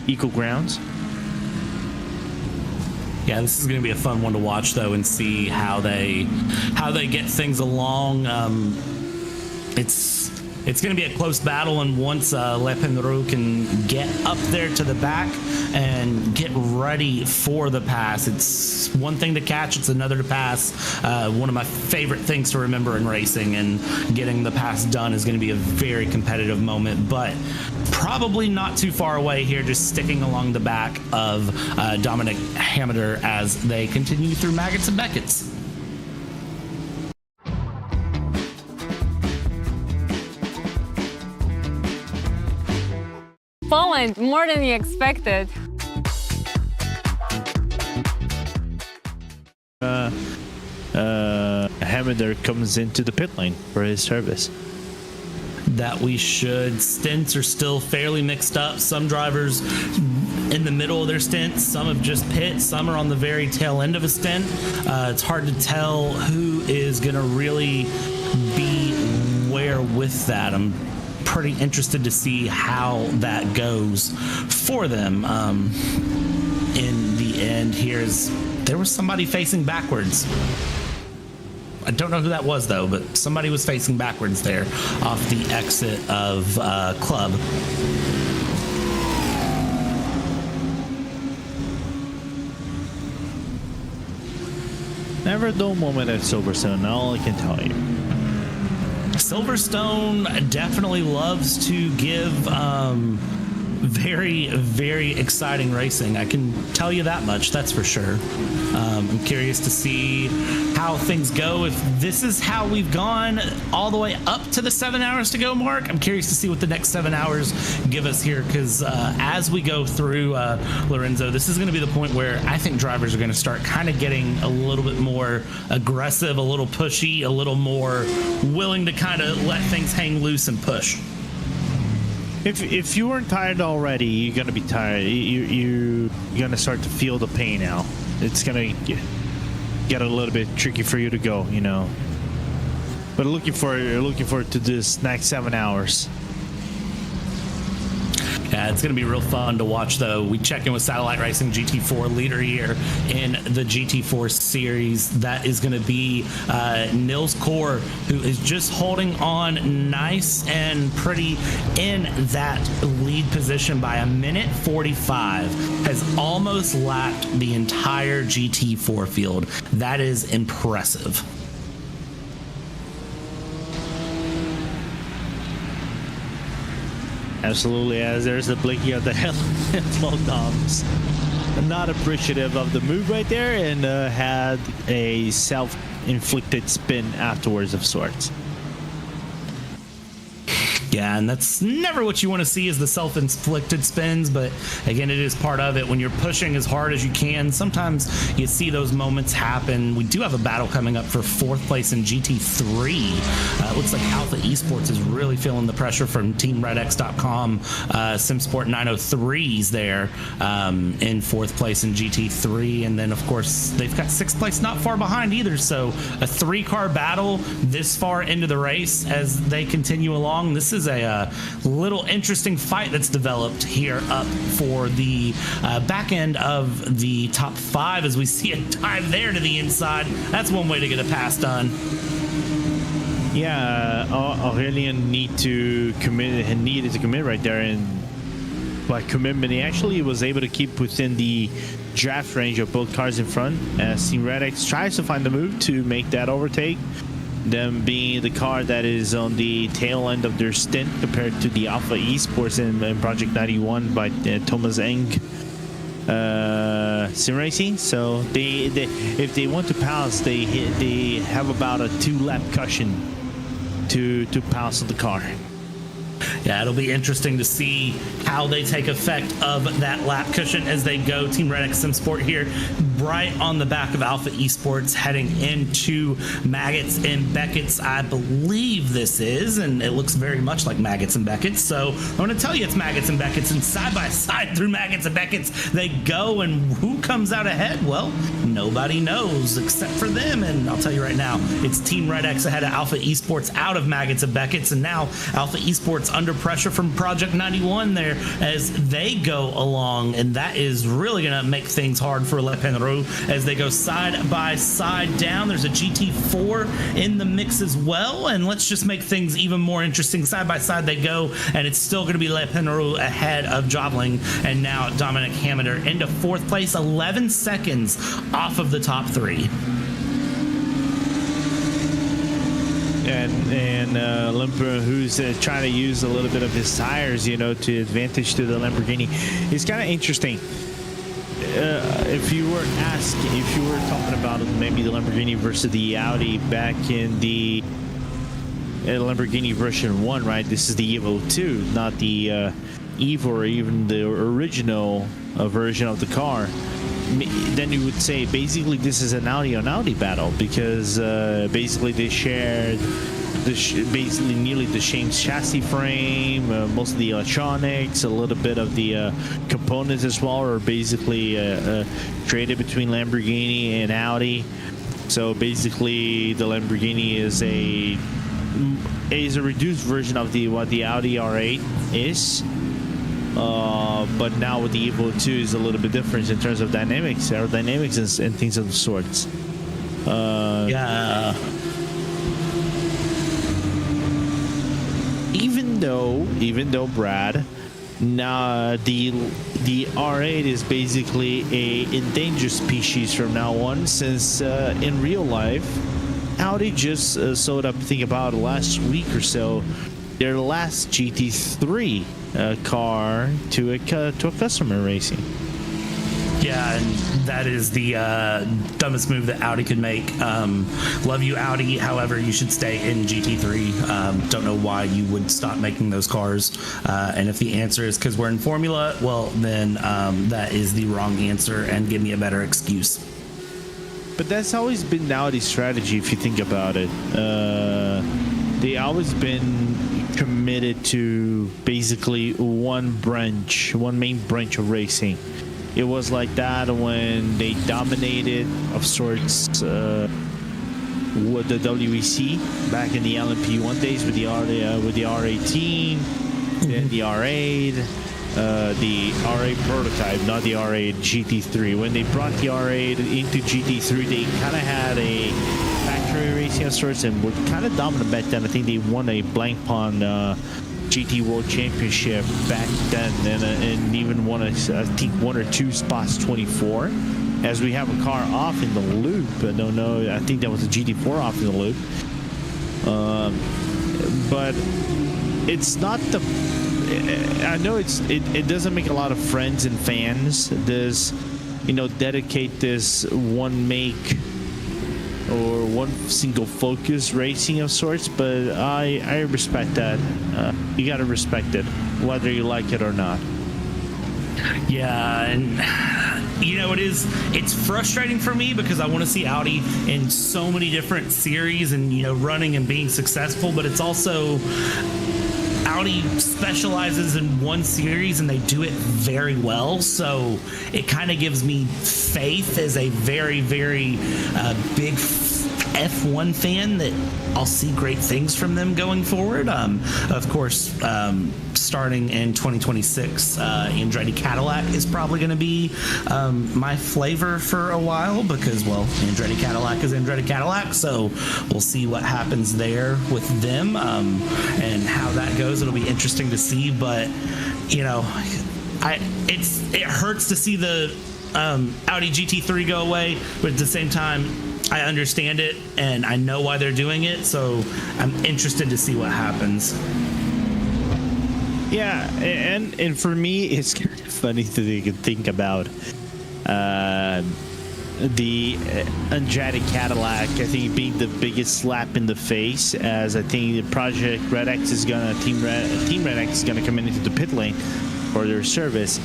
equal grounds. Yeah, this is going to be a fun one to watch, though, and see how they get things along. It's going to be a close battle, and once Le Penroux can get up there to the back and get ready for the pass, it's one thing to catch, it's another to pass. One of my favorite things to remember in racing, and getting the pass done is going to be a very competitive moment, but probably not too far away here, just sticking along the back of Dominic Hamiter as they continue through Maggots and Beckett's. Poland, more than you expected. Hamiter comes into the pit lane for his service. That we should. Stints are still fairly mixed up. Some drivers in the middle of their stint, some have just pit, some are on the very tail end of a stint. It's hard to tell who is going to really be where with that. I'm pretty interested to see how that goes for them. In the end, there was somebody facing backwards. I don't know who that was, though, but somebody was facing backwards there off the exit of Club. Never a dull moment at Silverstone, all I can tell you. Silverstone definitely loves to give very, very exciting racing. I can tell you that much, that's for sure. I'm curious to see how things go. If this is how we've gone all the way up to the 7 hours to go mark, I'm curious to see what the next 7 hours give us here, because as we go through, Lorenzo, this is going to be the point where I think drivers are going to start kind of getting a little bit more aggressive, a little pushy, a little more willing to kind of let things hang loose and push. If you weren't tired already, you're gonna be tired. You're gonna start to feel the pain now. It's gonna get a little bit tricky for you to go, you know. But looking forward to this next 7 hours. Yeah, it's going to be real fun to watch, though. We check in with Satellite Racing GT4 leader here in the GT4 series. That is going to be Nils Kor, who is just holding on nice and pretty in that lead position by 1:45. Has almost lapped the entire GT4 field. That is impressive. Absolutely, as there's the blinking of the hello thumbs. Not appreciative of the move right there, and had a self-inflicted spin afterwards of sorts. Yeah, and that's never what you want to see, is the self-inflicted spins, but again, it is part of it. When you're pushing as hard as you can, sometimes you see those moments happen. We do have a battle coming up for 4th place in GT3. It looks like Alpha Esports is really feeling the pressure from TeamRedX.com. SimSport 903s there in 4th place in GT3, and then of course they've got 6th place not far behind either, so a 3-car battle this far into the race as they continue along. This is a little interesting fight that's developed here up for the back end of the top 5, as we see a dive there to the inside. That's one way to get a pass done. Yeah, Aurelian needed to commit right there, and by commitment, he actually was able to keep within the draft range of both cars in front, as Team Red X tries to find the move to make that overtake. Them being the car that is on the tail end of their stint compared to the Alpha Esports in Project 91 by Thomas Eng Sim Racing. So if they want to pass, they have about a 2-lap cushion to pass the car. Yeah, it'll be interesting to see how they take effect of that lap cushion as they go. Team Red X SimSport here right on the back of Alpha Esports heading into Maggots and Beckett's, I believe this is, and it looks very much like Maggots and Beckett's. So I'm going to tell you it's Maggots and Beckett's, and side by side through Maggots and Beckett's they go, and who comes out ahead? Well, nobody knows except for them, and I'll tell you right now, it's Team Red X ahead of Alpha Esports out of Maggots and Beckett's, and now Alpha Esports under pressure from Project 91 there as they go along, and that is really going to make things hard for Le Penroux as they go side by side down. There's a GT4 in the mix as well, and let's just make things even more interesting. Side by side they go, and it's still going to be Le Penroux ahead of Jobling, and now Dominic Hammer into fourth place, 11 seconds off of the top three. And Lemper, who's trying to use a little bit of his tires, to advantage to the Lamborghini. It's kind of interesting. If you were talking about maybe the Lamborghini versus the Audi back in the Lamborghini version 1, right? This is the Evo 2, not the Evo or even the original version of the car. Then you would say basically this is an Audi on Audi battle, because basically they shared basically nearly the same chassis frame, most of the electronics, a little bit of the components as well are basically traded between Lamborghini and Audi. So basically the Lamborghini is a reduced version of what the Audi R8 is. But now with the Evo 2 is a little bit different in terms of dynamics, aerodynamics, and things of the sorts. Yeah. Even though Brad, now the R8 is basically a endangered species from now on, since in real life, Audi just sold up. Think about last week or so, their last GT3 car to a customer racing. Yeah, and that is the dumbest move that Audi could make. Love you, Audi. However, you should stay in GT3. Don't know why you would stop making those cars. And if the answer is because we're in Formula, well, then that is the wrong answer, and give me a better excuse. But that's always been Audi's strategy, if you think about it. They always been committed to basically one main branch of racing. It was like that when they dominated, of sorts, with the WEC back in the LMP1 days with the R18, then the R8, the R8 prototype, not the R8 GT3. When they brought the R8 into GT3, they kind of had a factory racing of sorts and were kind of dominant back then. I think they won a blank pond GT World Championship back then, and even won I think 1 or 2 spots 24. As we have a car off in the loop, I don't know. I think that was a GT4 off in the loop. But it's not the. I know it doesn't make a lot of friends and fans. This, dedicate this one make or one single focus racing of sorts, but I respect that. You gotta respect it, whether you like it or not. Yeah, and it's frustrating for me because I want to see Audi in so many different series and running and being successful, but it's also Audi specializes in one series and they do it very well, so it kind of gives me faith as a very, very big F1 fan that I'll see great things from them going forward. Of course, starting in 2026, Andretti Cadillac is probably going to be my flavor for a while because, well, Andretti Cadillac is Andretti Cadillac, so we'll see what happens there with them and how that goes. It'll be interesting to see, but it hurts to see the Audi GT3 go away, but at the same time, I understand it and I know why they're doing it, so I'm interested to see what happens. Yeah, and for me, it's kind of funny to think about the Andretti Cadillac, I think, being the biggest slap in the face, as I think the Project Red X is gonna Team Red X is gonna come into the pit lane for their service.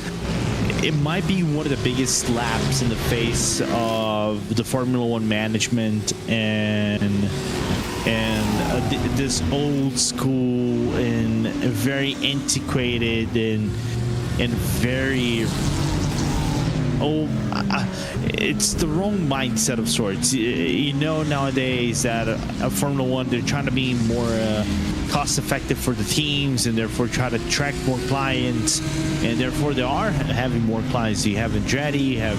it might be one of the biggest slaps in the face of the Formula One management and this old school and very antiquated and very it's the wrong mindset of sorts. You know, nowadays that a Formula One, they're trying to be more cost effective for the teams and therefore try to attract more clients, and therefore they are having more clients. You have Andretti, you have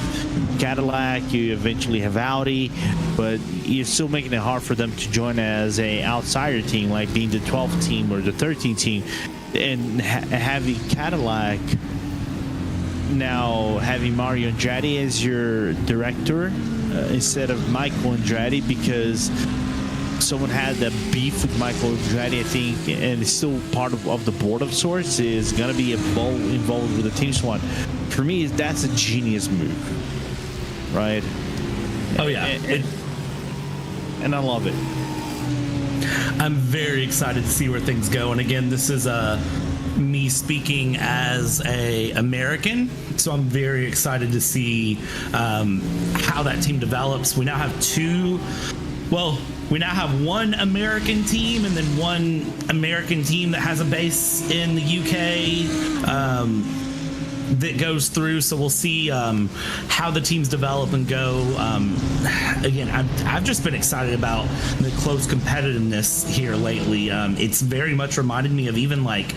Cadillac, you eventually have Audi, but you're still making it hard for them to join as a outsider team, like being the 12th team or the 13th team. And having Cadillac now, having Mario Andretti as your director instead of Michael Andretti, because someone had that beef with Michael Andretti, I think, and it's still part of the board of sorts, is going to be involved with the Team Swan. For me, that's a genius move, right? Oh, yeah. And I love it. I'm very excited to see where things go. And again, this is me speaking as a American, so I'm very excited to see how that team develops. We now have we now have one American team and then one American team that has a base in the UK that goes through. So we'll see how the teams develop and go. Again, I've just been excited about the close competitiveness here lately. It's very much reminded me of even like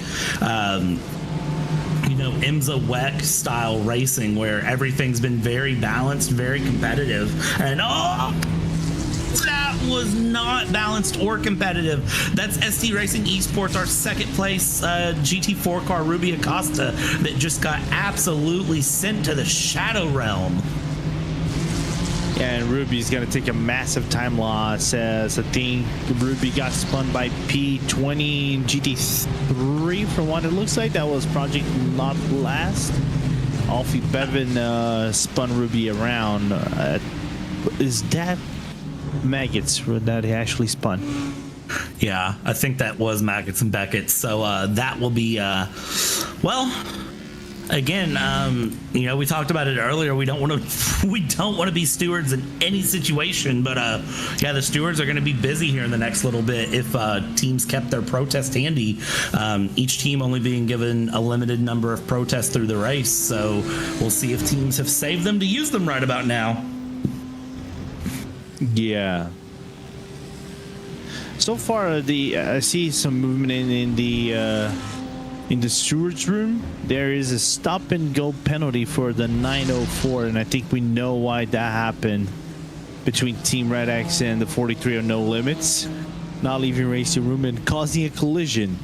IMSA WEC style racing, where everything's been very balanced, very competitive, and that was not balanced or competitive. That's ST Racing Esports, our second place GT4 car, Ruby Acosta, that just got absolutely sent to the Shadow Realm. Yeah, and Ruby's going to take a massive time loss, as I think Ruby got spun by P20 GT3 from what it looks like. That was Project Not Last. Alfie Bevan spun Ruby around. Is that Maggots that he actually spun? Yeah, I think that was Maggots and Beckett. So that will be, again, we talked about it earlier. We don't want to be stewards in any situation, but the stewards are going to be busy here in the next little bit if teams kept their protest handy. Each team only being given a limited number of protests through the race, so we'll see if teams have saved them to use them right about now. Yeah. So far, I see some movement in the stewards room. There is a stop and go penalty for the 904, and I think we know why that happened between Team Red X and the 43 on No Limits, not leaving racing room and causing a collision.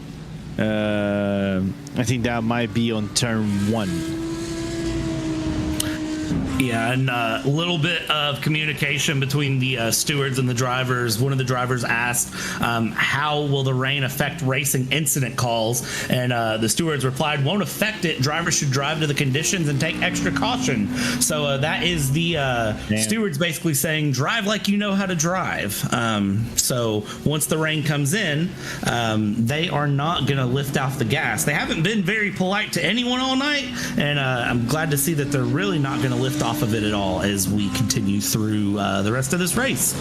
I think that might be on turn 1. Yeah, and a little bit of communication between the stewards and the drivers. One of the drivers asked, how will the rain affect racing incident calls? And the stewards replied, won't affect it. Drivers should drive to the conditions and take extra caution. So that is the stewards basically saying, drive like you know how to drive. So once the rain comes in, they are not going to lift off the gas. They haven't been very polite to anyone all night, and I'm glad to see that they're really not going to lift off of it at all as we continue through the rest of this race.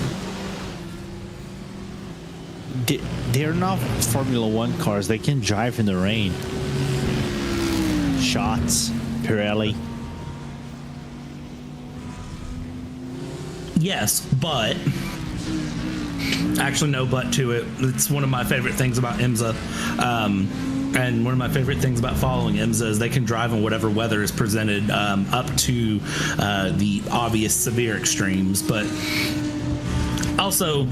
They're not Formula One cars. They can drive in the rain. Shots, Pirelli. Yes, but actually no but to it. It's one of my favorite things about IMSA. And one of my favorite things about following IMSA is they can drive in whatever weather is presented, up to the obvious severe extremes. But also,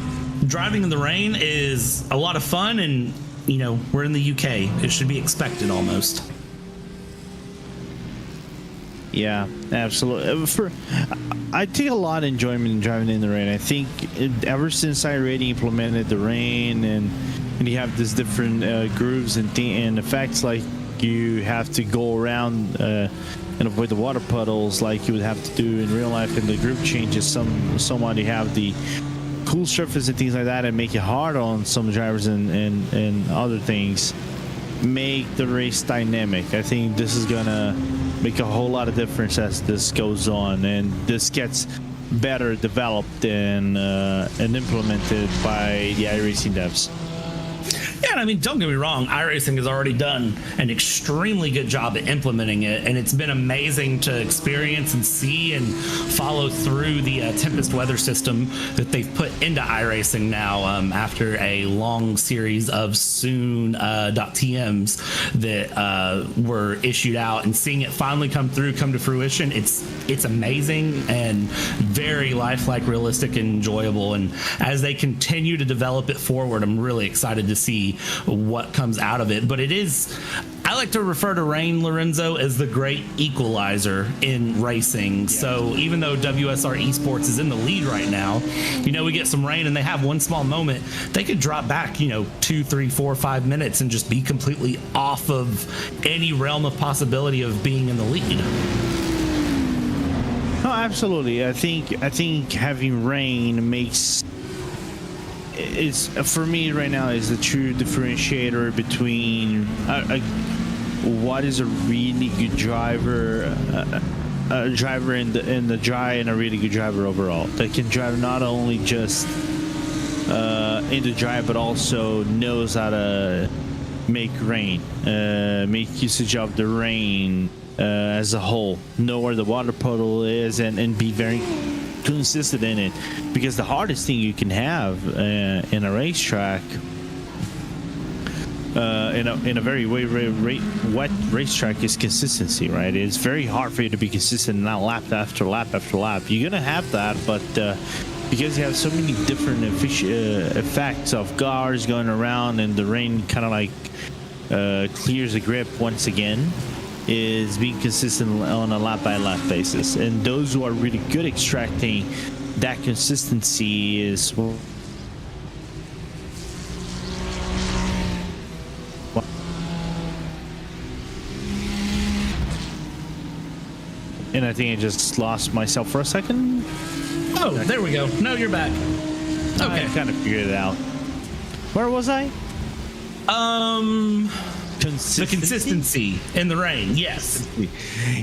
driving in the rain is a lot of fun, and we're in the UK. It should be expected almost. Yeah, absolutely. I take a lot of enjoyment in driving in the rain. I think ever since iRacing implemented the rain and you have these different grooves and effects, like you have to go around and avoid the water puddles like you would have to do in real life, and the groove changes somewhat. You have the cool surface and things like that, and make it hard on some drivers and other things. Make the race dynamic. I think this is gonna make a whole lot of difference as this goes on, and this gets better developed and implemented by the iRacing devs. Yeah, and I mean, don't get me wrong, iRacing has already done an extremely good job at implementing it, and it's been amazing to experience and see and follow through the Tempest weather system that they've put into iRacing now after a long series of soon .tms that were issued out, and seeing it finally come to fruition, it's amazing and very lifelike, realistic, and enjoyable. And as they continue to develop it forward, I'm really excited to see what comes out of it. But I like to refer to Rain, Lorenzo, as the great equalizer in racing. So even though WSR eSports is in the lead right now, we get some rain and they have one small moment, they could drop back 2, 3, 4, 5 minutes and just be completely off of any realm of possibility of being in the lead. No, absolutely. I think having rain makes is, for me right now, is the true differentiator between what is a really good driver, a driver in the dry, and a really good driver overall that can drive not only just in the dry but also knows how to make rain, make usage of the rain as a whole, know where the water puddle is, and be very consistent in it, because the hardest thing you can have in a racetrack, in a very wet racetrack, is consistency, right? It's very hard for you to be consistent now lap after lap after lap. You're gonna have that, but because you have so many different effects of cars going around, and the rain kind of like clears the grip once again, is being consistent on a lap by lap basis. And those who are really good at extracting that consistency is and I think I just lost myself for a second. Oh, there we go. No, you're back. Okay. I kind of figured it out. Where was I? The consistency in the rain, yes.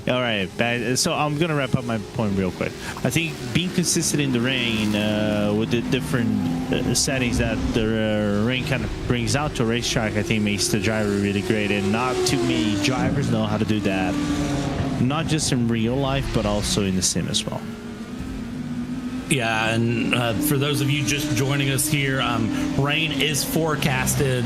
All right, so I'm gonna wrap up my point real quick. I think being consistent in the rain with the different settings that the rain kind of brings out to a racetrack, I think makes the driver really great, and not too many drivers know how to do that, not just in real life but also in the sim as well. Yeah, and for those of you just joining us here, rain is forecasted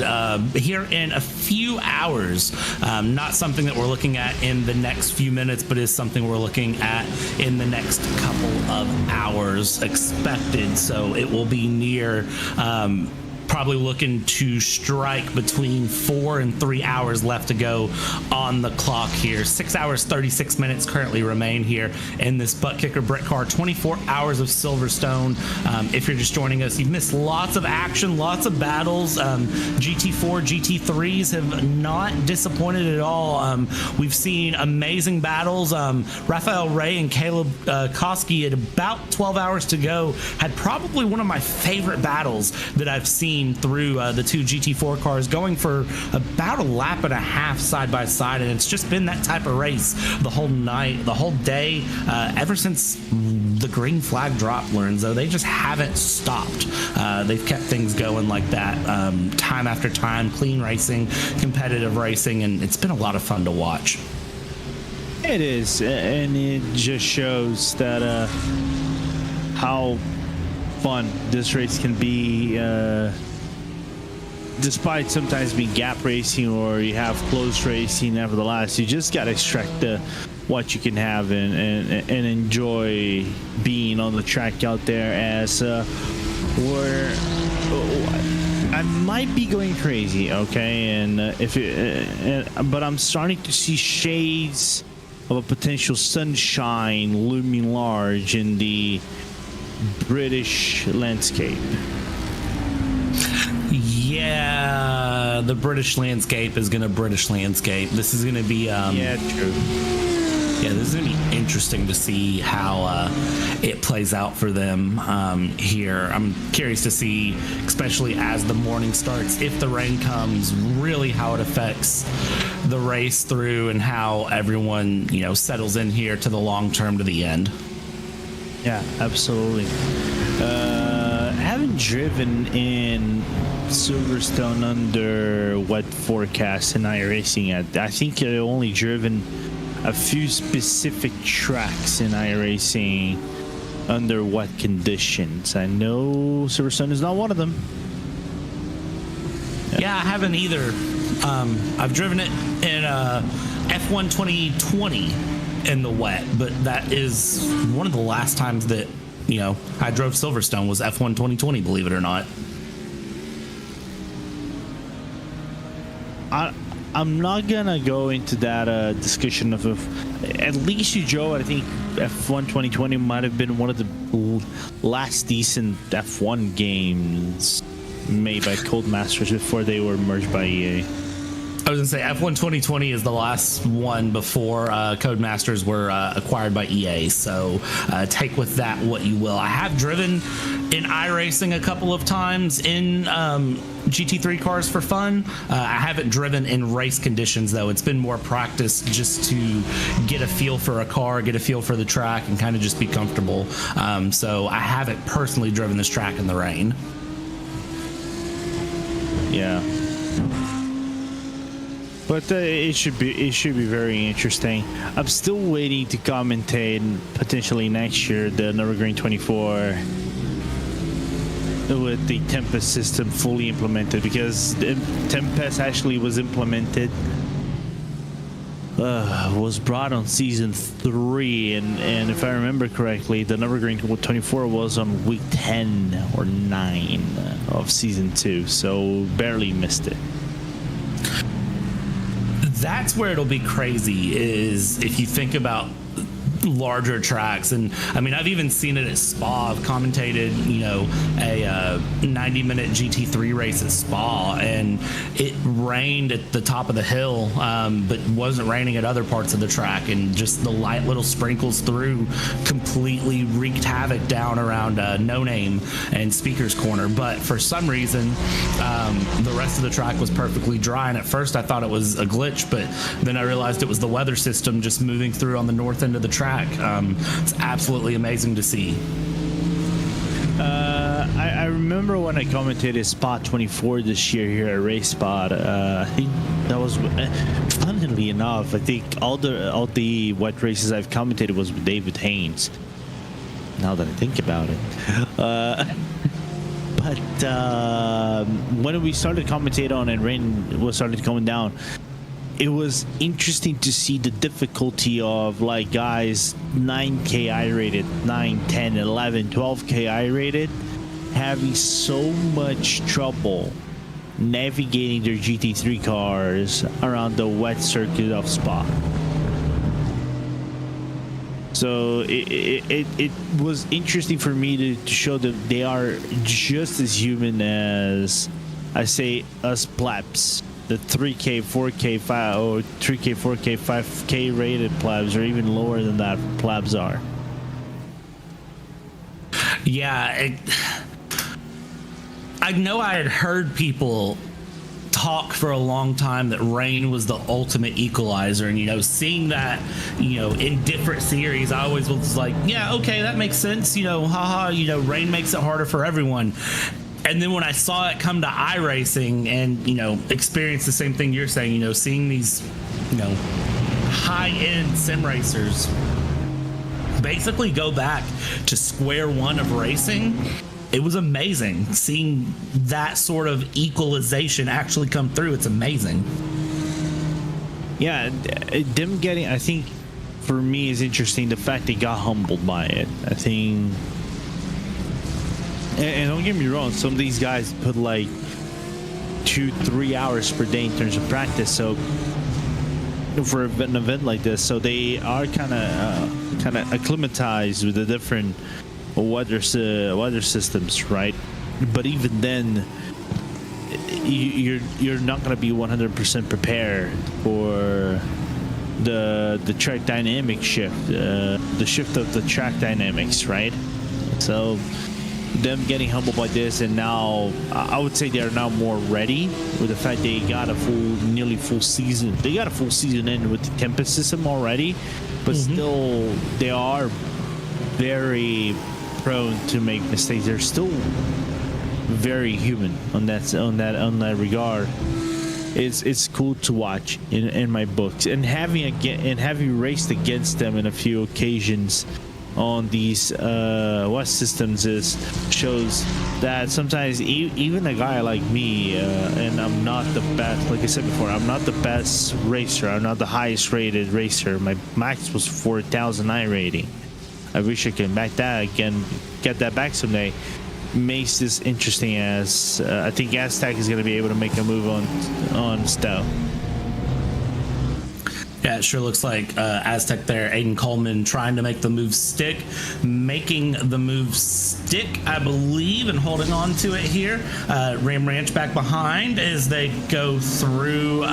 here in a few hours. Not something that we're looking at in the next few minutes, but is something we're looking at in the next couple of hours expected. So it will be near, probably looking to strike between 4 and 3 hours left to go on the clock here. 6 hours, 36 minutes currently remain here in this Buttkicker Britcar 24 hours of Silverstone. If you're just joining us, you've missed lots of action, lots of battles. GT4, GT3s have not disappointed at all. We've seen amazing battles. Rafael Ray and Caleb Koski, at about 12 hours to go, had probably one of my favorite battles that I've seen through the two GT4 cars, going for about a lap and a half side by side, and it's just been that type of race the whole night, the whole day, ever since the green flag dropped, Lorenzo. They just haven't stopped. They've kept things going like that, time after time, clean racing, competitive racing, and it's been a lot of fun to watch. It is, and it just shows that how fun this race can be, despite sometimes being gap racing or you have close racing. Nevertheless, you just got to extract what you can have and enjoy being on the track out there. As I might be going crazy, okay, and but I'm starting to see shades of a potential sunshine looming large in the British landscape. Yeah, the British landscape is going to British landscape. This is going to be yeah, true. Yeah, this is going to be interesting to see how it plays out for them here. I'm curious to see, especially as the morning starts, if the rain comes, really how it affects the race through and how everyone, settles in here to the long term to the end. Yeah, absolutely. Haven't driven in Silverstone under wet forecast in iRacing yet. I think I've only driven a few specific tracks in iRacing under wet conditions. I know Silverstone is not one of them. Yeah, I haven't either. I've driven it in F1 2020 in the wet, but that is one of the last times that I drove Silverstone was F1 2020, believe it or not. I'm not gonna go into that discussion of at least you drove. I think F1 2020 might have been one of the last decent F1 games made by Codemasters before they were merged by EA. I was gonna say F1 2020 is the last one before Codemasters were acquired by EA. So take with that what you will. I have driven in iRacing a couple of times in GT3 cars for fun. I haven't driven in race conditions though. It's been more practice just to get a feel for a car, get a feel for the track, and kind of just be comfortable. So I haven't personally driven this track in the rain. Yeah. But it should be very interesting. I'm still waiting to commentate potentially next year the Nürburgring 24 with the Tempest system fully implemented, because the Tempest actually was implemented, was brought on season 3, and if I remember correctly, the Nürburgring 24 was on week 10 or 9 of season 2, so barely missed it. That's where it'll be crazy, is if you think about larger tracks. And I mean, I've even seen it at Spa. I've commentated, a 90-minute GT3 race at Spa, and it rained at the top of the hill, but wasn't raining at other parts of the track, and just the light little sprinkles through completely wreaked havoc down around No Name and Speaker's Corner. But for some reason, the rest of the track was perfectly dry, and at first I thought it was a glitch, but then I realized it was the weather system just moving through on the north end of the track. It's absolutely amazing to see. I remember when I commentated Spot 24 this year here at Race Spot. I think that was, funnily enough, I think all the wet races I've commentated was with David Haynes. Now that I think about it, but when we started commentating on and rain was started coming down, it was interesting to see the difficulty of like guys 9K I rated, 9, 10, 11, 12K I rated, having so much trouble navigating their GT3 cars around the wet circuit of Spa. So it was interesting for me to show that they are just as human as, I say, us plebs. The 3K, 4K, 5, or 3K, 4K, 5K rated plebs, or even lower than that plebs are. Yeah, I know I had heard people talk for a long time that rain was the ultimate equalizer, and seeing that in different series, I always was like, yeah, okay, that makes sense, rain makes it harder for everyone. And then when I saw it come to iRacing and experience the same thing you're saying, seeing these high-end sim racers basically go back to square one of racing, it was amazing seeing that sort of equalization actually come through. It's amazing. Yeah, them getting, I think for me is interesting the fact they got humbled by it. I think, and don't get me wrong, some of these guys put like 2-3 hours per day in terms of practice, so for an event like this, so they are kind of acclimatized with the different weather systems, right? But even then, you're not going to be 100% prepared for the track dynamic shift, the shift of the track dynamics, right? So them getting humbled by this, and now I would say they're now more ready with the fact they got a nearly full season. They got a full season in with the Tempest system already, but still they are very prone to make mistakes. They're still very human on that regard. It's cool to watch in my books, and having raced against them in a few occasions on these West systems shows that sometimes even a guy like me, and I'm not the best, like I said before, I'm not the best racer, I'm not the highest rated racer. My max was 4,009 rating. I wish I could get that back someday. Makes this interesting, as I think Aztec is going to be able to make a move on Stowe. Yeah, it sure looks like Aztec there. Aiden Coleman trying to make the move stick. Making the move stick, I believe, and holding on to it here. Ram Ranch back behind as they go through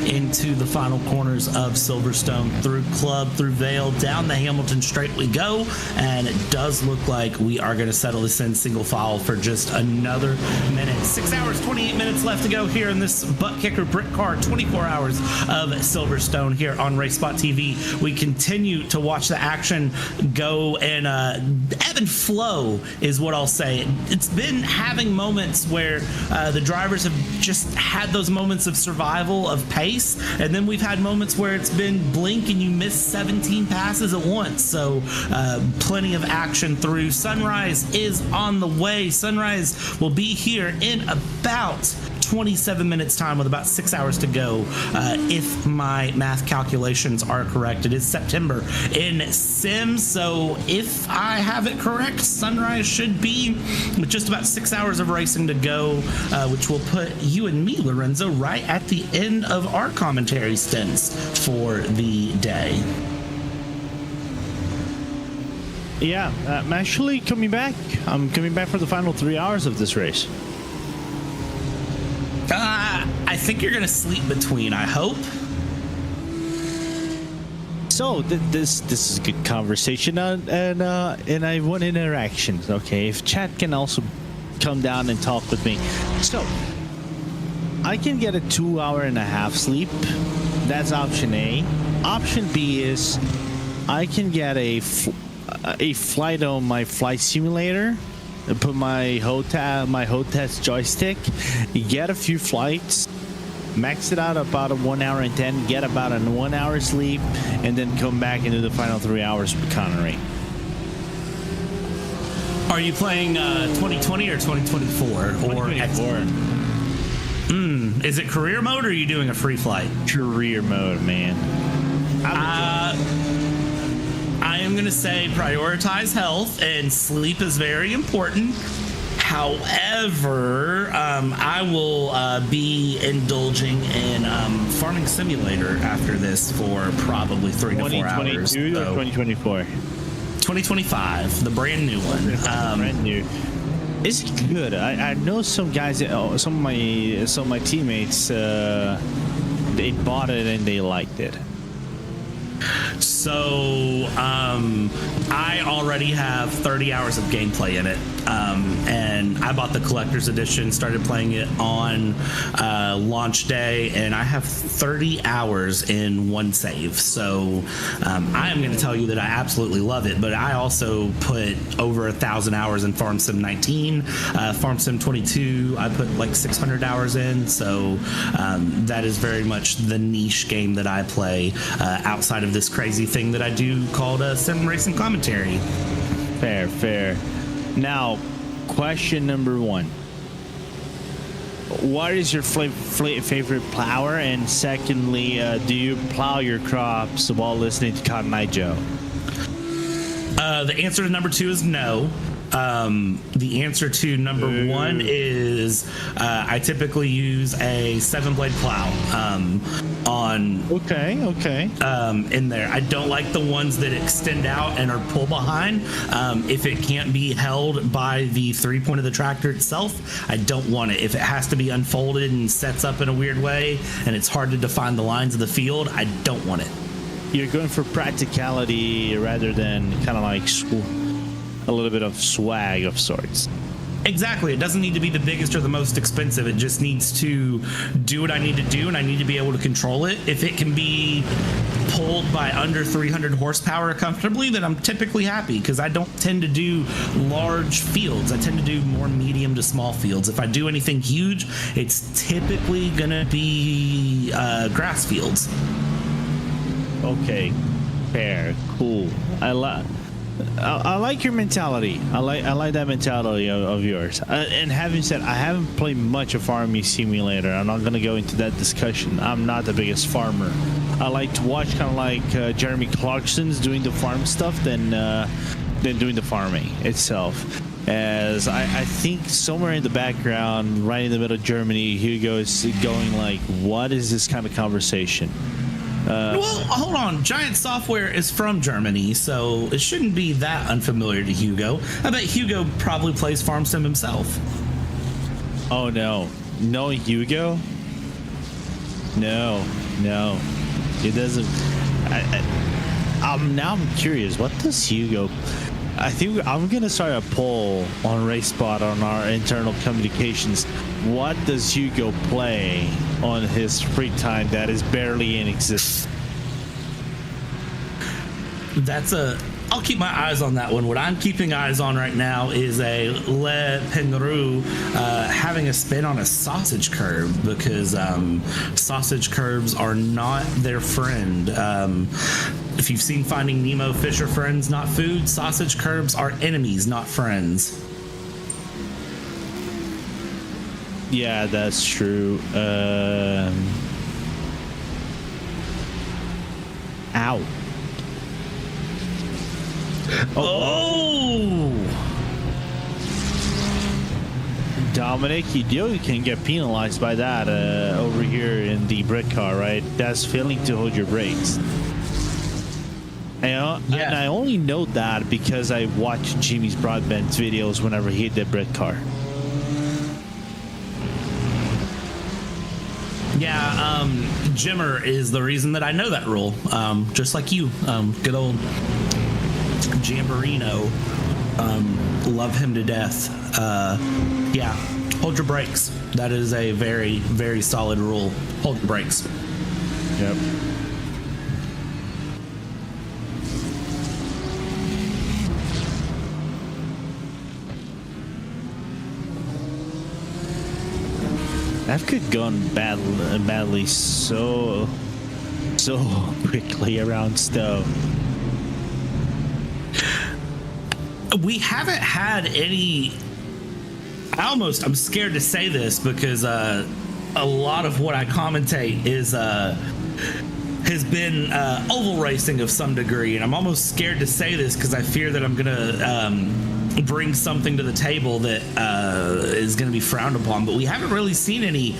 into the final corners of Silverstone, through Club, through Vale, down the Hamilton Straight we go. And it does look like we are going to settle this in single file for just another minute. 6 hours, 28 minutes left to go here in this Buttkicker Britcar 24 hours of Silverstone here on Race Spot TV. We continue to watch the action go, and ebb and flow is what I'll say. It's been having moments where the drivers have just had those moments of survival, of pace, and then we've had moments where it's been blink and you miss 17 passes at once. So plenty of action through. Sunrise is on the way. Sunrise will be here in about 27 minutes time, with about 6 hours to go, if my math calculations are correct. It is September in Sim, so if I have it correct, Sunrise should be with just about 6 hours of racing to go, which will put you and me, Lorenzo, right at the end of our commentary stints for the day. Yeah, I'm actually coming back. I'm coming back for the final 3 hours of this race. I think you're going to sleep between, I hope. So this is a good conversation, and I want interactions. Okay, if chat can also come down and talk with me. So I can get a 2 hour and a half sleep. That's option A. Option B is I can get a flight on my flight simulator. Put my HOTAS joystick, get a few flights, max it out about a 1 hour and 10, get about a 1 hour sleep, and then come back and do the final 3 hours with Connery. Are you playing 2020 or 2024? 2024. Is it career mode, or are you doing a free flight? Career mode, man. I am going to say prioritize health, and sleep is very important. However, I will be indulging in Farming Simulator after this for probably 3 to 4 hours. 2022 or 2024? 2025, the brand new one. Brand new. It's good. I know some guys, some of my teammates, they bought it and they liked it. So I already have 30 hours of gameplay in it, and I bought the collector's edition, started playing it on launch day, and I have 30 hours in one save. So I am going to tell you that I absolutely love it, but I also put over 1,000 hours in Farm Sim 19, Farm Sim 22 I put like 600 hours in, so that is very much the niche game that I play outside of this crazy thing that I do called sim racing commentary. Fair. Now, question number 1. What is your favorite plower? And secondly, do you plow your crops while listening to Cotton Eye Joe? The answer to number 2 is no. The answer to number 1 is I typically use a 7-blade plow on in there. I don't like the ones that extend out and are pull behind. If it can't be held by the 3-point of the tractor itself, I don't want it. If it has to be unfolded and sets up in a weird way and it's hard to define the lines of the field, I don't want it. You're going for practicality rather than kind of like a little bit of swag of sorts. Exactly. It doesn't need to be the biggest or the most expensive. It just needs to do what I need to do, and I need to be able to control it. If it can be pulled by under 300 horsepower comfortably, then I'm typically happy, because I don't tend to do large fields. I tend to do more medium to small fields. If I do anything huge, it's typically going to be grass fields. Okay, fair, cool. I like your mentality. I like that mentality of yours. And having said, I haven't played much of Farming Simulator. I'm not gonna go into that discussion. I'm not the biggest farmer. I like to watch kind of like Jeremy Clarkson's doing the farm stuff than doing the farming itself. As I think somewhere in the background, right in the middle of Germany, Hugo is going like, "What is this kind of conversation?" Well, hold on. Giant Software is from Germany, so it shouldn't be that unfamiliar to Hugo. I bet Hugo probably plays Farm Sim himself. Oh no, Hugo? No, it doesn't. I'm curious. What does Hugo? I think I'm gonna start a poll on RaceBot on our internal communications. What does Hugo play on his free time that is barely in existence? I'll keep my eyes on that one. What I'm keeping eyes on right now is a Le Penroux having a spin on a sausage curb, because sausage curbs are not their friend. If you've seen Finding Nemo, fish are friends, not food. Sausage curbs are enemies, not friends. Yeah, that's true. Ow. Oh! Dominic, you can get penalized by that over here in the Britcar, right? That's failing to hold your brakes. And I only know that because I watch Jimmy's Broadbent's videos whenever he did Britcar. Yeah, Jimmer is the reason that I know that rule. Just like you, good old Jamborino. Love him to death. Yeah, hold your brakes. That is a very, very solid rule. Hold your brakes. Yep. That could go on badly so quickly around Stowe. We haven't had any. I'm scared to say this, because a lot of what I commentate is has been oval racing of some degree, and I'm almost scared to say this because I fear that I'm gonna bring something to the table that is going to be frowned upon. But we haven't really seen any.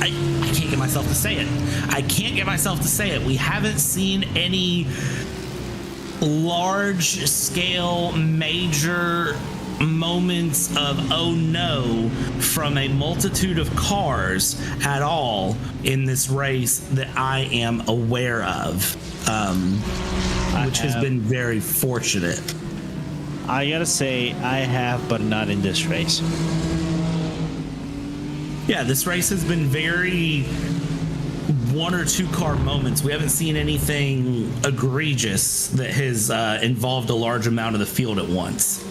I can't get myself to say it. We haven't seen any large scale major moments of oh no from a multitude of cars at all in this race that I am aware of, which has been very fortunate. I gotta say, I have, but not in this race. Yeah, this race has been very one or two car moments. We haven't seen anything egregious that has involved a large amount of the field at once.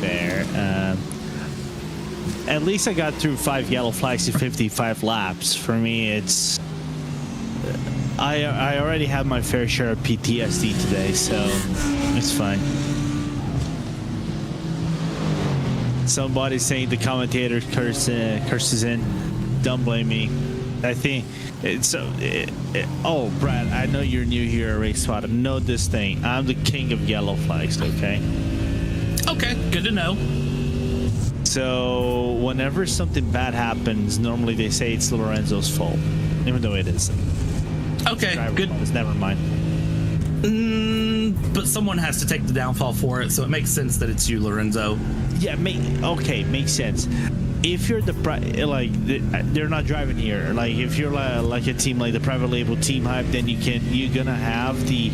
Fair. At least I got through 5 yellow flags in 55 laps. For me, it's... I already have my fair share of PTSD today, so it's fine. Somebody's saying the commentator curses in. Don't blame me. I think it's oh, Brad, I know you're new here at RaceSpot. Know this thing. I'm the king of yellow flags, okay? Okay, good to know. So whenever something bad happens, normally they say it's Lorenzo's fault, even though it isn't. Okay, good. Never mind. But someone has to take the downfall for it, so it makes sense that it's you, Lorenzo. Yeah, makes sense. If you're they're not driving here. Like if you're like a team like the private label Team Hype, then you're gonna have the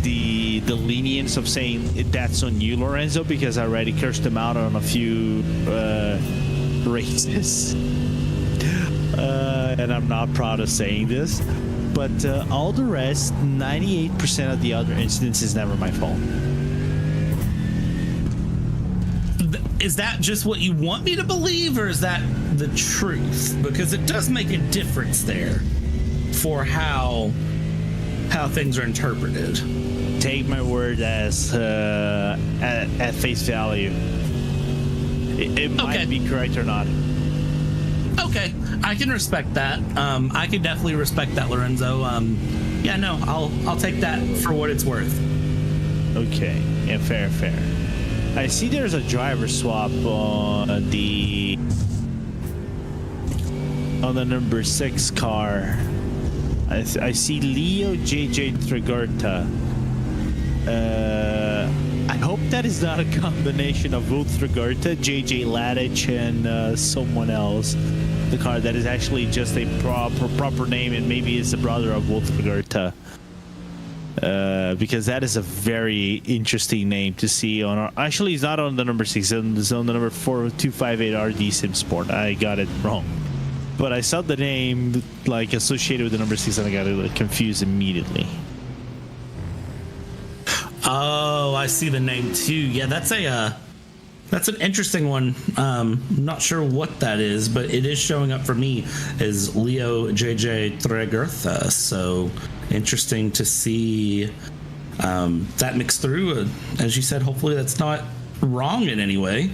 the lenience of saying that's on you, Lorenzo, because I already cursed him out on a few races. And I'm not proud of saying this, but all the rest, 98% of the other incidents is never my fault. Is that just what you want me to believe, or is that the truth? Because it does make a difference there for how things are interpreted. Take my word as at face value. It might be correct or not. Okay, I can respect that. I can definitely respect that, Lorenzo. Yeah, no, I'll take that for what it's worth. Okay, yeah, fair. I see there's a driver swap on the number 6 car. I see Leo JJ Trigorta. I hope that is not a combination of Wolf Trigorta, JJ Ladich, and someone else. The car that is actually just a proper name, and maybe it's the brother of Wolf Trigorta. Because that is a very interesting name to see on our. Actually, it's not on the number 6. It's on the number 4258 RD Sim Sport. I got it wrong, but I saw the name like associated with the number 6, and I got it confused immediately. Oh, I see the name too. Yeah, that's an interesting one. I'm not sure what that is, but it is showing up for me as Leo JJ Tregertha. So interesting to see that mixed through. As you said, hopefully that's not wrong in any way.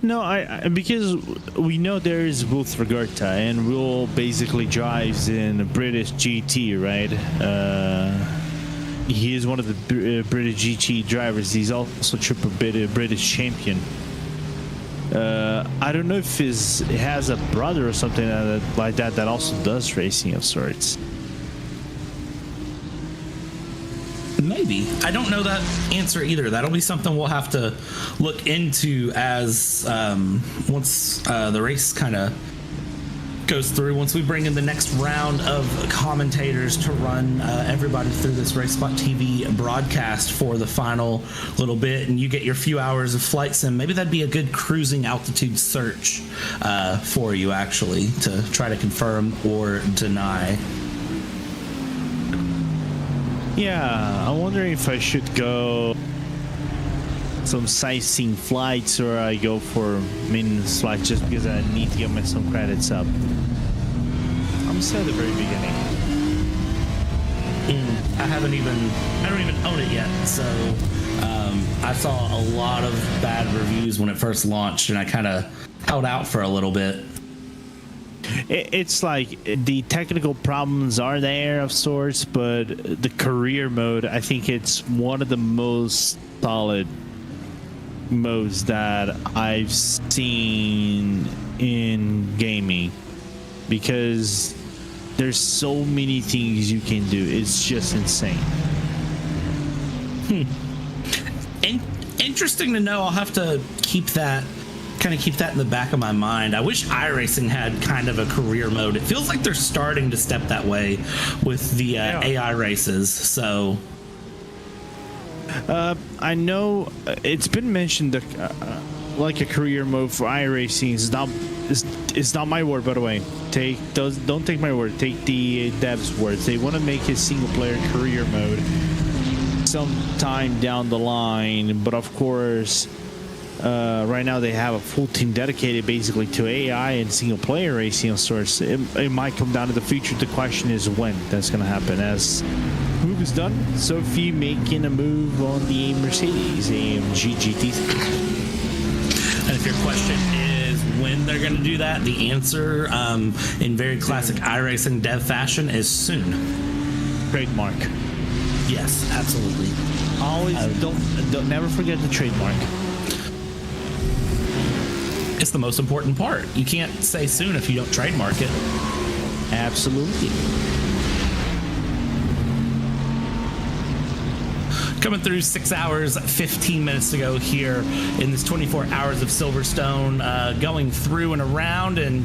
No, I because we know there is Wolf Regatta, and Will basically drives in a British GT, right? He is one of the British GT drivers. He's also triple British champion. I don't know if he has a brother or something like that that also does racing of sorts. Maybe. I don't know that answer either. That'll be something we'll have to look into as once the race kind of goes through. Once we bring in the next round of commentators to run everybody through this RaceSpot TV broadcast for the final little bit, and you get your few hours of flight sim, maybe that'd be a good cruising altitude search for you, actually, to try to confirm or deny. Yeah, I'm wondering if I should go some sightseeing flights, or I go for maintenance flights just because I need to get some credits up. I'm still at the very beginning. I don't even own it yet, so I saw a lot of bad reviews when it first launched, and I kind of held out for a little bit. It's like the technical problems are there of sorts, but the career mode, I think it's one of the most solid modes that I've seen in gaming, because there's so many things you can do. It's just insane. Interesting to know. I'll have to keep that in the back of my mind. I wish iRacing had kind of a career mode. It feels like they're starting to step that way with the AI races. So I know it's been mentioned that like a career mode for iRacing is not my word, by the way. Don't take my word. Take the devs' words. They want to make a single player career mode sometime down the line, but of course right now they have a full team dedicated basically to AI and single player racing of sorts. It might come down to the future. The question is when that's going to happen. As move is done, Sophie making a move on the Mercedes AMG GT3. And if your question is when they're going to do that, the answer in very classic iRacing dev fashion is soon. Trademark. Yes, absolutely. Always don't never forget the trademark. It's the most important part. You can't say soon if you don't trademark it. Absolutely. Coming through 6 hours, 15 minutes to go here in this 24 hours of Silverstone, going through and around, and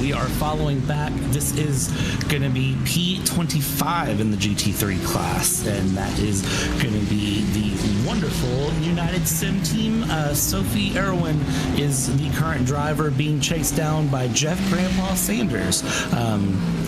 We are following back. This is going to be P25 in the GT3 class, and that is going to be the wonderful United Sim team. Sophie Irwin is the current driver, being chased down by Jeff Grandpa Sanders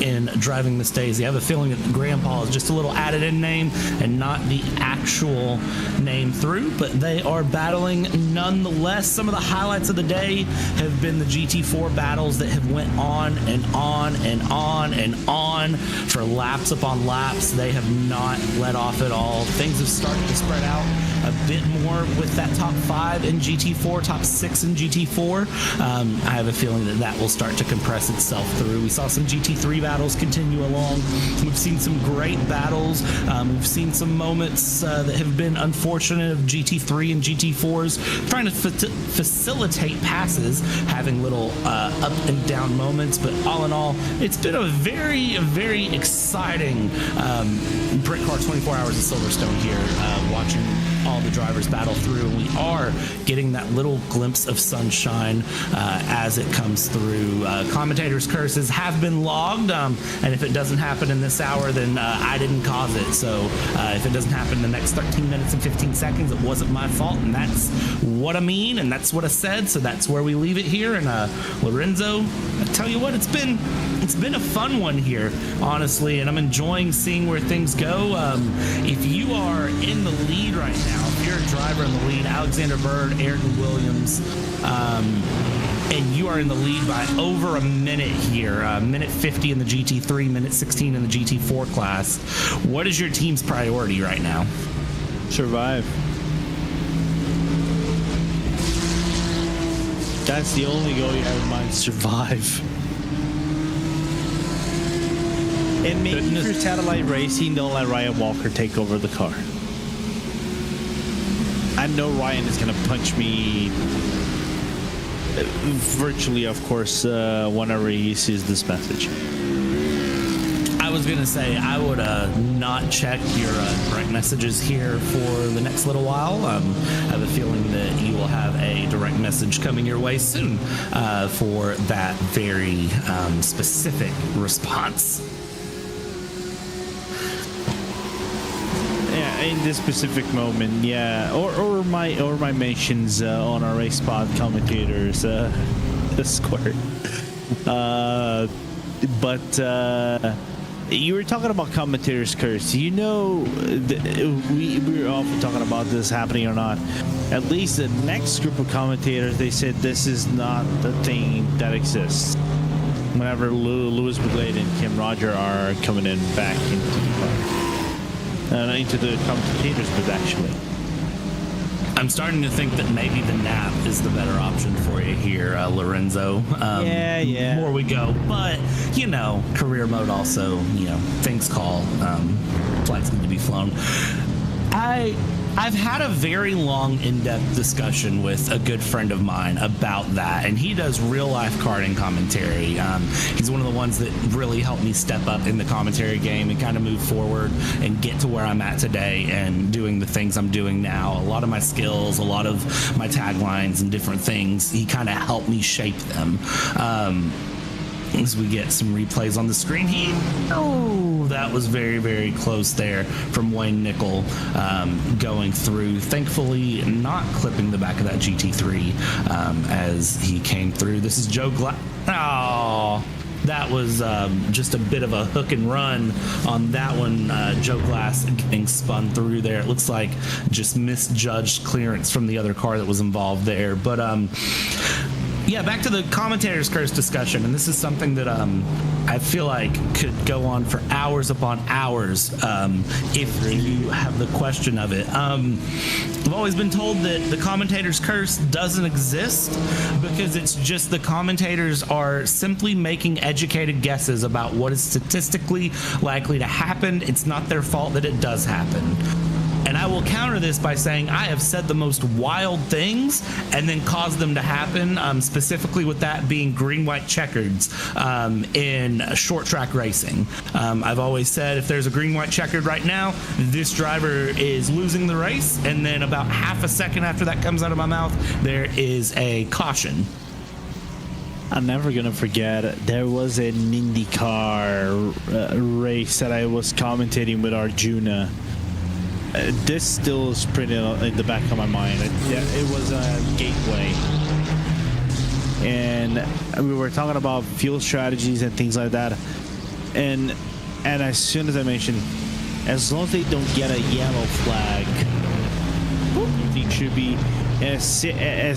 in driving Miss Daisy. I have a feeling that Grandpa is just a little added-in name and not the actual name through, but they are battling nonetheless. Some of the highlights of the day have been the GT4 battles that have went on and on and on and on for laps upon laps. They have not let off at all. Things have started to spread out a bit more with that top 5 in GT4, top 6 in GT4. I have a feeling that that will start to compress itself through. We saw some GT3 battles continue along. We've seen some great battles. We've seen some moments that have been unfortunate of GT3 and GT4s trying to facilitate passes, having little up and down moments. But all in all, it's been a very, very exciting Britcar 24 hours of Silverstone here, watching all the drivers battle through, and we are getting that little glimpse of sunshine as it comes through. Commentators' curses have been logged, and if it doesn't happen in this hour, then I didn't cause it. So if it doesn't happen in the next 13 minutes and 15 seconds, it wasn't my fault, and that's what I mean, and that's what I said. So that's where we leave it here. And Lorenzo, I tell you what, it's been a fun one here, honestly, and I'm enjoying seeing where things go. If you are in the lead right now, if you're a driver in the lead, Alexander Bird, Ayrton Williams, and you are in the lead by over a minute here, minute 50 in the GT3, minute 16 in the GT4 class, what is your team's priority right now? Survive. That's the only goal you have in mind, survive. And maybe for satellite racing, don't let Ryan Walker take over the car. I know Ryan is going to punch me virtually, of course, whenever he sees this message. I was going to say, I would not check your direct messages here for the next little while. I have a feeling that you will have a direct message coming your way soon for that very specific response. In this specific moment, yeah, or my mentions on our race spot commentators Discord. But you were talking about commentators' curse. You know, we were often talking about this happening or not. At least the next group of commentators, they said this is not the thing that exists. Whenever Lewis Bourglade and Kim Roger are coming in back into the commentators, but actually, I'm starting to think that maybe the nap is the better option for you here, Lorenzo. Yeah. More we go, but career mode also. Things call. Flights need to be flown. I've had a very long, in-depth discussion with a good friend of mine about that, and he does real-life karting commentary. He's one of the ones that really helped me step up in the commentary game and kind of move forward and get to where I'm at today and doing the things I'm doing now. A lot of my skills, a lot of my taglines and different things, he kind of helped me shape them. As we get some replays on the screen, that was very, very close there from Wayne Nickel going through. Thankfully, not clipping the back of that GT3 as he came through. This is Joe Glass. Oh, that was just a bit of a hook and run on that one. Joe Glass getting spun through there. It looks like just misjudged clearance from the other car that was involved there. But yeah, back to the commentator's curse discussion, and this is something that I feel like could go on for hours upon hours if you have the question of it. I've always been told that the commentator's curse doesn't exist because it's just the commentators are simply making educated guesses about what is statistically likely to happen. It's not their fault that it does happen. And I will counter this by saying I have said the most wild things and then caused them to happen, specifically with that being green-white checkers in short track racing. I've always said if there's a green-white checkered right now, this driver is losing the race, and then about half a second after that comes out of my mouth, there is a caution. I'm never gonna forget. There was an IndyCar race that I was commentating with Arjuna. This still is pretty in the back of my mind. It was a gateway, and we were talking about fuel strategies and things like that. And as soon as I mentioned, as long as they don't get a yellow flag, it should be as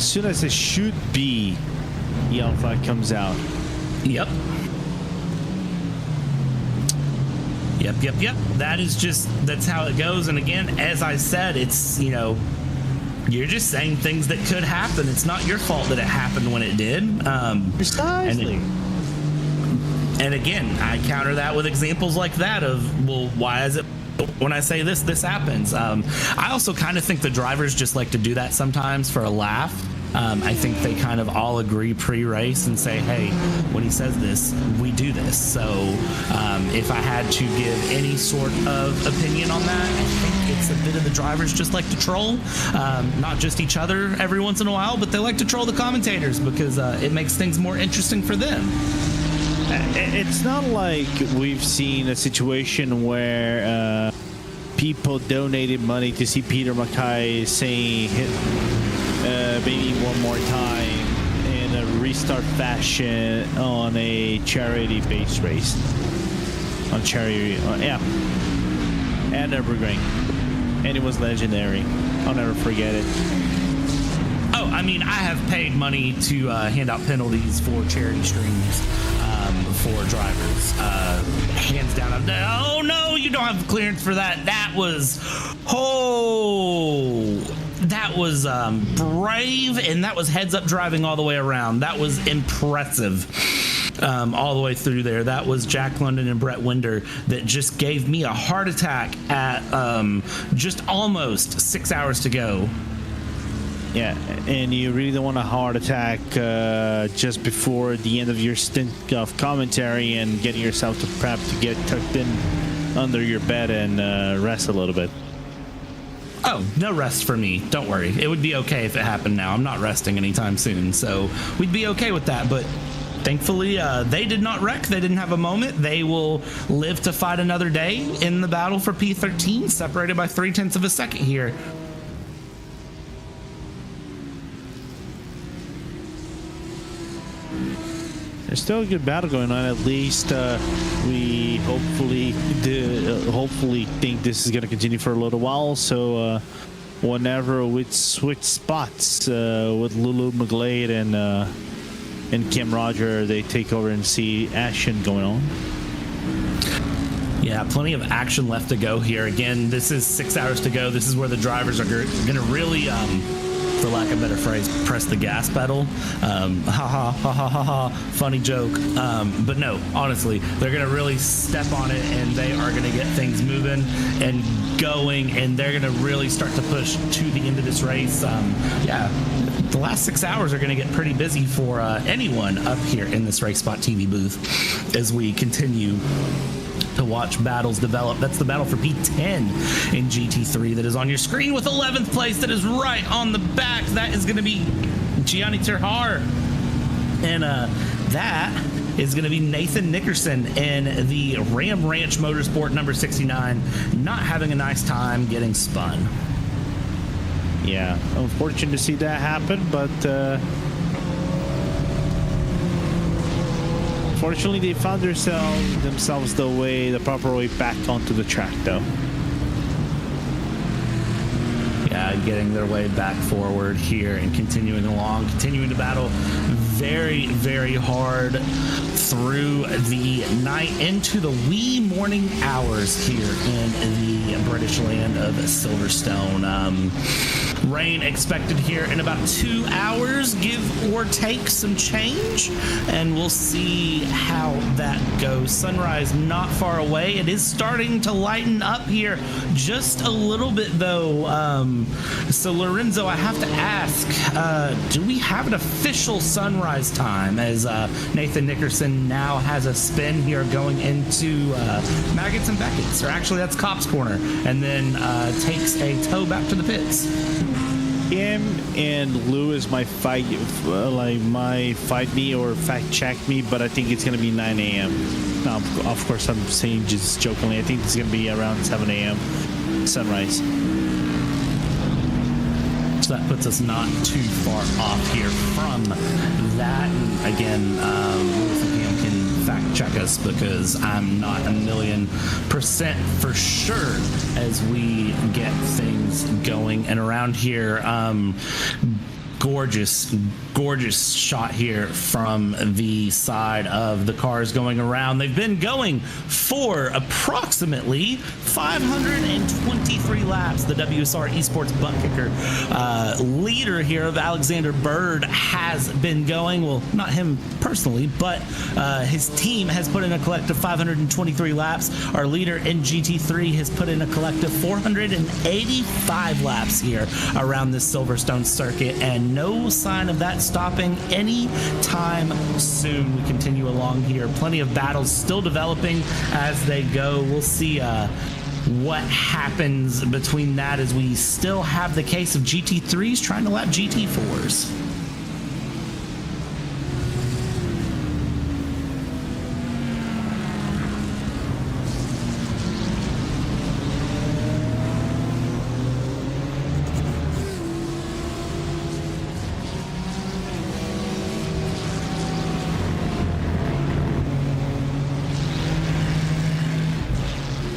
soon as it should be. Yellow flag comes out. Yep. That's how it goes. And again, as I said, it's, you're just saying things that could happen. It's not your fault that it happened when it did. Precisely. And again, I counter that with examples like that of, well, why is it when I say this happens? I also kind of think the drivers just like to do that sometimes for a laugh. I think they kind of all agree pre-race and say, hey, when he says this, we do this. So if I had to give any sort of opinion on that, I think it's a bit of the drivers just like to troll, not just each other every once in a while, but they like to troll the commentators because it makes things more interesting for them. It's not like we've seen a situation where people donated money to see Peter Mackay saying maybe one more time in a restart fashion on a charity base race. On charity, and Nürburgring. And it was legendary. I'll never forget it. Oh, I mean, I have paid money to hand out penalties for charity streams for drivers. Hands down. Oh, no, you don't have clearance for that. That was brave, and that was heads up driving all the way around. That was impressive. All the way through there. That was Jack London and Brett Winder that just gave me a heart attack at just almost 6 hours to go. Yeah, and you really don't want a heart attack just before the end of your stint of commentary and getting yourself to prep to get tucked in under your bed and rest a little bit. Oh, no rest for me. Don't worry. It would be okay if it happened now. I'm not resting anytime soon, so we'd be okay with that. But thankfully, they did not wreck. They didn't have a moment. They will live to fight another day in the battle for P13, separated by 0.3 of a second here. There's still a good battle going on. At least we hopefully think this is going to continue for a little while. So whenever we switch spots with Lulu McGlade and Kim Roger, they take over and see action going on. Yeah, plenty of action left to go here. Again, this is 6 hours to go. This is where the drivers are going to really, for lack of a better phrase, press the gas pedal. Funny joke. But no, honestly, they're going to really step on it, and they are going to get things moving and going, and they're going to really start to push to the end of this race. The last 6 hours are going to get pretty busy for anyone up here in this Race Spot TV booth as we continue to watch battles develop. That's the battle for P10 in GT3 that is on your screen with 11th place that is right on the back. That is going to be Gianni Terhar. And that is going to be Nathan Nickerson in the Ram Ranch Motorsport number 69, not having a nice time getting spun. Yeah, unfortunate to see that happen, but fortunately, they found themselves the proper way back onto the track, though. Yeah, getting their way back forward here and continuing along, continuing to battle very, very hard through the night into the wee morning hours here in the British land of Silverstone. Rain expected here in about 2 hours, give or take some change, and we'll see how that goes. Sunrise not far away. It is starting to lighten up here just a little bit, though. So, Lorenzo, I have to ask, do we have an official sunrise time as Nathan Nickerson now has a spin here going into Maggots and Beckett's, or actually that's Cop's Corner, and then takes a tow back to the pits? him and Lewis might fight me or fact check me, but I think it's gonna be 9 a.m. Now, of course, I'm saying just jokingly. I think it's gonna be around 7 a.m. sunrise. So that puts us not too far off here from that. And again, Lewis and Cam can fact check us because I'm not 1,000,000% for sure as we get things going. And around here, gorgeous shot here from the side of the cars going around. They've been going for approximately 523 laps. The WSR eSports Buttkicker leader here of Alexander Bird has been going, well, not him personally, but his team has put in a collective 523 laps. Our leader in GT3 has put in a collective 485 laps here around this Silverstone circuit, and no sign of that stopping anytime soon. We continue along here. Plenty of battles still developing as they go. We'll see what happens between that as we still have the case of GT3s trying to lap GT4s.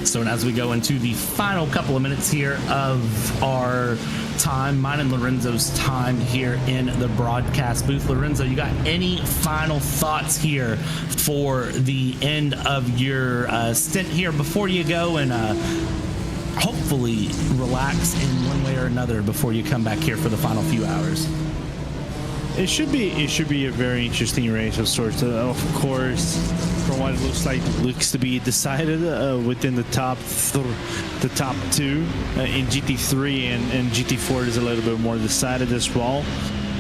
So, and as we go into the final couple of minutes here of our time, mine and Lorenzo's time here in the broadcast booth. Lorenzo, you got any final thoughts here for the end of your stint here before you go and hopefully relax in one way or another before you come back here for the final few hours? It should be a very interesting race of sorts. Of course, from what it looks to be decided within the top two in GT3 and GT4 is a little bit more decided as well.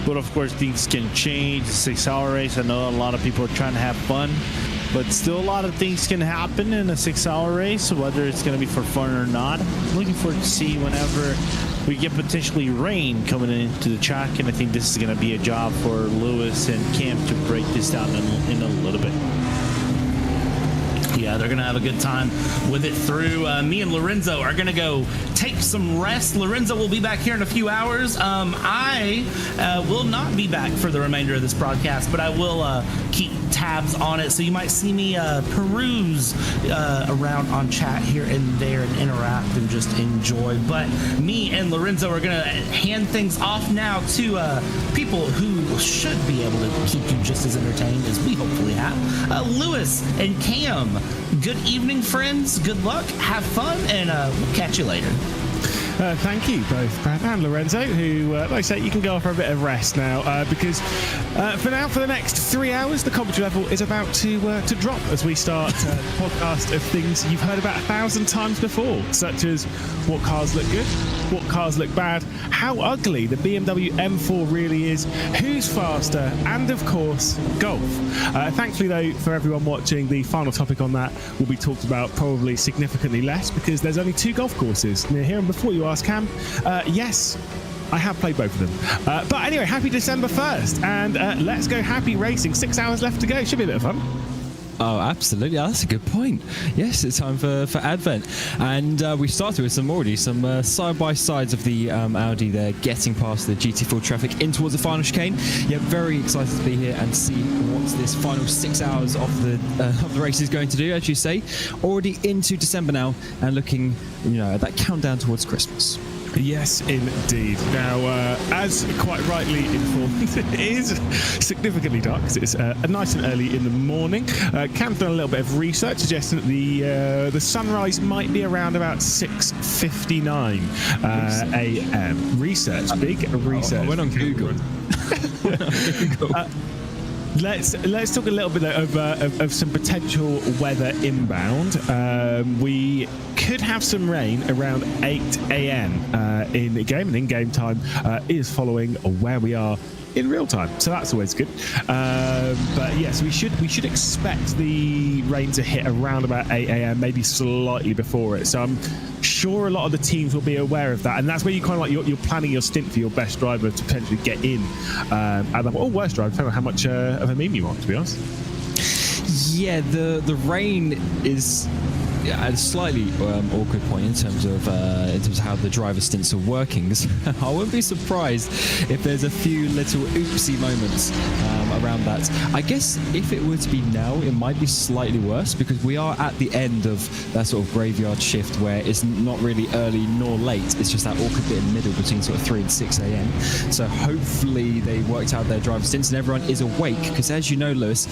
But of course, things can change. It's a 6-hour race. I know a lot of people are trying to have fun, but still a lot of things can happen in a 6-hour race, whether it's going to be for fun or not. I'm looking forward to see whenever we get potentially rain coming into the track, and I think this is going to be a job for Lewis and Cam to break this down in a little bit. Yeah, they're going to have a good time with it through. Me and Lorenzo are going to go take some rest. Lorenzo will be back here in a few hours. I will not be back for the remainder of this broadcast, but I will keep tabs on it. So you might see me peruse around on chat here and there and interact and just enjoy. But me and Lorenzo are going to hand things off now to people who should be able to keep you just as entertained as we hopefully have. Lewis and Cam, good evening, friends. Good luck. Have fun, and we'll catch you later. Thank you both, Brad and Lorenzo, who, like I say, you can go for a bit of rest now because for the next 3 hours, the commentary level is about to drop as we start a podcast of things you've heard about 1,000 times before, such as what cars look good, what cars look bad, how ugly the BMW M4 really is, who's faster, and of course, golf. Thankfully, though, for everyone watching, the final topic on that will be talked about probably significantly less because there's only 2 golf courses near here. And before you ask Cam, yes, I have played both of them. But anyway, happy December 1st, and let's go happy racing. 6 hours left to go. Should be a bit of fun. Oh, absolutely. Oh, that's a good point. Yes, it's time for Advent. And we started with some side-by-sides of the Audi there, getting past the GT4 traffic in towards the final chicane. Yeah, very excited to be here and see what this final 6 hours of the race is going to do, as you say. Already into December now and looking, at that countdown towards Christmas. Yes, indeed. Now, as quite rightly informed, it is significantly dark because it's nice and early in the morning. Cam's done a little bit of research suggesting that the sunrise might be around about 6:59 a.m. Research, big research. I went on Google. Let's talk a little bit of some potential weather inbound. We could have some rain around 8 a.m. in the game, and in-game time is following where we are in real time, so that's always good. But yes, we should expect the rain to hit around about 8 a.m, maybe slightly before it. So I'm sure a lot of the teams will be aware of that, and that's where you kind of like you're planning your stint for your best driver to potentially get in, or worst driver, depending on how much of a meme you want, to be honest. Yeah, the rain is at a slightly awkward point in terms of how the driver stints are working. I wouldn't be surprised if there's a few little oopsie moments around that. I guess if it were to be now, it might be slightly worse because we are at the end of that sort of graveyard shift where it's not really early nor late. It's just that awkward bit in the middle between sort of 3 and 6 a.m. So hopefully they worked out their driver stints and everyone is awake, because as you know, Lewis,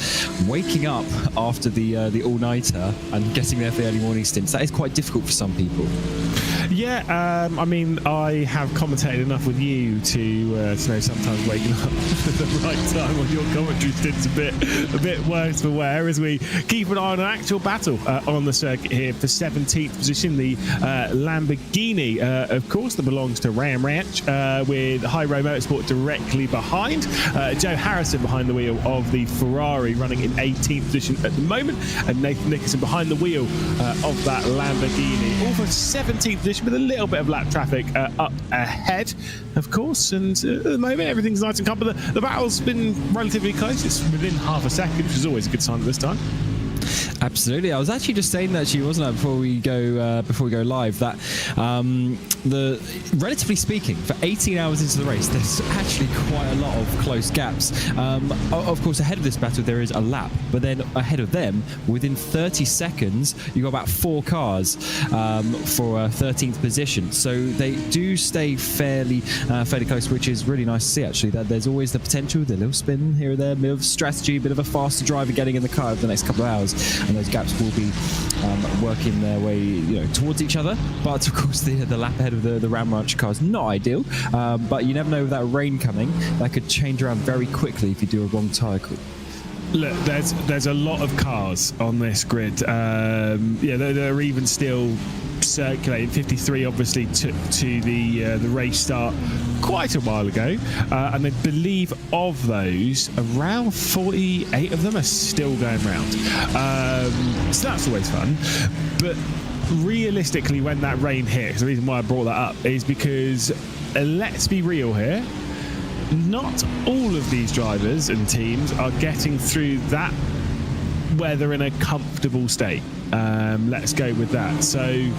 waking up after the all-nighter and getting there for the early morning stints, that is quite difficult for some people. Yeah, I mean, I have commentated enough with you to know sometimes waking up at the right time on your commentary stint's a bit worse for wear, as we keep an eye on an actual battle on the circuit here for 17th position, the Lamborghini, of course, that belongs to Ram Ranch, with High Road Motorsport directly behind. Joe Harrison behind the wheel of the Ferrari, running in 18th position at the moment, and Nathan Nicholson behind the wheel of that Lamborghini, all for 17th position with a little bit of lap traffic up ahead, of course. And at the moment, everything's nice and calm. But the battle's been relatively close. It's within half a second, which is always a good sign at this time. Absolutely. I was actually just saying that to you, wasn't I, before we go live, that relatively speaking, for 18 hours into the race, there's actually quite a lot of close gaps. Of course, ahead of this battle, there is a lap, but then ahead of them, within 30 seconds, you've got about 4 cars for a 13th position. So they do stay fairly close, which is really nice to see, actually, that there's always the potential, the little spin here or there, a bit of strategy, a bit of a faster driver getting in the car over the next couple of hours. And those gaps will be working their way, towards each other. But of course, the lap ahead of the Ram Ranch car is not ideal. But you never know, with that rain coming, that could change around very quickly if you do a wrong tyre call. Look, there's a lot of cars on this grid. There are even still circulating. 53 obviously took to the race start quite a while ago, and I believe of those, around 48 of them are still going round. So that's always fun. But realistically, when that rain hits, the reason why I brought that up is because, let's be real here, not all of these drivers and teams are getting through that weather in a comfortable state. Let's go with that. So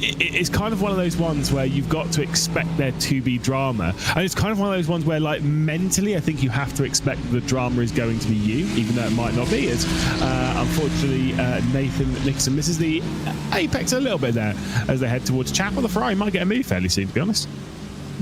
it's kind of one of those ones where you've got to expect there to be drama, and it's kind of one of those ones where, like, mentally, I think you have to expect the drama is going to be you, even though it might not be. As unfortunately, Nathan Nicholson misses the apex a little bit there as they head towards Chapel. The Ferrari might get a move fairly soon, to be honest.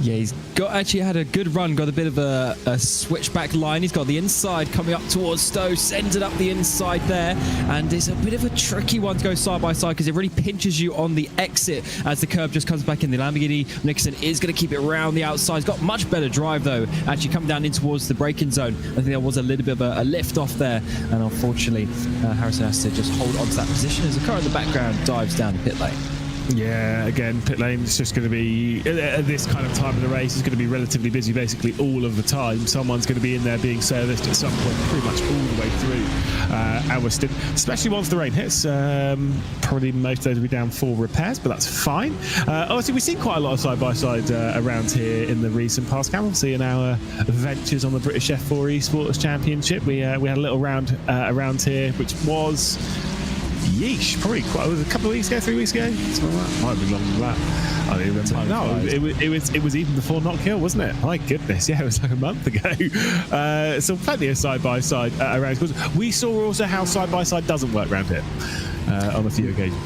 Yeah, he's actually had a good run, got a bit of a switchback line. He's got the inside coming up towards Stowe, sends it up the inside there, and it's a bit of a tricky one to go side by side because it really pinches you on the exit as the curb just comes back in. The Lamborghini Nixon is going to keep it around the outside. He's got much better drive though, actually coming down in towards the braking zone. I think there was a little bit of a lift off there, and unfortunately Harrison has to just hold on to that position as the car in the background dives down the pit lane. Yeah, again, pit lane is just going to be, at this kind of time of the race, is going to be relatively busy basically all of the time. Someone's going to be in there being serviced at some point pretty much all the way through our stint, especially once the rain hits. Probably most of those will be down for repairs, but that's fine. Obviously, we've seen quite a lot of side-by-side around here in the recent past. Obviously, in our ventures on the British F4 eSports Championship, we had a little round around here, which was... yeesh, probably was a couple of weeks ago, 3 weeks ago. Something like that. Might be longer than that. I don't even remember. No, it was even before Knock Hill, wasn't it? My goodness, yeah, it was like a month ago. So plenty of side-by-side around. We saw also how side-by-side doesn't work around here on a few occasions.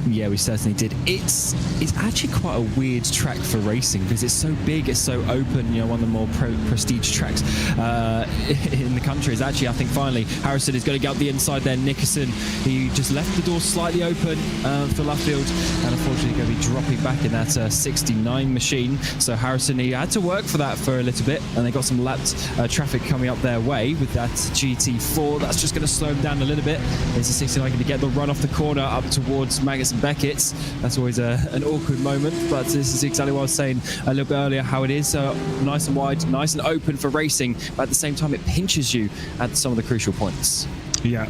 Yeah, we certainly did. It's actually quite a weird track for racing because it's so big, it's so open. One of the more prestige tracks in the country is actually, I think, finally Harrison is going to get up the inside there. Nicholson, he just left the door slightly open for Luffield, and unfortunately going to be dropping back in that 69 machine. So Harrison, he had to work for that for a little bit, and they got some lapped traffic coming up their way with that GT4. That's just going to slow him down a little bit. There's a 69 going to get the run off the corner up towards Magnus and Beckett's. That's always an awkward moment, but this is exactly what I was saying a little bit earlier, how it is nice and wide, nice and open for racing, but at the same time it pinches you at some of the crucial points. Yeah,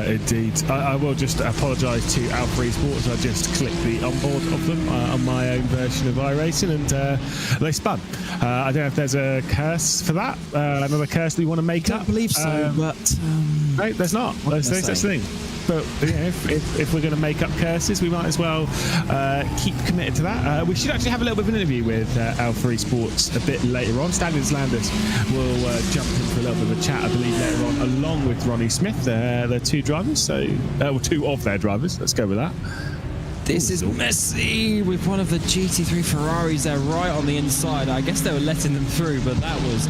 indeed. I will just apologise to Alpha eSports. I just clicked the onboard of them on my own version of iRacing, and they spun. I don't know if there's a curse for that. Another curse that we want to make up. I believe so, but no, there's not. There's no such thing. But if we're going to make up curses, we might as well keep committed to that. We should actually have a little bit of an interview with Alpha eSports a bit later on. Standards Landers will jump in for a little bit of a chat, I believe, later on, along with Ronnie Smith. They're two drivers, two of their drivers. Let's go with that. This is messy with one of the GT3 Ferraris there right on the inside. I guess they were letting them through, but that was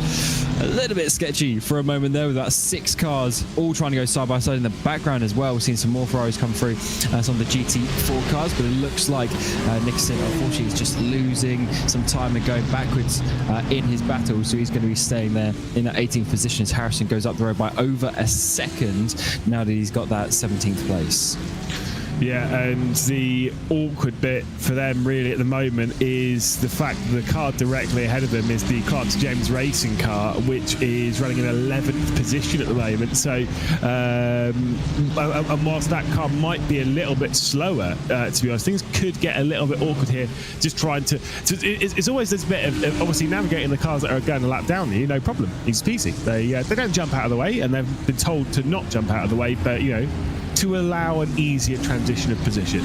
a little bit sketchy for a moment there with about 6 cars all trying to go side by side in the background as well. We've seen some more Ferraris come through, some of the GT4 cars, but it looks like Nixon, unfortunately, is just losing some time and going backwards in his battle, so he's going to be staying there in that 18th position as Harrison goes up the road by over a second now that he's got that 17th place. Yeah, and the awkward bit for them really at the moment is the fact that the car directly ahead of them is the Clark James Racing car, which is running in 11th position at the moment. So, and whilst that car might be a little bit slower, to be honest, things could get a little bit awkward here. Just trying to it's always this bit of obviously navigating the cars that are going a lap down you, no problem, easy peasy. They don't jump out of the way, and they've been told to not jump out of the way, but to allow an easier transition of position.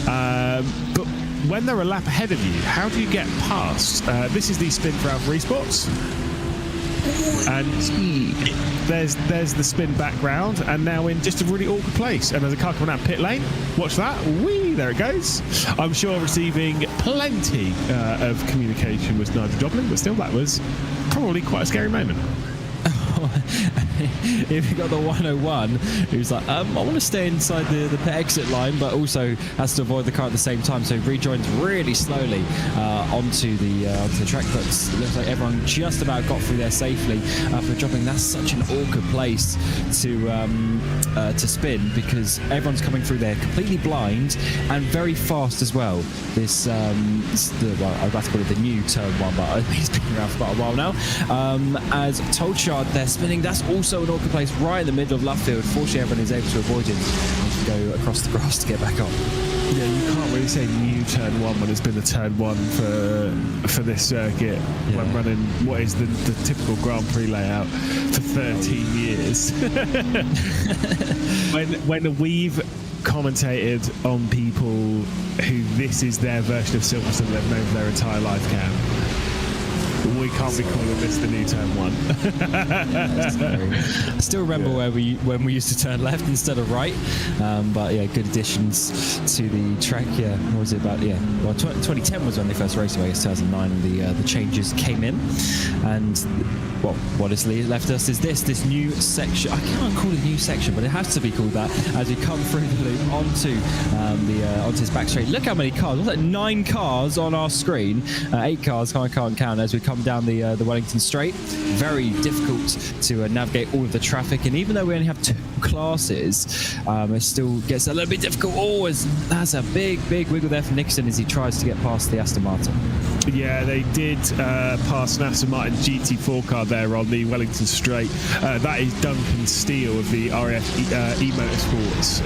But when they're a lap ahead of you, how do you get past? This is the spin for Alpha eSports. And there's the spin back round, and now in just a really awkward place. And there's a car coming out pit lane. Watch that. Whee! There it goes. I'm sure receiving plenty of communication with Nigel Joplin, but still, that was probably quite a scary moment. If you got the 101 who's like, I want to stay inside the pit exit line, but also has to avoid the car at the same time, so rejoins really slowly onto the track. But it looks like everyone just about got through there safely for dropping. That's such an awkward place to spin, because everyone's coming through there completely blind and very fast as well. This I'm about to call it the new turn 1, but I think it's been around for quite a while now. As Tolchard, they're spinning. That's also an awkward place right in the middle of left field. Fortunately, everyone is able to avoid it and go across the grass to get back on. Yeah, you can't really say new turn 1 when it's been the turn 1 for this circuit, when running what is the typical Grand Prix layout for 13 years. when we've commentated on people who this is their version of Silverstone they've known for their entire life, Cam, we can't be calling this the new turn 1. I still remember when we used to turn left instead of right, but yeah, good additions to the track. Yeah, what was it about? Yeah, well, 2010 was when they first raced away. 2009 the changes came in, and what has left us is this new section. I can't call it a new section, but it has to be called that as we come through the loop onto his back straight. Look how many cars! What's that? 9 cars on our screen. 8 cars. I can't count as we come down the Wellington Straight. Very difficult to navigate all of the traffic, and even though we only have 2 classes, it still gets a little bit difficult. That's a big wiggle there for Nixon as he tries to get past the Aston Martin. Yeah, they did pass an Aston Martin GT4 car there on the Wellington Straight. That is Duncan Steele of the RAF eMotorsports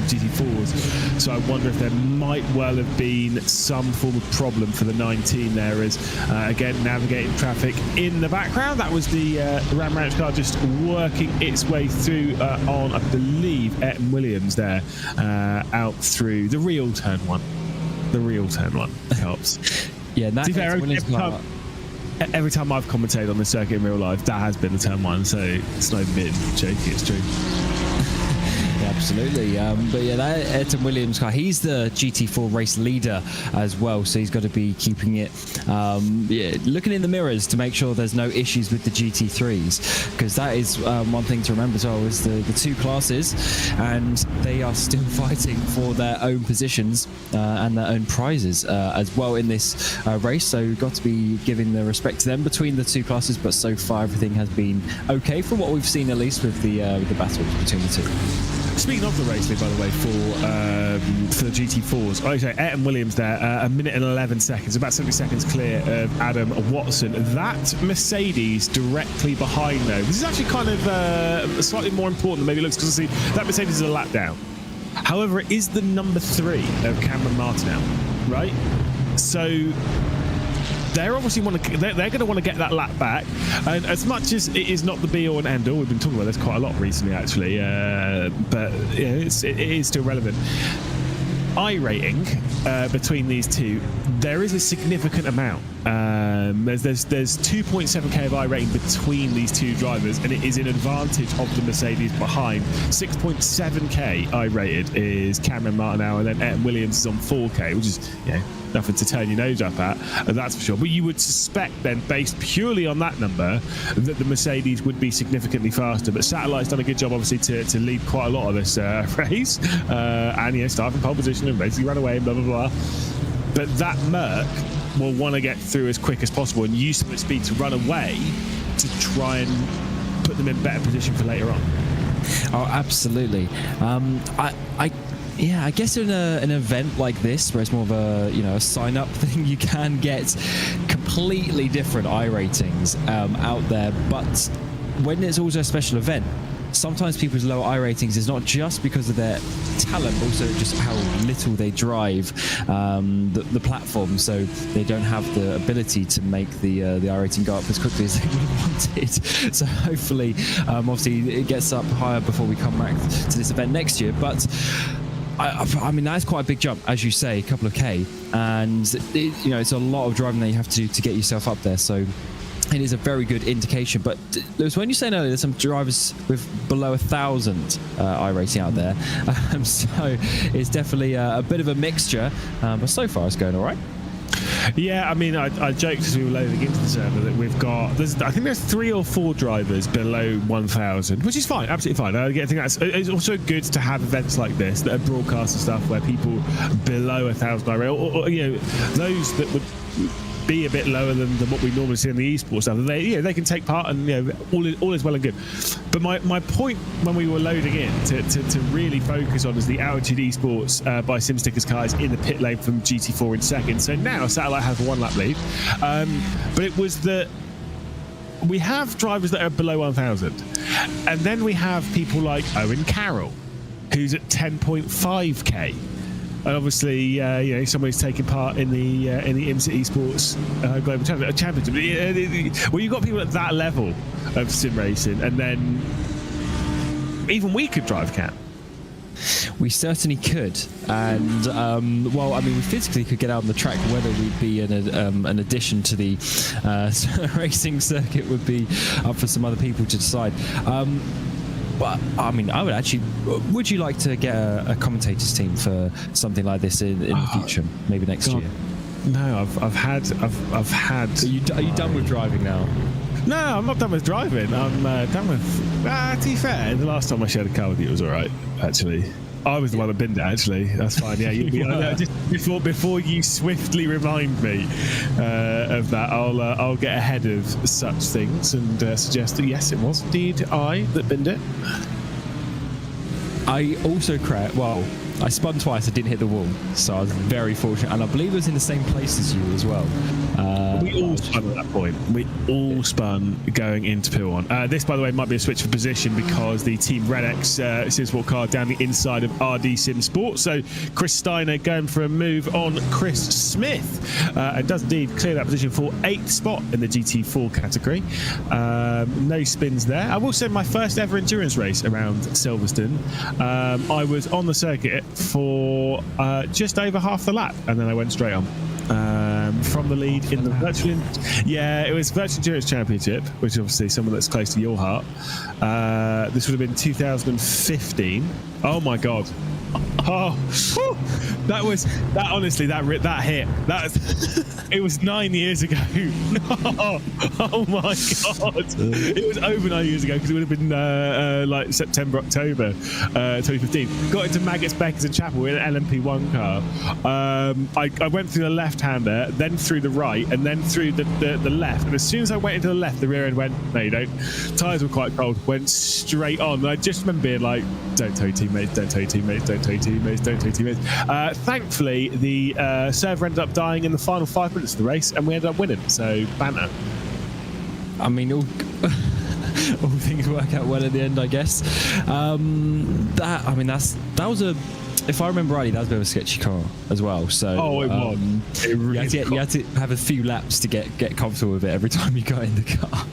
GT4s. So I wonder if there might well have been some form of problem for the 19 there, as again navigating traffic in the background. That was the Ram Ranch car just working its way through on, I believe, Ayrton Williams there, out through the real turn 1. The real turn 1 helps. Yeah, and every time I've commentated on this circuit in real life, that has been the turn 1, so it's not even been joking, it's true. Yeah, absolutely. But yeah, that Ayrton Williams car, he's the GT4 race leader as well, so he's got to be keeping it, looking in the mirrors to make sure there's no issues with the GT3s, because that is one thing to remember as well, is the 2 classes, and they are still fighting for their own positions and their own prizes as well in this race, so we've got to be giving the respect to them between the 2 classes. But so far everything has been okay from what we've seen, at least with the battles between the 2. Speaking of the race lead, by the way, for the GT4s. Like I say, Ayrton Williams there, a minute and 11 seconds, about 70 seconds clear of Adam Watson. That Mercedes directly behind, though. This is actually kind of slightly more important than maybe it looks, because see, that Mercedes is a lap down. However, it is the number 3 of Cameron Martinell, right? So they're obviously they're going to want to get that lap back, and as much as it is not the be all and end all, we've been talking about this quite a lot recently, actually, but you know, it is still relevant. I rating between these two, there is a significant amount. There's 2.7k of I rating between these two drivers, and it is an advantage of the Mercedes behind. 6.7k I rated is Cameron Martinell, and then Ayrton Williams is on 4k, which is, you know, nothing to turn your nose up at, that's for sure. But you would suspect then, based purely on that number, that the Mercedes would be significantly faster. But Satellite's done a good job, obviously, to lead quite a lot of this race, and, you know, start from pole position and basically run away and blah, blah, blah. But that Merc will want to get through as quick as possible and use some of the speed to run away to try and put them in better position for later on. Oh, absolutely. I guess in an event like this, where it's more of a, you know, a sign-up thing, you can get completely different I ratings out there. But when it's also a special event, sometimes people's lower I ratings is not just because of their talent, but also just how little they drive the platform. So they don't have the ability to make the I rating go up as quickly as they would have wanted. So hopefully, obviously, it gets up higher before we come back to this event next year. But I mean, that's quite a big jump, as you say, a couple of K, and you know, it's a lot of driving that you have to do to get yourself up there. So it is a very good indication. But Lewis, when you said earlier, there's some drivers with below 1,000 I rating out there, so it's definitely a bit of a mixture. But so far, it's going all right. Yeah, I mean, I joked as we were loading into the server that we've got, I think there's 3 or 4 drivers below 1,000, which is fine, absolutely fine. I think it's also good to have events like this that are broadcast and stuff where people below 1,000 I rate, or you know, those that would be a bit lower than what we normally see in the eSport stuff. They can take part, and you know, all is well and good. But my point when we were loading in to really focus on is the Altitude eSports by SimStickers cars in the pit lane from GT4 in second. So now Satellite has a 1 lap lead, but it was that we have drivers that are below 1,000, and then we have people like Owen Carroll, who's at 10.5k. And obviously, you know, someone who's taking part in the IMSA Esports Global Championship. Well, you've got people at that level of sim racing, and then even we could drive Cam. We certainly could, and well, I mean, we physically could get out on the track. Whether we'd be an addition to the racing circuit would be up for some other people to decide. But I mean, I would actually. Would you like to get a commentators team for something like this in the future? Maybe next year. No, I've had. Are you done with driving now? No, I'm not done with driving. I'm done with. To be fair, the last time I shared a car with you, it was all right. Actually, I was the one that binned it. Actually, that's fine. Yeah, just before you swiftly remind me of that, I'll get ahead of such things and suggest that yes, it was indeed I that binned it. I also I spun twice. I didn't hit the wall, so I was very fortunate, and I believe it was in the same place as you as well. We all spun at that point. We all spun going into P1. This, by the way, might be a switch for position because the Team Red X SimSport car down the inside of RD SimSport. So Chris Steiner going for a move on Chris Smith, and does indeed clear that position for 8th spot in the GT4 category. No spins there. I will say my first ever endurance race around Silverstone. I was on the circuit for just over half the lap, and then I went straight on from the lead in the virtual. Yeah, it was Virtual Endurance Championship, which is obviously someone that's close to your heart. This would have been 2015. Oh my god. Oh, that honestly, that hit. It was 9 years ago. Oh my god. It was over 9 years ago because it would have been like September, October 2015. Got into Maggots, Beckers and Chapel in an LMP1 car. I went through the left-hander, then through the right, and then through the left. And as soon as I went into the left, the rear end went, no you don't. Tyres were quite cold, went straight on. And I just remember being like, don't tell your teammates, don't tell your teammates, don't Don't tell your teammates. Don't tell your teammates. Thankfully, the server ended up dying in the final 5 minutes of the race, and we ended up winning. So banter. I mean, all things work out well at the end, I guess. That was a. If I remember rightly, that was a bit of a sketchy car as well. So it was. It really you had to have a few laps to get comfortable with it every time you got in the car.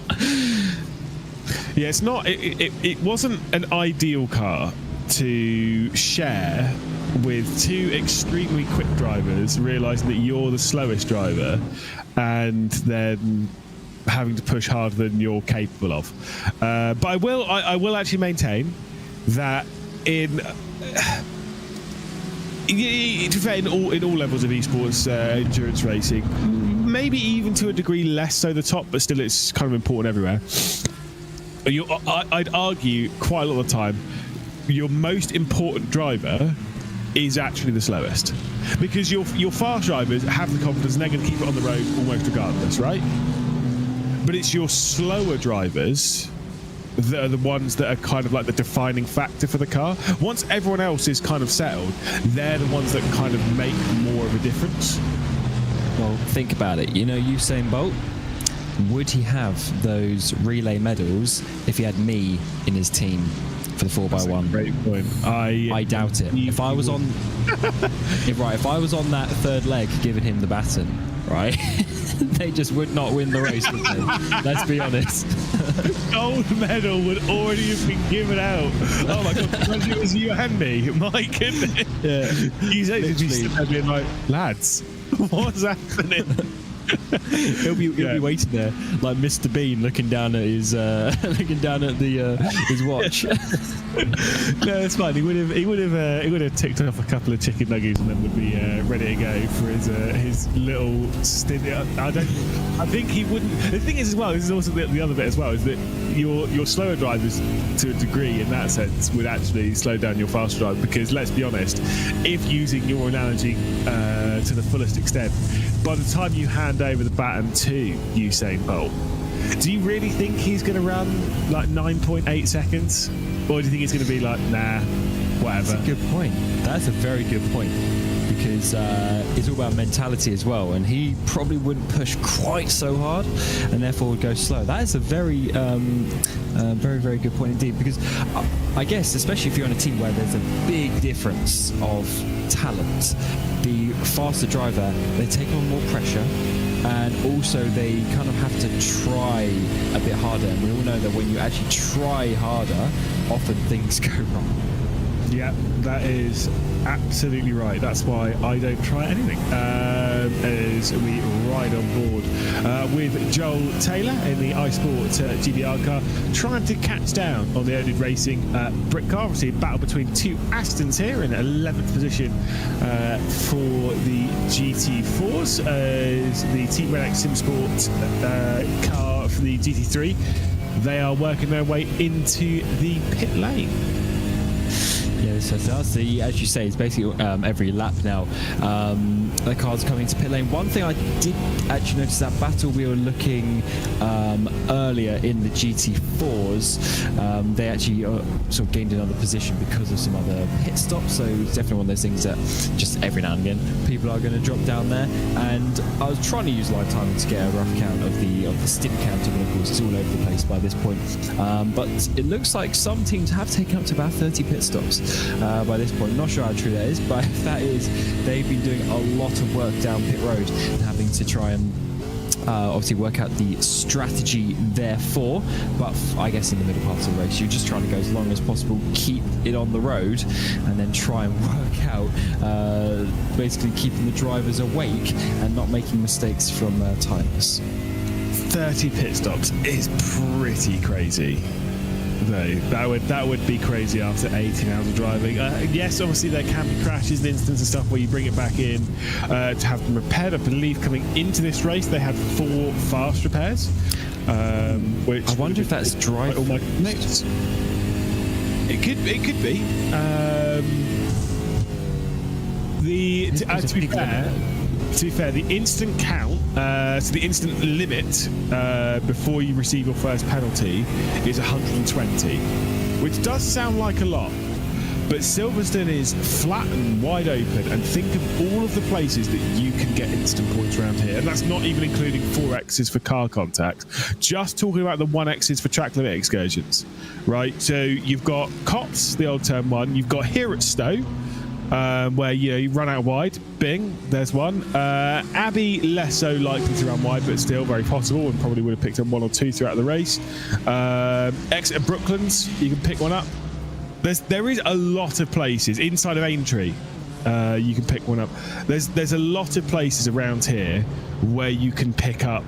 Yeah, it's not. It wasn't an ideal car to share with two extremely quick drivers, realising that you're the slowest driver, and then having to push harder than you're capable of. But I will actually maintain that in all levels of esports endurance racing, maybe even to a degree less so the top, but still it's kind of important everywhere. I'd argue quite a lot of the time your most important driver is actually the slowest, because your fast drivers have the confidence and they're going to keep it on the road almost regardless, right? But it's your slower drivers that are the ones that are kind of like the defining factor for the car. Once everyone else is kind of settled, they're the ones that kind of make more of a difference. Well, think about it. You know, Usain Bolt, would he have those relay medals if he had me in his team for the 4x1? Great point. I doubt it. If I was on, if I was on that third leg giving him the baton, right, they just would not win the race, would they? Let's be honest. Gold medal would already have been given out. Oh my god! It was you and me. My goodness. Yeah. He's actually sitting there being like, lads, what's happening? He'll be waiting there like Mr. Bean looking down at his his watch. No, it's fine. He would have ticked off a couple of chicken nuggets and then would be ready to go for his little stint. I think he wouldn't. The thing is, as well, this is also the other bit as well, is that your slower drivers, to a degree, in that sense, would actually slow down your faster drive, because let's be honest, if using your analogy to the fullest extent, by the time you hand over the baton to Usain Bolt, do you really think he's going to run like 9.8 seconds? Or do you think it's going to be like, nah, whatever? That's a good point. That's a very good point, because it's all about mentality as well, and he probably wouldn't push quite so hard and therefore would go slow. That is a very, very, very good point indeed, because I guess, especially if you're on a team where there's a big difference of talent, the faster driver, they take on more pressure, and also they kind of have to try a bit harder, and we all know that when you actually try harder, often things go wrong. Yeah, that is absolutely right. That's why I don't try anything. As we ride on board with Joel Taylor in the eSport GBR car, trying to catch down on the Odin Racing Britcar. Obviously, a battle between two Astons here in 11th position for the GT4s. As the Team Red X SimSport car for the GT3, they are working their way into the pit lane. Yeah, so that's as you say, it's basically every lap now. The cars coming to pit lane. One thing I did actually notice, that battle we were looking earlier in the GT4s, they actually sort of gained another position because of some other pit stops. So it's definitely one of those things that just every now and again people are going to drop down there. And I was trying to use live timing to get a rough count of the stint counter, but of course it's all over the place by this point. But it looks like some teams have taken up to about 30 pit stops by this point. Not sure how true that is, but if that is, they've been doing a lot of work down pit road and having to try and obviously work out the strategy therefore. But I guess in the middle part of the race, you're just trying to go as long as possible, keep it on the road, and then try and work out basically keeping the drivers awake and not making mistakes from tires. 30 pit stops is pretty crazy. No, that would be crazy after 18 hours of driving. Yes, obviously there can be crashes and incidents and stuff where you bring it back in to have them repaired. I believe coming into this race they had 4 fast repairs. Which I wonder if that's drive. All my notes. It could be. To be fair, the instant count, so the instant limit before you receive your first penalty is 120, which does sound like a lot, But Silverstone is flat and wide open, and think of all of the places that you can get instant points around here. And that's not even including 4Xs for car contact. Just talking about the 1Xs for track limit excursions, right? So you've got Cots, the old turn 1. You've got here at Stowe, where you run out wide. Bing, there's one. Abbey, less so likely to run wide, but still very possible, and probably would have picked up 1 or 2 throughout the race. Exeter Brooklands, you can pick one up. There is a lot of places inside of Aintree. You can pick one up. There's a lot of places around here where you can pick up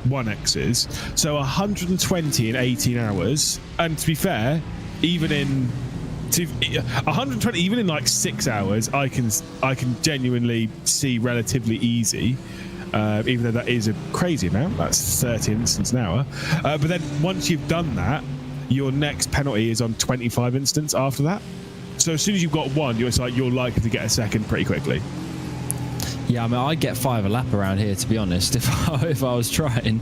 1Xs. So 120 in 18 hours, and to be fair, even in 120, even in like 6 hours, I can genuinely see relatively easy. Even though that is a crazy amount, that's 30 instants an hour. But then once you've done that, your next penalty is on 25 instants after that. So as soon as you've got one, you're likely to get a second pretty quickly. Yeah, I mean, I'd get 5 a lap around here, to be honest, if I was trying.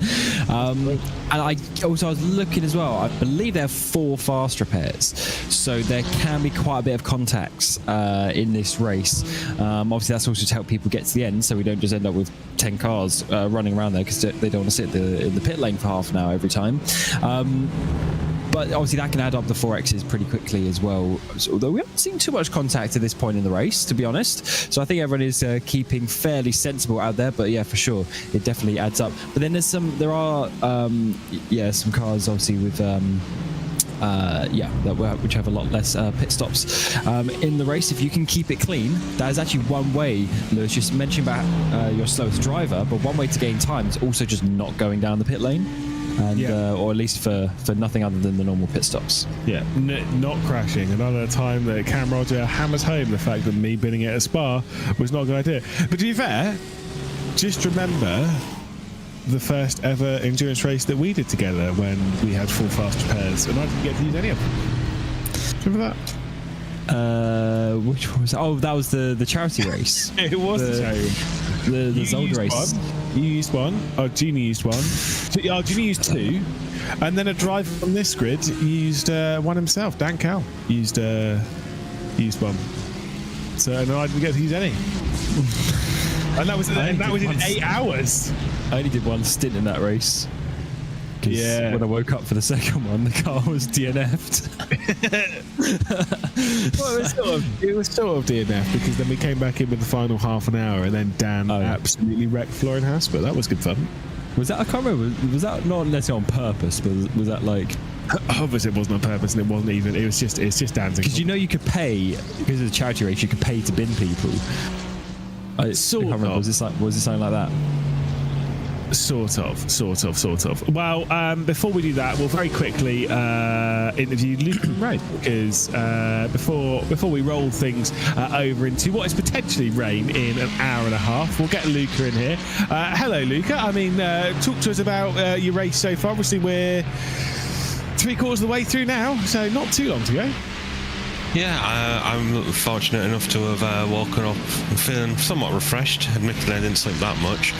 And I was looking as well. I believe there are 4 fast repairs, so there can be quite a bit of contacts in this race. Obviously, that's also to help people get to the end, so we don't just end up with 10 cars running around there, because they don't want to sit in the pit lane for half an hour every time. But obviously that can add up the 4Xs pretty quickly as well. So, although we haven't seen too much contact at this point in the race, to be honest. So I think everyone is keeping fairly sensible out there. But yeah, for sure, it definitely adds up. But then there are some cars obviously with which have a lot less pit stops in the race. If you can keep it clean, that is actually one way. Lewis just mentioned about your slowest driver, but one way to gain time is also just not going down the pit lane. And or at least for nothing other than the normal pit stops. Yeah, not crashing. Another time that Cam Roger hammers home the fact that me bidding at a Spa was not a good idea. But to be fair, just remember the first ever endurance race that we did together when we had 4 fast repairs, and I didn't get to use any of them. Remember that? Which one was that? Oh, that was the charity race. It was the charity. The Zolder race. You used one. Oh, Genie used one. Genie used 2. And then a driver from this grid used one himself. Dan Cal used one. So, and I didn't get to use any. And that was in 8 hours. I only did one stint in that race. Yeah. When I woke up for the second one, the car was DNF'd. Well, it was sort of DNF, because then we came back in with the final half an hour, and then Dan absolutely wrecked Florian Haas, but that was good fun. Was that, I can't remember, was that not necessarily on purpose, but was that like... Obviously it wasn't on purpose, and it wasn't even, it's just dancing. Because you could pay, because of the charity race, you could pay to bin people. I can't remember, was it something like that? Sort of. Well, before we do that, we'll very quickly interview Luca and Ray, because before we roll things over into what is potentially rain in an hour and a half, we'll get Luca in here. Hello, Luca. I mean, talk to us about your race so far. Obviously, we're 3/4 of the way through now, so not too long to go. Yeah, I'm fortunate enough to have woken up feeling somewhat refreshed. Admittedly, I didn't sleep that much.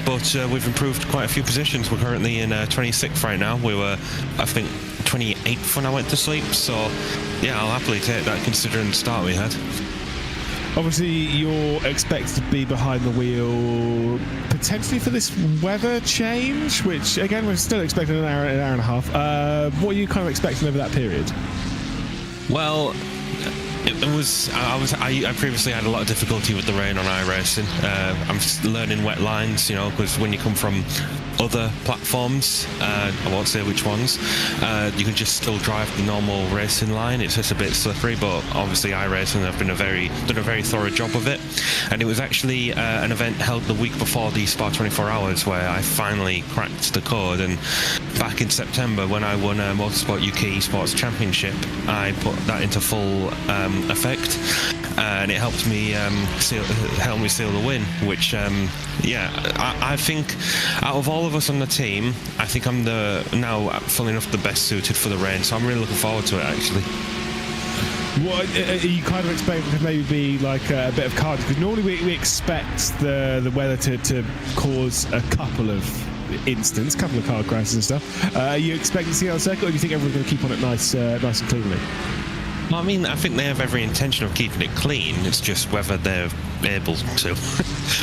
But we've improved quite a few positions. We're currently in 26th right now. We were, I think, 28th when I went to sleep. So, yeah, I'll happily take that considering the start we had. Obviously, you're expected to be behind the wheel potentially for this weather change, which, again, we're still expecting an hour and a half. What are you kind of expecting over that period? Well, it was. I previously had a lot of difficulty with the rain on iRacing. I'm learning wet lines, because when you come from other platforms, I won't say which ones, you can just still drive the normal racing line. It's just a bit slippery, but obviously iRacing have done a very thorough job of it. And it was actually an event held the week before the Spa 24 Hours where I finally cracked the code. And back in September, when I won a Motorsport UK eSports Championship, I put that into full effect, and it helped me seal the win. Which, I think out of all of us on the team, I think I'm now funnily enough the best suited for the rain. So I'm really looking forward to it, actually. What are you kind of expecting to maybe be like a bit of carnage? Because normally we expect the weather to cause a couple of car crashes and stuff. Are you expecting to see it on circuit, or do you think everyone's going to keep on it nice and cleanly? Well, I mean, I think they have every intention of keeping it clean. It's just whether they're able to.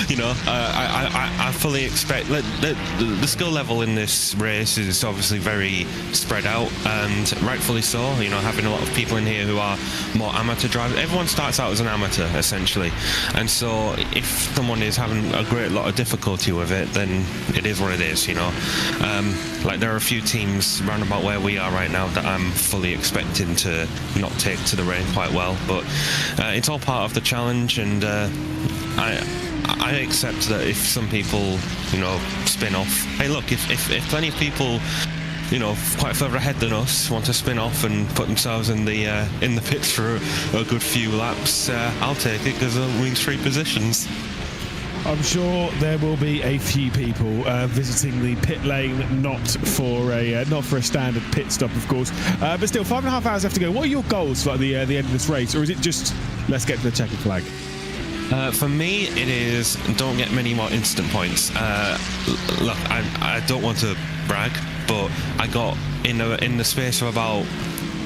You know, I fully expect the skill level in this race is obviously very spread out, and rightfully so. You know, having a lot of people in here who are more amateur drivers. Everyone starts out as an amateur, essentially. And so if someone is having a great lot of difficulty with it, then it is what it is, you know. Like, there are a few teams round about where we are right now that I'm fully expecting to not take to the rain quite well, but it's all part of the challenge, and I accept that if some people, you know, spin off. Hey, look, if plenty of people, you know, quite further ahead than us want to spin off and put themselves in the pits for a good few laps, I'll take it, because it means 3 positions. I'm sure there will be a few people visiting the pit lane, not for a standard pit stop, of course. But still, 5.5 hours left to go. What are your goals for the end of this race, or is it just let's get to the checkered flag? For me, it is don't get many more instant points. Look, I don't want to brag, but I got in the space of about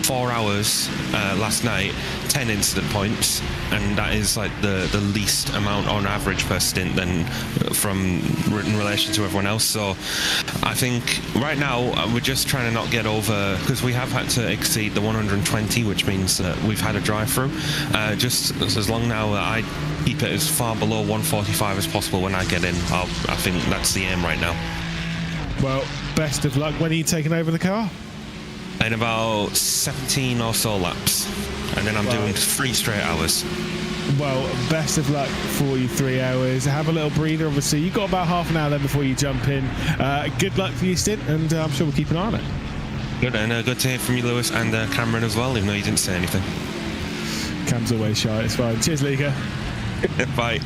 4 hours last night 10 incident points, and that is like the least amount on average per stint then in relation to everyone else. So I think right now we're just trying to not get over, because we have had to exceed the 120, which means that we've had a drive-through. Just as long now that I keep it as far below 145 as possible when I get in, I think that's the aim right now. Well, best of luck. When are you taking over the car? In about 17 or so laps, and then I'm doing 3 straight hours. Well, best of luck for you, 3 hours. Have a little breather, obviously. You've got about half an hour then before you jump in. Good luck for your stint, and I'm sure we'll keep an eye on it. Good, and good to hear from you, Lewis, and Cameron as well, even though you didn't say anything. Cam's always shy, it's fine. Cheers, Luca. Bye.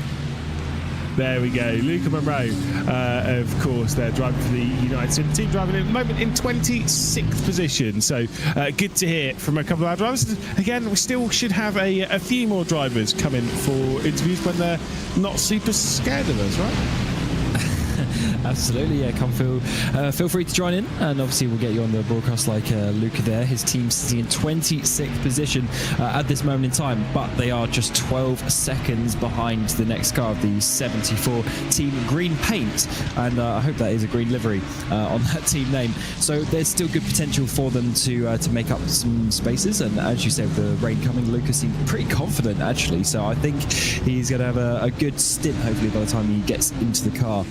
There we go. Luca Monroe, of course, they're driving for the United Sim team, driving at the moment in 26th position. So good to hear from a couple of our drivers. Again, we still should have a few more drivers come in for interviews when they're not super scared of us, right? Absolutely, yeah. Come feel free to join in, and obviously we'll get you on the broadcast like Luca there. His team sitting in 26th position at this moment in time, but they are just 12 seconds behind the next car of the 74 team green paint, and I hope that is a green livery on that team name. So there's still good potential for them to make up some spaces, and as you said, with the rain coming, Luca seemed pretty confident actually. So I think he's going to have a good stint hopefully by the time he gets into the car,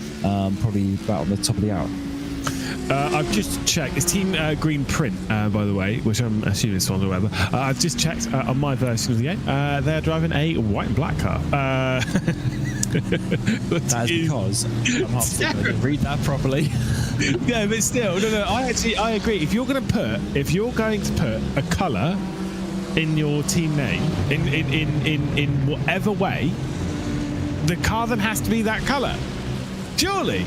probably about on the top of the hour. I've just checked. It's Team Green Print, by the way, which I'm assuming is on the weather. I've just checked on my version of the game. They're driving a white and black car. That is because I'm half asleep. I didn't read that properly. Yeah, but still, no. I agree. If you're going to put a colour in your team name in whatever way, the car then has to be that colour. Surely.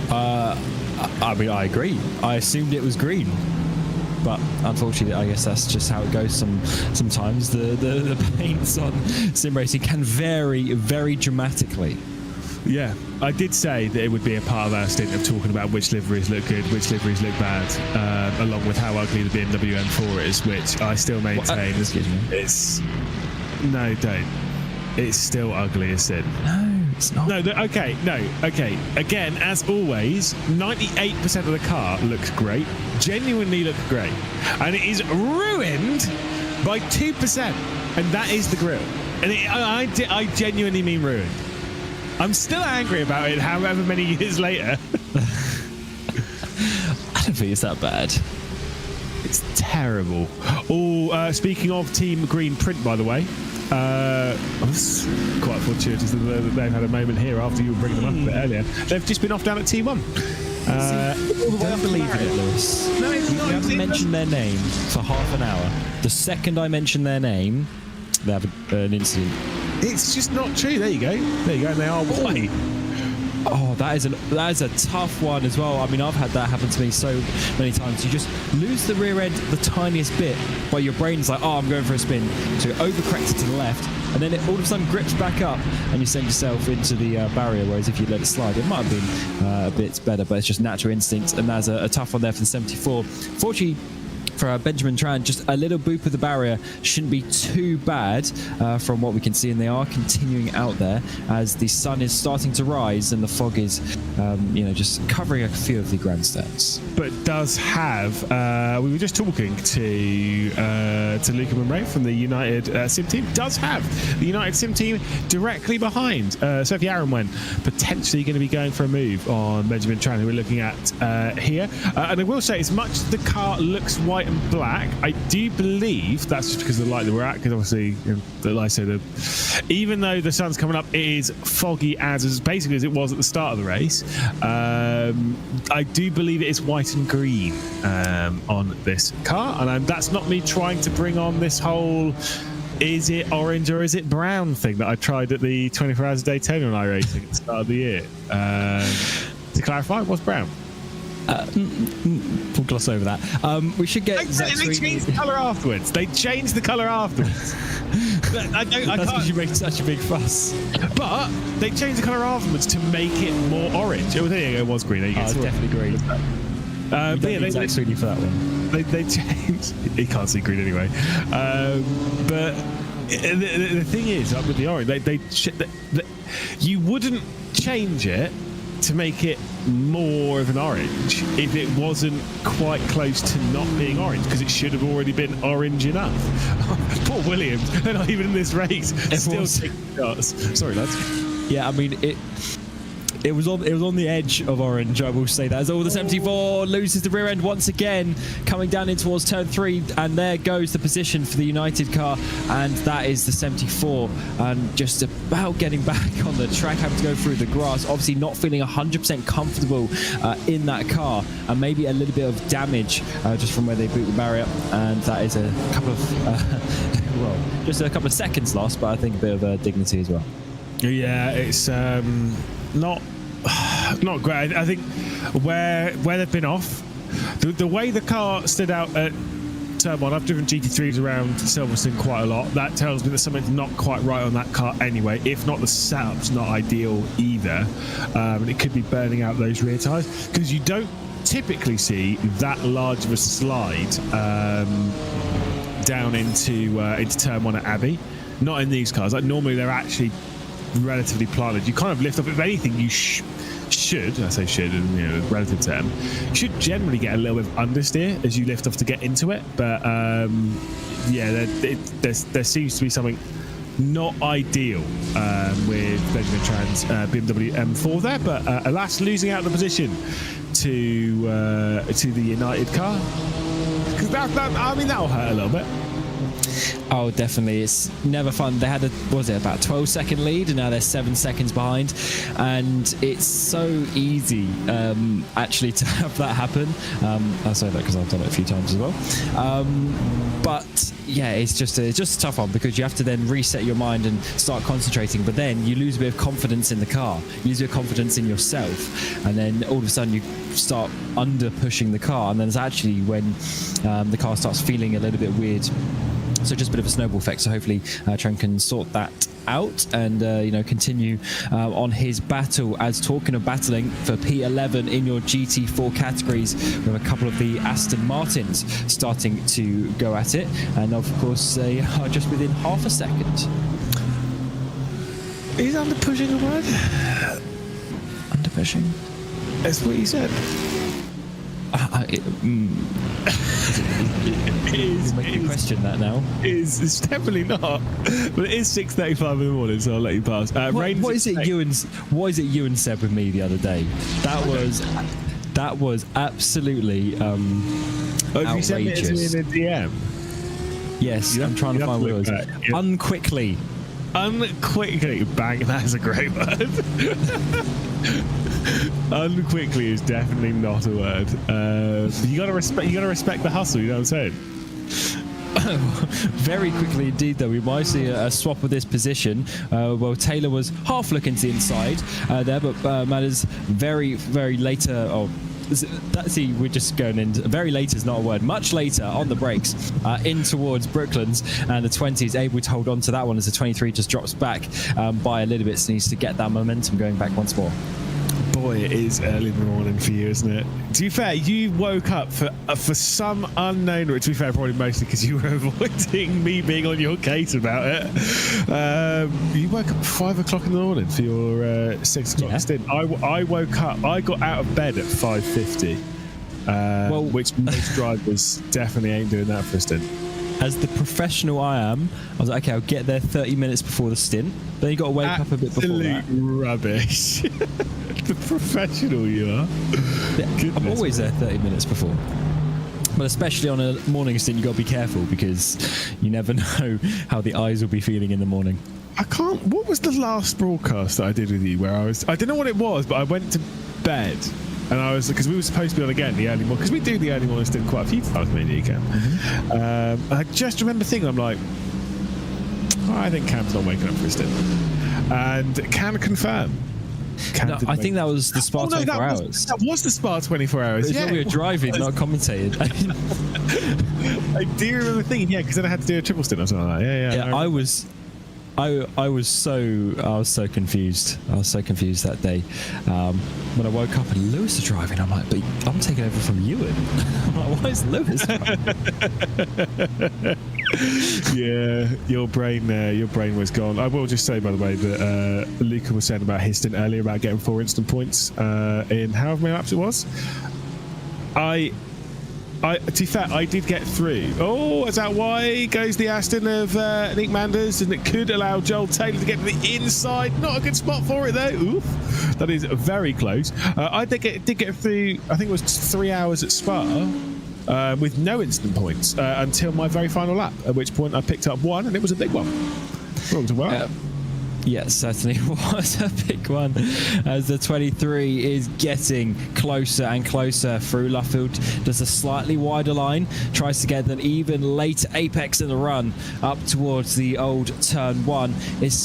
I mean, I agree. I assumed it was green, but unfortunately, I guess that's just how it goes. Sometimes the paints on sim racing can vary very dramatically. Yeah, I did say that it would be a part of our stint of talking about which liveries look good, which liveries look bad, along with how ugly the BMW M4 is, which I still maintain. It's no, don't. It's still ugly as sin. No. It's not. No, okay. Again, as always, 98% of the car looks great, genuinely looks great, and it is ruined by 2%, and that is the grille. And I genuinely mean ruined. I'm still angry about it, however many years later. I don't think it's that bad. It's terrible. Oh, speaking of Team Green Print, by the way. It's quite fortuitous that they've had a moment here after you were bringing them up a bit earlier. They've just been off down at T1. Don't believe in it, Lewis. No, you haven't mentioned their name for half an hour. The second I mention their name, they have an incident. It's just not true. There you go. And they are white. Oh, that is a tough one as well. I mean, I've had that happen to me so many times. You just lose the rear end the tiniest bit, while your brain's like, oh, I'm going for a spin. So you overcorrect it to the left, and then it all of a sudden grips back up, and you send yourself into the barrier. Whereas if you let it slide, it might have been a bit better, but it's just natural instinct. And that's a tough one there for the 74. Fortunately, for Benjamin Tran, just a little boop of the barrier shouldn't be too bad from what we can see, and they are continuing out there as the sun is starting to rise and the fog is, just covering a few of the grandstands. But does have, we were just talking to Luca Monroe from the United Sim team, does have the United Sim team directly behind Sophie Aronwen, potentially going to be going for a move on Benjamin Tran, who we're looking at here. And I will say, as much as the car looks white and black, I do believe that's just because of the light that we're at, because obviously, like I said, even though the sun's coming up, it is foggy as basically as it was at the start of the race. I do believe it is white and green on this car, and that's not me trying to bring on this whole is it orange or is it brown thing that I tried at the 24 Hours a Daytona on iRacing at the start of the year. To clarify, what's brown? We'll gloss over that. We should get. They changed the colour afterwards. I That's because you make such a big fuss. But they changed the colour afterwards to make it more orange. Oh, there you go. It was green. There you go. It's definitely green. But yeah, they for that one. They changed. You can't see green anyway. But the thing is, like with the orange, you wouldn't change it to make it more of an orange if it wasn't quite close to not being orange, because it should have already been orange enough. Poor Williams, they're not even in this race. Still taking shots. Sorry, lads. Yeah, I mean it was on the edge of orange, I will say that. As all the 74 loses the rear end once again, coming down in towards turn 3, and there goes the position for the United car, and that is the 74, and just about getting back on the track, having to go through the grass, obviously not feeling 100% comfortable in that car, and maybe a little bit of damage just from where they boot the barrier, and that is a couple of just a couple of seconds lost, but I think a bit of dignity as well. Yeah, it's not great. I think where they've been off, the way the car stood out at turn 1, I've driven GT3s around Silverstone quite a lot. That tells me that something's not quite right on that car anyway. If not, the setup's not ideal either. And it could be burning out those rear tyres, because you don't typically see that large of a slide down into turn 1 at Abbey. Not in these cars. Like normally they're actually relatively planted. You kind of lift off. If anything, you should, I say should in relative term, should generally get a little bit of understeer as you lift off to get into it. But there seems to be something not ideal with Benjamin Tran's BMW M4 there. But alas, losing out the position to the United car, because that'll hurt a little bit. Oh, definitely. It's never fun. They had about 12-second lead, and now they're 7 seconds behind. And it's so easy, actually, to have that happen. I say that because I've done it a few times as well. But yeah, it's just a tough one, because you have to then reset your mind and start concentrating. But then you lose a bit of confidence in the car. You lose a bit of confidence in yourself, and then all of a sudden you start under pushing the car, and then it's actually when the car starts feeling a little bit weird. So just a bit of a snowball effect. So hopefully Trent can sort that out and continue on his battle. As talking of battling for P11 in your GT4 categories, with a couple of the Aston Martins starting to go at it, and of course they are just within half a second. Is under pushing a word? Under pushing? That's what you said. Is making you question that now. It's definitely not, but it is 6:35 in the morning, so I'll let you pass. What is it you and said with me the other day? That was absolutely Have you sent it to me in a DM? Yes, I'm trying to find what it was. Unquickly. Unquickly, bang! That is a great word. Unquickly is definitely not a word. You gotta respect the hustle. You know what I'm saying? Very quickly indeed, though, we might see a swap of this position. Well, Taylor was half looking to the inside there, but matters very, very later. We're just going in. Very late is not a word. Much later on the brakes, in towards Brooklands, and the 20 is able to hold on to that one as the 23 just drops back by a little bit, so needs to get that momentum going back once more. boy, it is early in the morning for you, isn't it? To be fair, you woke up for some unknown reason. To be fair, probably mostly because you were avoiding me being on your case about it. You woke up at 5 o'clock in the morning for your 6 o'clock stint. I woke up. I got out of bed at 5:50, which most drivers definitely ain't doing that for a stint. As the professional I am, I was like, okay, I'll get there 30 minutes before the stint. Then you got to wake up a bit before that. Absolute rubbish. The professional you are. Yeah, I'm always there 30 minutes before. But especially on a morning stint, you got to be careful because you never know how the eyes will be feeling in the morning. What was the last broadcast that I did with you where I don't know what it was, but I went to bed. And I was, because we were supposed to be on again the early morning, because we do the early morning stint quite a few times, me and you, Cam. I just remember thinking, I'm like, I think Cam's not waking up for a stint. And can confirm. No, I think that was the Spa 24 hours. That was the Spa 24 hours. It's when we were driving, not commentated. I do remember thinking, because then I had to do a triple stint or something like that. Yeah, I was so confused. I was so confused that day. When I woke up and Lewis was driving, I'm like, but I'm taking over from Ewan. I'm like, why is Lewis driving? Yeah, your brain was gone. I will just say, by the way, that Luca was saying about his stint earlier about getting 4 instant points in however many laps it was. To be fair, I did get through. Oh, is that why goes the Aston of Nick Manders? And it could allow Joel Taylor to get to the inside. Not a good spot for it, though. Oof. That is very close. I did get through, I think it was 3 hours at Spa with no instant points until my very final lap, at which point I picked up one, and it was a big one. Well. Yes, certainly was a big one as the 23 is getting closer and closer through Luffield. Does a slightly wider line, tries to get an even later apex in the run up towards the old turn 1. These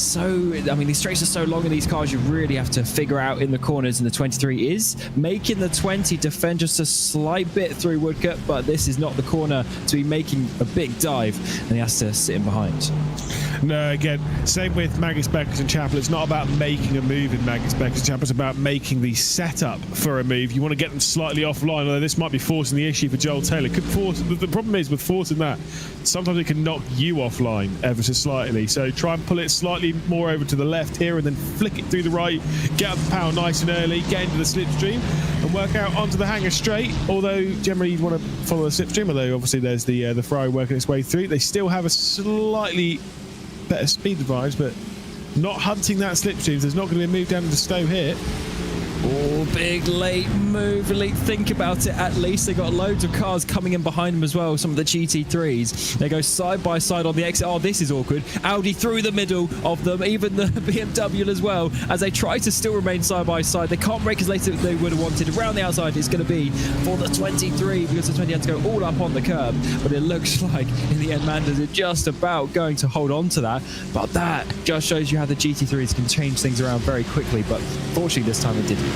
straights are so long in these cars, you really have to figure out in the corners, and the 23 is making the 20 defend just a slight bit through Woodcut, but this is not the corner to be making a big dive, and he has to sit in behind. No, again, same with Magus Beckers and Chapel. It's not about making a move in Magus Beckers and Chapel. It's about making the setup for a move. You want to get them slightly offline, although this might be forcing the issue for Joel Taylor. The problem is with forcing that, sometimes it can knock you offline ever so slightly. So try and pull it slightly more over to the left here and then flick it through the right. Get up the power nice and early, get into the slipstream and work out onto the hanger straight. Although generally you'd want to follow the slipstream, although obviously there's the Ferrari working its way through. They still have a slightly better speed advantage, but not hunting that slipstream. There's not going to be a move down to the Stowe here. Oh, big late move. Elite, think about it at least. They got loads of cars coming in behind them as well. Some of the GT3s. They go side by side on the exit. Oh, this is awkward. Audi through the middle of them. Even the BMW as well, as they try to still remain side by side. They can't break as late as they would have wanted. Around the outside it's going to be for the 23, because the 20 had to go all up on the curb. But it looks like in the end Manders are just about going to hold on to that. But that just shows you how the GT3s can change things around very quickly. But fortunately this time it didn't.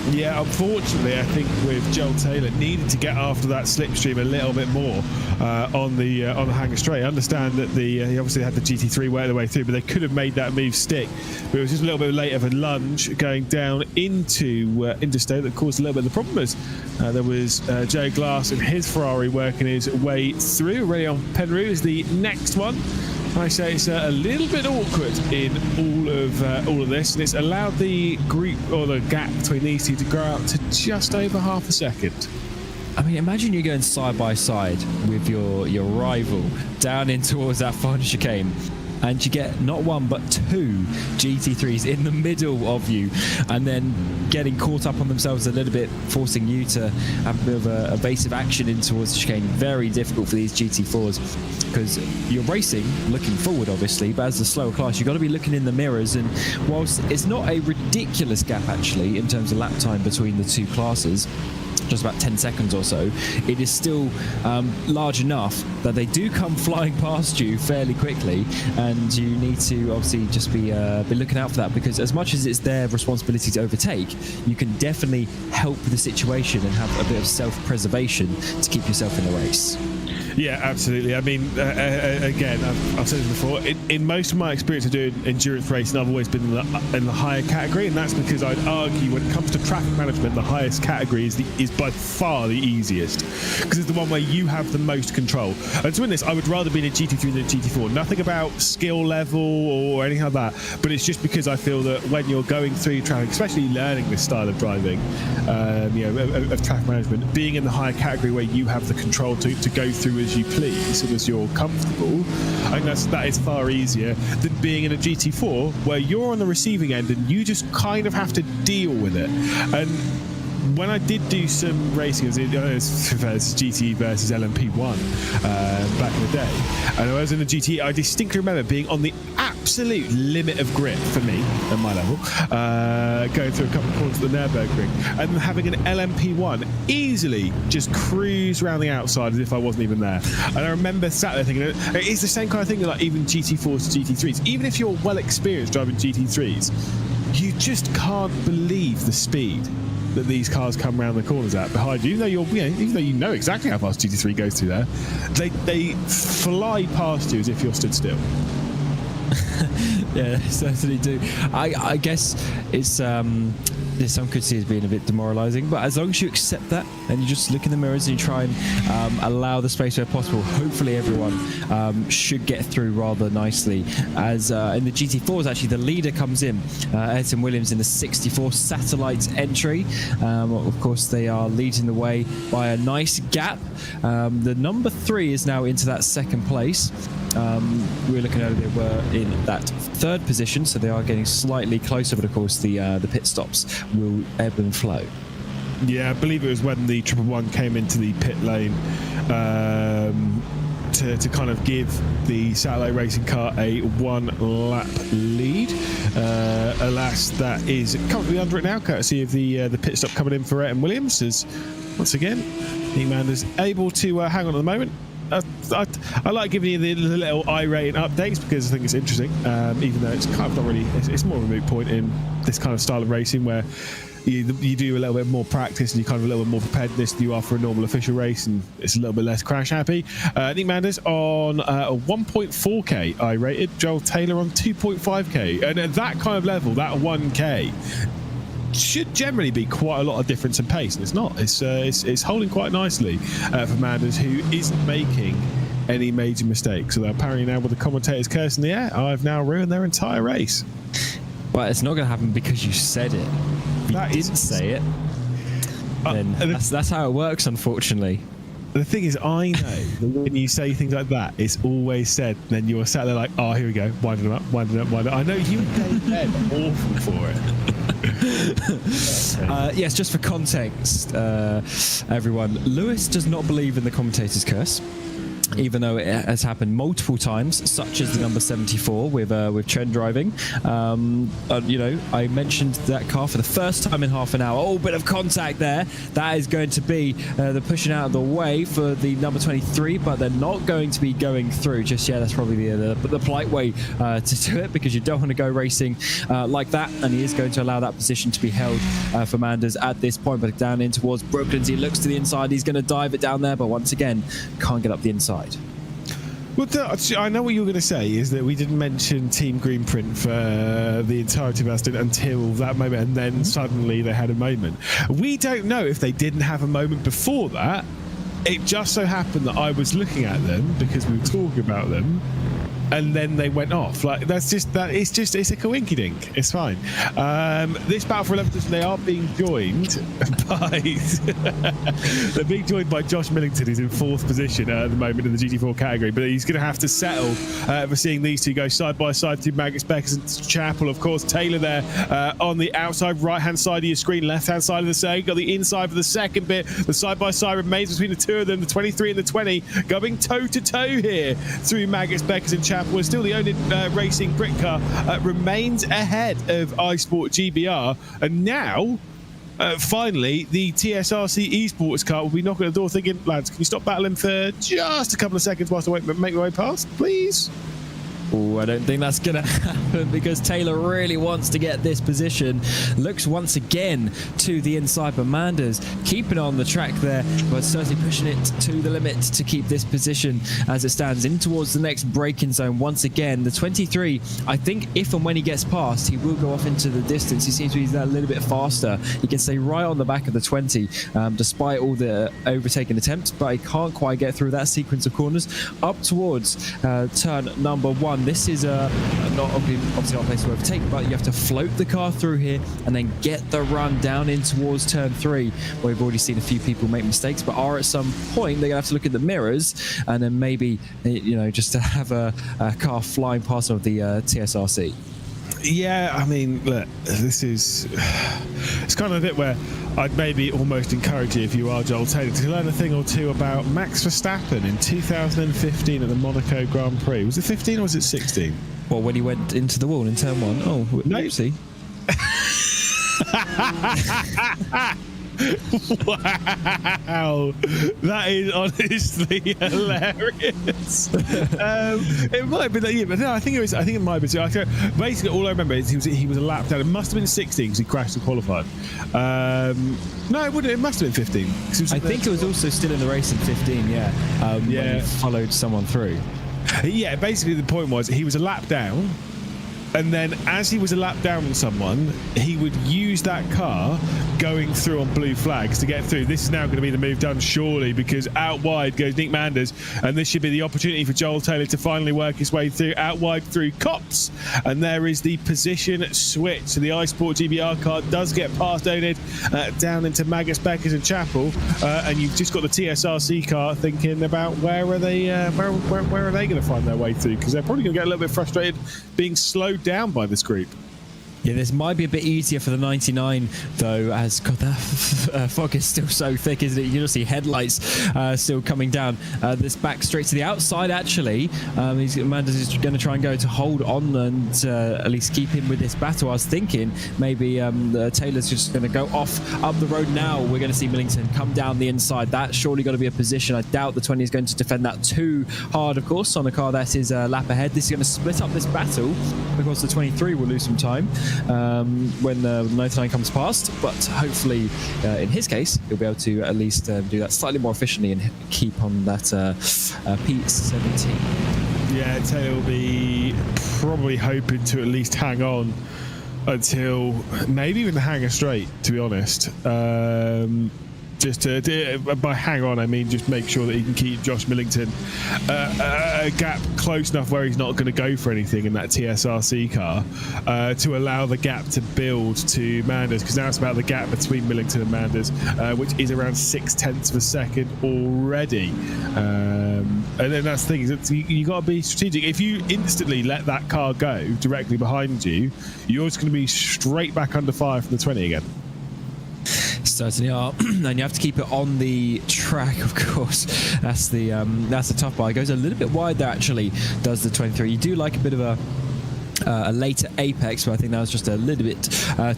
Yeah, unfortunately, I think with Joel Taylor needed to get after that slipstream a little bit more on the hanger straight. I understand that he obviously had the GT3 work their way through, but they could have made that move stick. But it was just a little bit late of a lunge going down into Stowe that caused a little bit of the problem. As there was Joe Glass and his Ferrari working his way through. Aurélien Penroux is the next one. I say it's a little bit awkward in all of this, and it's allowed the group, or the gap between these two, to grow out to just over half a second. I mean, imagine you're going side by side with your rival down in towards that final chicane, and you get not one but two GT3s in the middle of you, and then getting caught up on themselves a little bit, forcing you to have a bit of a evasive action in towards the chicane. Very difficult for these GT4s, because you're racing looking forward obviously, but as a slower class you've got to be looking in the mirrors, and whilst it's not a ridiculous gap actually in terms of lap time between the two classes, just about 10 seconds or so, it is still large enough that they do come flying past you fairly quickly, and you need to obviously just be looking out for that, because as much as it's their responsibility to overtake, you can definitely help the situation and have a bit of self-preservation to keep yourself in the race. Yeah, absolutely. I mean, again, I've said this before. In most of my experience of doing endurance racing, I've always been in the higher category, and that's because I'd argue when it comes to traffic management, the highest category is by far the easiest, because it's the one where you have the most control. And to win this, I would rather be in a GT3 than a GT4. Nothing about skill level or anything like that, but it's just because I feel that when you're going through traffic, especially learning this style of driving, of traffic management, being in the higher category where you have the control to go through as you please and as you're comfortable, I think that is far easier than being in a GT4 where you're on the receiving end and you just kind of have to deal with it. And when I did do some racing, it was GT versus LMP1 back in the day, and I was in the GT, I distinctly remember being on the absolute limit of grip for me at my level, going through a couple of corners of the Nürburgring, and having an LMP1 easily just cruise around the outside as if I wasn't even there. And I remember sat there thinking, it's the same kind of thing like even GT4s to GT3s. Even if you're well experienced driving GT3s, you just can't believe the speed that these cars come around the corners at behind you, even though you know exactly how fast GT3 goes through there, they fly past you as if you're stood still. Yeah, they certainly do. I guess it's there's some could see it as being a bit demoralising, but as long as you accept that and you just look in the mirrors and you try and allow the space where possible, hopefully everyone should get through rather nicely. As in the GT4s, actually the leader comes in, Ayrton Williams in the 64 Satellite entry. Of course, they are leading the way by a nice gap. The number 3 is now into that second place. We were looking over, they were in that third position, so they are getting slightly closer, but of course the pit stops will ebb and flow. Yeah, I believe it was when the 111 came into the pit lane to kind of give the satellite racing car a 1-lap lead. Alas, that is currently under it now, courtesy of the pit stop coming in for Ayrton Williams, as once again Nick Mander's able to hang on at the moment. I like giving you the little irate updates because I think it's interesting, even though it's kind of not really, it's more of a moot point in this kind of style of racing where you do a little bit more practice and you kind of a little bit more preparedness than you are for a normal official race, and it's a little bit less crash happy. Nick Manders on a 1.4k I rated, Joel Taylor on 2.5k, and at that kind of level, that 1k should generally be quite a lot of difference in pace, and it's not. It's holding quite nicely for Manders, who isn't making any major mistakes. So apparently now with the commentators cursing the air, I've now ruined their entire race. Well, it's not going to happen because you said it. If you didn't say it, then that's how it works, unfortunately. The thing is, I know that when you say things like that, it's always said, then you're sat there like, oh, here we go, winding them up, winding up, winding up. I know you and Dave are awful for it. Yes, just for context, everyone, Lewis does not believe in the commentator's curse, even though it has happened multiple times, such as the number 74 with trend driving. I mentioned that car for the first time in half an hour. Oh, bit of contact there. That is going to be the pushing out of the way for the number 23, but they're not going to be going through just yet. That's probably the polite way to do it, because you don't want to go racing like that, and he is going to allow that position to be held for Manders at this point. But down in towards Brooklands, he looks to the inside. He's going to dive it down there, but once again, can't get up the inside. Well, I know what you were going to say is that we didn't mention Team Greenprint for the entirety of our stint until that moment, and then suddenly they had a moment. We don't know if they didn't have a moment before that. It just so happened that I was looking at them because we were talking about them, and then they went off. Like, it's a coinkydink. It's fine. This battle for 11th position, they are being joined by they're being joined by Josh Millington, who's in 4th position at the moment in the GT4 category, but he's going to have to settle for seeing these two go side by side through Magnus Beckers and Chapel. Of course, Taylor there on the outside right hand side of your screen, left hand side of the second, got the inside for the second bit. The side by side remains between the two of them, the 23 and the 20, going toe to toe here through Magnus Beckers and Chapel. We're still the only racing Britcar remains ahead of eSport GBR, and now finally the TSRC eSports car will be knocking at the door thinking, lads, can you stop battling for just a couple of seconds whilst I make my way past, please? Oh, I don't think that's going to happen because Taylor really wants to get this position. Looks once again to the inside, but Manders keeping on the track there, but certainly pushing it to the limit to keep this position as it stands in towards the next braking zone. Once again, the 23, I think if and when he gets past, he will go off into the distance. He seems to be that little bit faster. He can stay right on the back of the 20, despite all the overtaking attempts, but he can't quite get through that sequence of corners up towards turn number 1. This is obviously not a place to overtake, but you have to float the car through here and then get the run down in towards turn 3, where we've already seen a few people make mistakes, but are at some point they're gonna have to look at the mirrors and then maybe just to have a car flying past of the TSRC. Yeah, I mean, look, it's kind of a bit where I'd maybe almost encourage you, if you are Joel Taylor, to learn a thing or two about Max Verstappen in 2015 at the Monaco Grand Prix. Was it 15 or was it 16? Well, when he went into the wall in turn 1. Oh, oopsie. Wow, that is honestly hilarious. It might have been that year, but no, I think it might have been. Basically, all I remember is he was a lap down. It must have been 16 because he crashed and qualified. No, it must have been 15. I think it was also still in the race in 15. Yeah, when he followed someone through. Yeah, basically the point was he was a lap down. And then as he was a lap down on someone, he would use that car going through on blue flags to get through. This is now going to be the move done, surely, because out wide goes Nick Manders, and this should be the opportunity for Joel Taylor to finally work his way through, out wide through Cops. And there is the position switch. So the iSport GBR car does get past Onid down into Magus, Beckers and Chapel, and you've just got the TSRC car thinking about where are they going to find their way through, because they're probably going to get a little bit frustrated being slowed down by this group. Yeah, this might be a bit easier for the 99, though, as God, that fog is still so thick, isn't it? You can just see headlights still coming down. This back straight to the outside, actually. Manders is going to try and go to hold on and at least keep him with this battle. I was thinking maybe Taylor's just going to go off up the road now. We're going to see Millington come down the inside. That's surely got to be a position. I doubt the 20 is going to defend that too hard, of course, on a car that is a lap ahead. This is going to split up this battle because the 23 will lose some time when the 99 comes past, but hopefully in his case he'll be able to at least do that slightly more efficiently and keep on that P17. Yeah, Taylor will be probably hoping to at least hang on until maybe even the hanger straight, to be honest. Just by hang on, I mean just make sure that he can keep Josh Millington a gap close enough where he's not going to go for anything in that TSRC car to allow the gap to build to Manders, because now it's about the gap between Millington and Manders, which is around 0.6 of a second already. And then that's the thing, you got to be strategic. If you instantly let that car go directly behind you, you're just going to be straight back under fire from the 20 again. Certainly are, and you have to keep it on the track, of course. That's the tough part. It goes a little bit wide there, actually, does the 23. You do like a bit of a later apex, but I think that was just a little bit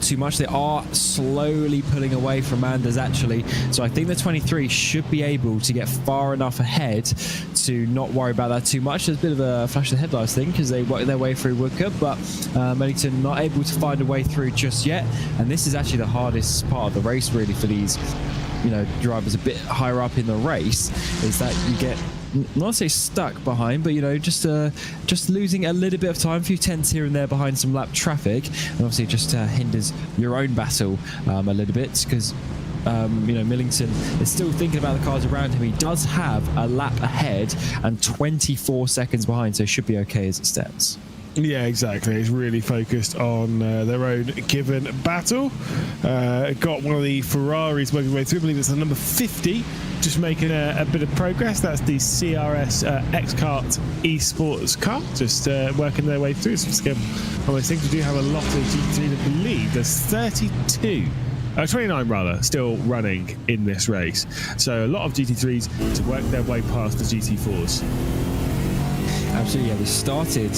too much. They are slowly pulling away from Manders, actually, so I think the 23 should be able to get far enough ahead to not worry about that too much. There's a bit of a flash of the headlights thing because they work their way through Woodcup, but Millington not able to find a way through just yet, and this is actually the hardest part of the race, really, for these drivers a bit higher up in the race, is that you get not say stuck behind, but just losing a little bit of time, a few tenths here and there behind some lap traffic, and obviously just hinders your own battle a little bit, because Millington is still thinking about the cars around him. He does have a lap ahead and 24 seconds behind, so it should be okay as it stands. Yeah, exactly. It's really focused on their own given battle. Got one of the Ferraris working their way through. I believe it's the number 50, just making a bit of progress. That's the CRS X-Kart eSports car, just working their way through. So again, one of those things, we do have a lot of GT3. I believe there's 29 rather, still running in this race. So a lot of GT3s to work their way past the GT4s. Absolutely, yeah. We started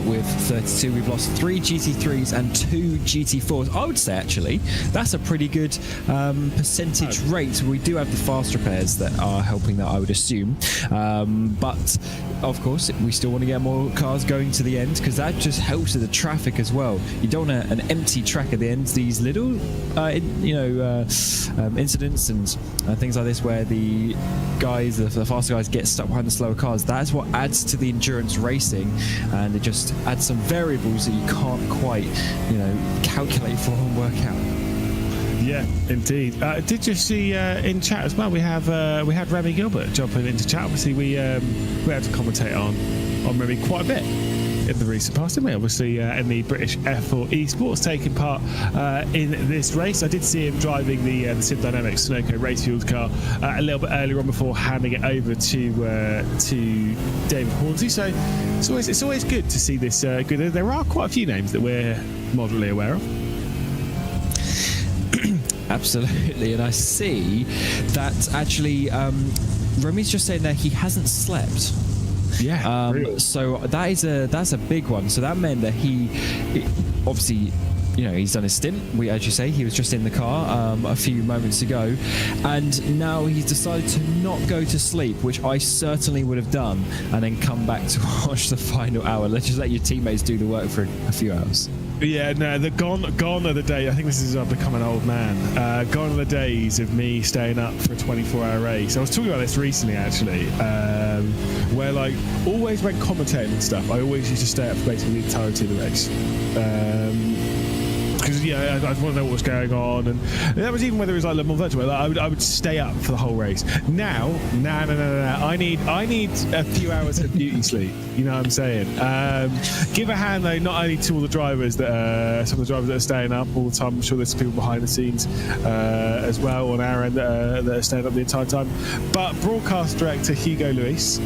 with 32. We've lost 3 GT3s and 2 GT4s. I would say, actually, that's a pretty good percentage rate. We do have the fast repairs that are helping that, I would assume. But of course, we still want to get more cars going to the end because that just helps with the traffic as well. You don't want an empty track at the end. These little, incidents and things like this where the guys, the faster guys, get stuck behind the slower cars. That's what adds to the endurance racing, and it just adds some variables that you can't quite, calculate for and work out. Yeah, indeed. Did you see in chat as well? We had Remy Gilbert jumping into chat. Obviously, we had to commentate on Remy quite a bit in the recent past, didn't we? Obviously, in the British F4 eSports, taking part in this race. I did see him driving the Sim Dynamics Sunoco race fueled car a little bit earlier on before handing it over to David Hornsey. So it's always good to see this. Good. There are quite a few names that we're moderately aware of. Absolutely, and I see that actually Remy's just saying that he hasn't slept. Yeah. So that's a big one. So that meant that he obviously, he's done his stint. As you say, he was just in the car a few moments ago, and now he's decided to not go to sleep, which I certainly would have done, and then come back to watch the final hour. Let's just let your teammates do the work for a few hours. Yeah, no, gone are the days. I think this is I've become an old man. Gone are the days of me staying up for a 24-hour race. I was talking about this recently, actually, where always when commentating and stuff, I always used to stay up for basically the entirety of the race. Because I want to know what was going on, and that was even whether it was Le Mans Virtual. I would stay up for the whole race. Now, no. I need a few hours of beauty sleep. You know what I'm saying? Give a hand though, not only to all the drivers that some of the drivers that are staying up all the time. I'm sure there's people behind the scenes as well on our end that are staying up the entire time. But broadcast director Hugo Luis,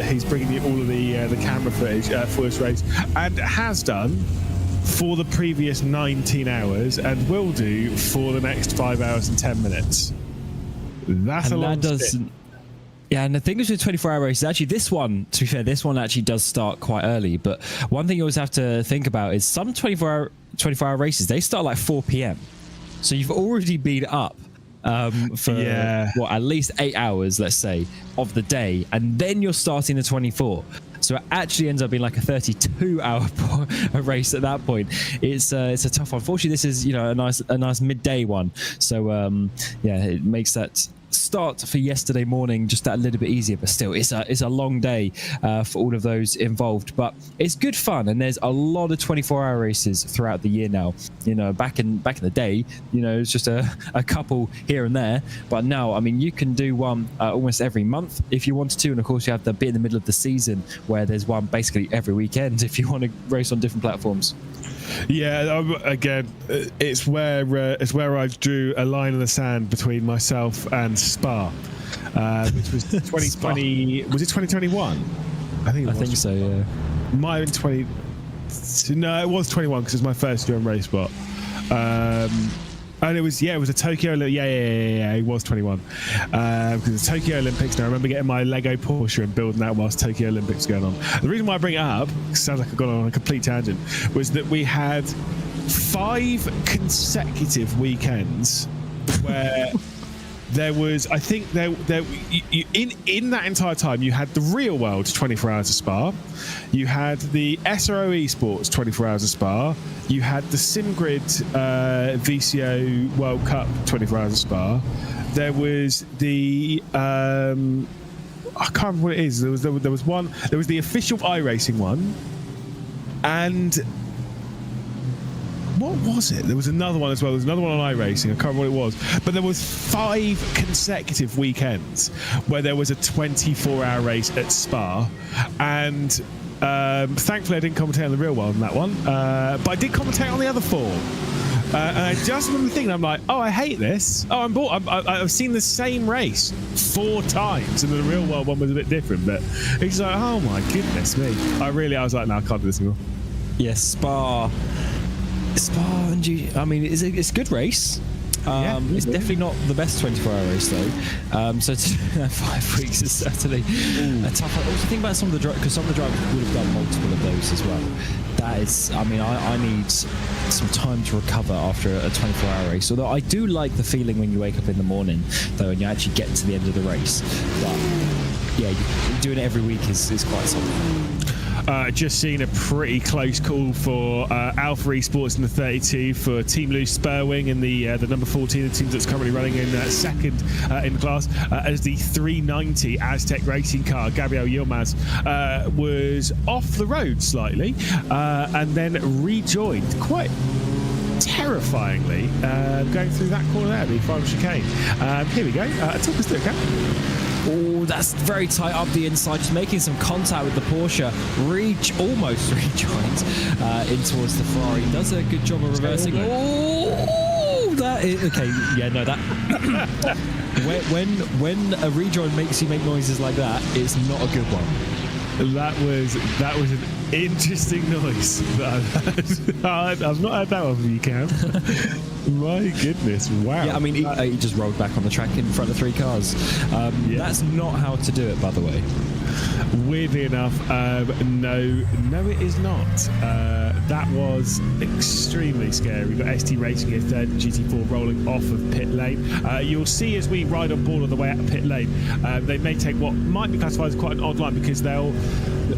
he's bringing you all of the camera footage for this race, and has done for the previous 19 hours and will do for the next 5 hours and 10 minutes. That's a long stint. Yeah, and the thing is with 24-hour races, actually this one, to be fair, this one actually does start quite early, but one thing you always have to think about is some 24-hour races, they start like 4 p.m. So you've already been up for at least 8 hours, let's say, of the day, and then you're starting the 24. So it actually ends up being like a 32-hour race at that point. It's a tough one. Fortunately, this is a nice midday one. So it makes that start for yesterday morning just that little bit easier, but still it's a long day for all of those involved, but it's good fun, and there's a lot of 24-hour races throughout the year now. Back in the day, it's just a couple here and there, but now, I mean, you can do one almost every month if you wanted to, and of course you have the bit in the middle of the season where there's one basically every weekend if you want to race on different platforms. Yeah, again, it's where I drew a line in the sand between myself and Spa, which was 2020. Was it 2021? I think so. Yeah. Might have been 20. No, it was 21 because it was my first year on race spot. And it was a Tokyo. It was 21 because the Tokyo Olympics. Now I remember getting my Lego Porsche and building that whilst Tokyo Olympics going on. The reason why I bring it up, it sounds like I've gone on a complete tangent, was that we had 5 consecutive weekends where there was, I think in that entire time you had the real world 24 hours of Spa, you had the SRO eSports 24 hours of Spa, you had the SimGrid VCO World Cup 24 hours of Spa, there was the I can't remember what it is, there was one, there was the official iRacing one, and what was it? There was another one as well. There was another one on iRacing. I can't remember what it was. But there was 5 consecutive weekends where there was a 24-hour race at Spa. And thankfully I didn't commentate on the real one on that one. But I did commentate on the other 4. And I just remember thinking, I'm like, oh, I hate this. Oh, I'm bored. I've seen the same race 4 times, and the real world one was a bit different. But it's like, oh my goodness me. I was like, no, I can't do this anymore. Yes, Spa, I mean, it's a good race. It's definitely not the best 24-hour race though. So 5 weeks is certainly a tough one. Also think about some of the drivers, because some of the drivers would have done multiple of those as well. That is, I mean, I need some time to recover after a 24-hour race. Although I do like the feeling when you wake up in the morning, though, and you actually get to the end of the race. But yeah, doing it every week is quite something. Just seen a pretty close call for Alpha Esports in the 32 for Team Loose Spurwing in the number 14, the team that's currently running in second in the class, as the 390 Aztec racing car, Gabriel Yilmaz, was off the road slightly and then rejoined quite terrifyingly going through that corner there, the final chicane. Here we go. Talk us through it, Cam. Oh, that's very tight up the inside, just making some contact with the Porsche. Almost rejoined in towards the Ferrari. Does a good job of reversing. Oh, that is okay. Yeah, no, that when a rejoin makes you make noises like that, it's not a good one. That was an interesting noise that I've heard. I've not heard that one from you, Cam. My goodness, wow. Yeah, I mean, he just rolled back on the track in front of 3 cars. That's not how to do it, by the way. Weirdly enough, no, it is not. That was extremely scary. We've got ST Racing here, third GT4, rolling off of pit lane. You'll see as we ride on board on the way out of pit lane, they may take what might be classified as quite an odd line, because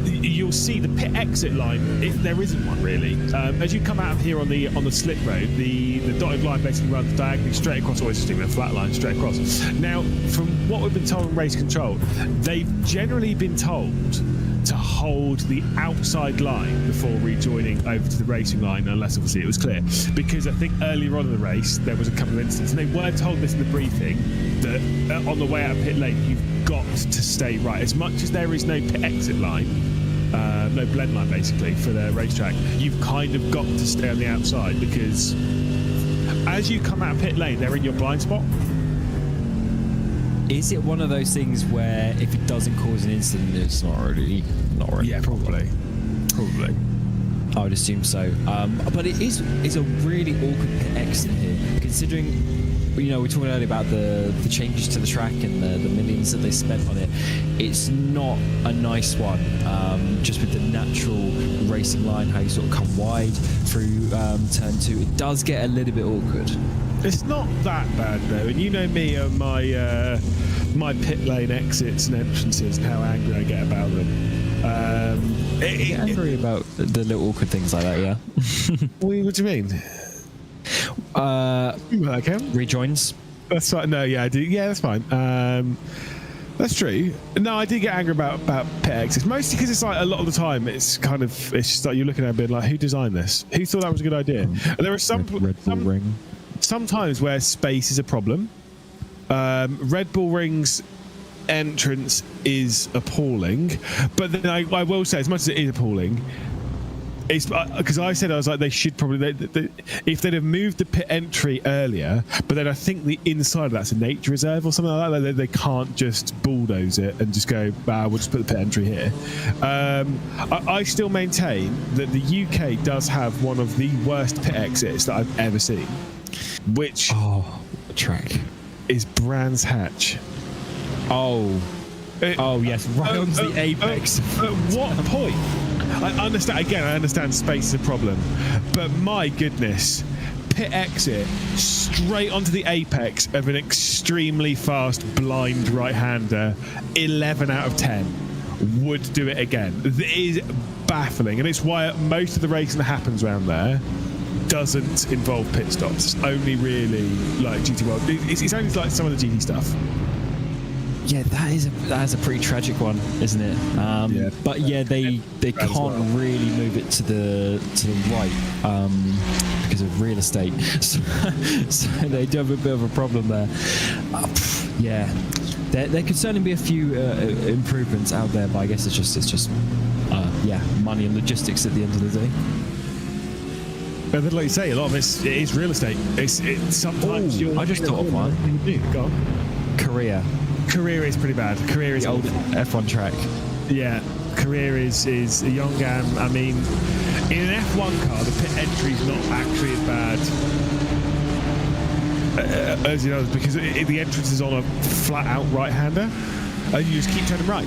you'll see the pit exit line, if there isn't one really. As you come out of here on the slip road, the dotted line basically runs diagonally straight across, always sticking a flat line straight across. Now, from what we've been told in race control, they've generally been told to hold the outside line before rejoining over to the racing line, unless obviously it was clear. Because I think earlier on in the race there was a couple of incidents, and they were told this in the briefing, that on the way out of pit lane you've got to stay right. As much as there is no pit exit line, no blend line basically for the racetrack, you've kind of got to stay on the outside, because as you come out of pit lane, they're in your blind spot. Is it one of those things where if it doesn't cause an incident, it's not really? Yeah, probably. I would assume so. But it's a really awkward pit exit here, considering, you know, we talked earlier about the changes to the track and the millions that they spent on it. It's not a nice one, just with the natural racing line, how you sort of come wide through turn 2. It does get a little bit awkward. It's not that bad though, and you know me and my pit lane exits and entrances and how angry I get about them. You get angry about the little awkward things like that, yeah? What do you mean? Rejoins. That's fine. No, yeah, I do. Yeah, that's fine. That's true. No, I do get angry about pit exits, mostly because it's like a lot of the time it's just like you're looking at it being like, who designed this? Who thought that was a good idea? And there are sometimes where space is a problem. Red Bull Ring's entrance is appalling, but then I will say, as much as it is appalling, it's because I was like, they should probably if they'd have moved the pit entry earlier, but then I think the inside of that's a nature reserve or something like that. They can't just bulldoze it and just go, we'll just put the pit entry here. I still maintain that the UK does have one of the worst pit exits that I've ever seen, which track is Brands Hatch. Yes, right onto the apex. At what point? I understand space is a problem, but my goodness, pit exit straight onto the apex of an extremely fast blind right-hander, 11 out of 10 would do it again. It is baffling, and it's why most of the racing that happens around there doesn't involve pit stops. It's only really like GT World. It's only like some of the GT stuff. Yeah, that is a pretty tragic one, isn't it? Yeah. But yeah, they can't really move it to the right because of real estate, so they do have a bit of a problem there. Yeah, there could certainly be a few improvements out there, but I guess it's just money and logistics at the end of the day. But then, like you say, a lot of it is real estate. It's sometimes I just thought of one. Go on. Korea is pretty bad. Korea is the old F1 track. Yeah, Korea is a Yongan. I mean, in an F1 car, the pit entry is not actually as bad as the others, because the entrance is on a flat-out right-hander, and you just keep turning right,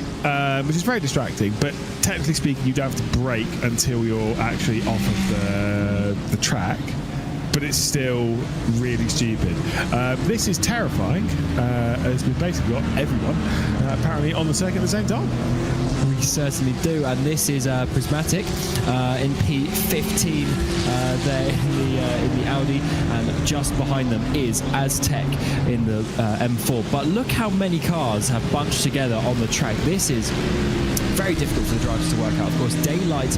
which is very distracting. But technically speaking, you don't have to brake until you're actually off of the track. But but it's still really stupid. This is terrifying, as we've basically got everyone apparently on the circuit at the same time. We certainly do, and this is Prismatic in P15 there in the Audi, and just behind them is Aztec in the M4. But look how many cars have bunched together on the track. This is very difficult for the drivers to work out. Of course, Daylight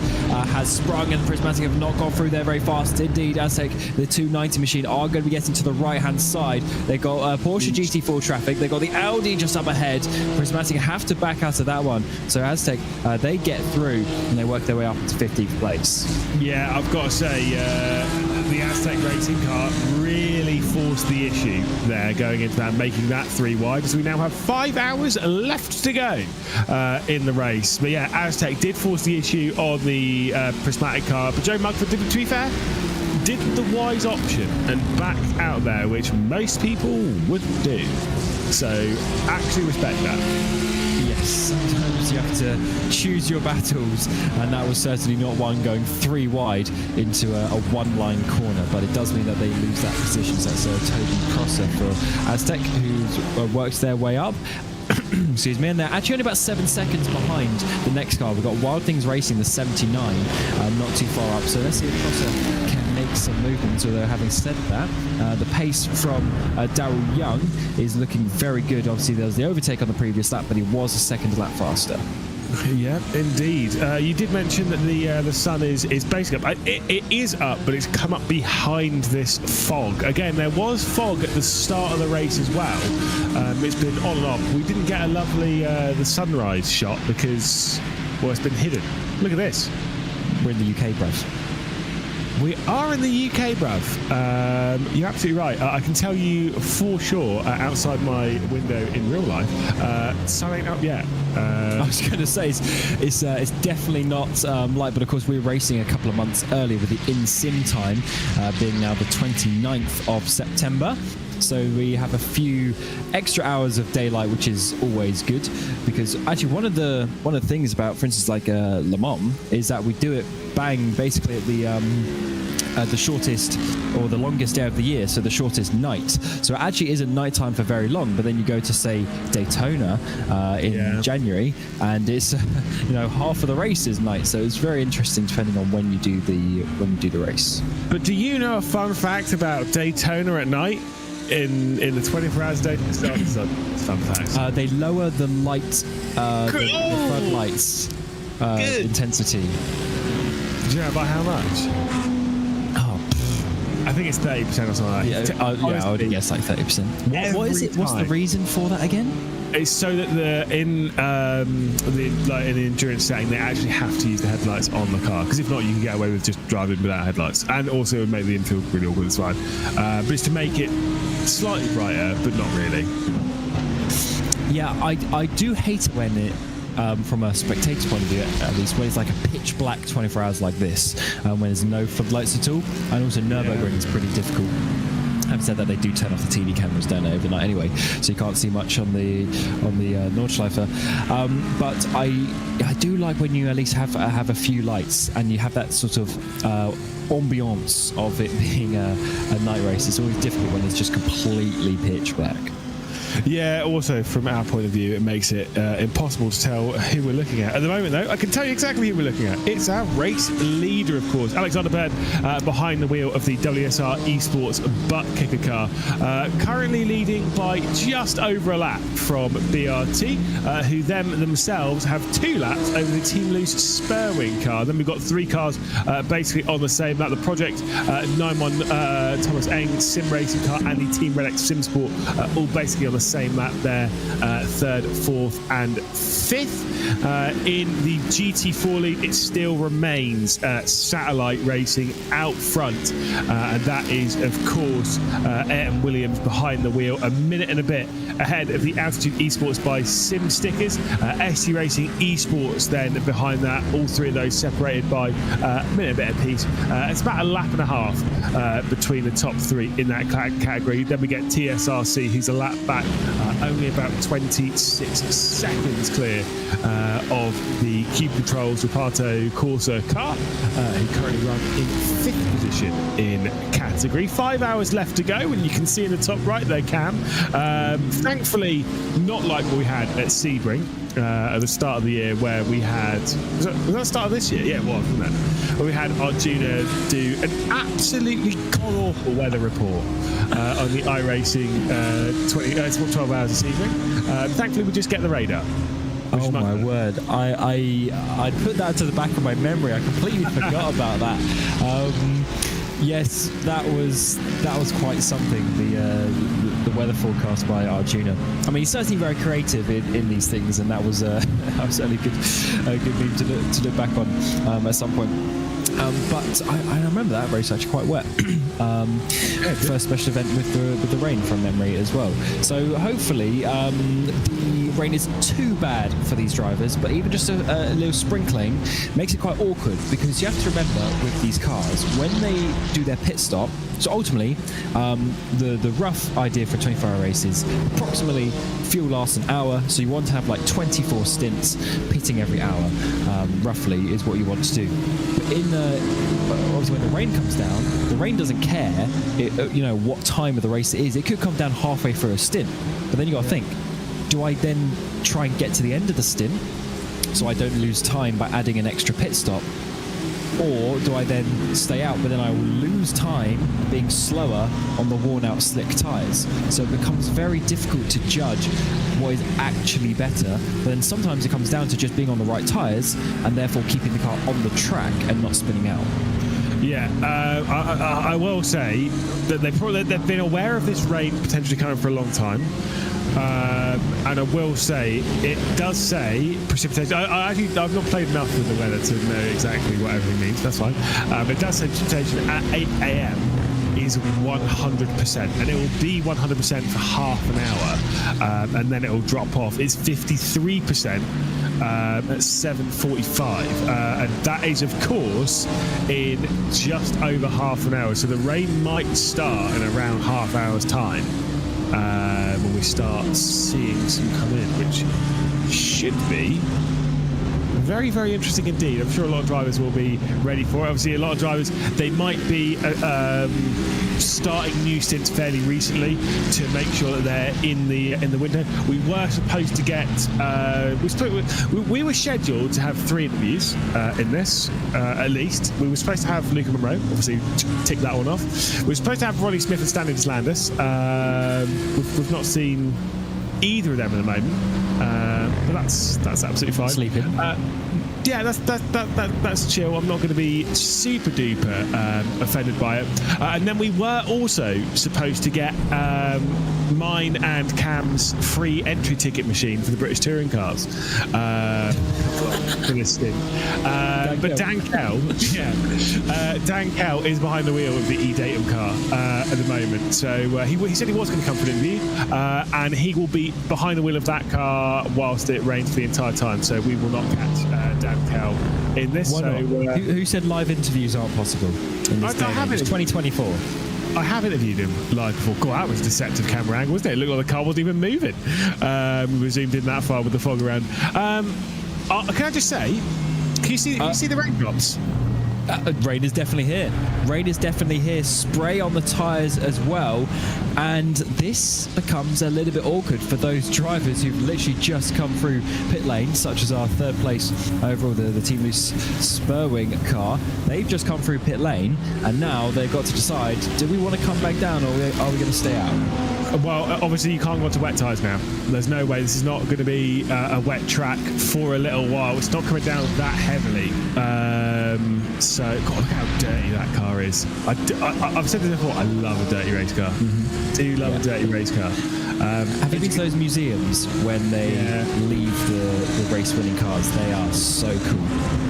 has sprung, and Prismatic have not gone through there very fast. Indeed, Aztec, the 290 machine, are going to be getting to the right-hand side. They've got Porsche GT4 traffic. They've got the Audi just up ahead. Prismatic have to back out of that one. So Aztec, they get through, and they work their way up into 15th place. Yeah, I've got to say, the Aztec racing car really forced the issue there going into that, making that 3 wide. So we now have 5 hours left to go in the race. But yeah, Aztec did force the issue on the Prismatic car. But Joe Mugford, to be fair, did the wise option and backed out there, which most people wouldn't do. So actually respect that. Yes, sometimes you have to choose your battles, and that was certainly not one going 3 wide into a one-line corner, but it does mean that they lose that position. So that's a total crosser for Aztec, who's worked their way up. Excuse me, and they're actually only about 7 seconds behind the next car. We've got Wild Things Racing, the 79, not too far up. So let's see if Crosser can make some movements. Although having said that, the pace from Daryl Young is looking very good. Obviously, there was the overtake on the previous lap, but he was a second lap faster. Yeah, indeed. You did mention that the sun is basically up. It is up, but it's come up behind this fog. Again, there was fog at the start of the race as well. It's been on and off. We didn't get a lovely the sunrise shot because, well, it's been hidden. Look at this. We're in the UK, bruv. We are in the UK, bruv. You're absolutely right. I can tell you for sure, outside my window in real life, sun ain't up yet. I was going to say, it's definitely not light, but of course we're racing a couple of months earlier with the in-sim time being now the 29th of September. So we have a few extra hours of daylight, which is always good, because actually one of the things about, for instance, like Le Mans, is that we do it bang basically at the shortest or the longest day of the year, so the shortest night. So it actually isn't nighttime for very long, but then you go to, say, Daytona in January, and it's half of the race is night. So it's very interesting depending on when you do the race. But do you know a fun fact about Daytona at night? In the 24 hours a day, it's fun fact. They lower the light, the floodlights intensity. Do you know by how much? I think it's 30% or something like that. I would guess like 30%. What is it? What's the reason for that again? It's so that in the endurance setting, they actually have to use the headlights on the car, because if not, you can get away with just driving without headlights, and also it would make the infield really awkward. It's fine, but it's to make it slightly brighter, but not really. Yeah, I do hate it when it. From a spectator's point of view, at least, when it's like a pitch black 24 hours like this, when there's no floodlights at all, and also Nürburgring is pretty difficult. Having said that, they do turn off the TV cameras down there overnight anyway, so you can't see much on the Nordschleife. But I do like when you at least have a few lights and you have that sort of ambiance of it being a night race. It's always difficult when it's just completely pitch black. Yeah, also from our point of view, it makes it impossible to tell who we're looking at. At the moment, though, I can tell you exactly who we're looking at. It's our race leader, of course, Alexander Bird, behind the wheel of the WSR eSports Buttkicker car. Currently leading by just over a lap from BRT, who themselves have 2 laps over the Team Loose Spurwing car. Then we've got 3 cars basically on the same lap. The Project 91 Thomas Eng Sim Racing car and the Team Red X Sim Sport all basically on the same lap there, 3rd, 4th and 5th. In the GT4 lead, it still remains Satellite Racing out front, and that is, of course, Ayrton Williams behind the wheel, a minute and a bit ahead of the Altitude Esports by Sim Stickers. SC Racing Esports then behind that, all 3 of those separated by a minute and a bit apiece. It's about a lap and a half between the top 3 in that category. Then we get TSRC, who's a lap back, only about 26 seconds clear of the Cube Controls Reparto Corsa car, who currently run in 5th position in category category. 5 hours left to go, and you can see in the top right there, Cam. Thankfully, not like what we had at Sebring at the start of the year, where we had... Was that the start of this year? Yeah, it was, wasn't it? Where we had Arjuna do an absolutely god-awful weather report on the iRacing 12 hours of Sebring. Thankfully, we just get the radar. Oh my word! I put that to the back of my memory. I completely forgot about that. Yes, that was quite something. The weather forecast by Arjuna. I mean, he's certainly very creative in these things, and that was certainly a good meme to look back on at some point. But I remember that race actually quite wet. First special event with the rain from memory as well. So hopefully the rain isn't too bad for these drivers, but even just a little sprinkling makes it quite awkward, because you have to remember with these cars, when they do their pit stop, so ultimately the rough idea for a 24-hour race is approximately fuel lasts an hour, so you want to have like 24 stints pitting every hour, roughly is what you want to do. But obviously when the rain comes down, the rain doesn't care what time of the race it is. It could come down halfway through a stint, but then you got to think, do I then try and get to the end of the stint so I don't lose time by adding an extra pit stop? Or do I then stay out, but then I will lose time being slower on the worn-out slick tyres? So it becomes very difficult to judge what is actually better. But then sometimes it comes down to just being on the right tyres and therefore keeping the car on the track and not spinning out. Yeah, I will say that they've been aware of this rain potentially coming for a long time. And I will say, it does say precipitation. I've not played enough with the weather to know exactly what everything means. That's fine. But it does say precipitation at 8 a.m. is 100%, and it will be 100% for half an hour, and then it will drop off. It's 53%. At 7:45, and that is, of course, in just over half an hour. So the rain might start in around half hour's time when we start seeing some come in, which should be very, very interesting indeed. I'm sure a lot of drivers will be ready for it. Obviously, a lot of drivers, they might be starting new stints fairly recently to make sure that they're in the window. We were supposed to get we were scheduled to have 3 interviews in this, at least. We were supposed to have Luca Monroe, obviously tick that one off. We were supposed to have Ronnie Smith and Stanley Deslandis. We've not seen either of them at the moment, but that's absolutely fine. Sleeping. Yeah, that's chill. I'm not going to be super duper offended by it. And then we were also supposed to get mine and Cam's free entry ticket machine for the British touring cars for this thing. But Dan Kell is behind the wheel of the e-Datum car at the moment. So he said he was going to come for an interview, and he will be behind the wheel of that car whilst it rains for the entire time. So we will not catch Dan Kell in this. Why not? Who said live interviews aren't possible in this day and age? It's 2024. I have interviewed him live before. God, that was a deceptive camera angle, wasn't it? It looked like the car wasn't even moving. We were zoomed in that far with the fog around. Can I just say, can you see the raindrops? Rain is definitely here. Rain is definitely here. Spray on the tyres as well. And this becomes a little bit awkward for those drivers who've literally just come through pit lane, such as our third place overall, the Team Loose Spurwing car. They've just come through pit lane, and now they've got to decide, do we want to come back down, or are we going to stay out? Well, obviously you can't go onto wet tyres now. There's no way. This is not going to be a wet track for a little while. It's not coming down that heavily. So, God, look how dirty that car is. I've said this before, I love a dirty race car. Mm-hmm. Do love a dirty race car. Have you been to those museums when they leave the race-winning cars? They are so cool.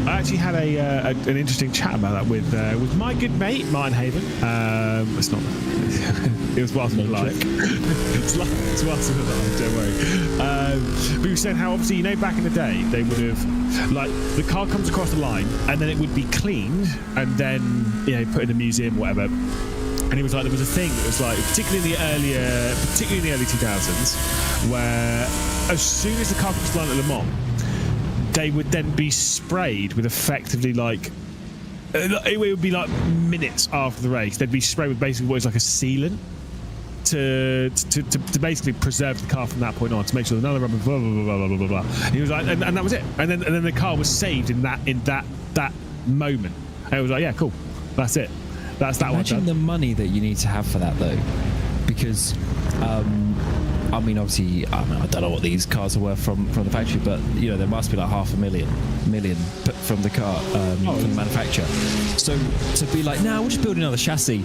I actually had an interesting chat about that with my good mate, Martin Haven. It's not it was whilst we were live. It's whilst we were live, don't worry. But we were saying how, obviously, back in the day, they would have, like, the car comes across the line, and then it would be cleaned, and then, put in a museum, whatever. And he was like, there was a thing that was like, particularly in the early 2000s, where as soon as the car comes to line at Le Mans, they would then be sprayed with effectively like it would be like minutes after the race. They'd be sprayed with basically what is like a sealant to basically preserve the car from that point on, to make sure that none of the rubber, blah blah blah blah blah blah. And he was like, and that was it. And then the car was saved in that moment. And it was like, yeah, cool, that's it. That's that one. Imagine the money that you need to have for that, though, because I mean, obviously, I don't know what these cars are worth from the factory, but you know, there must be like $500,000 put from the car from the manufacturer. So to be like, nah, we'll just build another chassis.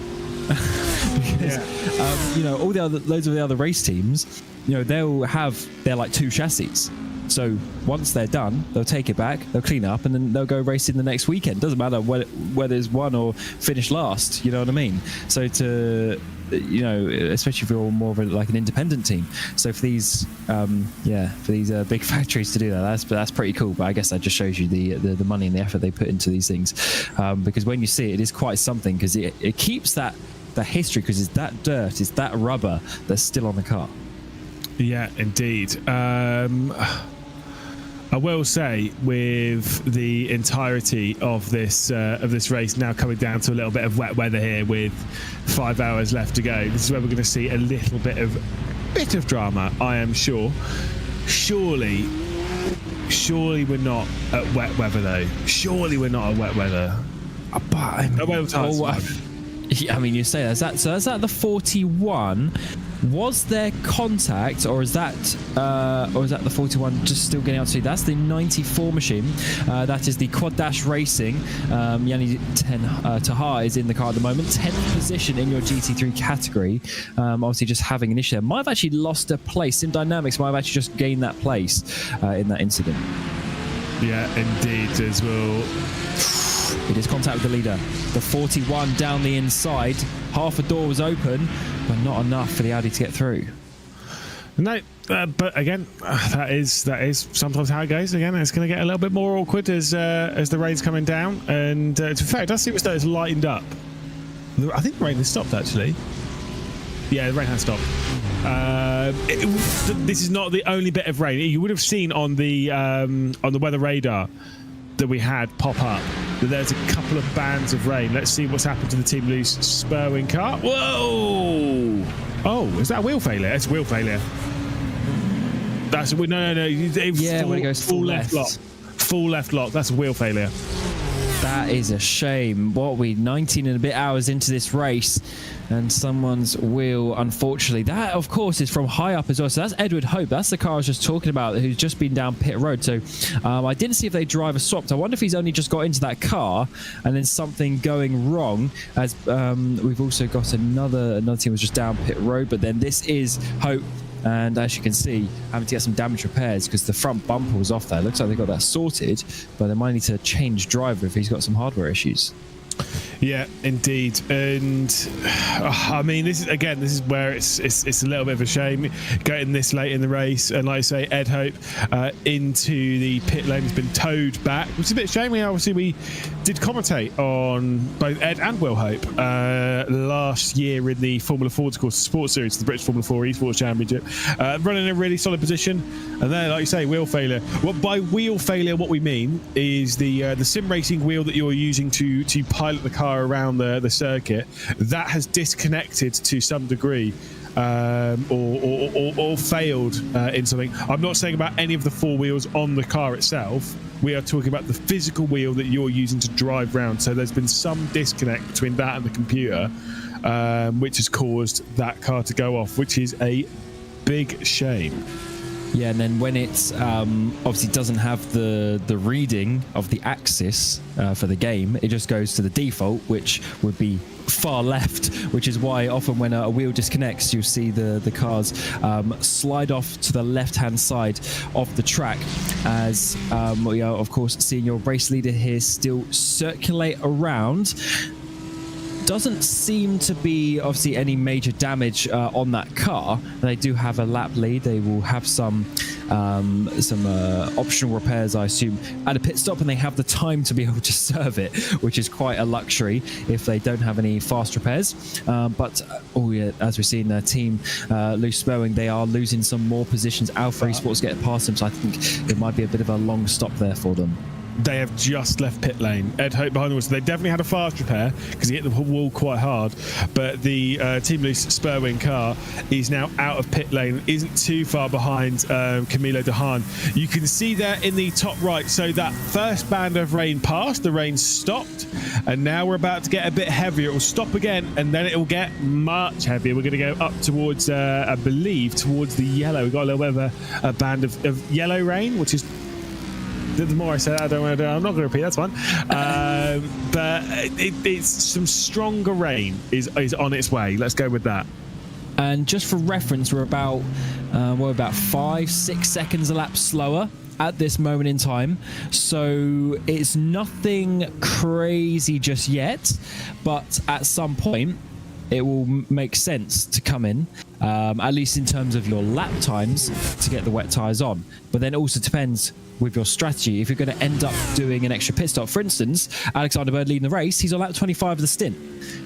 Because you know, loads of the other race teams, you know, they'll have their like 2 chassis. So once they're done, they'll take it back, they'll clean up, and then they'll go racing the next weekend. Doesn't matter whether it's won or finished last. You know what I mean? So to, you know, especially if you're more of like an independent team. So for these, big factories to do that, that's pretty cool. But I guess that just shows you the money and the effort they put into these things. Because when you see it, it is quite something, because it keeps the history, because it's that dirt, it's that rubber that's still on the car. Yeah, indeed. I will say, with the entirety of this race now coming down to a little bit of wet weather here, with 5 hours left to go, this is where we're going to see a little bit of drama, I am sure. Surely we're not at wet weather, though. Surely we're not at wet weather. Yeah, I mean, you say that. So is that the 41? Was there contact, or is that the 41 just still getting out to? That's the 94 machine. That is the Quad Dash Racing. Yanni Tahar is in the car at the moment, 10th position in your GT3 category. Obviously, just having an issue there. Might have actually lost a place. Sim Dynamics might have actually just gained that place in that incident. Yeah, indeed, as well. It is contact with the leader. The 41 down the inside. Half a door was open, but not enough for the Audi to get through. No, but again, that is sometimes how it goes. Again, it's going to get a little bit more awkward as the rain's coming down. And to be fair, it does seem as though it's lightened up. I think the rain has stopped, actually. Yeah, the rain has stopped. This is not the only bit of rain. You would have seen on the weather radar that we had pop up that there's a couple of bands of rain. Let's see what's happened to the Team Loose Spurwing car. Whoa! Oh, is that a wheel failure? It's wheel failure. That's no. Yeah, when it goes full left lock. Full left lock. That's a wheel failure. That is a shame. 19 and a bit hours into this race, and someone's wheel, unfortunately. That, of course, is from high up as well. So that's Edward Hope. That's the car I was just talking about, who's just been down pit road. So I didn't see if they driver swapped. I wonder if he's only just got into that car and then something going wrong. As we've also got another team was just down pit road. But then this is Hope. And as you can see, having to get some damage repairs because the front bumper was off there. Looks like they got that sorted, but they might need to change driver if he's got some hardware issues. Yeah, indeed. And I mean, this is where it's a little bit of a shame getting this late in the race. And like I say, Ed Hope into the pit lane has been towed back, which is a bit of a shame. We did commentate on both Ed and Will Hope last year in the Formula 4 Sports Series, the British Formula 4 eSports Championship, running in a really solid position. And then, like you say, wheel failure. Well, by wheel failure, what we mean is the sim racing wheel that you're using to pilot the car around the circuit, that has disconnected to some degree, or failed in something. I'm not saying about any of the 4 wheels on the car itself. We are talking about the physical wheel that you're using to drive round. So there's been some disconnect between that and the computer, which has caused that car to go off, which is a big shame. Yeah, and then when it's obviously doesn't have the reading of the axis for the game, it just goes to the default, which would be far left, which is why often when a wheel disconnects, you'll see the cars slide off to the left-hand side of the track, as we are, of course, seeing your race leader here still circulate around. Doesn't seem to be obviously any major damage on that car. They do have a lap lead. They will have some optional repairs, I assume, at a pit stop, and they have the time to be able to serve it, which is quite a luxury if they don't have any fast repairs. But as we've seen, Team Loose Spurwing, they are losing some more positions. Alpha Esports get past them, so I think it might be a bit of a long stop there for them. they have just left pit lane. Ed Hope behind the wall. So they definitely had a fast repair because he hit the wall quite hard. But the Team Loose Spurwing car is now out of pit lane, isn't too far behind Camilo Dehaan. You can see there in the top right, so that first band of rain passed, the rain stopped, and now we're about to get a bit heavier. It will stop again, and then it will get much heavier. We're going to go up towards, I believe, towards the yellow. We've got a little bit of a band of yellow rain, which is... The more I say that, I'm not going to repeat. That's fine. But it's some stronger rain is on its way. Let's go with that. And just for reference, we're about 5-6 seconds a lap slower at this moment in time. So it's nothing crazy just yet, but at some point it will make sense to come in, at least in terms of your lap times, to get the wet tyres on. But then it also depends with your strategy. If you're going to end up doing an extra pit stop, for instance, Alexander Bird leading the race, he's on lap 25 of the stint.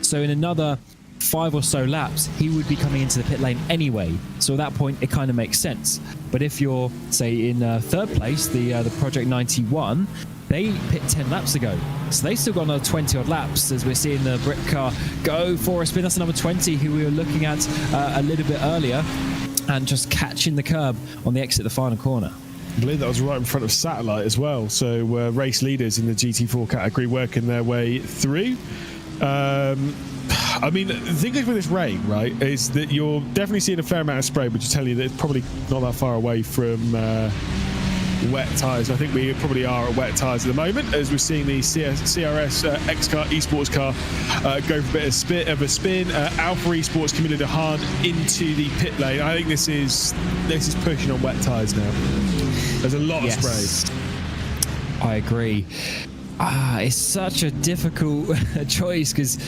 So in another 5 or so laps, he would be coming into the pit lane anyway. So at that point, it kind of makes sense. But if you're, say, in third place, the Project 91, they pit 10 laps ago. So they still got another 20 odd laps as we're seeing the Britcar go for a spin. That's number 20, who we were looking at a little bit earlier, and just catching the curb on the exit of the final corner. I believe that was right in front of Satellite as well. So race leaders in the GT4 category working their way through. I mean, the thing with this rain, right, is that you're definitely seeing a fair amount of spray, but you tell you that it's probably not that far away from wet tyres. I think we probably are at wet tyres at the moment, as we're seeing the CRS X-Car eSports car go for a bit of a spin. Alpha Esports Camilo Dehaan into the pit lane. I think this is pushing on wet tyres now. There's a lot of spray. I agree. It's such a difficult choice, because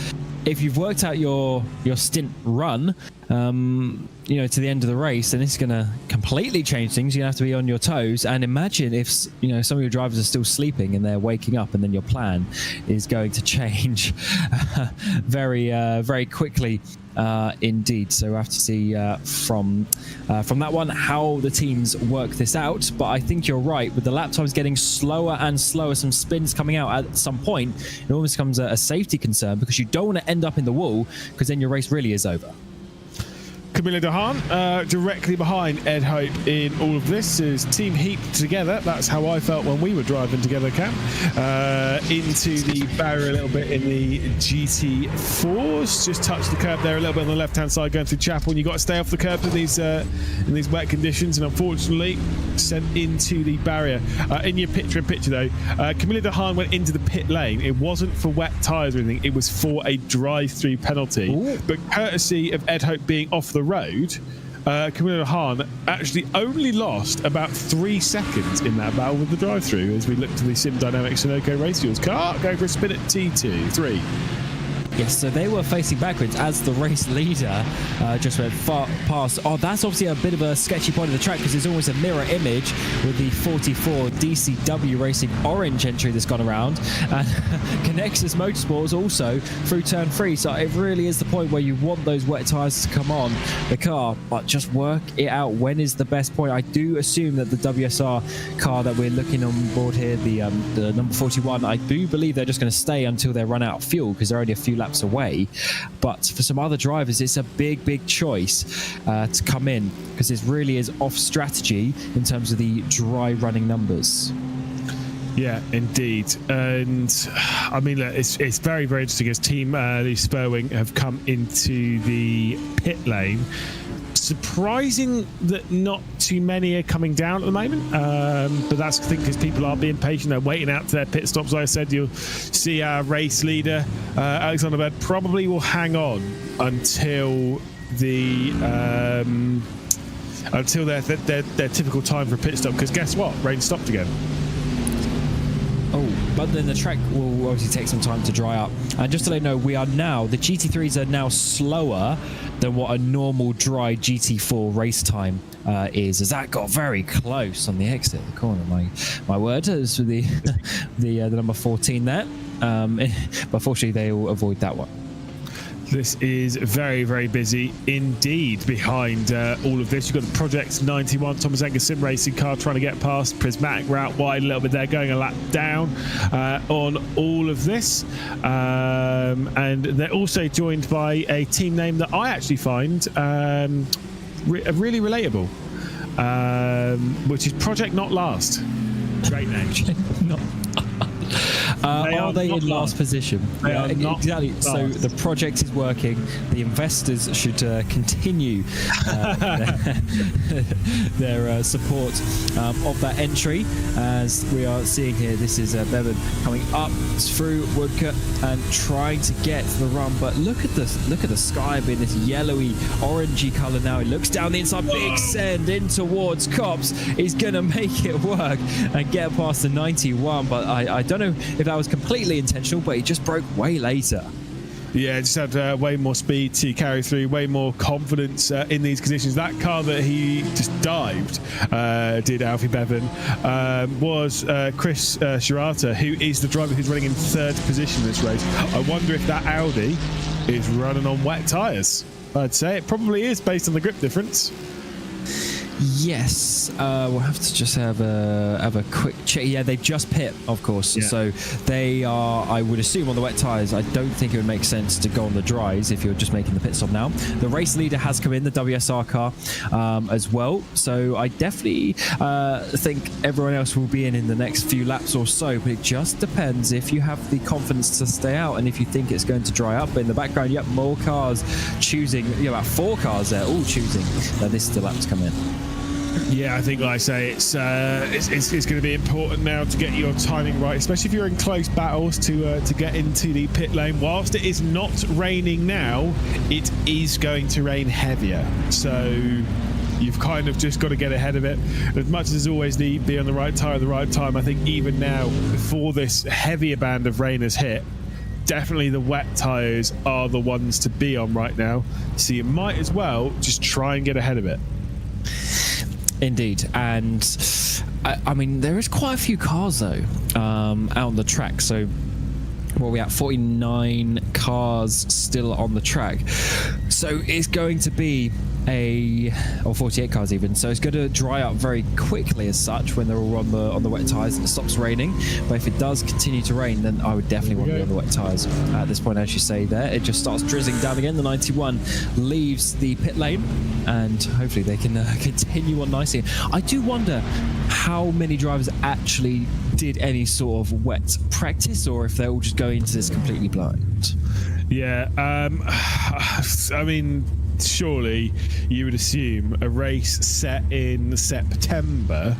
if you've worked out your stint run, to the end of the race, then it's going to completely change things. You're going to have to be on your toes. And imagine if, some of your drivers are still sleeping and they're waking up, and then your plan is going to change very, very quickly indeed. So we'll have to see from that one how the teams work this out. But I think you're right, with the lap times getting slower and slower, some spins coming out at some point, it almost becomes a safety concern, because you don't want to end up in the wall, because then your race really is over. Camilo Dehaan directly behind Ed Hope in all of this, is team heaped together. That's how I felt when we were driving together, Cam. Into the barrier a little bit in the GT4s. Just touched the curb there a little bit on the left-hand side going through Chapel, and you've got to stay off the curb in these wet conditions, and unfortunately sent into the barrier. In your picture-in-picture though, Camilo Dehaan went into the pit lane. It wasn't for wet tyres or anything, it was for a drive-through penalty. Ooh. But courtesy of Ed Hope being off the road, Camilo Dehaan actually only lost about 3 seconds in that battle with the drive-through, as we look to the Sim Dynamics Sunoco Race Fuels car going for a spin at T2, 3. Yes, so they were facing backwards as the race leader just went far past. Oh, that's obviously a bit of a sketchy point of the track, because there's almost a mirror image with the 44 DCW Racing orange entry that's gone around. And Connexus Motorsports also through turn 3. So it really is the point where you want those wet tyres to come on the car, but just work it out. When is the best point? I do assume that the WSR car that we're looking on board here, the number 41, I do believe they're just going to stay until they run out of fuel, because they're only a few laps away. But for some other drivers, it's a big choice to come in, because it really is off strategy in terms of the dry running numbers. Yeah, indeed. And I mean, look, it's very, very interesting as Team Loose Spurwing have come into the pit lane. Surprising that not too many are coming down at the moment, but that's, I think, because people are being patient. They're waiting out to their pit stops. Like I said, you'll see our race leader Alexander Bird probably will hang on until the their typical time for a pit stop, because guess what, rain stopped again. Oh, but then the track will obviously take some time to dry up. And just to let you know, the GT3s are now slower than what a normal dry GT4 race time is, as that got very close on the exit of the corner. My word, as for the number 14 there. But fortunately, they will avoid that one. This is very, very busy indeed. Behind all of this, you've got the Project 91 Thomas Enger Sim Racing car trying to get past. Prismatic route wide a little bit there, going a lap down on all of this. And they're also joined by a team name that I actually find really relatable, which is Project Not Last. Great name. Are they in last position? Exactly. Last. So the project is working. The investors should continue their support of that entry. As we are seeing here, this is Bevan coming up through Woodcut and trying to get the run. But look at the sky being this yellowy, orangey colour now. He looks down the inside, big send in towards Cops. He's going to make it work and get past the 91. But I don't know if that was completely intentional, but he just broke way later. Yeah, just had way more speed to carry through, way more confidence in these conditions. That car that he just dived, did Alfie Bevan, was Chris Shirata, who is the driver who's running in third position in this race. I wonder if that Audi is running on wet tyres. I'd say it probably is based on the grip difference. Yes, we'll have to just have a quick check. Yeah, they've just pit, of course. Yeah. So they are, I would assume, on the wet tyres. I don't think it would make sense to go on the dries if you're just making the pit stop now. The race leader has come in, the WSR car, as well. So I definitely think everyone else will be in the next few laps or so. But it just depends if you have the confidence to stay out and if you think it's going to dry up. But in the background, yep, more cars choosing. About 4 cars there, all choosing that this is the lap to come in. Yeah, I think, like I say, it's going to be important now to get your timing right, especially if you're in close battles to get into the pit lane. Whilst it is not raining now, it is going to rain heavier. So you've kind of just got to get ahead of it. As much as always be on the right tyre at the right time, I think even now, before this heavier band of rain has hit, definitely the wet tyres are the ones to be on right now. So you might as well just try and get ahead of it. Indeed, and I mean there is quite a few cars though out on the track. So what are we at? 49 cars still on the track. So it's going to be or 48 cars even. So it's going to dry up very quickly as such when they're all on the wet tyres and it stops raining. But if it does continue to rain, then I would definitely want to be on the wet tyres at this point. As you say there, it just starts drizzling down again. The 91 leaves the pit lane and hopefully they can continue on nicely. I do wonder how many drivers actually did any sort of wet practice or if they're all just going into this completely blind. Yeah, I mean, surely you would assume a race set in September,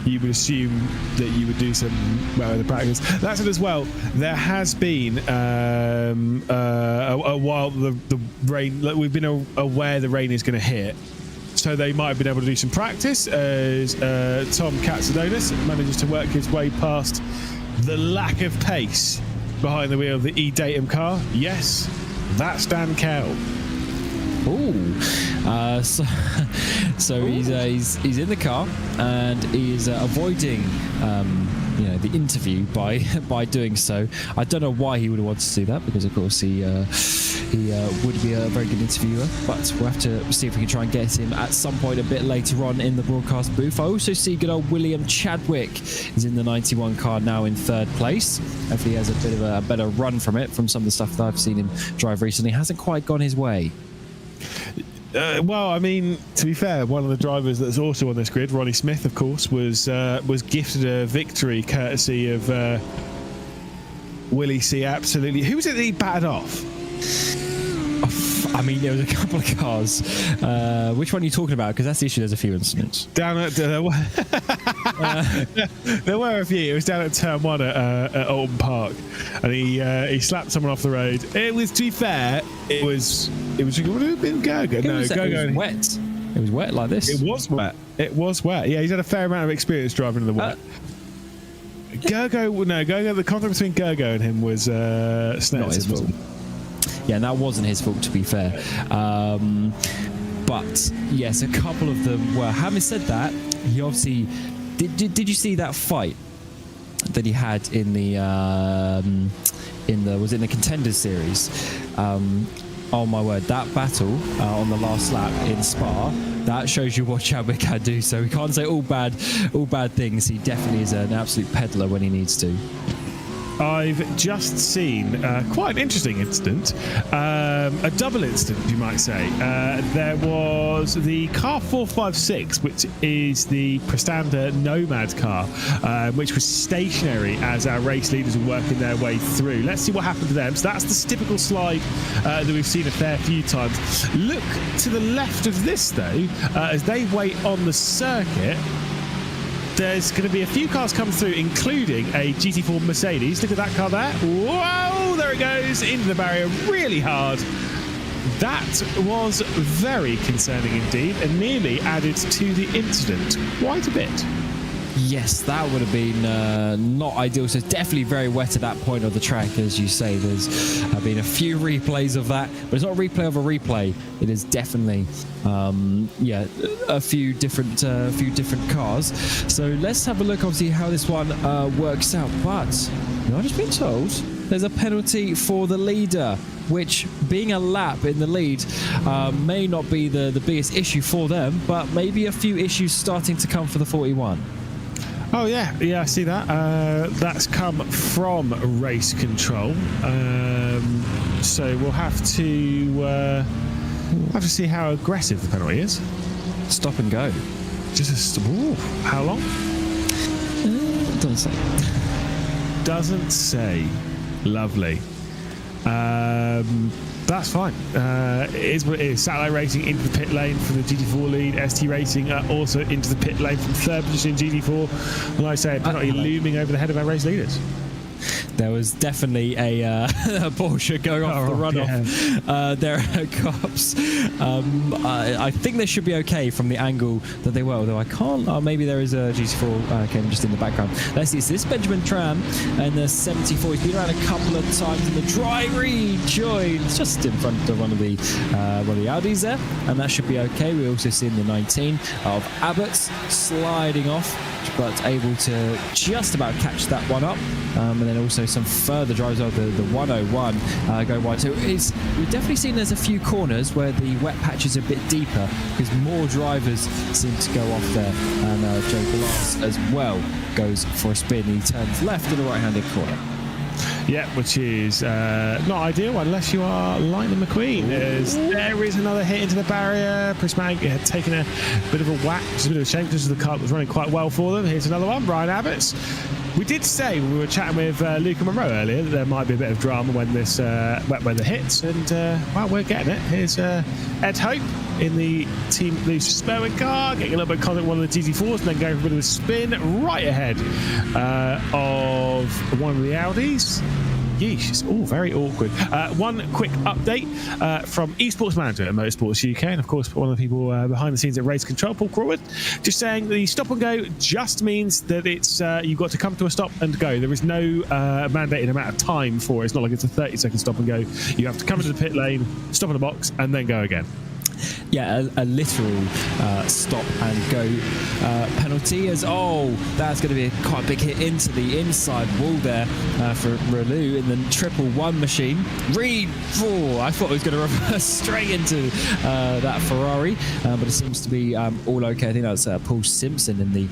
you would assume that you would do some weather practice. That's it as well. There has been a while the rain, we've been aware the rain is going to hit. So they might have been able to do some practice as Tom Katsadonis manages to work his way past the lack of pace behind the wheel of the E-Datum car. Yes, that's Dan Kell. Ooh, so he's in the car and he's avoiding the interview by doing so. I don't know why he would have wanted to do that because of course he would be a very good interviewer, but we'll have to see if we can try and get him at some point a bit later on in the broadcast booth. I also see good old William Chadwick is in the 91 car now in third place. Hopefully he has a bit of a better run from some of the stuff that I've seen him drive recently. Hasn't quite gone his way. Well, I mean, to be fair, one of the drivers that's also on this grid, Ronnie Smith, of course, was gifted a victory courtesy of Willie C. Absolutely. Who was it that he batted off? I mean, there was a couple of cars. Which one are you talking about? Because that's the issue. There's a few incidents. Down at there were a few. It was down at turn 1 at Alton Park, and he slapped someone off the road. It was, to be fair, it was. Would have been Gergo. No, Gergo. It was wet. It was wet like this. It was wet. Yeah, he's had a fair amount of experience driving in the wet. Gergo. The conflict between Gergo and him was not his fault. Yeah, and that wasn't his fault, to be fair. But yes, a couple of them were. Having said that, he obviously did you see that fight that he had in the was it in the Contenders series? Oh my word, that battle on the last lap in Spa, that shows you what Chadwick can do. So we can't say all bad things. He definitely is an absolute peddler when he needs to. I've just seen quite an interesting incident, a double incident, you might say. There was the car 456, which is the Prestanda Nomad car, which was stationary as our race leaders were working their way through. Let's see what happened to them. So that's the typical slide that we've seen a fair few times. Look to the left of this, though, as they wait on the circuit. There's going to be a few cars come through, including a GT4 Mercedes. Look at that car there. Whoa, there it goes into the barrier really hard. That was very concerning indeed and nearly added to the incident quite a bit. Yes, that would have been not ideal. So it's definitely very wet at that point of the track, as you say. There's been a few replays of that, but it's not a replay of a replay. It is definitely, a few different cars. So let's have a look, obviously, how this one works out. But I've just been told there's a penalty for the leader, which, being a lap in the lead, may not be the biggest issue for them, but maybe a few issues starting to come for the 41. Oh yeah, I see that. That's come from race control. So we'll have to see how aggressive the penalty is. Stop and go. How long? Doesn't say. Doesn't say. Lovely. That's fine. It is what it is. Satellite Racing into the pit lane from the GT4 lead. ST Racing also into the pit lane from third position in GT4. Like I say, a penalty looming over the head of our race leaders. There was definitely a Porsche going off the runoff there at Cops. I think they should be okay from the angle that they were, although I can't. Maybe there is a GT4 came just in the background. Let's see. So this Benjamin Tram and the 74. He's been around a couple of times in the dry rejoins just in front of one of the Audis there, and that should be okay. We also seen the 19 of Abbott's sliding off, but able to just about catch that one up. And then also some further drives of the 101 go wide. So we've definitely seen there's a few corners where the wet patch is a bit deeper because more drivers seem to go off there. And Joe Glass as well goes for a spin. He turns left in the right-handed corner. Yeah, which is not ideal unless you are Lightning McQueen. There is another hit into the barrier. Prismatic had taken a bit of a whack, which is a bit of a shame because the car was running quite well for them. Here's another one, Brian Abbott's. We did say when we were chatting with Luca Monroe earlier that there might be a bit of drama when this wet weather hits, and well, we're getting it. Here's Ed Hope in the Team Loose Spurwin car, getting a little bit of contact with one of the GT4s, and then going for a bit of a spin right ahead of one of the Audis. Yeesh, it's all very awkward. One quick update from eSports Manager at Motorsports UK, and of course one of the people behind the scenes at Race Control, Paul Crawford, just saying the stop and go just means that it's you've got to come to a stop and go. There is no mandated amount of time for it. It's not like it's a 30-second stop and go. You have to come into the pit lane, stop in the box, and then go again. Yeah, a literal stop and go penalty as, that's going to be quite a big hit into the inside wall there for Relu in the 111 machine. I thought it was going to reverse straight into that Ferrari, but it seems to be all okay. I think that's Paul Simpson in the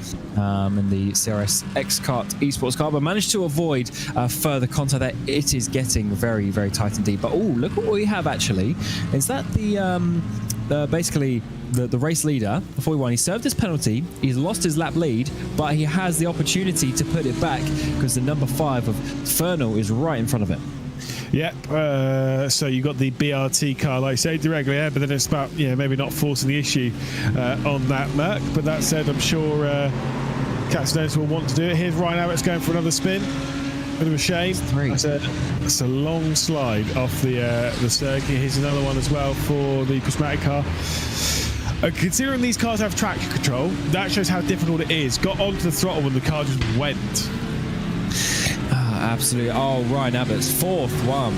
CRS X-Kart eSports car, but managed to avoid further contact there. It is getting very, very tight indeed. But look at what we have actually. Is that basically the race leader, the 41, he served his penalty, he's lost his lap lead, but he has the opportunity to put it back because the number 5 of Fernal is right in front of him. Yep, so you got the BRT car, like I say, directly ahead, but then it's about, maybe not forcing the issue on that Merc. But that said, I'm sure Katsunonis will want to do it. Here's Ryan Abbott's going for another spin. Bit of a shame. That's a long slide off the circuit. Here's another one as well for the Prismatic car. Considering these cars have traction control, that shows how difficult it is. Got onto the throttle when the car just went. Absolutely. Ryan Abbott's 4th one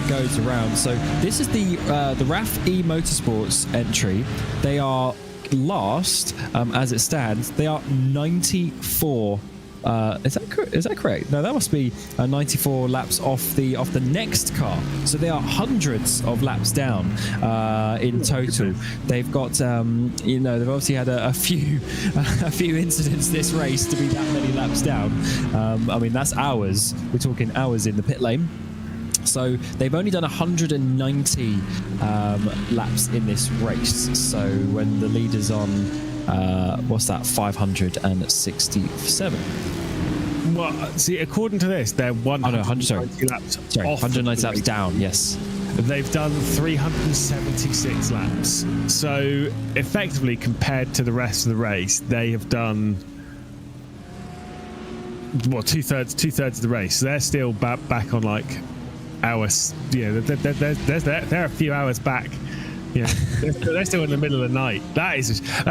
goes around. So this is the RAF E Motorsports entry. They are last as it stands. They are 94 Is that correct? No, that must be 94 laps off the next car. So they are hundreds of laps down in total. They've got they've obviously had a few incidents this race to be that many laps down. I mean, that's hours. We're talking hours in the pit lane. So they've only done 190 laps in this race. So when the leader's on, what's that, 567? Well, see, according to this, they're 190 laps. Sorry, 190 laps down, yes. They've done 376 laps. So effectively, compared to the rest of the race, they have done two-thirds of the race. So they're still back on like hours. They're a few hours back. Yeah, they're still in the middle of the night.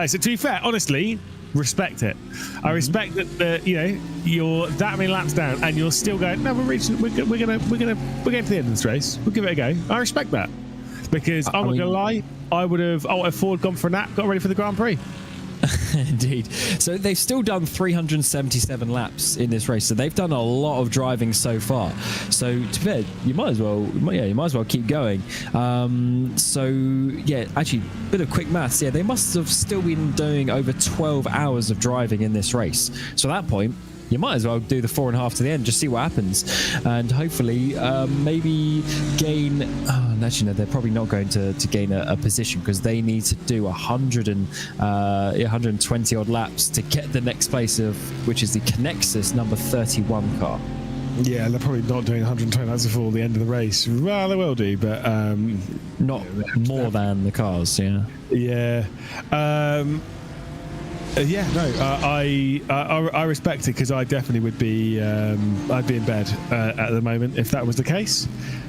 So to be fair, honestly, respect it. I respect that you're that many laps down and you're still going. No, we're getting to the end of this race. We'll give it a go. I respect that because I'm not gonna lie. I would have forward gone for a nap, got ready for the Grand Prix. Indeed. So they've still done 377 laps in this race. So they've done a lot of driving so far. So to be fair, you might as well keep going. Actually, a bit of quick maths. Yeah, they must have still been doing over 12 hours of driving in this race. So at that point, you might as well do the 4.5 to the end, just see what happens, and hopefully maybe gain. Actually, no, they're probably not going to gain a position because they need to do 120 odd laps to get the next place which is the Connexus number 31 car. Yeah, they're probably not doing 120 laps before the end of the race. Well, they will do, but not more than the cars. Yeah. Yeah. I respect it because I definitely would be. I'd be in bed at the moment if that was the case.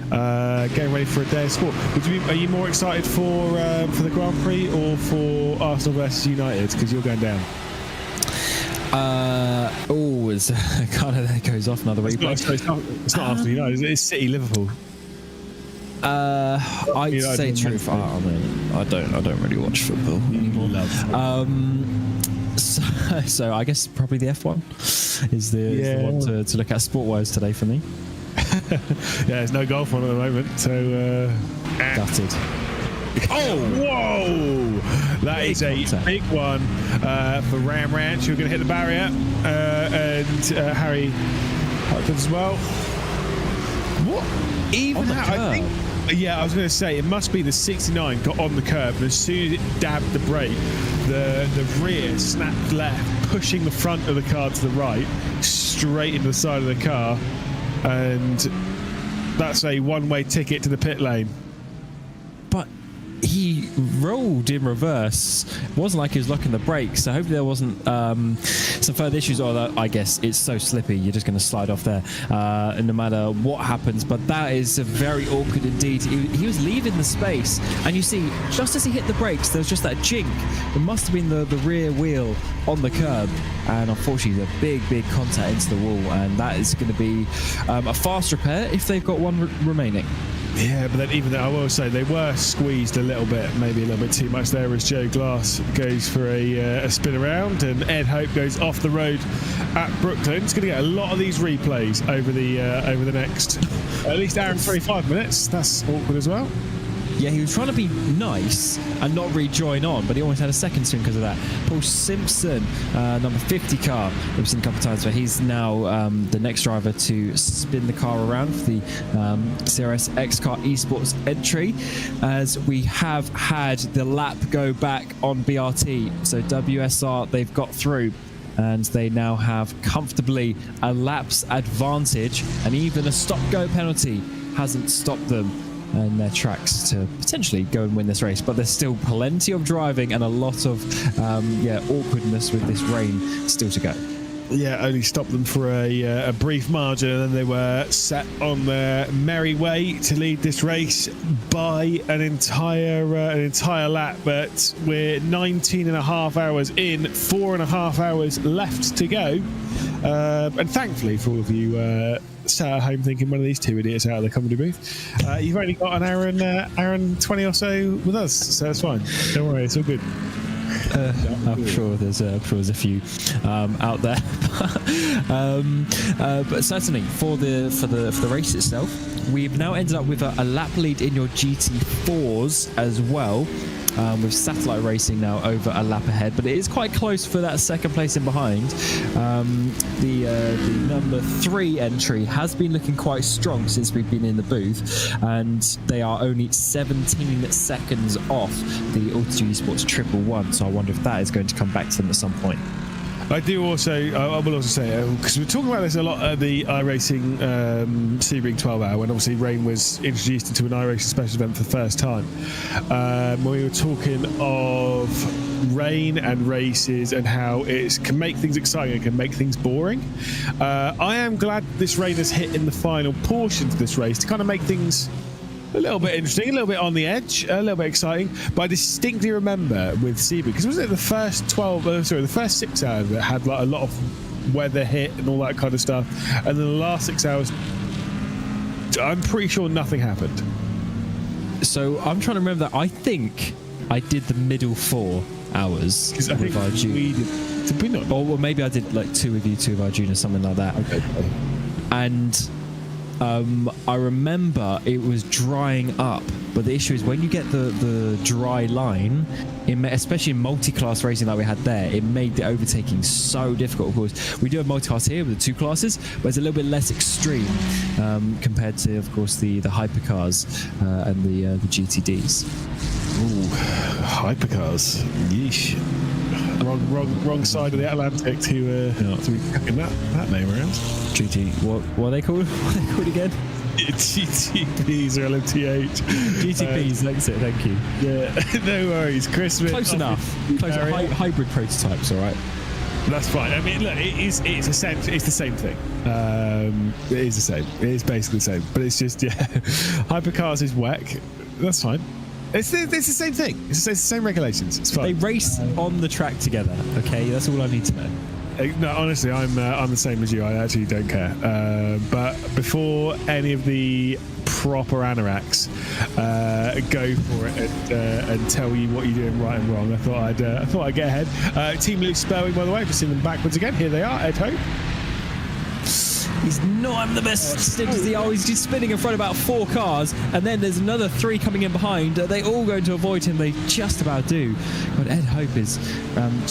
Getting ready for a day of sport. Are you more excited for the Grand Prix or for Arsenal versus United? Because you're going down. It's kind of that goes off another week. It's not Arsenal United. It's City Liverpool. I'd say truth. I don't really watch football anymore. So I guess probably the F1 is the one to look at sport-wise today for me. There's no golf on at the moment, so gutted. Oh, whoa! That is a big one for Ram Ranch. You're going to hit the barrier, and Harry as well. What? Even that, I think. Yeah, I was going to say it must be the 69 got on the curb, and as soon as it dabbed the brake, the rear snapped left, pushing the front of the car to the right, straight into the side of the car, and that's a one-way ticket to the pit lane. But he rolled in reverse. It wasn't like he was locking the brakes, so hopefully there wasn't some further issues. Although I guess it's so slippy, you're just going to slide off there, and no matter what happens. But that is very awkward indeed. He was leaving the space, and you see, just as he hit the brakes, there was just that jink. It must have been the rear wheel on the curb, and unfortunately, a big contact into the wall, and that is going to be a fast repair if they've got one remaining. Yeah, but then even though I will say they were squeezed a little bit, maybe a little bit too much there, as Joe Glass goes for a spin around and Ed Hope goes off the road at Brooklyn. It's going to get a lot of these replays over the next at least hour and 25 minutes. That's awkward as well. Yeah, he was trying to be nice and not rejoin on, but he almost had a second swing because of that. Paul Simpson, number 50 car, we've seen a couple of times, but he's now the next driver to spin the car around for the CRS X Car eSports entry, as we have had the lap go back on BRT. So WSR, they've got through, and they now have comfortably a lap's advantage, and even a stop-go penalty hasn't stopped them and their tracks to potentially go and win this race. But there's still plenty of driving and a lot of awkwardness with this rain still to go. Yeah, only stopped them for a brief margin, and then they were set on their merry way to lead this race by an entire lap. But we're 19.5 hours in, 4.5 hours left to go, and thankfully for all of you sat at home thinking one of these two idiots out of the comedy booth, you've only got an hour and 20 or so with us, so it's fine. Don't worry, it's all good. I'm sure there's a few out there, but certainly for the race itself, we've now ended up with a lap lead in your GT4s as well. With satellite racing now over a lap ahead, but it is quite close for that second place in behind. The number 3 entry has been looking quite strong since we've been in the booth, and they are only 17 seconds off the Auto eSports 111. So I wonder if that is going to come back to them at some point. I do also, I will also say, because we're talking about this a lot at the iRacing Sebring 12 hour, when obviously rain was introduced into an iRacing special event for the first time. When we were talking of rain and races and how it can make things exciting, it can make things boring. I am glad this rain has hit in the final portions of this race to kind of make things a little bit interesting, a little bit on the edge, a little bit exciting. But I distinctly remember with Sebring, because wasn't it the first the first 6 hours that had like a lot of weather hit and all that kind of stuff, and then the last 6 hours, I'm pretty sure nothing happened. So I'm trying to remember that. I think I did the middle 4 hours. Because I think did we not? Or well, maybe I did like 2 with you, 2 with Arjun, or something like that. Okay. And I remember it was drying up, but the issue is when you get the dry line, especially in multi-class racing like we had there, it made the overtaking so difficult. Of course, we do have multi-class here with the 2 classes, but it's a little bit less extreme compared to, of course, the hypercars and the GTDs. Ooh, hypercars. Yeesh. Wrong side of the Atlantic to be fucking that name around. GT. What are they called? What are they called again? GTPs or LMTH. GTPs. That's it. Thank you. Yeah. No worries. Christmas. Close enough. Close. Hybrid prototypes. All right. That's fine. I mean, look, it's the same thing. It is the same. It is basically the same. But it's just hypercars is whack. That's fine. It's the same thing. It's the same regulations. It's fine. They race on the track together. Okay, that's all I need to know. No, honestly, I'm the same as you. I actually don't care. But before any of the proper anoraks go for it and tell you what you're doing right and wrong, I thought I'd get ahead. Team Luke Spurwing, by the way, I've just seen them backwards again. Here they are. Ed Hope. He's not having the best stint as he's just spinning in front of about 4 cars, and then there's another 3 coming in behind. They all going to avoid him. They just about do. But Ed Hope is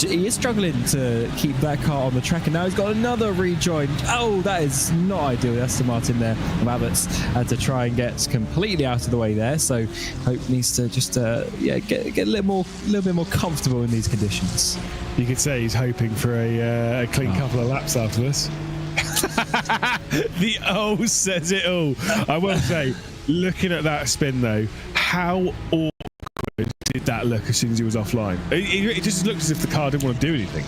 he is struggling to keep that car on the track, and now he's got another rejoin. Oh, that is not ideal. Aston Martin there, Abbott's had to try and get completely out of the way there. So Hope needs to just get a little bit more comfortable in these conditions. You could say he's hoping for a clean couple of laps after this. The O says it all. I will say, looking at that spin though, how awkward did that look as soon as he was offline? It just looked as if the car didn't want to do anything.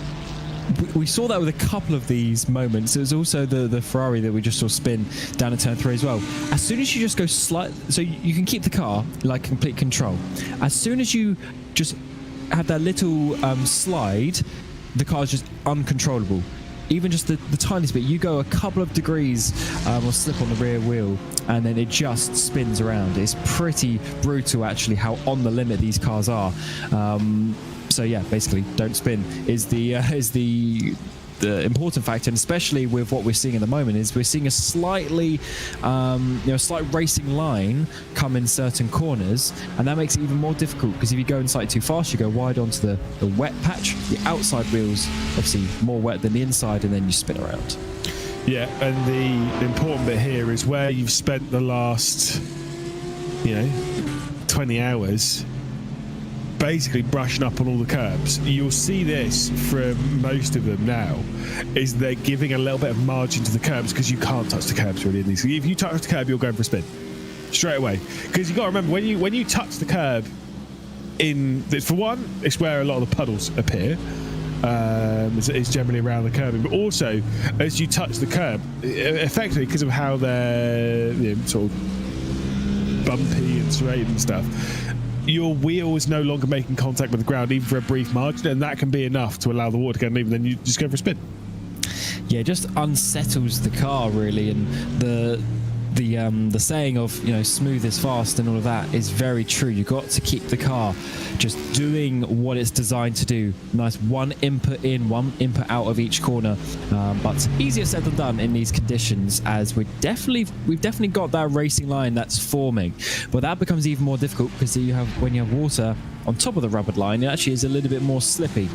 We saw that with a couple of these moments. It was also the Ferrari that we just saw spin down in turn 3 as well. As soon as you just go so you can keep the car like complete control. As soon as you just have that little slide, the car is just uncontrollable. Even just the tiniest bit, you go a couple of degrees or slip on the rear wheel, and then it just spins around. It's pretty brutal, actually, how on the limit these cars are. So yeah, basically, don't spin is the important factor, and especially with what we're seeing at the moment is we're seeing a slight racing line come in certain corners, and that makes it even more difficult because if you go in slightly too fast, you go wide onto the wet patch. The outside wheels obviously more wet than the inside, and then you spin around. Yeah, and the important bit here is where you've spent the last 20 hours basically brushing up on all the curbs. You'll see this from most of them now, is they're giving a little bit of margin to the curbs because you can't touch the curbs really in these. If you touch the curb, you're going for a spin straight away, because you've got to remember when you touch the curb, for one, it's where a lot of the puddles appear. It's generally around the curbing, but also as you touch the curb, effectively because of how they're sort of bumpy and serrated and stuff, your wheel is no longer making contact with the ground even for a brief margin, and that can be enough to allow the water to get uneven. Then you just go for a spin. Yeah, it just unsettles the car really, and the the saying of, you know, smooth is fast and all of that is very true. You've got to keep the car just doing what it's designed to do. Nice one input in, one input out of each corner, but easier said than done in these conditions, as we've definitely got that racing line that's forming. But that becomes even more difficult because when you have water on top of the rubber line, it actually is a little bit more slippy.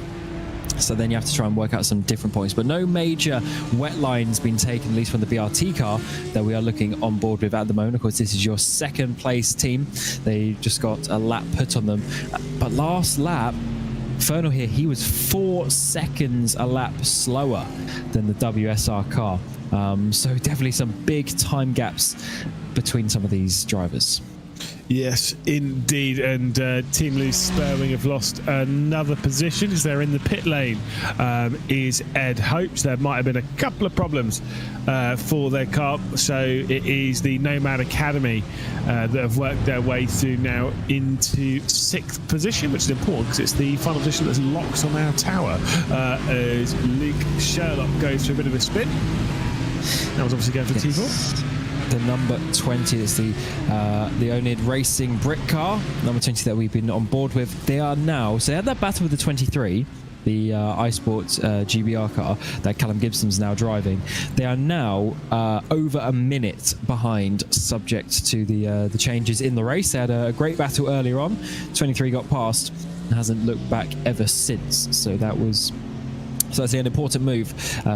So then you have to try and work out some different points. But no major wet lines been taken, at least from the BRT car that we are looking on board with at the moment. Of course, this is your second place team. They just got a lap put on them. But last lap, Fernal here, he was 4 seconds a lap slower than the WSR car. So definitely some big time gaps between some of these drivers. Yes, indeed. And Team Loose Spurwing have lost another position as they're in the pit lane. Is Ed Hopes. There might have been a couple of problems for their car. So it is the Nomad Academy that have worked their way through now into 6th position, which is important because it's the final position that's locked on our tower. As Luke Sherlock goes through a bit of a spin. That was obviously going for T4. The number 20 is the Onid Racing Britcar, number 20 that we've been on board with. They are now, so they had that battle with the 23, the eSport GBR car that Callum Gibson's now driving. They are now over a minute behind, subject to the changes in the race. They had a great battle earlier on. 23 got past and hasn't looked back ever since. So that's an important move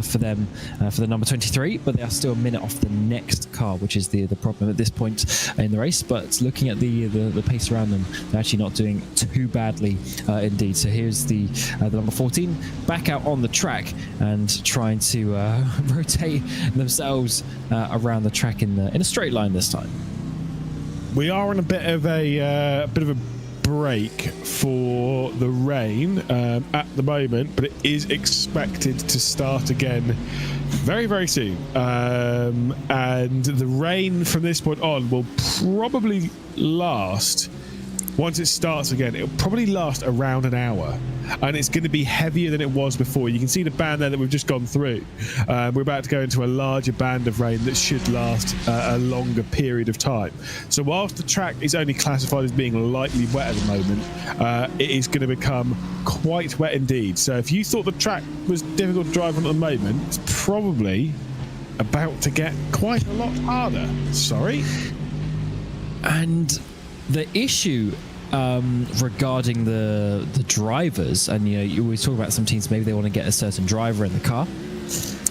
for them, for the number 23, but they are still a minute off the next car, which is the problem at this point in the race. But looking at the pace around them, they're actually not doing too badly indeed. So here's the number 14 back out on the track and trying to rotate themselves around the track in a straight line this time. We are on a bit of a break for the rain at the moment, but it is expected to start again very, very soon. And the rain from this point on will probably last, once it starts again, it'll probably last around an hour. And it's going to be heavier than it was before. You can see the band there that we've just gone through. We're about to go into a larger band of rain that should last a longer period of time. So whilst the track is only classified as being lightly wet at the moment, it is going to become quite wet indeed. So if you thought the track was difficult to drive on at the moment, it's probably about to get quite a lot harder. Sorry. And the issue regarding the drivers, and you always talk about some teams, maybe they want to get a certain driver in the car.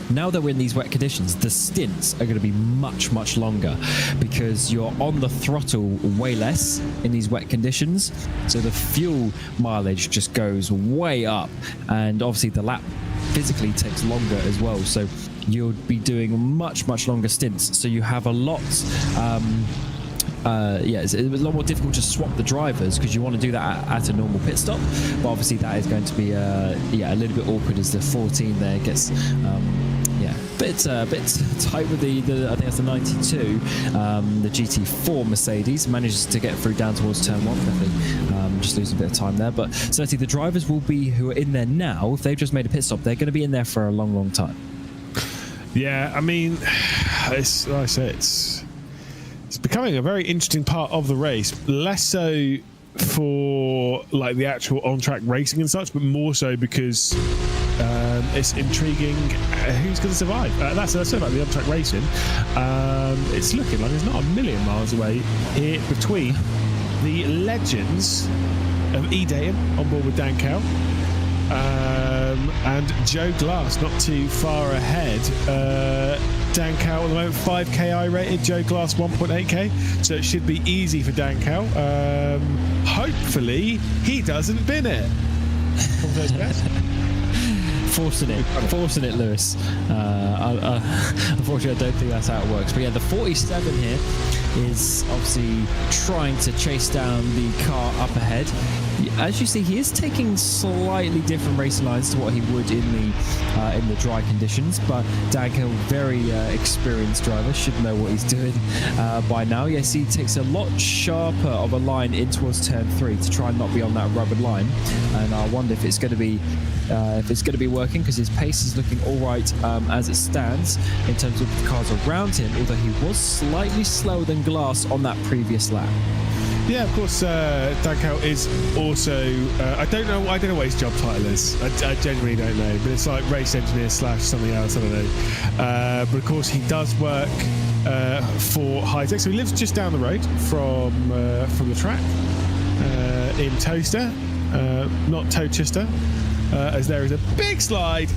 Now that we're in these wet conditions, the stints are going to be much, much longer because you're on the throttle way less in these wet conditions. So the fuel mileage just goes way up, and obviously the lap physically takes longer as well. So you'll be doing much, much longer stints. So you have a lot it's a lot more difficult to swap the drivers because you want to do that at a normal pit stop, but obviously that is going to be a little bit awkward as the 14 there gets a bit tight with the I think that's the 92. The GT4 Mercedes manages to get through down towards turn 1, definitely just losing a bit of time there, but certainly the drivers who are in there now, if they've just made a pit stop, they're going to be in there for a long, long time. Yeah, I mean, it's, like I say, it's becoming a very interesting part of the race, less so for like the actual on-track racing and such, but more so because it's intriguing who's going to survive. That's about the on-track racing. It's looking like it's not a million miles away here between the legends of E-Datum on board with Dan Cow and Joe Glass not too far ahead. Dan Cow at the moment 5K rated, Joe Glass 1.8K, so it should be easy for Dan Cow. Hopefully he doesn't bin it. Forcing it, Lewis. Unfortunately, I don't think that's how it works. But yeah, the 47 here is obviously trying to chase down the car up ahead. as you see, he is taking slightly different racing lines to what he would in the dry conditions. But Danko, very experienced driver, should know what he's doing by now. Yes, he takes a lot sharper of a line in towards turn 3 to try and not be on that rubber line. And I wonder if it's going to be working, because his pace is looking all right as it stands in terms of the cars around him, although he was slightly slower than Glass on that previous lap. Yeah, of course. Danko is also. I don't know what his job title is. I genuinely don't know, but it's like race engineer / something else. I don't know. But of course, he does work for High-Tech. So he lives just down the road from the track in Toaster, not Towchester, as there is a big slide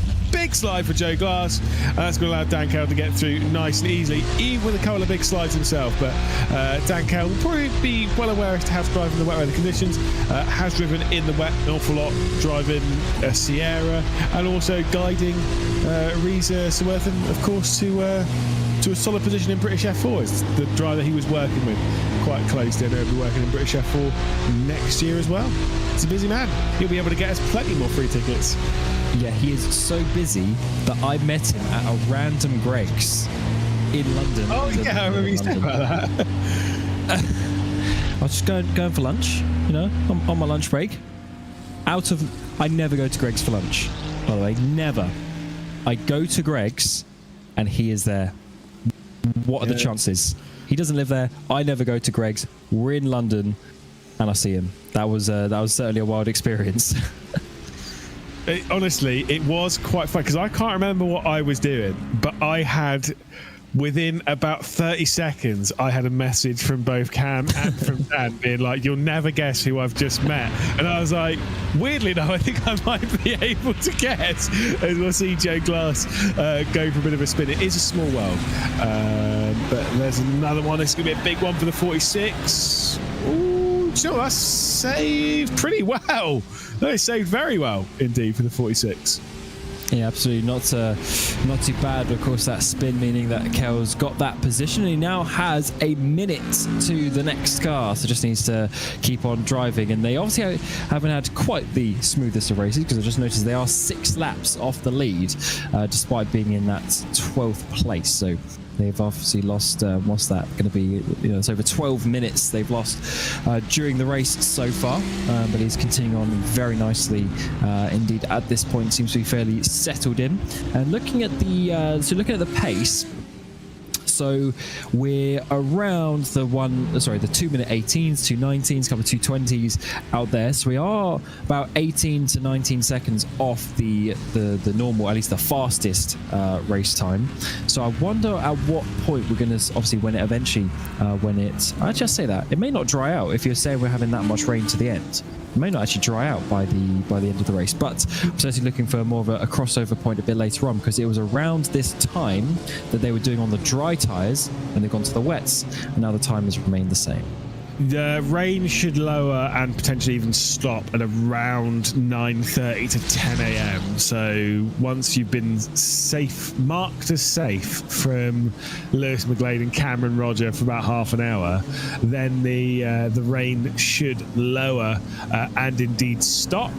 for Joe Glass. That's going to allow Danko to get through nice and easily, even with a couple of big slides himself. But Danko will probably be well aware as to how to drive in the wet weather conditions. Has driven in the wet an awful lot, driving a Sierra and also guiding Reza Swarthen, of course, to a solid position in British F4 as the driver he was working with quite closely. I know he'll be working in British F4 next year as well. It's a busy man. He'll be able to get us plenty more free tickets. Yeah, he is so busy that I met him at a random Greg's in London. Oh yeah, I remember you said about that. I was just going for lunch, on my lunch break. I never go to Greg's for lunch, by the way, never. I go to Greg's and he is there. What are the chances? He doesn't live there. I never go to Greg's. We're in London and I see him. That was certainly a wild experience. Honestly, it was quite fun because I can't remember what I was doing, but I had, within about 30 seconds, I had a message from both Cam and from Dan being like, "You'll never guess who I've just met." And I was like, weirdly enough, I think I might be able to guess as we'll see Joe Glass go for a bit of a spin. It is a small world, but there's another one. It's going to be a big one for the 46. Ooh, Joe, that's saved pretty well. They saved very well indeed for the 46. Yeah, absolutely. Not too bad. Of course, that spin meaning that Kel's got that position. And he now has a minute to the next car, so just needs to keep on driving. And they obviously haven't had quite the smoothest of races, because I just noticed they are 6 laps off the lead, despite being in that 12th place. So they've obviously lost, what's that going to be? It's over 12 minutes they've lost during the race so far. But he's continuing on very nicely indeed at this point. Seems to be fairly settled in. And looking at the pace, so we're around the 2-minute 18s, 2:19s, couple of 2:20s out there. So we are about 18 to 19 seconds off the normal, at least the fastest race time. So I wonder at what point we're going to, obviously when I just say that it may not dry out if you're saying we're having that much rain to the end. It may not actually dry out by the end of the race, but I'm certainly looking for more of a crossover point a bit later on, because it was around this time that they were doing on the dry tyres and they've gone to the wets, and now the time has remained the same. The rain should lower and potentially even stop at around 9:30 to 10 a.m. So once you've been marked as safe from Lewis McGlade and Cameron Roger for about half an hour, then the rain should lower and indeed stop.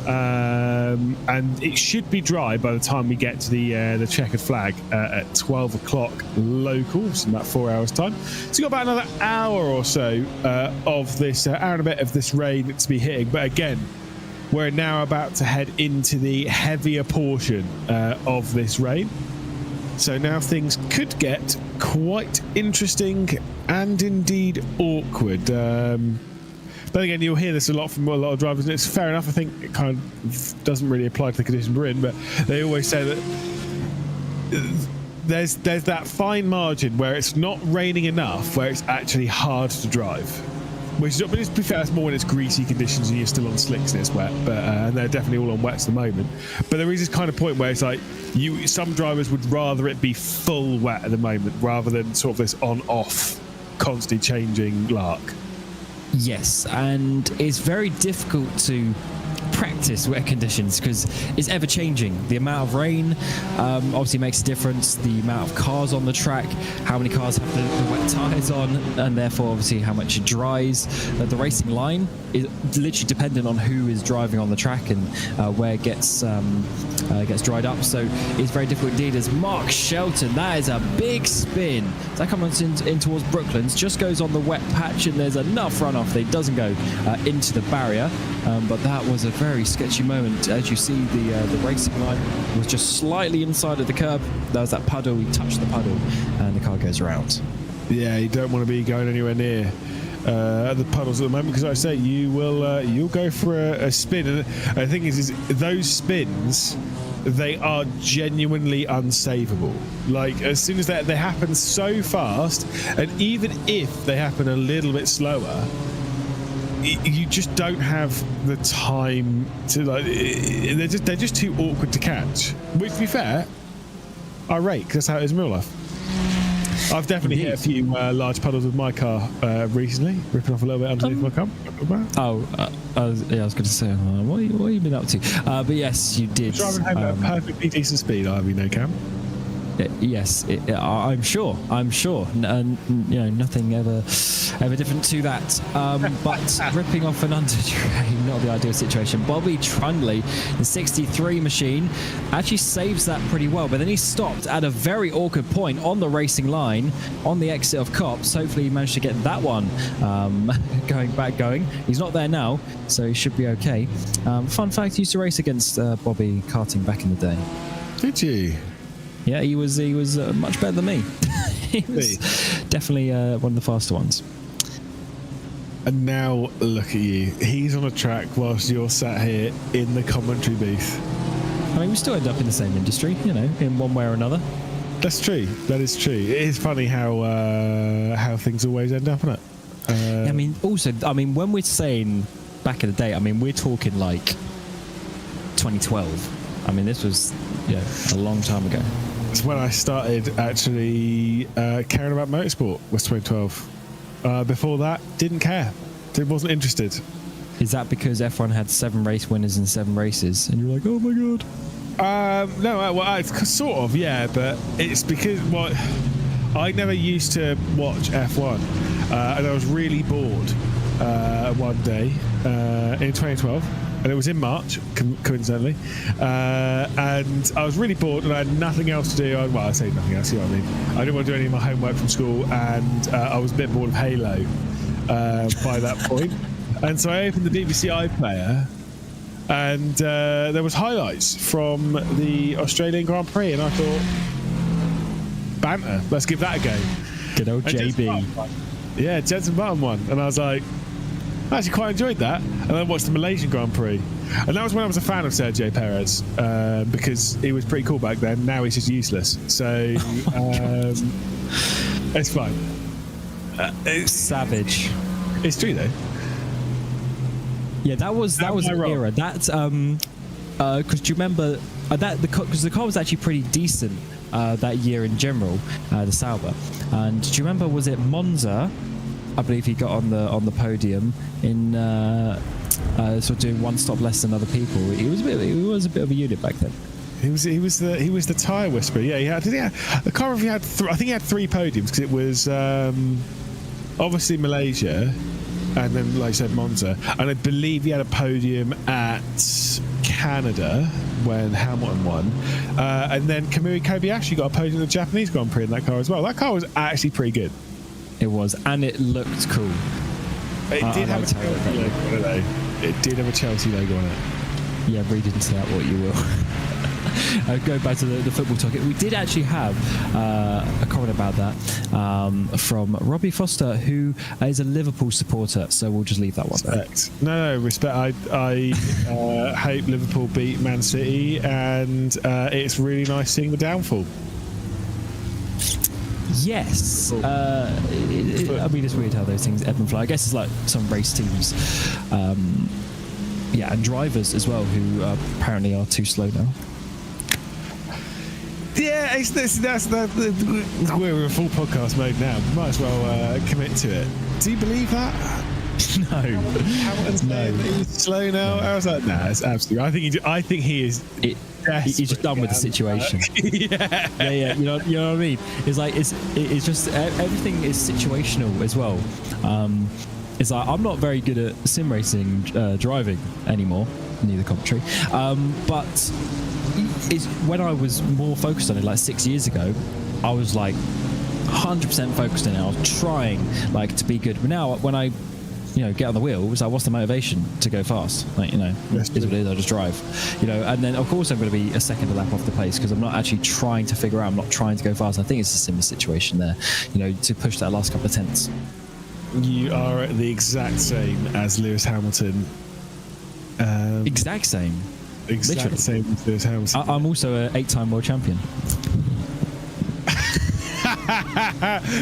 And it should be dry by the time we get to the checkered flag at 12 o'clock local, so in about 4 hours time. So you've got about another hour or so of this hour and a bit of this rain to be hitting. But again, we're now about to head into the heavier portion of this rain. So now things could get quite interesting and indeed awkward. But again, you'll hear this a lot from a lot of drivers, and it's fair enough. I think it kind of doesn't really apply to the condition we're in, but they always say that there's that fine margin where it's not raining enough, where it's actually hard to drive. Which, but to be fair, it's more when it's greasy conditions and you're still on slicks and it's wet. But and they're definitely all on wets at the moment. But there is this kind of point where it's like some drivers would rather it be full wet at the moment rather than sort of this on-off, constantly changing lark. Yes, and it's very difficult to practice wet conditions because it's ever changing. The amount of rain obviously makes a difference. The amount of cars on the track, how many cars have the wet tyres on, and therefore obviously how much it dries. The racing line is literally dependent on who is driving on the track and where it gets dried up. So it's very difficult indeed. As Mark Shelton, that is a big spin. That comes in towards Brooklands, just goes on the wet patch, and there's enough runoff that it doesn't go into the barrier. But that was a very sketchy moment. As you see, the racing line was just slightly inside of the curb. There was that puddle. He touched the puddle, and the car goes around. Yeah, you don't want to be going anywhere near the puddles at the moment, because I say you'll go for a spin. And the thing is those spins, they are genuinely unsavable. Like, as soon as they happen so fast, and even if they happen a little bit slower, you just don't have the time to, like, they're just too awkward to catch. Which, to be fair, I rate, because that's how it is in real life. I've definitely hit a few large puddles with my car recently, ripping off a little bit underneath my car. I was going to say, what have you been up to? But yes, you did. Driving home at a perfectly decent speed, I mean, no, Cam. Yes, I'm sure. Nothing ever different to that. But ripping off an under-train, not the ideal situation. Bobby Trundley, the 63 machine, actually saves that pretty well, but then he stopped at a very awkward point on the racing line, on the exit of Cops. Hopefully he managed to get that one going. He's not there now, so he should be okay. Fun fact, he used to race against Bobby karting back in the day. Did you? Yeah, he was much better than me. He was definitely one of the faster ones. And now look at you. He's on a track whilst you're sat here in the commentary booth. I mean, we still end up in the same industry, in one way or another. That's true. That is true. It is funny how things always end up, isn't it? When we're saying back in the day, we're talking like 2012. This was a long time ago. It's when I started actually caring about motorsport, was 2012. Before that, didn't care. Wasn't interested. Is that because F1 had 7 race winners in 7 races, and you're like, oh my god? No, sort of, yeah, but it's because I never used to watch F1, and I was really bored one day in 2012. And it was in March, coincidentally, and I was really bored and I had nothing else to do. I say nothing else, you know what I mean? I didn't want to do any of my homework from school, and I was a bit bored of Halo by that point. And so I opened the BBC iPlayer, and there was highlights from the Australian Grand Prix, and I thought, banter, let's give that a go. Good old JB. Yeah, Jensen Button won, and I was like, I actually quite enjoyed that. And then I watched the Malaysian Grand Prix. And that was when I was a fan of Sergio Perez, because he was pretty cool back then. Now he's just useless. So it's fine. It's savage. It's true though. Yeah, that was an era. That's because do you remember because the car was actually pretty decent that year in general, the Sauber. And do you remember, was it Monza? I believe he got on the podium in sort of doing one stop less than other people. He was a bit of a unit back then. He was the tyre whisperer. Yeah, I can't remember if he had. I think he had 3 podiums, because it was obviously Malaysia, and then, like I said, Monza, and I believe he had a podium at Canada when Hamilton won, and then Kamui Kobayashi got a podium in the Japanese Grand Prix in that car as well. That car was actually pretty good. It was, and it looked cool. It did have a Chelsea logo on it. It did have a Chelsea logo on it. Yeah, read into that what you will. Go back to the football talk. We did actually have a comment about that from Robbie Foster, who is a Liverpool supporter. So we'll just leave that one there. Respect. No, respect. I hope Liverpool beat Man City, and it's really nice seeing the downfall. Yes. It's weird how those things ebb and flow. I guess it's like some race teams. And drivers as well, who apparently are too slow now. Yeah, we're in full podcast mode now. Might as well commit to it. Do you believe that? Hamilton's he's slow now. I was like, nah, it's absolutely. I think he is. He's just done with the situation. yeah. You know what I mean? It's like it's just everything is situational as well. It's like I'm not very good at sim racing driving anymore, neither commentary. But it's when I was more focused on it, like 6 years ago, I was like 100% focused on it. I was trying like to be good. But now when I get on the wheel, it's like, what's the motivation to go fast? Like, is what it is, I just drive. And then of course I'm going to be a second a lap off the pace because I'm not actually trying to figure out, I'm not trying to go fast. I think it's a similar situation there, to push that last couple of tenths. You are the exact same as Lewis Hamilton. Exact same. Exact same as Lewis Hamilton. I'm also an 8-time world champion.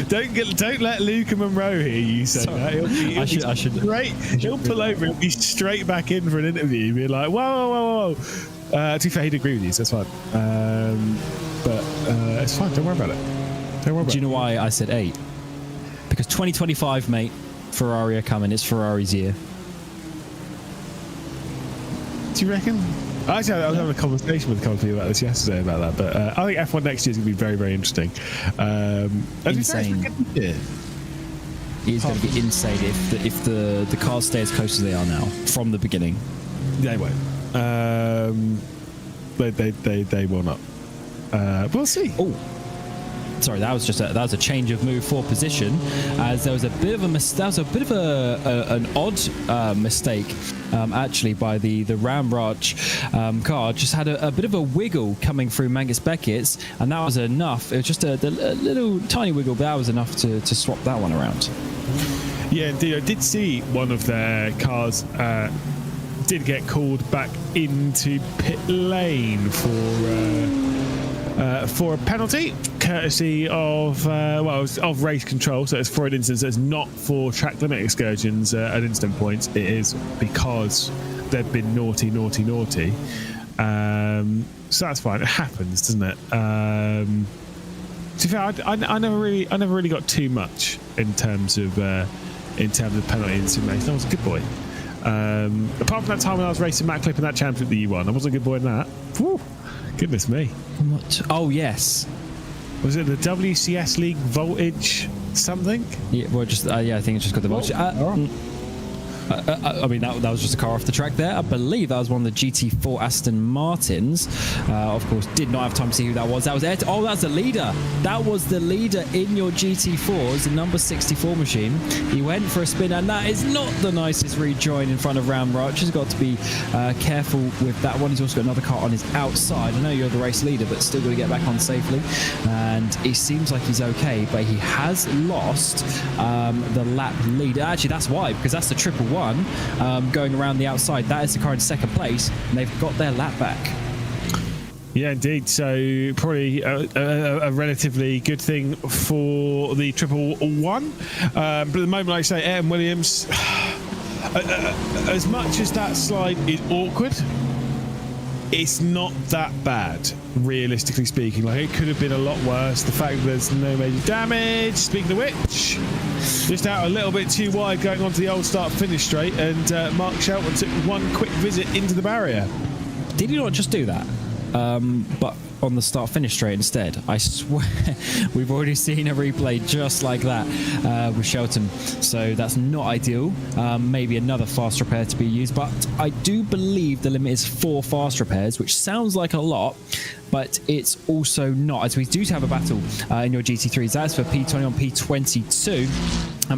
Don't let Luca Monroe hear you say that. I should. Great. He'll pull over and be straight back in for an interview. Be like, whoa. To be fair, he'd agree with you, so that's fine. But it's fine. Don't worry about it. Do you know why I said 8? Because 2025, mate, Ferrari are coming. It's Ferrari's year. Do you reckon? Actually, I was having a conversation with a couple of people about this yesterday about that, but I think F1 next year is going to be very, very interesting. Insane. It is going to be insane if the cars stay as close as they are now from the beginning. They won't. They will not. We'll see. Oh. Sorry, that was a change of move for position, as there was a bit of an odd mistake actually by the Ramrach car. Just had a bit of a wiggle coming through Mangus Beckett's, and that was enough. It was just a little tiny wiggle, but that was enough to swap that one around. Yeah, indeed. I did see one of their cars did get called back into pit lane for a penalty, courtesy of of race control. So it's for an instance. It's not for track limit excursions at instant points. It is because they've been naughty. So that's fine. It happens, doesn't it? To be fair, I never really got too much in terms of penalty in simulation. I was a good boy. Apart from that time when I was racing Matt Clip in that championship that you won, I wasn't a good boy in that. Whew. Goodness me. What? Oh, yes. Was it the WCS League voltage something? Yeah, well, I think it's just got the voltage. I mean, that was just a car off the track there. I believe that was one of the GT4 Aston Martins. Of course, did not have time to see who that was. That was Ed. Oh, that's the leader. That was the leader in your GT4. It's the number 64 machine. He went for a spin, and that is not the nicest rejoin in front of Ramrach. He's got to be careful with that one. He's also got another car on his outside. I know you're the race leader, but still got to get back on safely. And it seems like he's okay, but he has lost the lap lead. Actually, that's why, because that's the 111. Going around the outside. That is the car in second place, and they've got their lap back. Yeah, indeed. So probably a relatively good thing for the 111. But at the moment, like I say, Ayrton Williams, as much as that slide is awkward, it's not that bad, realistically speaking. Like, it could have been a lot worse. The fact that there's no major damage, speaking of which, just out a little bit too wide going onto the old start-finish straight, and Mark Shelton took one quick visit into the barrier. Did he not just do that? But on the start-finish straight instead. I swear we've already seen a replay just like that with Shelton. So that's not ideal. Maybe another fast repair to be used. But I do believe the limit is 4 fast repairs, which sounds like a lot, but it's also not, as we do have a battle in your GT3s. That's for P21, P22.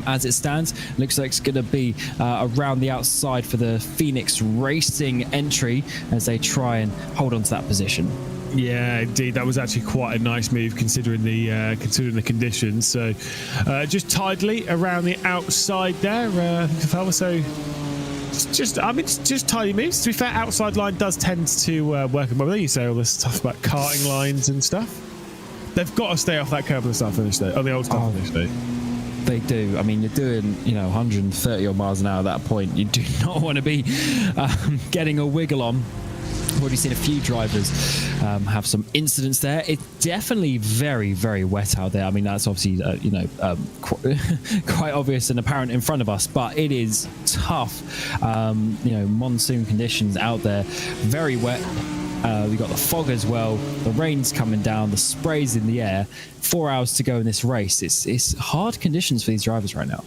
As it stands, looks like it's going to be around the outside for the Phoenix Racing entry as they try and hold on to that position. Yeah, indeed, that was actually quite a nice move considering the conditions. So, just tidily around the outside there, Felvus. So, just tiny moves. To be fair, outside line does tend to work. Well, you say all this stuff about karting lines and stuff. They've got to stay off that curb on the start finish day, on the old start finish day. They do. I mean, you're doing, 130 odd miles an hour at that point. You do not want to be getting a wiggle on. already seen a few drivers have some incidents there. It's definitely very, very wet out there. I mean, that's obviously, quite obvious and apparent in front of us, but it is tough. Monsoon conditions out there, very wet. We've got the fog as well. The rain's coming down. The spray's in the air. 4 hours to go in this race. It's hard conditions for these drivers right now.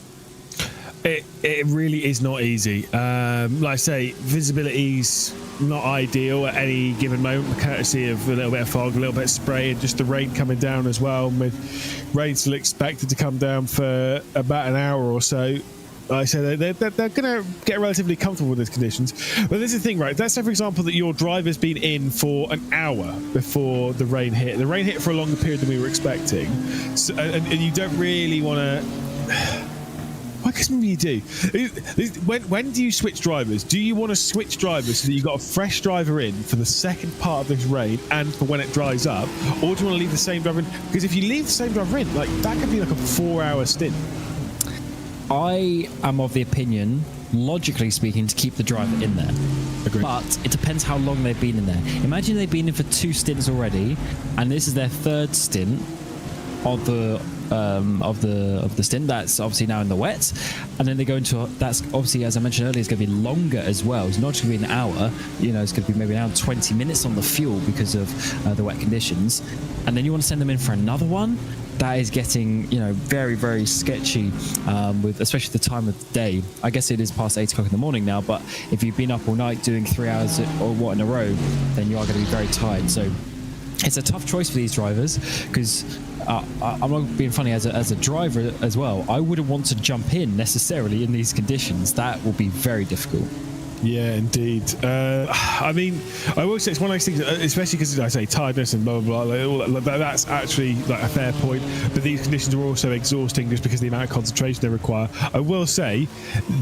It really is not easy. Like I say, visibility's not ideal at any given moment, courtesy of a little bit of fog, a little bit of spray, and just the rain coming down as well. With rain still expected to come down for about an hour or so. Like I said, they're going to get relatively comfortable with these conditions. But this is the thing, right? Let's say, for example, that your driver's been in for an hour before the rain hit. The rain hit for a longer period than we were expecting. So, and you don't really want to... I guess maybe you do. When do you switch drivers? Do you want to switch drivers so that you've got a fresh driver in for the second part of this rain and for when it dries up? Or do you want to leave the same driver in? Because if you leave the same driver in, like, that could be like a 4-hour stint. I am of the opinion, logically speaking, to keep the driver in there. Agreed. But it depends how long they've been in there. Imagine they've been in for 2 stints already, and this is their 3rd stint of the stint. That's obviously now in the wet, and then they go into that's obviously, as I mentioned earlier, it's going to be longer as well. It's not just going to be an hour. It's going to be maybe an hour and 20 minutes on the fuel because of the wet conditions, and then you want to send them in for another one. That is getting, very, very sketchy, with especially the time of day. I guess it is past 8 o'clock in the morning now, but if you've been up all night doing 3 hours or what in a row, then you are going to be very tired. So it's a tough choice for these drivers, because I'm not being funny, as a driver as well, I wouldn't want to jump in necessarily in these conditions. That will be very difficult. Yeah, indeed. I mean, I will say it's one of those things, especially because I say tiredness and blah blah blah. That's actually like a fair point. But these conditions are also exhausting just because of the amount of concentration they require. I will say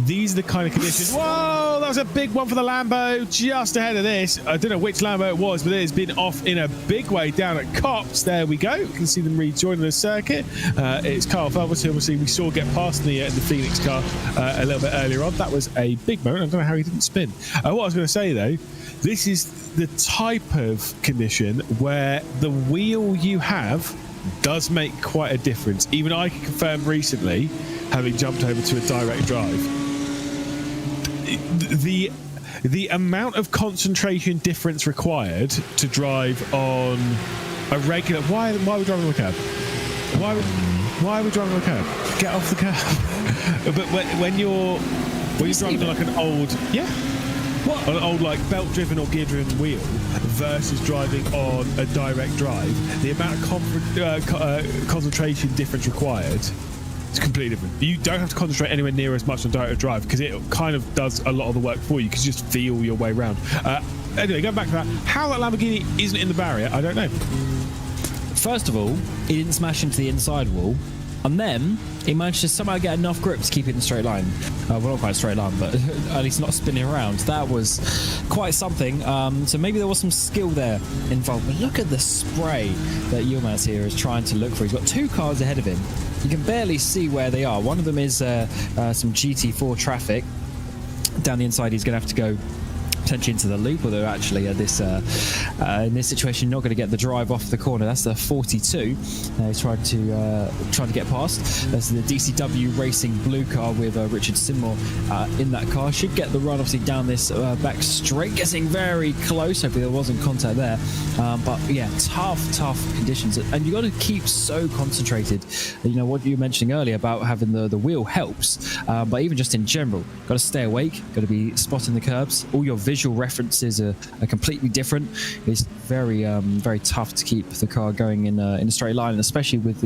these are the kind of conditions. Whoa, that was a big one for the Lambo just ahead of this. I don't know which Lambo it was, but it has been off in a big way down at Cops. There we go. You can see them rejoining the circuit. It's Carl Felvus, who obviously we saw get past the Phoenix car a little bit earlier on. That was a big moment. I don't know how he didn't spin. What I was going to say though, this is the type of condition where the wheel you have does make quite a difference. Even I can confirm recently, having jumped over to a direct drive, the amount of concentration difference required to drive on a regular... Why are we driving on the curb? Why are we driving on the curb? Get off the curb. But when you're driving on like an old... Yeah. What? On an old like belt-driven or gear-driven wheel versus driving on a direct drive, the amount of concentration difference required is completely different. You don't have to concentrate anywhere near as much on direct drive because it kind of does a lot of the work for you because you just feel your way around. Anyway, going back to that, how that Lamborghini isn't in the barrier, I don't know. First of all, it didn't smash into the inside wall. And then he managed to somehow get enough grip to keep it in a straight line. Well, not quite a straight line, but at least not spinning around. That was quite something. So maybe there was some skill there involved. But look at the spray that Yilmaz here is trying to look for. He's got 2 cars ahead of him. You can barely see where they are. One of them is some GT4 traffic. Down the inside, he's going to have to go potentially into the loop, although actually in this situation not going to get the drive off the corner. That's the 42. He's trying to get past. That's the DCW Racing blue car with Richard Sinmore in that car. Should get the run obviously down this back straight, getting very close. Hopefully there wasn't contact there, but yeah, tough conditions, and you got to keep so concentrated. What you were mentioning earlier about having the wheel helps, but even just in general, got to stay awake, got to be spotting the curbs. All your visual references are completely different. It's very tough to keep the car going in a straight line, especially with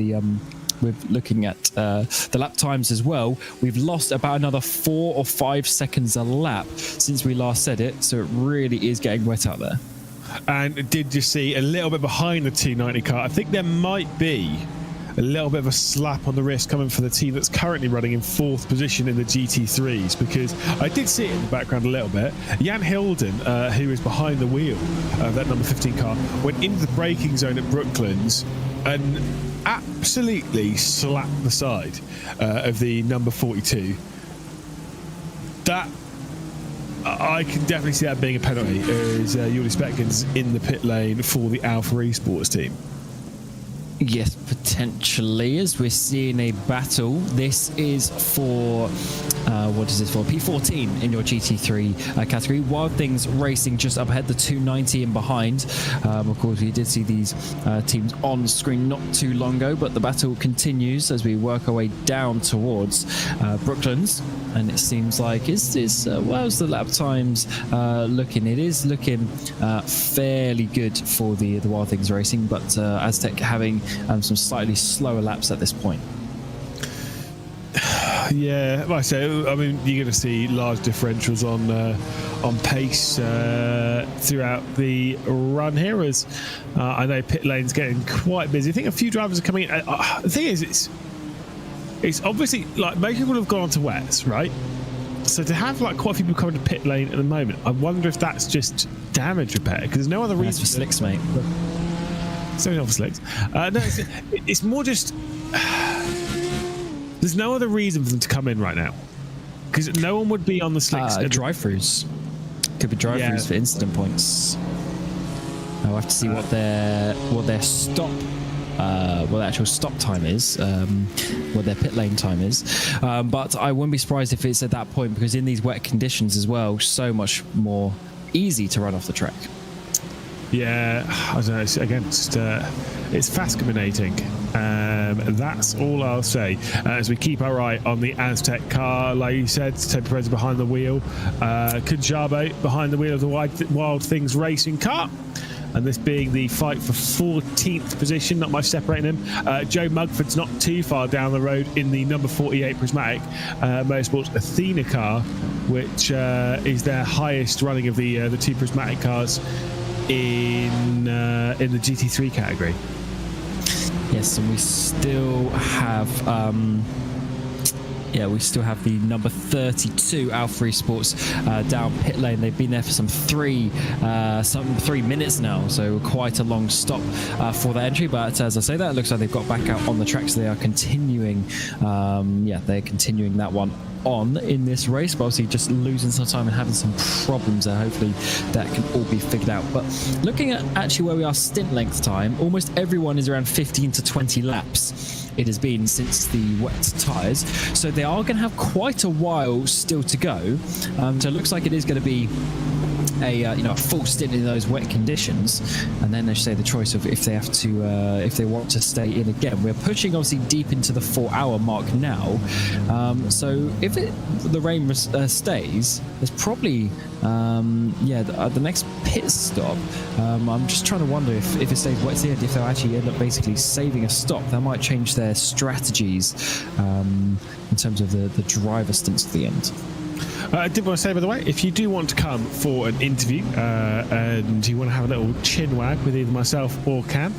looking at the lap times as well. We've lost about another 4 or 5 seconds a lap since we last said it, so it really is getting wet out there. And did you see a little bit behind the 290 car? I think there might be a little bit of a slap on the wrist coming for the team that's currently running in 4th position in the GT3s, because I did see it in the background a little bit. Jan Hilden, who is behind the wheel of that number 15 car, went into the braking zone at Brooklands and absolutely slapped the side of the number 42. That I can definitely see that being a penalty. As Yuli Spetkin's in the pit lane for the Alpha Esports team. Yes, potentially, as we're seeing a battle. This is for, what is this for? P14 in your GT3 category. Wild Things Racing just up ahead, the 290 in behind. Of course, we did see these teams on screen not too long ago, but the battle continues as we work our way down towards Brooklands. And it seems like, how's the lap times looking? It is looking fairly good for the Wild Things Racing, but Aztec having some slightly slower laps at this point. Yeah, like I say, I mean, you're going to see large differentials on pace throughout the run here. As I know pit lane's getting quite busy. I think a few drivers are coming in. The thing is, it's obviously like most people have gone on to wets, right? So to have like quite a few people coming to pit lane at the moment, I wonder if that's just damage repair because there's no other reason. For slicks, mate. Sorry, not for slicks. No, it's more just. There's no other reason for them to come in right now because no one would be on the slicks. Drive-throughs. Could be drive-throughs for incident points. I'll have to see what their stop, what the actual stop time is, what their pit lane time is. But I wouldn't be surprised if it's at that point because in these wet conditions as well, so much more easy to run off the track. Yeah, I don't know. Again, it's fascinating. That's all I'll say. As we keep our eye on the Aztec car, like you said, Temperez behind the wheel, Kunjabo behind the wheel of the Wild Things Racing car. And this being the fight for 14th position, not much separating them. Joe Mugford's not too far down the road in the number 48 Prismatic Motorsports Athena car, which is their highest running of the two Prismatic cars in the GT3 category. Yes, and we still have the number 32 Alpha Esports down pit lane. They've been there for some 3 minutes now, so quite a long stop for that entry. But as I say that, it looks like they've got back out on the track, so they are continuing. They're continuing that one on in this race, but obviously just losing some time and having some problems there. Hopefully that can all be figured out. But looking at actually where we are stint length time, almost everyone is around 15 to 20 laps it has been since the wet tyres, so they are going to have quite a while still to go. So it looks like it is going to be a full stint in those wet conditions, and then they say the choice of if they have to if they want to stay in again. We're pushing obviously deep into the 4-hour mark now, so if the rain stays, there's probably the next pit stop. I'm just trying to wonder if it stays wet at the end, if they'll actually end up basically saving a stop. That might change their strategies in terms of the driver stints at the end. I did want to say, by the way, if you do want to come for an interview and you want to have a little chin wag with either myself or Cam,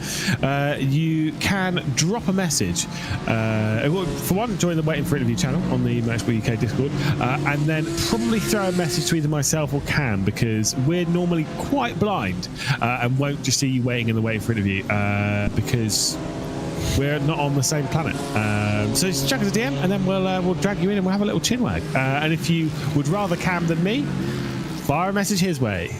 you can drop a message. For one, join the Waiting for Interview channel on the Motorsport UK Discord, and then probably throw a message to either myself or Cam, because we're normally quite blind and won't just see you waiting in the Waiting for Interview because we're not on the same planet. So just chuck us a DM and then we'll drag you in and we'll have a little chin wag. And if you would rather Cam than me, fire a message his way.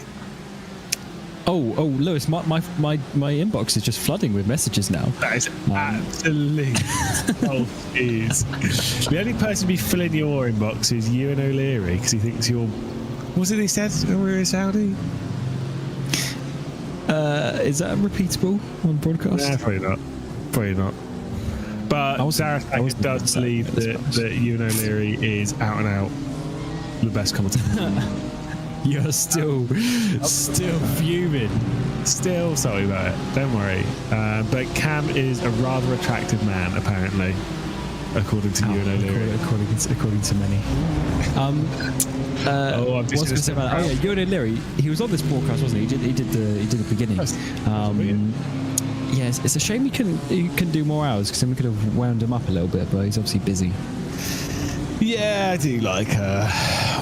Oh, Lewis, my inbox is just flooding with messages now. That is absolute is. The only person to be filling your inbox is you and O'Leary, because he thinks you're... What was it he said when we were in Saudi? Is that repeatable on broadcast? Nah, probably not. Probably not. But Zareth does believe that you and O'Leary is out and out the best commentator. You're still fuming. Still sorry about it. Don't worry. But Cam is a rather attractive man, apparently, according to you and O'Leary. According to many. I'm just going to say about that? Oh yeah, Ewan O'Leary. He was on this broadcast, wasn't he? He did the beginning. Yes, it's a shame he couldn't do more hours, because then we could have wound him up a little bit, but he's obviously busy. Yeah, I do like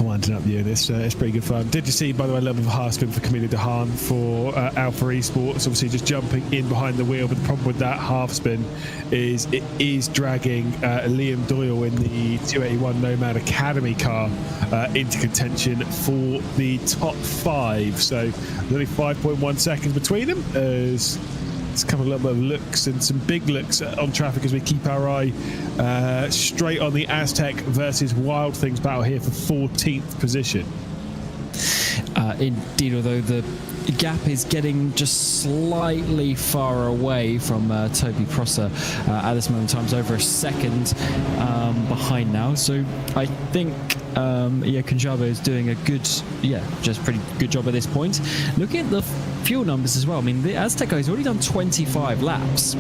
winding up you. It's pretty good fun. Did you see, by the way, a little bit of a half spin for Camila Dehaan for Alpha Esports? Obviously, just jumping in behind the wheel, but the problem with that half spin is it is dragging Liam Doyle in the 281 Nomad Academy car into contention for the top 5. So there's only 5.1 seconds between them. It's come a little bit of looks and some big looks on traffic as we keep our eye straight on the Aztec versus Wild Things battle here for 14th position. Indeed, although the gap is getting just slightly far away from Toby Prosser at this moment in time. It's over a second behind now. So I think Kunjaba is doing a good, just pretty good job at this point. Looking at the fuel numbers as well, I mean, the Aztec guy's already done 25 laps.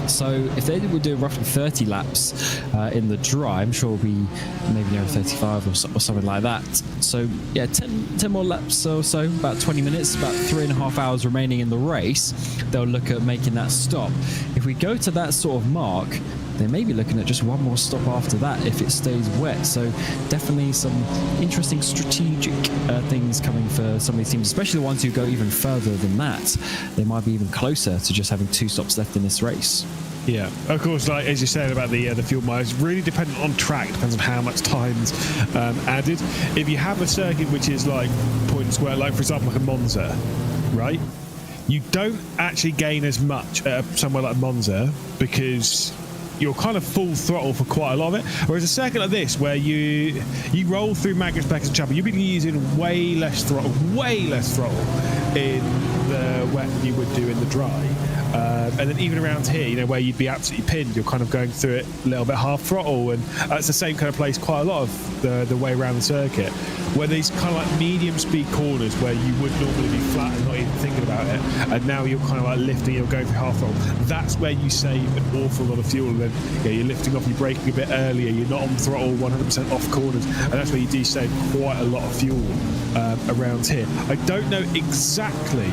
So if they were doing roughly 30 laps in the dry, I'm sure we'll be maybe near 35 or something like that. So yeah, 10 more laps or so, about 20 minutes, about 3.5 hours remaining in the race. They'll look at making that stop. If we go to that sort of mark, they may be looking at just one more stop after that if it stays wet. So definitely some interesting strategic things coming for some of these teams, especially the ones who go even further than that. They might be even closer to just having 2 stops left in this race. Yeah, of course, like as you said about the fuel mileage, really dependent on track, depends on how much time's added. If you have a circuit which is like point and square, like for example like a Monza, right? You don't actually gain as much at somewhere like Monza because you're kind of full throttle for quite a lot of it. Whereas a circuit like this, where you roll through Magnus, Beckers and Chapel, you'll be using way less throttle in the wet than you would do in the dry. And then even around here, where you'd be absolutely pinned, you're kind of going through it a little bit half throttle, and it's the same kind of place quite a lot of the way around the circuit, where these kind of like medium speed corners where you would normally be flat and not even thinking about it, and now you're kind of like lifting, you're going through half throttle. That's where you save an awful lot of fuel. And then you're lifting off, you're braking a bit earlier, you're not on throttle 100% off corners, and that's where you do save quite a lot of fuel around here. I don't know exactly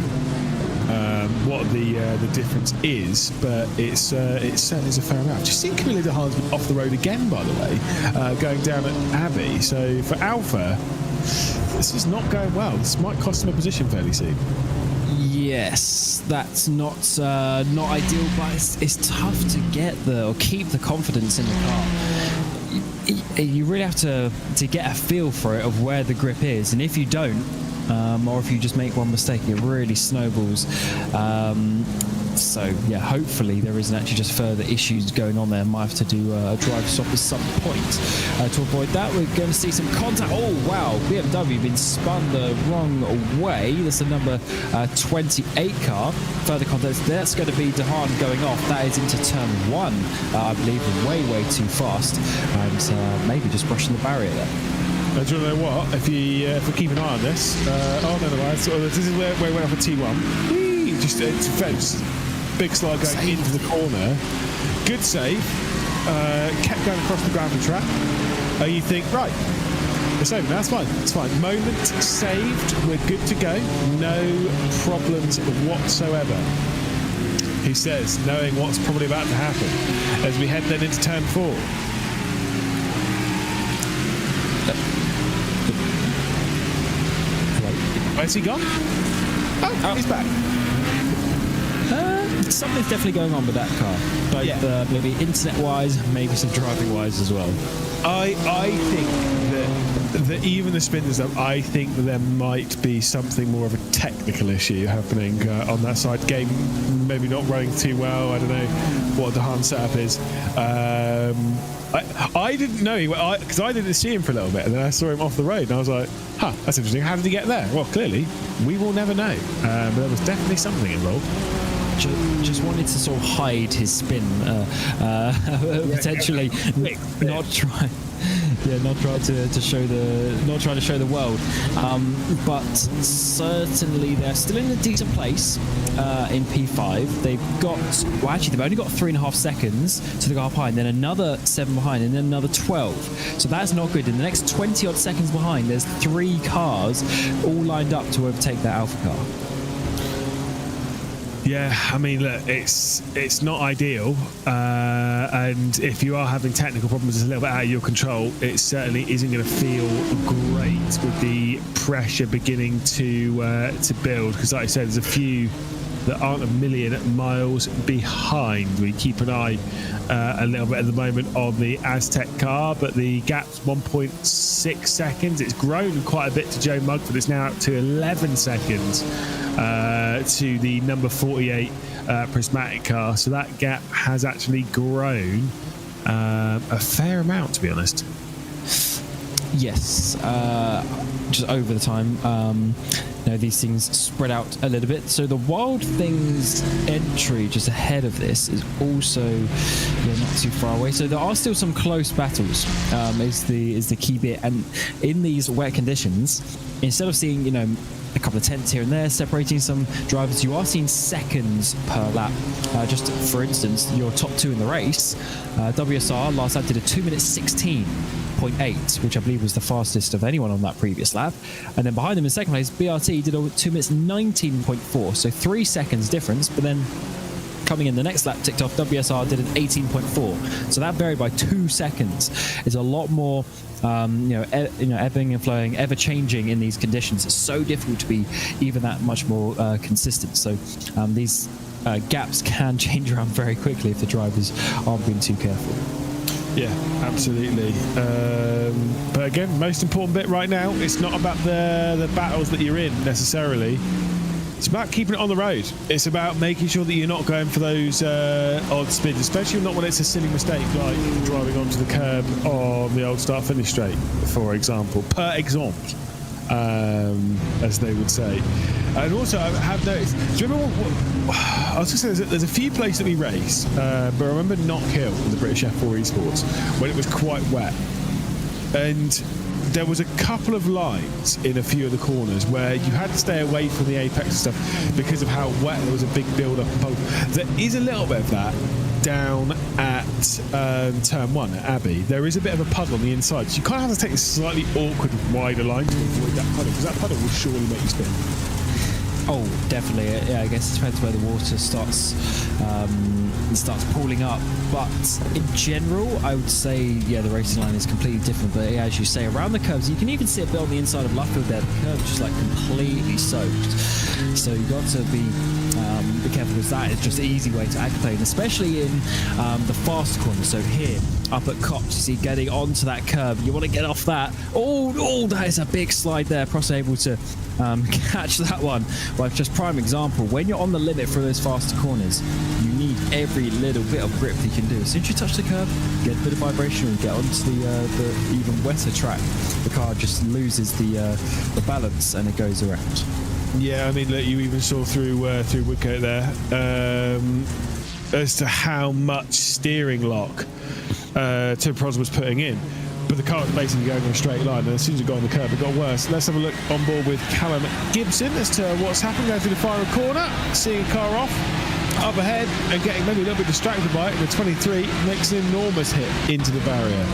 what the difference is, but it certainly is a fair amount. I've just seen Camila Dehaan's been off the road again, by the way, going down at Abbey. So for Alpha, this is not going well. This might cost him a position fairly soon. Yes, that's not ideal, but it's tough to get or keep the confidence in the car. You really have to get a feel for it of where the grip is, and if you don't, or if you just make one mistake, it really snowballs. So yeah, hopefully there isn't actually just further issues going on there. Might have to do a drive stop at some point to avoid that. We're going to see some contact. Oh wow, BMW been spun the wrong way. That's the number 28 car. Further contact. That's going to be Dehaan going off. That is into turn 1, I believe, way too fast, and maybe just brushing the barrier there. Do you know what? If we keep an eye on this, this is where we went off at T1. It's fence. Big slide going into the corner. Good save. Kept going across the gravel track. You think, right, it's over. That's fine. It's fine. Moment saved. We're good to go. No problems whatsoever. He says, knowing what's probably about to happen as we head then into turn 4. Where's he gone? Oh, he's back. Something's definitely going on with that car. Both maybe internet-wise, maybe some driving-wise as well. I think that even the spinners, I think that there might be something more of a technical issue happening on that side. Game maybe not running too well. I don't know what Dehaan's setup is. I didn't know because I didn't see him for a little bit, and then I saw him off the road, and I was like, "Huh, that's interesting. How did he get there?" Well, clearly, we will never know. But there was definitely something involved. Just wanted to sort of hide his spin, potentially not try. Yeah, not trying to show the world, but certainly they're still in a decent place in P5. They've only got 3.5 seconds to the car behind, then another 7 behind, and then another 12. So that's not good. In the next 20 odd seconds behind, there's 3 cars all lined up to overtake that Alpha car. Yeah, I mean, look, it's not ideal, and if you are having technical problems that's a little bit out of your control, it certainly isn't going to feel great with the pressure beginning to build. Because, like I said, there's a few that aren't a million miles behind. We keep an eye a little bit at the moment on the Aztec car, but the gap's 1.6 seconds. It's grown quite a bit to Joe Mugford. It's now up to 11 seconds to the number 48 prismatic car. So that gap has actually grown a fair amount, to be honest. Yes, just over the time. These things spread out a little bit. So the Wild Things entry just ahead of this is also not too far away. So there are still some close battles. Is the key bit, and in these wet conditions, instead of seeing a couple of tenths here and there separating some drivers, you are seeing seconds per lap. Just for instance, your top two in the race, WSR last lap did a 2 minute 16.8, which I believe was the fastest of anyone on that previous lap. And then behind them in second place, BRT did a 2 minutes 19.4, so 3 seconds difference. But then coming in the next lap ticked off, WSR did an 18.4, so that varied by 2 seconds. It's a lot more ebbing and flowing, ever changing in these conditions. It's so difficult to be even that much more consistent. So these gaps can change around very quickly if the drivers aren't being too careful. Yeah, absolutely. But again, most important bit right now, it's not about the battles that you're in necessarily. It's about keeping it on the road. It's about making sure that you're not going for those odd spins, especially not when it's a silly mistake like driving onto the curb on the old start-finish straight, for example. Per exemple, as they would say. And also, I have noticed, do you remember what I was going to say, there's a few places that we race, but I remember Knock Hill in the British F4 eSports when it was quite wet. And there was a couple of lines in a few of the corners where you had to stay away from the apex and stuff because of how wet. There was a big build-up and puddle. There is a little bit of that down at turn 1 at Abbey. There is a bit of a puddle on the inside, so you kind of have to take a slightly awkward wider line to avoid that puddle, because that puddle will surely make you spin. Oh, definitely. Yeah, I guess it depends where the water starts pooling up. But in general, I would say, the racing line is completely different. But as you say, around the curves, you can even see a bit on the inside of Luffield there. The curve just like completely soaked. So you've got to be careful, because that is just an easy way to activate, especially in the fast corner. So here, up at Cox, you see getting onto that curb. You want to get off that. Oh, that is a big slide there. Prost able to catch that one. Well, just prime example, when you're on the limit for those faster corners, you need every little bit of grip that you can do. As soon as you touch the curb, get a bit of vibration and get onto the even wetter track, the car just loses the balance and it goes around. Yeah, I mean, look, you even saw through Woodcote there as to how much steering lock Tim Prost was putting in. But the car was basically going in a straight line, and as soon as it got on the curb, it got worse. Let's have a look on board with Callum Gibson as to what's happened going through the final corner, seeing a car off up ahead and getting maybe a little bit distracted by it. And the 23 makes an enormous hit into the barrier.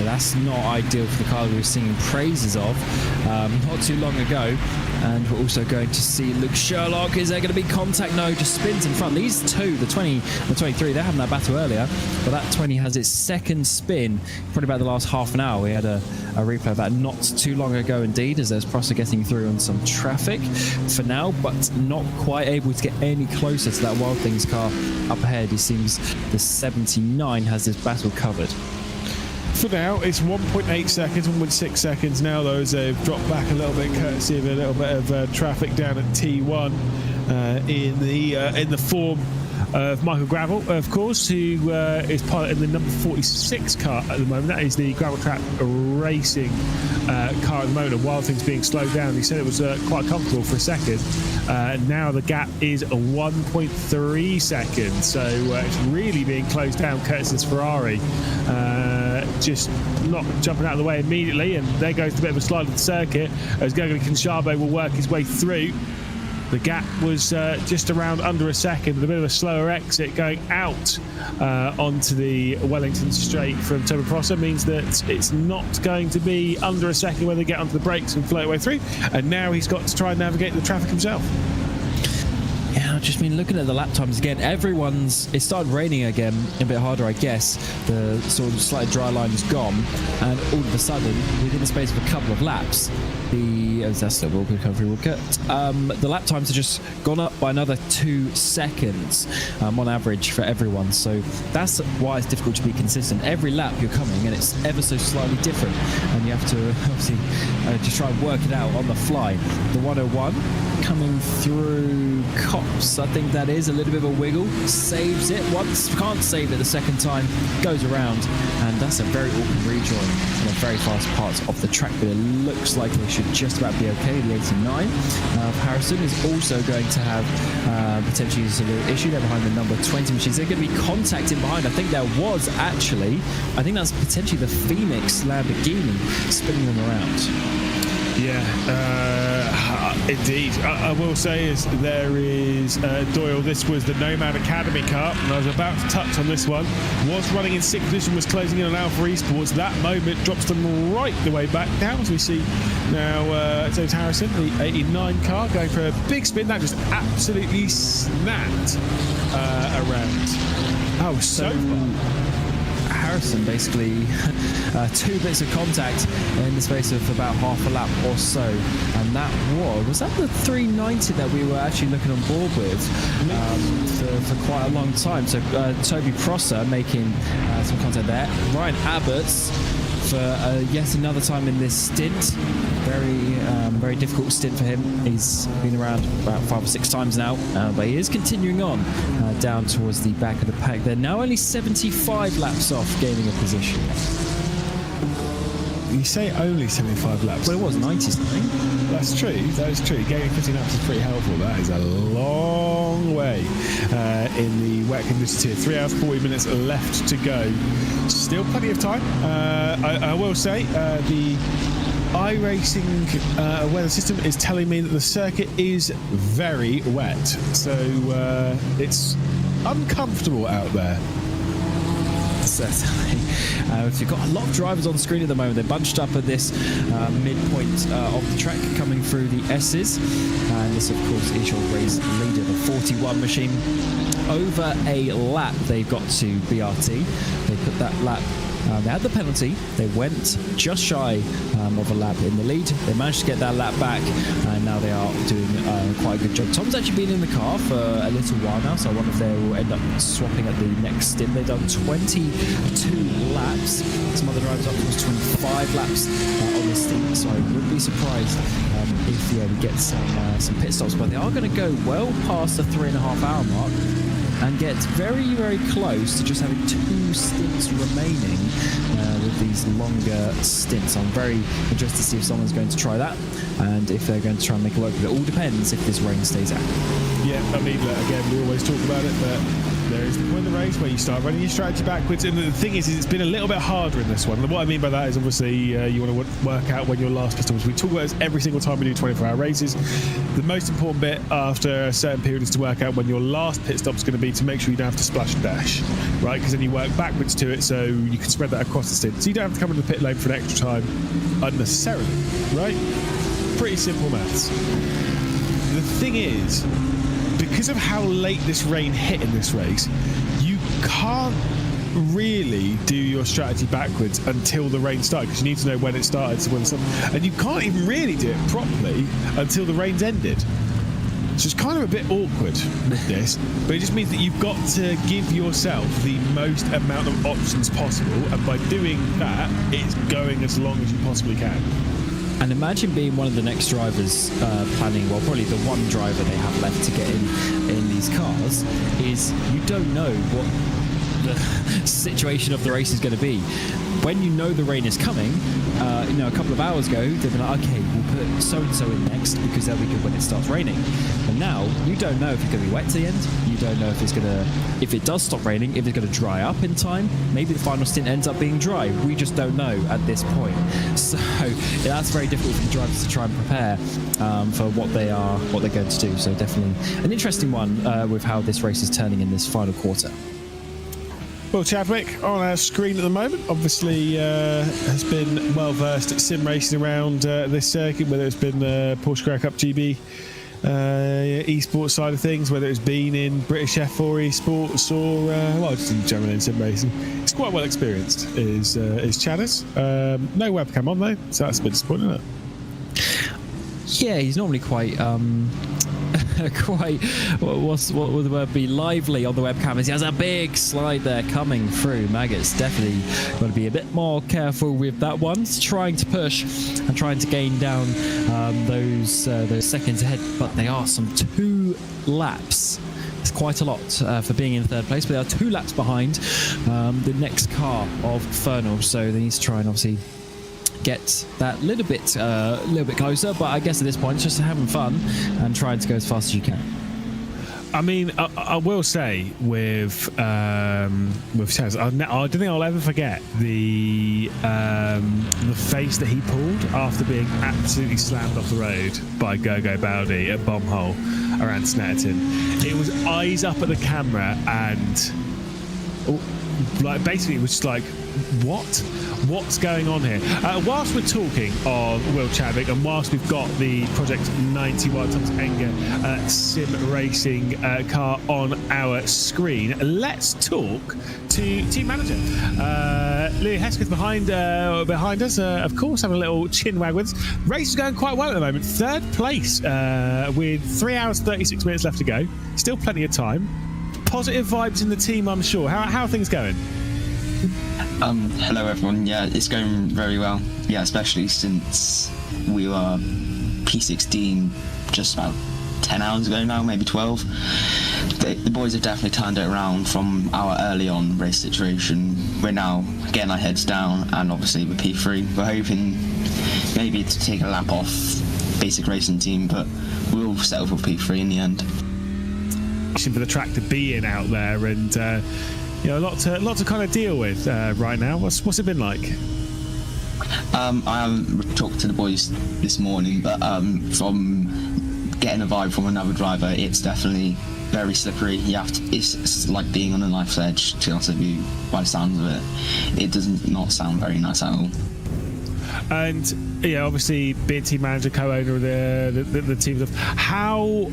That's not ideal for the car we were singing praises of not too long ago. And we're also going to see Luke Sherlock. Is there going to be contact? No, just spins in front. These two, the 20 and the 23, they're having that battle earlier. But that 20 has its second spin, probably about the last half an hour. We had a replay of that not too long ago indeed, as there's Prosser getting through on some traffic for now, but not quite able to get any closer to that Wild Things car up ahead. It seems the 79 has this battle covered. For now, it's 1.8 seconds, 1.6 seconds now, though, as they've dropped back a little bit, courtesy of a little bit of traffic down at T1 in the form of Michael Gravel, of course, who is piloting the number 46 car at the moment. That is the gravel track racing car at the moment, and Wild Things being slowed down. He said it was quite comfortable for a second. Now the gap is 1.3 seconds, so it's really being closed down, courtesy of Ferrari. Just not jumping out of the way immediately, and there goes the bit of a slide of the circuit as Gregory Kinshabo will work his way through. The gap was just around under a second, with a bit of a slower exit going out onto the Wellington straight from Turbo Prosser. Means that it's not going to be under a second when they get onto the brakes and float away through. And now he's got to try and navigate the traffic himself. Yeah, just been looking at the lap times again. It started raining again, a bit harder, I guess. The sort of slight dry line is gone, and all of a sudden, within the space of a couple of laps, that's the real good country will cut. The lap times have just gone up by another 2 seconds on average for everyone. So that's why it's difficult to be consistent. Every lap you're coming, and it's ever so slightly different, and you have to obviously just try and work it out on the fly. The 101 coming through Cops, I think that is a little bit of a wiggle. Saves it once, can't save it the second time, goes around, and that's a very awkward rejoin in a very fast part of the track, but it looks like they should just about be okay. The 89 Harrison is also going to have potentially a little issue there behind the number 20 machines. They're going to be contacting behind. I think there was actually, I think that's potentially the Phoenix Lamborghini spinning them around. Yeah, indeed. I will say there is Doyle. This was the Nomad Academy car, and I was about to touch on this one. Was running in 6th position, was closing in on Alpha Esports. That moment drops them right the way back down, as we see now. James Harrison, the 89 car, going for a big spin. That just absolutely snapped around. Oh, so far. Harrison basically 2 bits of contact in the space of about half a lap or so, and that was that the 390 that we were actually looking on board with for quite a long time. So Toby Prosser making some contact there. Ryan Abbott's for yet another time in this stint. Very difficult stint for him. He's been around about 5 or 6 times now, but he is continuing on down towards the back of the pack. They're now only 75 laps off gaining a position. You say only 75 laps. Well, it was 90 something. That's true. That is true. Gaining 50 laps is pretty helpful. That is a long way in the wet conditions here. 3 hours, 40 minutes left to go. Still plenty of time. I will say the iRacing weather system is telling me that the circuit is very wet. So it's uncomfortable out there. Certainly. You've got a lot of drivers on screen at the moment. They're bunched up at this midpoint of the track coming through the S's. And this, of course, is your race leader, the 41 machine. Over a lap, they've got to BRT. They put that lap. They had the penalty. They went just shy of a lap in the lead. They managed to get that lap back, and now they are doing quite a good job. Tom's actually been in the car for a little while now, so I wonder if they will end up swapping at the next stint. They've done 22 laps. Some other drivers up towards 25 laps on this stint, so I wouldn't be surprised if we get some pit stops. But they are going to go well past the 3.5 hour mark and get very, very close to just having 2 stints remaining with these longer stints. I'm very interested to see if someone's going to try that and if they're going to try and make it work. But it all depends if this rain stays out. Yeah, I mean, again, we always talk about it, but there is the point of the race where you start running your strategy backwards. And the thing is it's been a little bit harder in this one. And what I mean by that is obviously you want to work out when your last pit stop is. We talk about this every single time we do 24-hour races. The most important bit after a certain period is to work out when your last pit stop is going to be, to make sure you don't have to splash and dash, right? Because then you work backwards to it, so you can spread that across the stint. So you don't have to come into the pit lane for an extra time unnecessarily, right? Pretty simple maths. The thing is, because of how late this rain hit in this race, you can't really do your strategy backwards until the rain started, because you need to know when it started, and you can't even really do it properly until the rain's ended. So it's kind of a bit awkward with this, but it just means that you've got to give yourself the most amount of options possible, and by doing that, it's going as long as you possibly can. And imagine being one of the next drivers planning, well, probably the one driver they have left to get in these cars, is you don't know what the situation of the race is going to be. When you know the rain is coming, a couple of hours ago, they've been like, okay, we'll put so-and-so in next because they'll be good when it starts raining. And now, you don't know if it's going to be wet to the end. You don't know if it does stop raining, if it's going to dry up in time. Maybe the final stint ends up being dry. We just don't know at this point. So that's very difficult for the drivers to try and prepare for what they're going to do. So definitely an interesting one with how this race is turning in this final quarter. Well, Chadwick, on our screen at the moment, obviously has been well-versed at sim racing around this circuit, whether it's been Porsche Carrera Cup GB eSport side of things, whether it's been in British F4 eSports or just in general in sim racing. It's quite well experienced. Is Chadders? No webcam on though, so that's a bit disappointing, isn't it? Yeah, he's normally quite what would the word be, lively on the webcam, as he has a big slide there coming through. Maggot's definitely got to be a bit more careful with that one. He's trying to push and trying to gain down those seconds ahead, but they are some 2 laps. It's quite a lot for being in third place, but they are 2 laps behind the next car of Fernal, so they need to try and obviously get that little bit closer. But I guess at this point it's just having fun and trying to go as fast as you can. I mean, I will say with Chaz, I don't think I'll ever forget the face that he pulled after being absolutely slammed off the road by Gogo Bowdy at Bomb Hole around Snetterton. It was eyes up at the camera and like basically it was just like, what's going on here? Whilst we're talking of Will Chadwick and whilst we've got the Project 91 Thomas Enger sim racing car on our screen, let's talk to team manager Louis Hesketh behind us, of course, having a little chin wag with us. Race is going quite well at the moment. Third place with 3 hours 36 minutes left to go. Still plenty of time. Positive vibes in the team, I'm sure. How are things going? Hello everyone. Yeah, it's going very well. Yeah, especially since we were P16 just about 10 hours ago now, maybe 12. The boys have definitely turned it around from our early on race situation. We're now getting our heads down, and obviously with P3, we're hoping maybe to take a lap off basic racing team, but we'll settle for P3 in the end. For the track to be in out there, and a lot to kind of deal with right now. What's it been like? I haven't talked to the boys this morning, but from getting a vibe from another driver, it's definitely very slippery. It's like being on a knife's edge, to be honest with you, by the sounds of it. It does not sound very nice at all. And obviously being team manager, co-owner of the team, how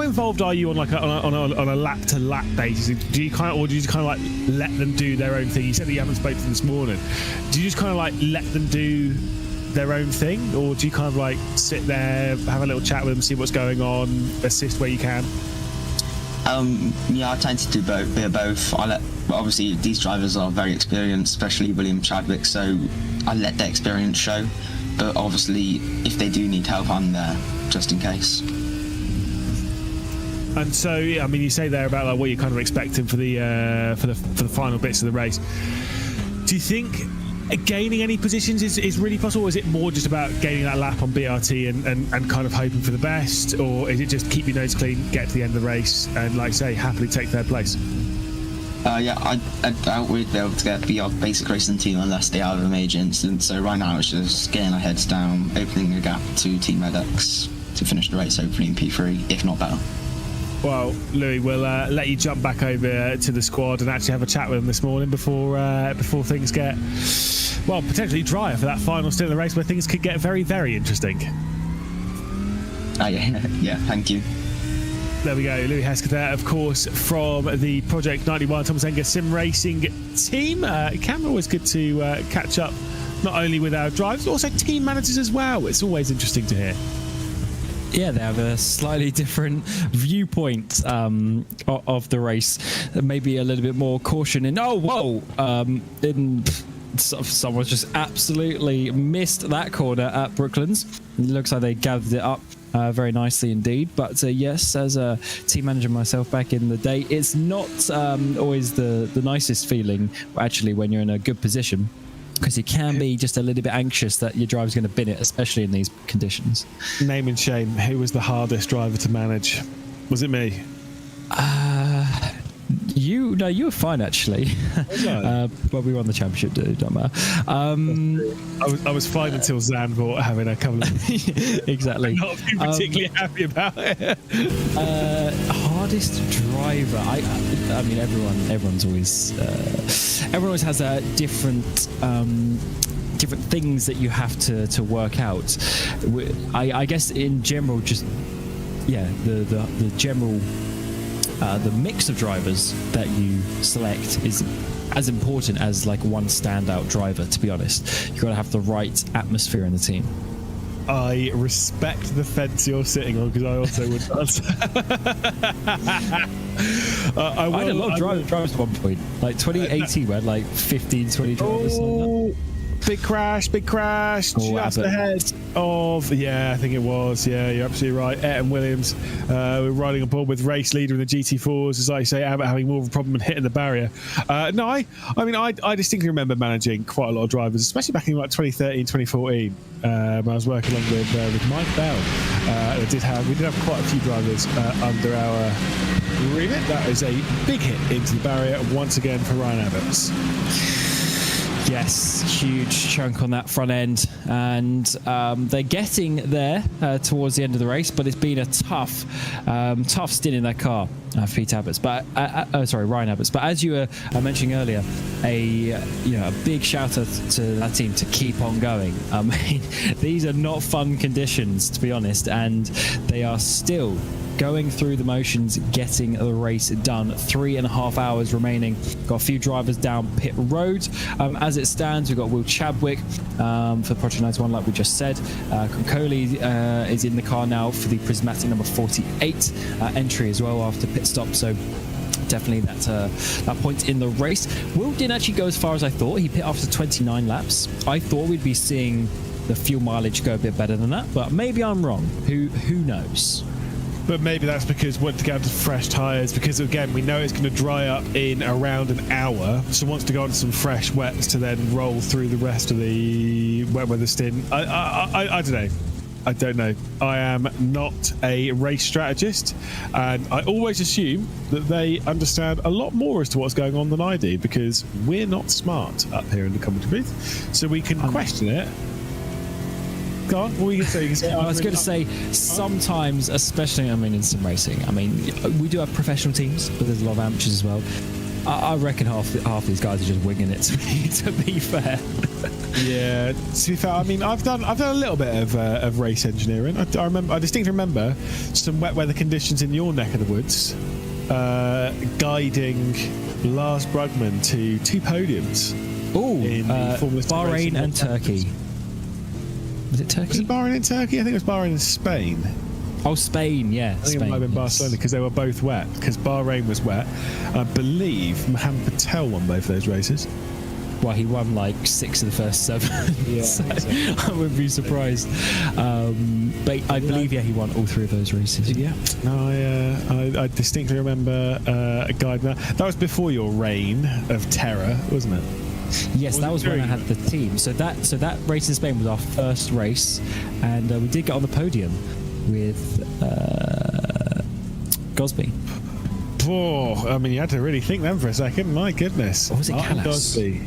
involved are you on a lap to lap basis? Do you kind of like let them do their own thing? You said that you haven't spoken to them this morning. Do you just kind of like let them do their own thing, or do you kind of like sit there, have a little chat with them, see what's going on, assist where you can? I tend to do both. Obviously these drivers are very experienced, especially William Chadwick, so I let their experience show. But obviously, if they do need help, I'm there just in case. And so, I mean, you say there about like what you're kind of expecting for the final bits of the race. Do you think gaining any positions is really possible, or is it more just about gaining that lap on BRT and kind of hoping for the best, or is it just keep your nose clean, get to the end of the race, and like say, happily take third place? I doubt we'd be able to get the basic racing team unless they have a major incident. So right now it's just getting our heads down, opening a gap to Team Medex to finish the race, hopefully in P3, if not better. Well, Louis, we'll let you jump back over to the squad and actually have a chat with them this morning before things get, well, potentially drier for that final stint of the race where things could get very, very interesting. Yeah, thank you. There we go, Louis Hesketh there, of course, from the Project 91 Thomas Enger sim racing team. Cameron, always good to catch up, not only with our drivers, but also team managers as well. It's always interesting to hear. Yeah, they have a slightly different viewpoint of the race. Maybe a little bit more caution in. Someone's just absolutely missed that corner at Brooklands. It looks like they gathered it up very nicely indeed. But yes, as a team manager myself back in the day, it's not always the nicest feeling, actually, when you're in a good position. Because you can be just a little bit anxious that your driver's going to bin it, especially in these conditions. Name and shame. Who was the hardest driver to manage? Was it me? You were fine actually. Well, we won the championship, don't matter. I was fine until Zandvoort having a couple of exactly. Not particularly happy about it. Hardest driver. I mean, everyone always has a different different things that you have to work out. I guess in general, just the general the mix of drivers that you select is as important as like one standout driver. To be honest, you've got to have the right atmosphere in the team. I respect the fence you're sitting on, because I also would I had a lot of drivers at one point. Like 2018, we had like 15, 20 drivers. Oh, big crash, just ahead of, I think it was. Yeah, you're absolutely right. Ayrton Williams, we're riding aboard with race leader in the GT4s, as I say, Abbott having more of a problem than hitting the barrier. No, I distinctly remember managing quite a lot of drivers, especially back in like 2013, 2014, when I was working along with Mike Bell. We did have quite a few drivers under our remit. That is a big hit into the barrier once again for Ryan Abbott's. Yes, huge chunk on that front end, and they're getting there towards the end of the race, but it's been a tough stint in that car for Pete Abbott's. But Ryan Abbott's. But as you were mentioning earlier, a big shout out to that team to keep on going. I mean, these are not fun conditions, to be honest, and they are still going through the motions, getting the race done. 3.5 hours remaining. Got a few drivers down pit road. As it stands, we've got Will Chadwick for Project 91, like we just said. Concoli is in the car now for the Prismatic number 48 entry as well after pit stop. So definitely that point in the race. Will didn't actually go as far as I thought. He pit after 29 laps. I thought we'd be seeing the fuel mileage go a bit better than that, but maybe I'm wrong. Who knows? But maybe that's because we want to get onto fresh tyres, because again we know it's going to dry up in around an hour, so wants to go on some fresh wets to then roll through the rest of the wet weather stint. I don't know. I don't know. I am not a race strategist, and I always assume that they understand a lot more as to what's going on than I do, because we're not smart up here in the commentary booth, so we can question it. Go on, what were you going to say? I was going to say, sometimes, especially, in sim racing, we do have professional teams, but there's a lot of amateurs as well. I reckon half these guys are just winging it, to be fair. Yeah, to be fair, I've done a little bit of race engineering. I distinctly remember some wet weather conditions in your neck of the woods, guiding Lars Brugman to 2 podiums. In Bahrain and Turkey. Was it Turkey? Was it Bahrain in Turkey? I think it was Bahrain in Spain. Oh, Spain, yeah. I think it might have been Barcelona, because they were both wet, because Bahrain was wet. I believe Mohammed Patel won both of those races. Well, he won like 6 of the first 7. Yeah, so I wouldn't be surprised. But I believe, he won all 3 of those races. Yeah. No, I distinctly remember a guide. That was before your reign of terror, wasn't it? Yes, that was when I had the team. So that race in Spain was our first race, and we did get on the podium with Gosby. Oh, you had to really think then for a second. My goodness. Or was it Callas? Gosby.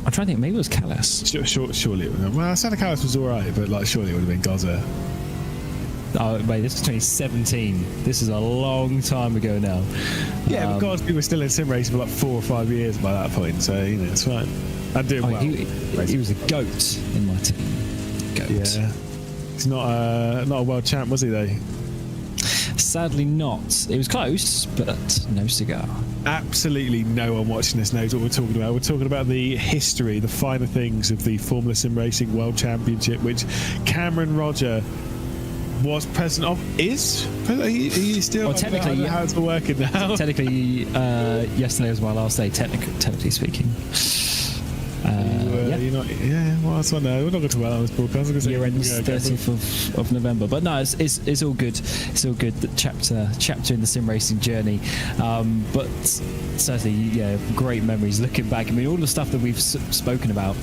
I'm trying to think. Maybe it was Callas. Surely it would have. Well, Santa Callas was all right, but surely it would have been Gaza. Oh, mate, this was 2017. This is a long time ago now. Yeah, but Gosby was still in sim racing for like 4 or 5 years by that point, so it's fine. I'm doing well. He was a goat in my team. Goat. Yeah. He's not a world champ, was he though? Sadly not. It was close, but no cigar. Absolutely no one watching this knows what we're talking about. We're talking about the history, the finer things of the Formula Sim Racing World Championship, which Cameron Roger was president of. Is he still? Well, technically, how's it working now? Technically, yesterday was my last day. Technically speaking. You're not. Yeah. Well, that's one. We're not going to dwell on this broadcast. Year ends 30th of November, but no, it's all good. It's all good. The chapter in the sim racing journey, but certainly, great memories looking back. All the stuff that we've spoken about,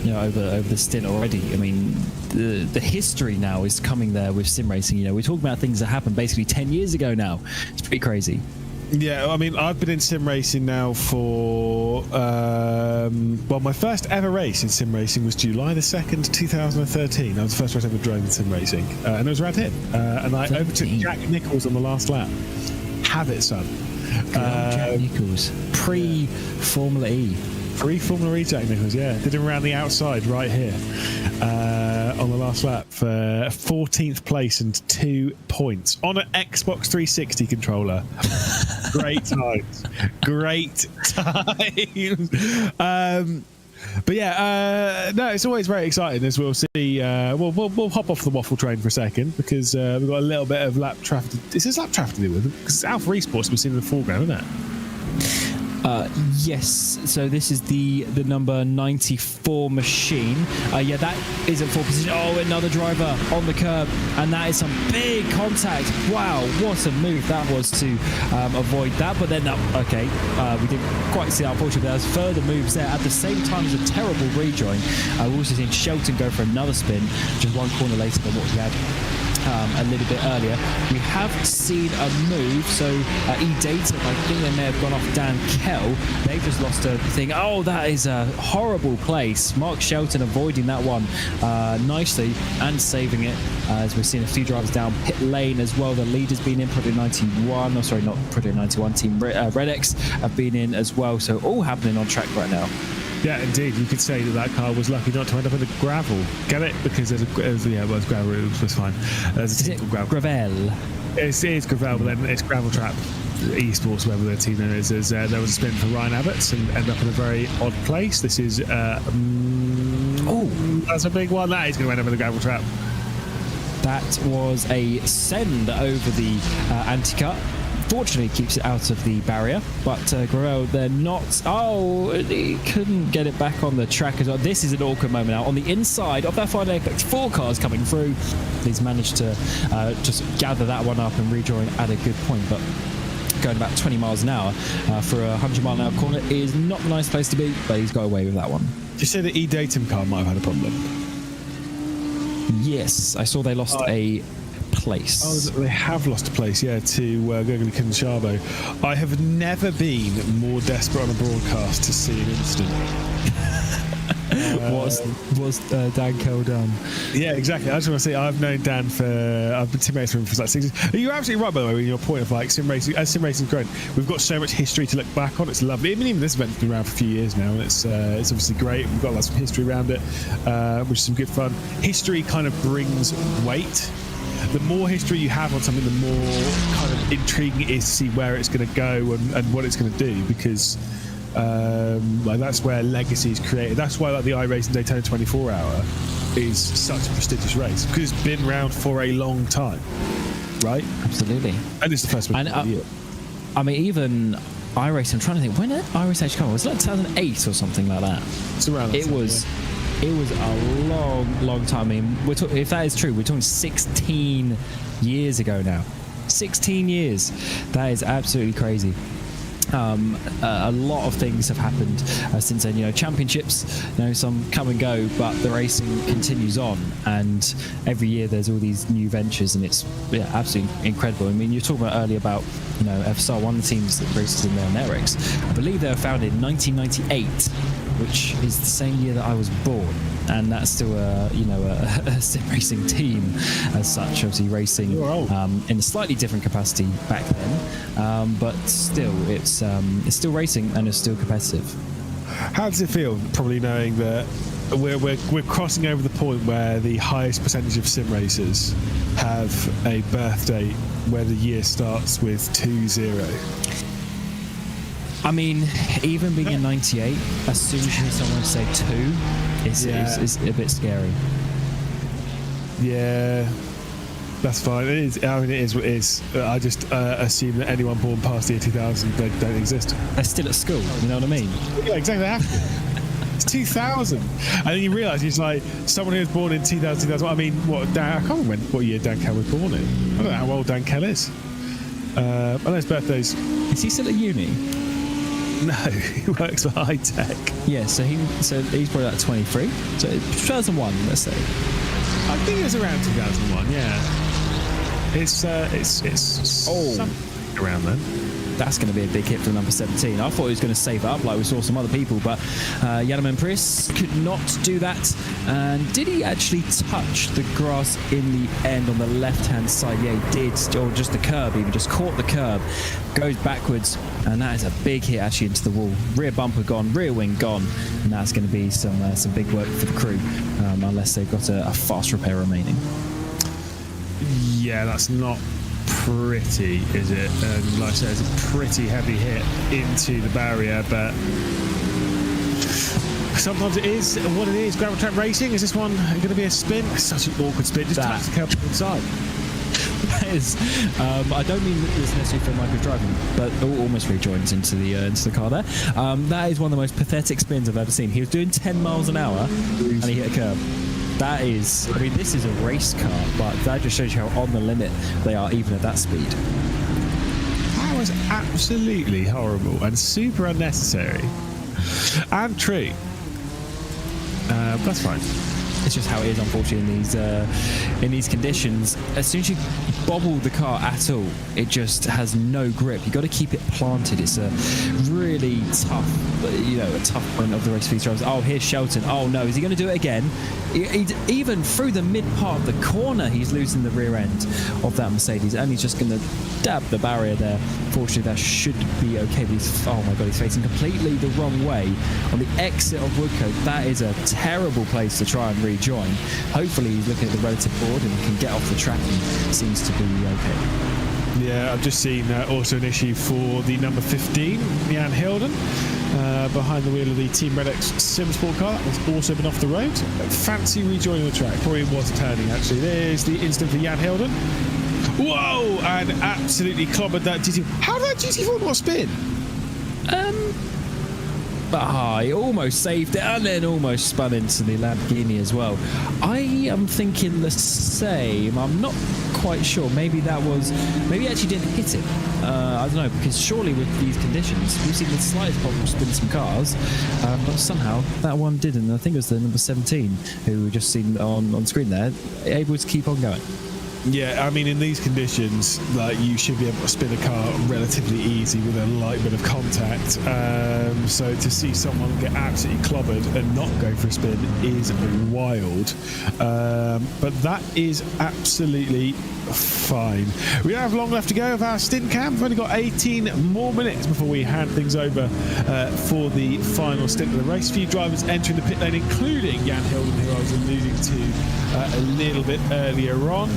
over the stint already. The history now is coming there with sim racing. We're talking about things that happened basically 10 years ago now. It's pretty crazy. Yeah, I've been in sim racing now for my first ever race in sim racing was July the 2nd, 2013. That was the first race I ever drove in sim racing, and it was around here. And I overtook Jack Nicholls on the last lap. Have it, son. Jack Nicholls, pre-Formula E. 3 Formula E technicals, yeah. Did him around the outside right here on the last lap for 14th place and 2 points on an Xbox 360 controller. Great times. Great times. But yeah, no, it's always very exciting, as we'll see. We'll hop off the waffle train for a second, because we've got a little bit of lap traffic. Is this lap traffic to do with it? Because Alpha Esports we've seen in the foreground, isn't it? Yes, so this is the number 94 machine. Yeah, that is at 4 position. Oh, another driver on the curb, and that is some big contact. Wow, what a move that was to avoid that. But then, we didn't quite see that, unfortunately. There's further moves there at the same time as a terrible rejoin. We've also seen Shelton go for another spin, just 1 corner later than what we had a little bit earlier. We have seen a move, so eData, I think they may have gone off Dan Kell. They've just lost a thing. Oh, that is a horrible place. Mark Shelton avoiding that one nicely and saving it, as we've seen a few drivers down pit lane as well. The leader's been in, Project 91, not Project 91, Team Red X have been in as well, so all happening on track right now. Yeah, indeed. You could say that car was lucky not to end up in the gravel. Get it? Because it was gravel. It was fine. There's a team called Gravel. Gravel. It's gravel, but then it's Gravel Trap eSports, whatever their team name is. There was a spin for Ryan Abbott's and ended up in a very odd place. This is that's a big one. That is going to end up in the Gravel Trap. That was a send over the anti-cut. Fortunately, keeps it out of the barrier, but Gravel, they're not. Oh, he couldn't get it back on the track as well. This is an awkward moment now. On the inside of that final apex, 4 cars coming through. He's managed to just gather that one up and rejoin at a good point, but going about 20 miles an hour for a 100-mile-an-hour corner is not a nice place to be, but he's got away with that one. Did you say the eDatum car might have had a problem? Yes, I saw they lost a place. Oh, they have lost a place, yeah, to Gurgly Kinshabo. I have never been more desperate on a broadcast to see an incident. What's Dan Kell done? Yeah, exactly. I just want to say I've known Dan I've been teammates with him for like 6 years. You're absolutely right, by the way, in your point of like sim racing. As sim racing's grown, we've got so much history to look back on. It's lovely. I mean, even this event's been around for a few years now, and it's obviously great. We've got lots of history around it, which is some good fun. History kind of brings weight. The more history you have on something, the more kind of intriguing it is to see where it's going to go and what it's going to do, because that's where legacy is created. That's why like the iRacing Daytona 24 Hour is such a prestigious race, because it's been around for a long time, right? Absolutely. And it's the first one of the year. I mean, even iRacing, I'm trying to think, when did iRacing actually come? Was it like 2008 or something like that? It's around that time, It was a long time. I mean, if that is true, we're talking 16 years ago now. 16 years. That is absolutely crazy. A lot of things have happened since then. Championships, some come and go, but the racing continues on. And every year there's all these new ventures, and it's absolutely incredible. I mean, you were talking about earlier about FSR, one of the teams that races in there on Eric's. I believe they were founded in 1998. Which is the same year that I was born, and that's still a sim racing team as such. Obviously racing in a slightly different capacity back then, but still it's still racing and it's still competitive. How does it feel, probably knowing that we're crossing over the point where the highest percentage of sim racers have a birth date where the year starts with 20? I mean, even being in 98, as soon as you hear someone say 2, it's a bit scary. Yeah, that's fine. It is. I mean, it is what it is. I just assume that anyone born past the year 2000 they don't exist. They're still at school. You know what I mean? Yeah, exactly. They have to. It's 2000, and then you realise he's like someone who was born in 2000. I mean, I can't remember what year Dan Kell was born in. I don't know how old Dan Kell is. I know his birthday's. Is he still at uni? No, he works for high tech. Yeah, so he's probably like 23. So 2001, let's say. I think it was around 2001. Yeah. It's back around then. That's going to be a big hit for the number 17. I thought he was going to save up like we saw some other people, but Yanaman Pris could not do that. And did he actually touch the grass in the end on the left-hand side? Yeah, he did, or just the curb even, just caught the curb, goes backwards, and that is a big hit actually into the wall. Rear bumper gone, rear wing gone, and that's going to be some big work for the crew, unless they've got a fast repair remaining. Yeah, that's not pretty, is it? And like I said, it's a pretty heavy hit into the barrier, but sometimes it is what it is. Gravel track racing. Is this one going to be a spin? It's such an awkward spin. Just touch the curb inside. That is, I don't mean that it's necessarily for Michael's driving, but almost rejoins into the car there. That is one of the most pathetic spins I've ever seen. He was doing 10 miles an hour and he hit a curb. That is, I mean, this is a race car, but that just shows you how on the limit they are even at that speed. That was absolutely horrible and super unnecessary. And true. That's fine. It's just how it is, unfortunately, in these conditions. As soon as you bobble the car at all, it just has no grip. You've got to keep it planted. It's a really tough, a tough point of the race for these drivers. Oh, here's Shelton. Oh no, is he going to do it again? Even through the mid part of the corner, he's losing the rear end of that Mercedes, and he's just going to dab the barrier there. Fortunately, that should be okay. But oh my god, he's facing completely the wrong way on the exit of Woodcote. That is a terrible place to try and rejoin. Hopefully, he's looking at the relative board and can get off the track and seems to be okay. Yeah, I've just seen also an issue for the number 15, Jan Hilden, behind the wheel of the Team Red X Silverstone car. That's also been off the road. Fancy rejoining the track. Probably was turning, actually. There's the instant for Jan Hilden. Whoa! And absolutely clobbered that GT. How did that GT4 not spin? He almost saved it and then almost spun into the Lamborghini as well. I am thinking the same. I'm not quite sure. Maybe he actually didn't hit it. I don't know, because surely with these conditions, we've seen the slightest problem spin some cars, but somehow that one didn't. I think it was the number 17 who we just seen on screen there, able to keep on going. Yeah, I mean, in these conditions, you should be able to spin a car relatively easy with a light bit of contact. So to see someone get absolutely clobbered and not go for a spin is wild. But that is absolutely fine. We don't have long left to go of our stint cam. We've only got 18 more minutes before we hand things over for the final stint of the race. A few drivers entering the pit lane, including Jan Hilden, who I was alluding to a little bit earlier on.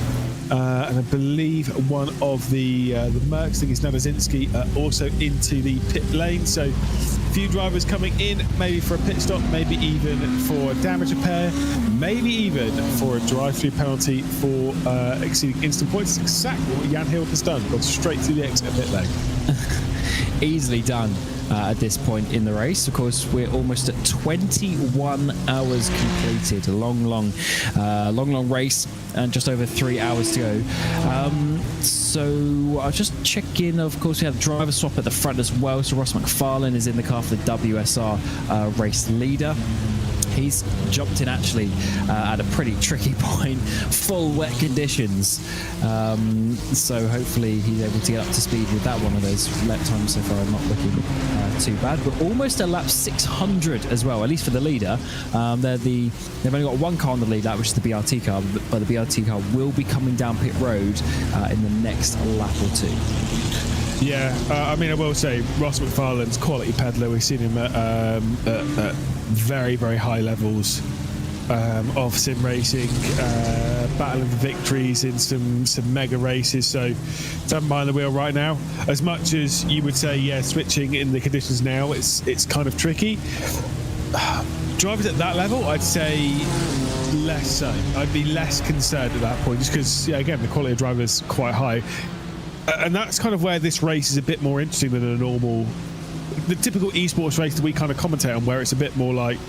And I believe one of the Mercs, I think it's Nadazinski, also into the pit lane. So a few drivers coming in, maybe for a pit stop, maybe even for a damage repair, maybe even for a drive-through penalty for exceeding instant points. It's exactly what Jan Hilden's done. Gone straight to the exit pit lane. Easily done. At this point in the race, of course, we're almost at 21 hours completed. A long race, and just over 3 hours to go. So I'll just check in. Of course, we have driver swap at the front as well. So Ross McFarlane is in the car for the WSR race leader. He's jumped in actually at a pretty tricky point, full wet conditions. So hopefully he's able to get up to speed with that one of those. Lap times so far are not looking too bad. But almost a lap 600 as well, at least for the leader. They've only got one car on the lead lap, which is the BRT car, but the BRT car will be coming down pit road in the next lap or two. Yeah, I mean, I will say Ross McFarlane's quality peddler. We've seen him at very, very high levels of sim racing, battling for victories in some mega races. So don't mind the wheel right now. As much as you would say, yeah, switching in the conditions now, it's kind of tricky. Drivers at that level, I'd say less so. I'd be less concerned at that point, just because, yeah, again, the quality of driver is quite high. And that's kind of where this race is a bit more interesting than the typical esports race that we kind of commentate on, where it's a bit more like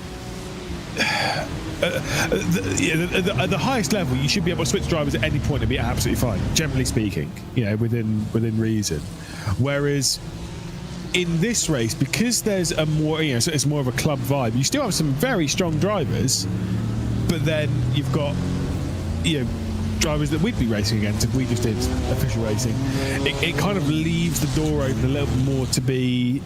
at the highest level, you should be able to switch drivers at any point and be absolutely fine, generally speaking, within reason. Whereas in this race, because there's a more, so it's more of a club vibe, you still have some very strong drivers, but then you've got, drivers that we'd be racing against if we just did official racing. It kind of leaves the door open a little bit more to be,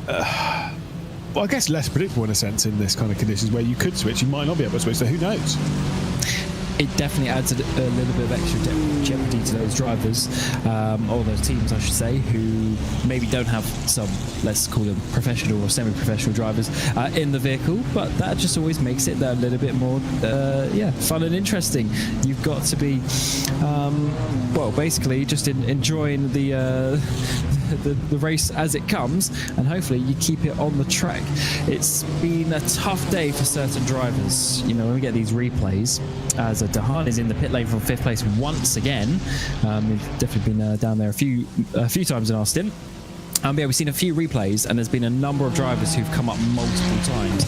well, I guess less predictable in a sense in this kind of conditions where you could switch, you might not be able to switch, so who knows? It definitely adds a little bit of extra jeopardy to those drivers, or those teams, I should say, who maybe don't have some, let's call them professional or semi-professional drivers in the vehicle, but that just always makes it a little bit more, fun and interesting. You've got to be, well, basically just enjoying the race as it comes, and hopefully you keep it on the track. It's been a tough day for certain drivers. You know, when we get these replays, as Dahan is in the pit lane from 5th place once again. We've definitely been down there a few times in our stint. But yeah, we've seen a few replays, and there's been a number of drivers who've come up multiple times,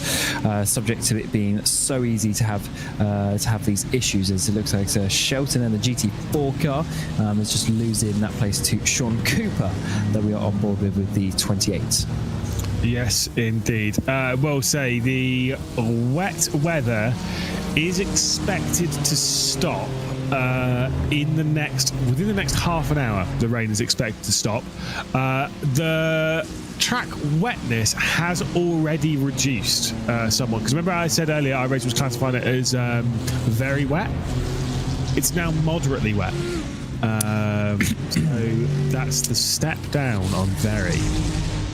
subject to it being so easy to have these issues. As it looks like Shelton and the GT4 car is just losing that place to Sean Cooper, that we are on board with the 28. Yes, indeed. We'll say the wet weather is expected to stop within the next half an hour. The rain is expected to stop. The track wetness has already reduced somewhat, because remember I said earlier our race was classifying it as very wet. It's now moderately wet. So that's the step down on very.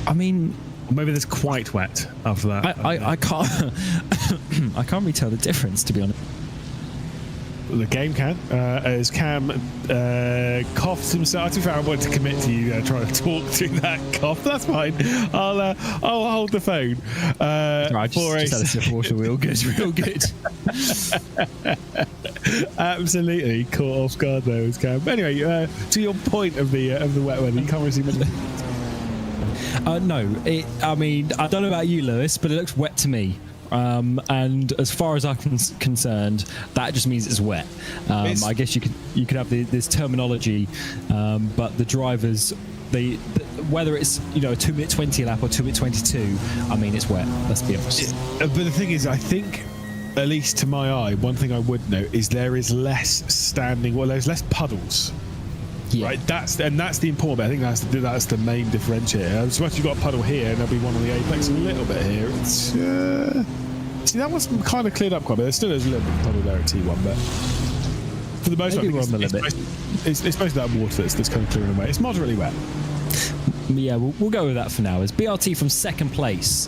I mean, maybe there's quite wet after that. I can't I can't really tell the difference, to be honest. The game can, as Cam coughs himself. To be fair, I wanted to commit to you trying to talk through that cough. That's fine. I'll hold the phone. Right, just had a sip of water. Real good, real good. Absolutely caught off guard there, as Cam. But anyway, to your point of the wet weather, you can't really see much. No, I mean, I don't know about you, Lewis, but it looks wet to me. And as far as I'm concerned, that just means it's wet. I guess you could have this terminology, but the drivers, whether it's a 2-minute 20 lap or 2-minute 22, I mean it's wet. Let's be honest. But the thing is, I think, at least to my eye, one thing I would note is there is less standing. Well, there's less puddles. Yeah. Right, that's the important bit. I think that's the main differentiator. So once you've got a puddle here, and there'll be one on the apex, a little bit here. It's see, that one's kind of cleared up quite a bit. There still is a little bit of puddle there at T1, but for the most part, it's mostly that water that's kind of clearing away. It's moderately wet. Yeah, we'll go with that for now. As BRT from 2nd place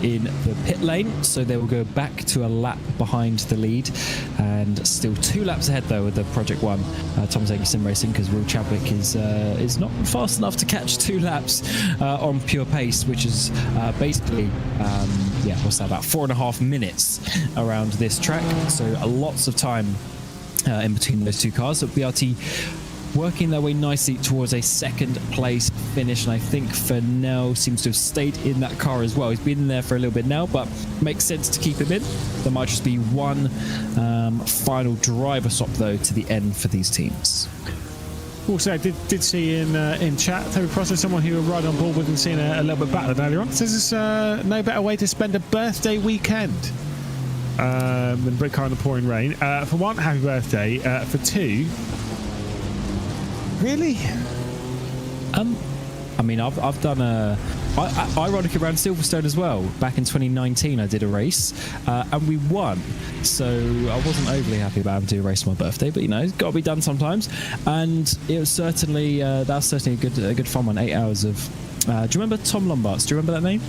in the pit lane, so they will go back to a lap behind the lead, and still 2 laps ahead though with the Project One Thomas Agi Sim Racing, because Will Chadwick is not fast enough to catch 2 laps on pure pace, which is basically what's that, about 4.5 minutes around this track. So lots of time in between those 2 cars. So BRT working their way nicely towards a 2nd place finish, and I think Fernell seems to have stayed in that car as well. He's been in there for a little bit now, but makes sense to keep him in. There might just be one final driver swap though to the end for these teams. Also, I did see in chat, Toby Prosser, someone who were right on board with and seeing a little bit battered earlier on, says there's no better way to spend a birthday weekend than Britcar in the pouring rain. For one, happy birthday. For two, really? I mean, I've done ironically around Silverstone as well. Back in 2019, I did a race and we won. So I wasn't overly happy about having to do a race on my birthday, but it's got to be done sometimes. And it was certainly a good fun one. 8 hours of. Do you remember Tom Lombards? Do you remember that name?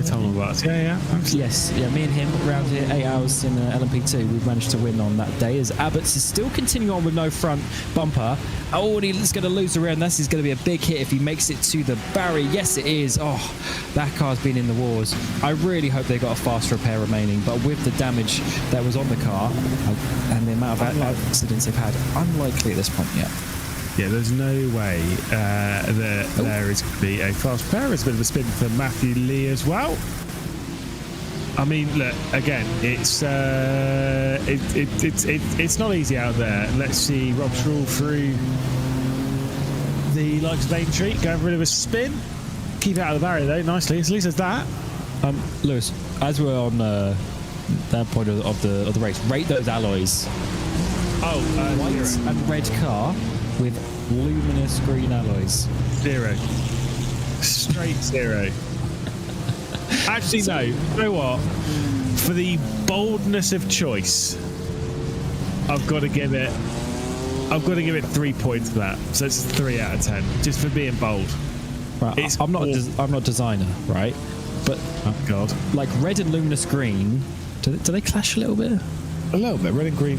Tom Lombards. Yeah. Absolutely. Yes, me and him around here, 8 hours in LMP2. We've managed to win on that day, as Abbott's is still continuing on with no front bumper. Oh, and he's going to lose the rear, and this is going to be a big hit if he makes it to the barrier. Yes, it is. Oh, that car's been in the wars. I really hope they got a fast repair remaining, but with the damage that was on the car and the amount of accidents they've had, unlikely at this point yet. Yeah, there's no way that there is going to be a fast repair. It's a bit of a spin for Matthew Lee as well. I mean, look, again, it's not easy out there. Let's see Rob Schrull through the likes of Aintree, going for a bit of a spin. Keep out of the barrier though, nicely. At least there's that. Lewis, as we're on that point of the race, rate those alloys. white zero. and red car with luminous green alloys. Zero. Straight zero. Actually, no. You know what? For the boldness of choice, I've got to give it 3 points for that. So it's 3 out of 10, just for being bold. Right, I'm not a designer, right? But Oh God, like red and luminous green, do they clash a little bit? a little bit red and green.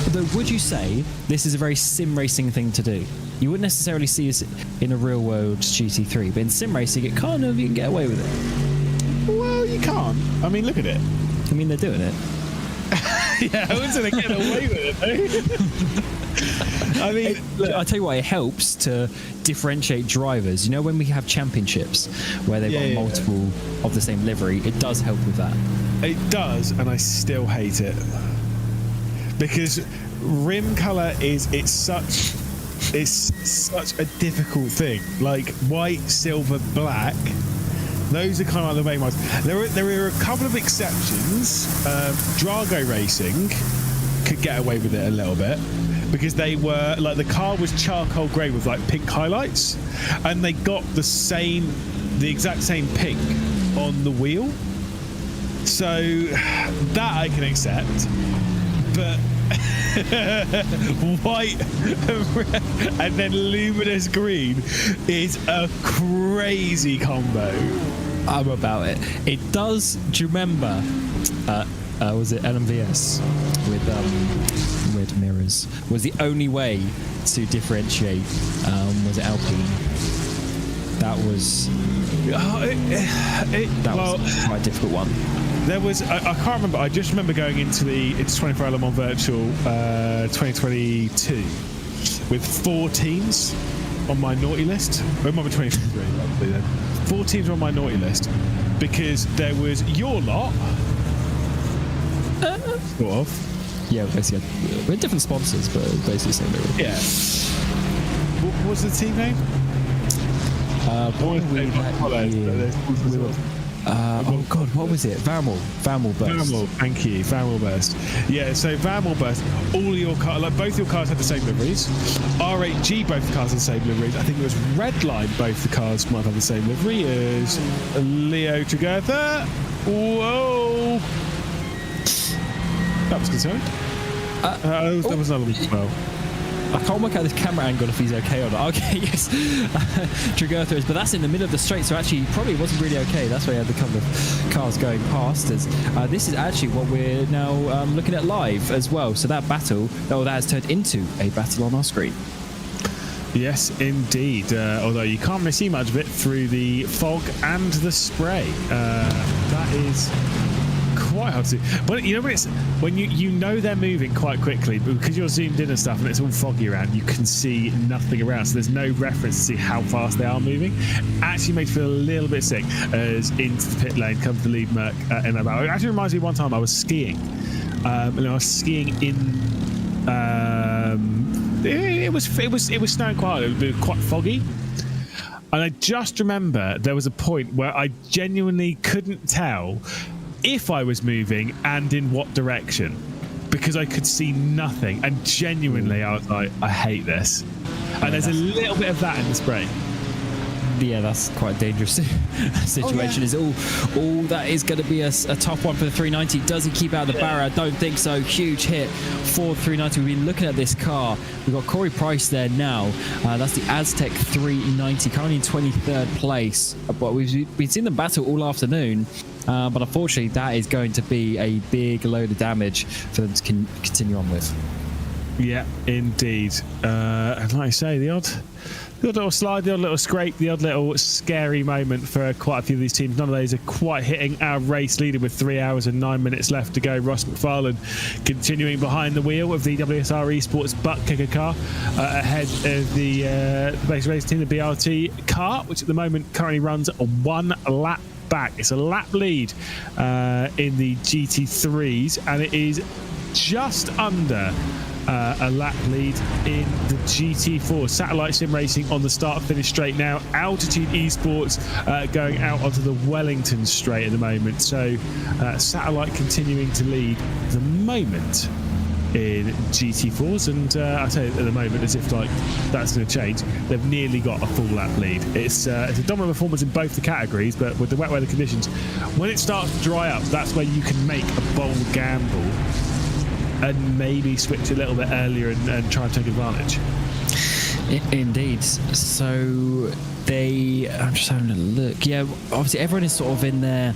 Although, would you say this is a very sim racing thing to do? You wouldn't necessarily see this in a real world GT3, but in sim racing, you can get away with it. Well, you can't. I mean, look at it. I mean, they're doing it. Yeah, I wouldn't say they're getting away with it. I mean, I tell you what, it helps to differentiate drivers. You know, when we have championships where they've got multiple of the same livery, it does help with that. it does, and I still hate it because rim color is such a difficult thing. Like white, silver, black. Those are kind of like the main ones. There are a couple of exceptions. Drago Racing could get away with it a little bit because they were like the car was charcoal grey with like pink highlights, and they got the exact same pink on the wheel. So that I can accept, but white and then luminous green is a crazy combo. I'm about it. It does. Do you remember? Was it LMVS with red mirrors? Was the only way to differentiate? Was it Alpine? That was. That was quite a difficult one. There was I can't remember. I just remember going into 24 Hour Le Mans Virtual 2022 with 4 teams on my naughty list. Well, maybe 23 probably then. 4 teams were on my naughty list because there was your lot, sort of. Yeah, basically, we're different sponsors, but basically the same thing. Yeah. What was the team name? Oh God, what was it? Varmal Burst. Varmal, thank you, Varmal Burst. Yeah, so Varmal Burst, all your cars, like both your cars had the same liveries. R8G, both the cars had the same liveries. I think it was Redline, both the cars might have the same livery as Leo together. Whoa! That was concerning. There was another one as well. I can't work out this camera angle if he's okay or not. Okay, yes. Trigurtha is, but that's in the middle of the straight, so actually probably wasn't really okay. That's why you had a couple of cars going past us. This is actually what we're now looking at live as well. So that battle, that has turned into a battle on our screen. Yes, indeed. Although you can't really see much of it through the fog and the spray. That is quite hard to see. But you know when you know they're moving quite quickly, but because you're zoomed in and stuff and it's all foggy around, you can see nothing around, so there's no reference to see how fast they are moving. Actually makes me feel a little bit sick as into the pit lane comes the lead Merc in that battle. It actually reminds me of one time I was skiing, and I was skiing in it was snowing quite hard. It was quite foggy. And I just remember there was a point where I genuinely couldn't tell if I was moving and in what direction, because I could see nothing, and genuinely I was like, I hate this. And there's a little bit of that in the spray. Yeah, that's quite a dangerous situation. Is all that is going to be a tough one for the 390. Does he keep out the barrier? I don't think so. Huge hit for 390. We've been looking at this car. We've got Corey Price there now. That's the Aztec 390, currently in 23rd place. But we've seen them battle all afternoon. But unfortunately, that is going to be a big load of damage for them to continue on with. Yeah, indeed. And like I say, the odd little slide, the odd little scrape, the odd little scary moment for quite a few of these teams. None of those are quite hitting our race leader with 3 hours and 9 minutes left to go. Ross McFarlane continuing behind the wheel of the WSR eSports Buttkicker car ahead of the base race team, the BRT car, which at the moment currently runs a 1 lap back. It's a lap lead in the GT3s, and it is just under a lap lead in the GT4. Satellite Sim Racing on the start-finish straight now. Altitude eSports going out onto the Wellington straight at the moment. So Satellite continuing to lead at the moment in GT4s, and I tell you, at the moment, as if like that's going to change, they've nearly got a full lap lead. It's a dominant performance in both the categories, but with the wet weather conditions, when it starts to dry up, that's where you can make a bold gamble and maybe switch a little bit earlier and try and take advantage. Indeed. So I'm just having a look. Yeah, obviously everyone is sort of in their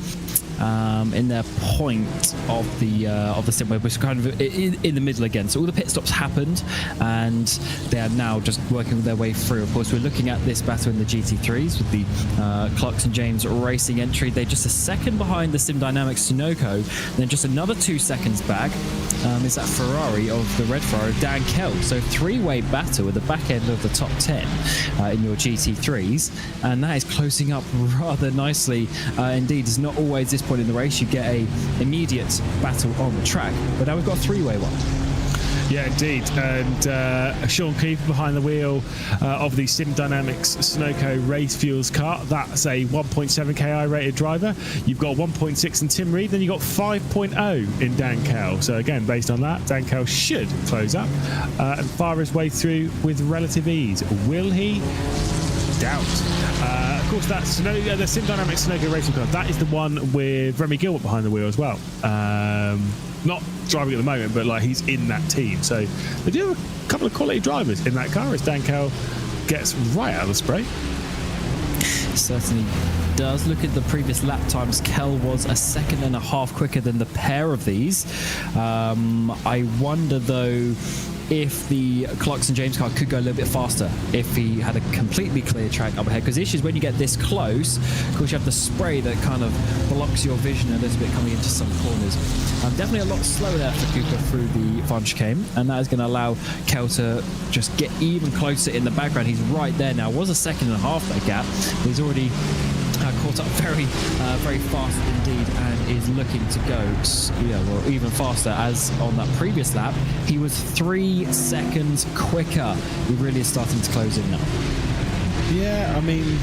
point of the sim where we're kind of in the middle again. So all the pit stops happened, and they are now just working their way through. Of course, we're looking at this battle in the GT3s with the Clarkson James Racing entry. They're just a second behind the Sim Dynamics Sunoco, then just another 2 seconds back is that Ferrari of the red Ferrari, Dan Kell. So three-way battle at the back end of the top 10 in your GT3s, and that is closing up rather nicely. Indeed, it's not always this point in the race you get a immediate battle on the track, but now we've got a three-way one. Yeah, indeed. And Sean Cooper behind the wheel of the Sim Dynamics Sunoco Race Fuels car. That's a 1.7 KI rated driver. You've got 1.6 in Tim Reed, then you've got 5.0 in Dan Kell. So again, based on that, Dan Kell should close up and fire his way through with relative ease. Will he? Doubt. Of course, that's the Sim Dynamics Sunoco Racing car. That is the one with Remy Gilbert behind the wheel as well. Not driving at the moment, but like he's in that team. So they do have a couple of quality drivers in that car as Dan Kell gets right out of the spray. Certainly does. Look at the previous lap times. Kell was a second and a half quicker than the pair of these. I wonder though if the Clarkson James car could go a little bit faster if he had a completely clear track up ahead, because the issue is when you get this close, of course you have the spray that kind of blocks your vision a little bit coming into some corners. Definitely a lot slower there for Cooper through the final chicane, and that is going to allow Kell to just get even closer in the background. He's right there now. Was a second and a half that gap, but he's already caught up very fast indeed, and is looking to go even faster, as on that previous lap he was 3 seconds quicker. He really is starting to close in now. Yeah, I mean,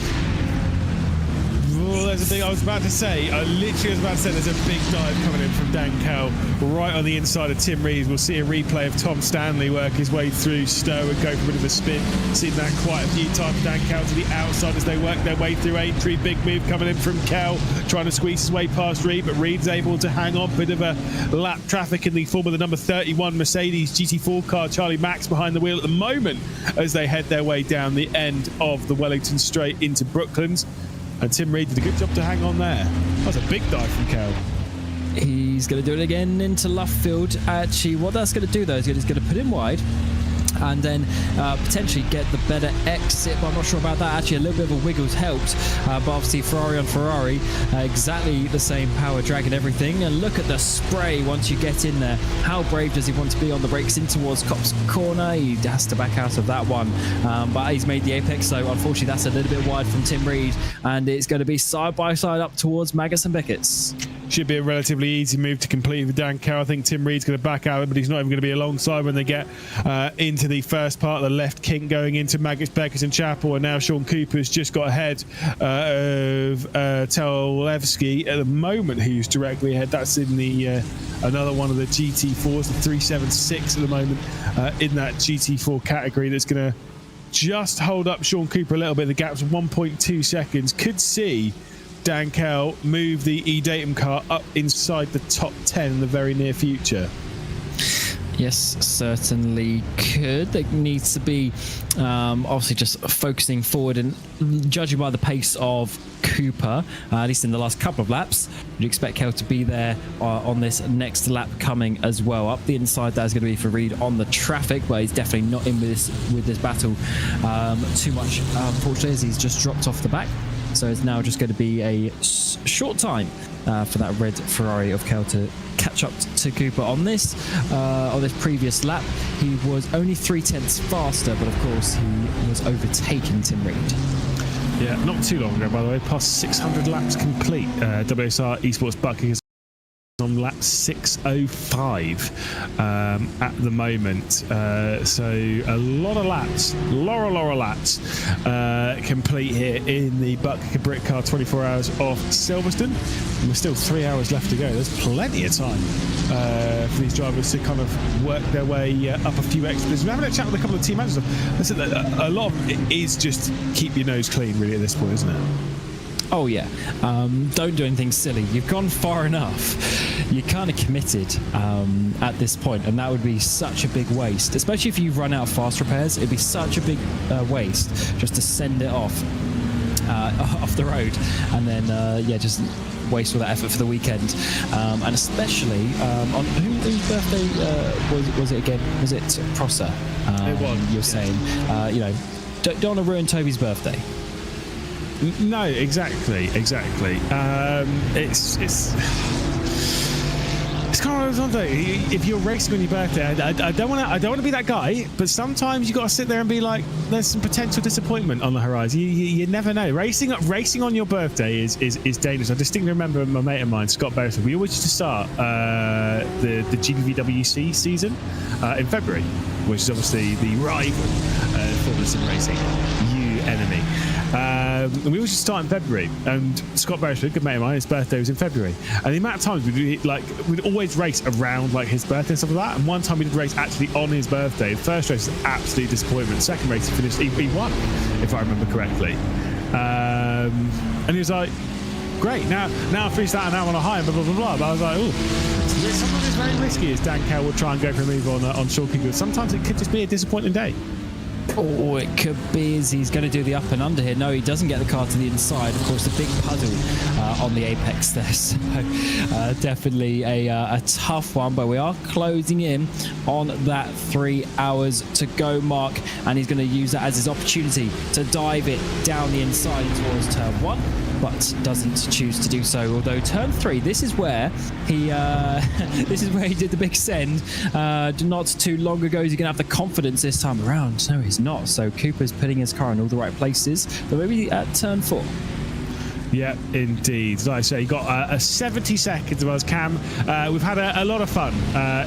there's a thing I was about to say. I literally was about to say there's a big dive coming in from Dan Kell right on the inside of Tim Reed. We'll see a replay of Tom Stanley work his way through Stowe and go for a bit of a spin. Seen that quite a few times. Dan Kell to the outside as they work their way through Aintree. Big move coming in from Kell, trying to squeeze his way past Reed, but Reed's able to hang on. Bit of a lap traffic in the form of the number 31 Mercedes GT4 car. Charlie Max behind the wheel at the moment as they head their way down the end of the Wellington Straight into Brooklands. And Tim Reed did a good job to hang on there. That was a big dive from Kell. He's going to do it again into Luffield. Actually, what that's going to do, though, is it's going to put him wide and then potentially get the better exit, but I'm not sure about that. Actually, a little bit of a wiggles helped, but obviously Ferrari on Ferrari, exactly the same power drag and everything. And look at the spray once you get in there. How brave does he want to be on the brakes in towards Cop's corner? He has to back out of that one, but he's made the apex, so unfortunately that's a little bit wide from Tim Reed, and it's going to be side by side up towards Magus and Beckett's. Should be a relatively easy move to complete for Dan Kell. I think Tim Reed's going to back out, but he's not even going to be alongside when they get into the first part of the left kink going into Magus, Beckers and Chapel. And now Sean Cooper's just got ahead of Televsky at the moment, who's directly ahead. That's in the another one of the GT4s, the 376 at the moment in that GT4 category. That's going to just hold up Sean Cooper a little bit. The gap's 1.2 seconds. Could see Dan Kell move the E-Datum car up inside the top 10 in the very near future. Yes, certainly could. There needs to be obviously just focusing forward, and judging by the pace of Cooper, at least in the last couple of laps, you'd expect Kell to be there on this next lap coming as well. Up the inside, that is going to be for Reed on the traffic, but he's definitely not in with this battle too much, unfortunately, as he's just dropped off the back. So it's now just going to be a short time for that red Ferrari of Kell to catch up to Cooper on this previous lap. He was only 0.3 faster, but of course he was overtaking Tim Reed. Yeah, not too long ago, by the way, past 600 laps complete. WSR eSports Buttkicker on lap 6:05 at the moment. So a lot of laps, complete here in the Buttkicker Britcar 24 hours of Silverstone. And we're still 3 hours left to go. There's plenty of time for these drivers to kind of work their way up a few extras. We're having a chat with a couple of team managers. Listen, a lot of it is just keep your nose clean, really, at this point, isn't it? Oh yeah, don't do anything silly. You've gone far enough. You're kind of committed at this point, and that would be such a big waste, especially if you run out of fast repairs. It'd be such a big waste just to send it off the road, and then just waste all that effort for the weekend. And especially on whose birthday was it again? Was it Prosser? It was. You're saying, don't want to ruin Toby's birthday. No, exactly. It's kind of something. If you're racing on your birthday, I don't want to be that guy. But sometimes you got to sit there and be like, there's some potential disappointment on the horizon. You never know. Racing on your birthday is dangerous. I distinctly remember my mate of mine, Scott Barber. We always used to start the GPVWC season in February, which is obviously the rival Felvus in racing. You enemy. And we always start in February, and Scott Beresford, good mate of mine, his birthday was in February, and the amount of times we'd always race around like his birthday and stuff like that. And one time we did race actually on his birthday. The first race was an absolute disappointment. The second race he finished, he won, if I remember correctly. And he was like, great, now I finished that and now I'm on a high and blah blah blah blah. But I was like, oh, sometimes it's very risky as Dan Kell will try and go for a move on short kick. Sometimes it could just be a disappointing day. Oh, it could be as he's going to do the up and under here. No, he doesn't get the car to the inside. Of course, the big puddle on the apex there. So definitely a tough one, but we are closing in on that 3 hours to go mark, and he's going to use that as his opportunity to dive it down the inside towards turn 1, but doesn't choose to do so. Although turn 3, this is where he did the big send. Not too long ago, he's going to have the confidence this time around. No, he's not. So Cooper's putting his car in all the right places, but maybe at turn 4. Yeah, indeed. Like I say, you got 70 seconds of us, Cam. We've had a lot of fun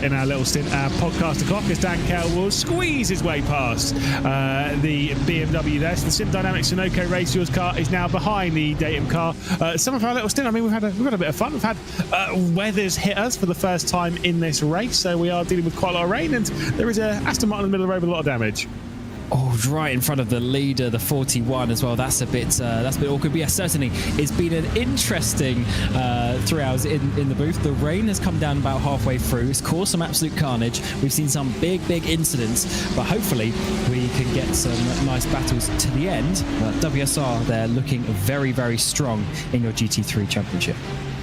in our little stint. Our podcast o'clock as Dan Kell will squeeze his way past the BMW there. So the Sim Dynamics Sunoco Race Yours car is now behind the Datum car. Some of our little stint, I mean, we've had a bit of fun. We've had weather's hit us for the first time in this race, so we are dealing with quite a lot of rain, and there is a Aston Martin in the middle of the road with a lot of damage. Oh, right in front of the leader, the 41 as well. That's a bit awkward. But yeah, certainly it's been an interesting 3 hours in the booth. The rain has come down about halfway through. It's caused some absolute carnage. We've seen some big incidents, but hopefully we can get some nice battles to the end. WSR, they're looking very, very strong in your GT3 championship.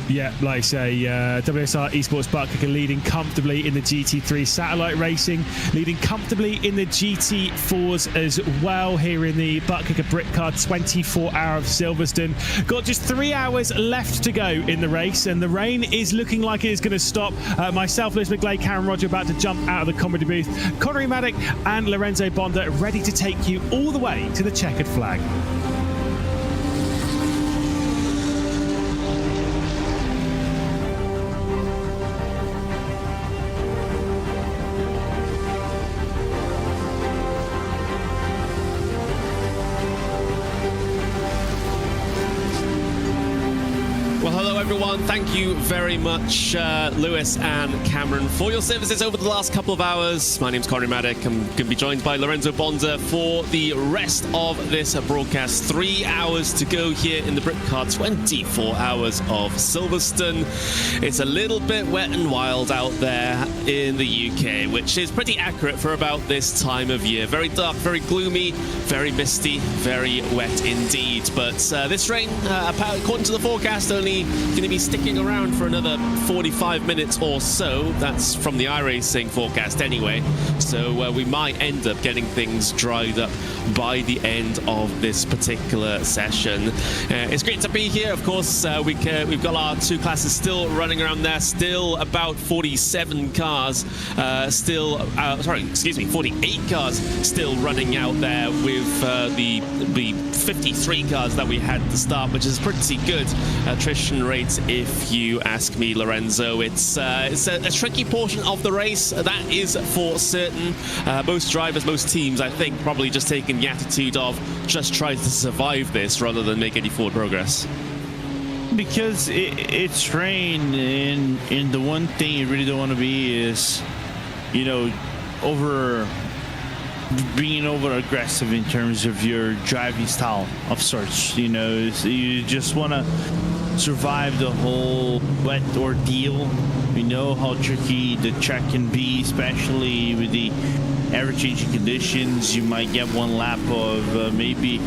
Yeah, like I say, WSR eSports Buttkicker leading comfortably in the GT3. Satellite Racing leading comfortably in the GT4s as well here in the Buttkicker Britcar 24-hour of Silverstone. Got just 3 hours left to go in the race, and the rain is looking like it is going to stop. Myself, Liz McGlade, Karen Roger about to jump out of the comedy booth. Connery Maddock and Lorenzo Bonda ready to take you all the way to the checkered flag. Thank you very much, Lewis and Cameron, for your services over the last couple of hours. My name's Connery Maddock. I'm going to be joined by Lorenzo Bonda for the rest of this broadcast. 3 hours to go here in the Britcar 24 hours of Silverstone. It's a little bit wet and wild out there in the UK, which is pretty accurate for about this time of year. Very dark, very gloomy, very misty, very wet indeed. But this rain, according to the forecast, only going to be sticking around for another 45 minutes or so. That's from the iRacing forecast anyway. So we might end up getting things dried up by the end of this particular session. It's great to be here. Of course, we've got our two classes still running around there. Still about 47 cars. 48 cars still running out there with the 53 cars that we had at the start, which is pretty good. Trish congestion rate, if you ask me, Lorenzo. It's a tricky portion of the race, that is for certain. Most drivers, most teams, I think, probably just taking the attitude of just try to survive this rather than make any forward progress. Because it's rain, and the one thing you really don't want to be is, you know, being over aggressive in terms of your driving style of sorts. You know, so you just want to survive the whole wet ordeal. We know how tricky the track can be, especially with the ever-changing conditions. You might get one lap of maybe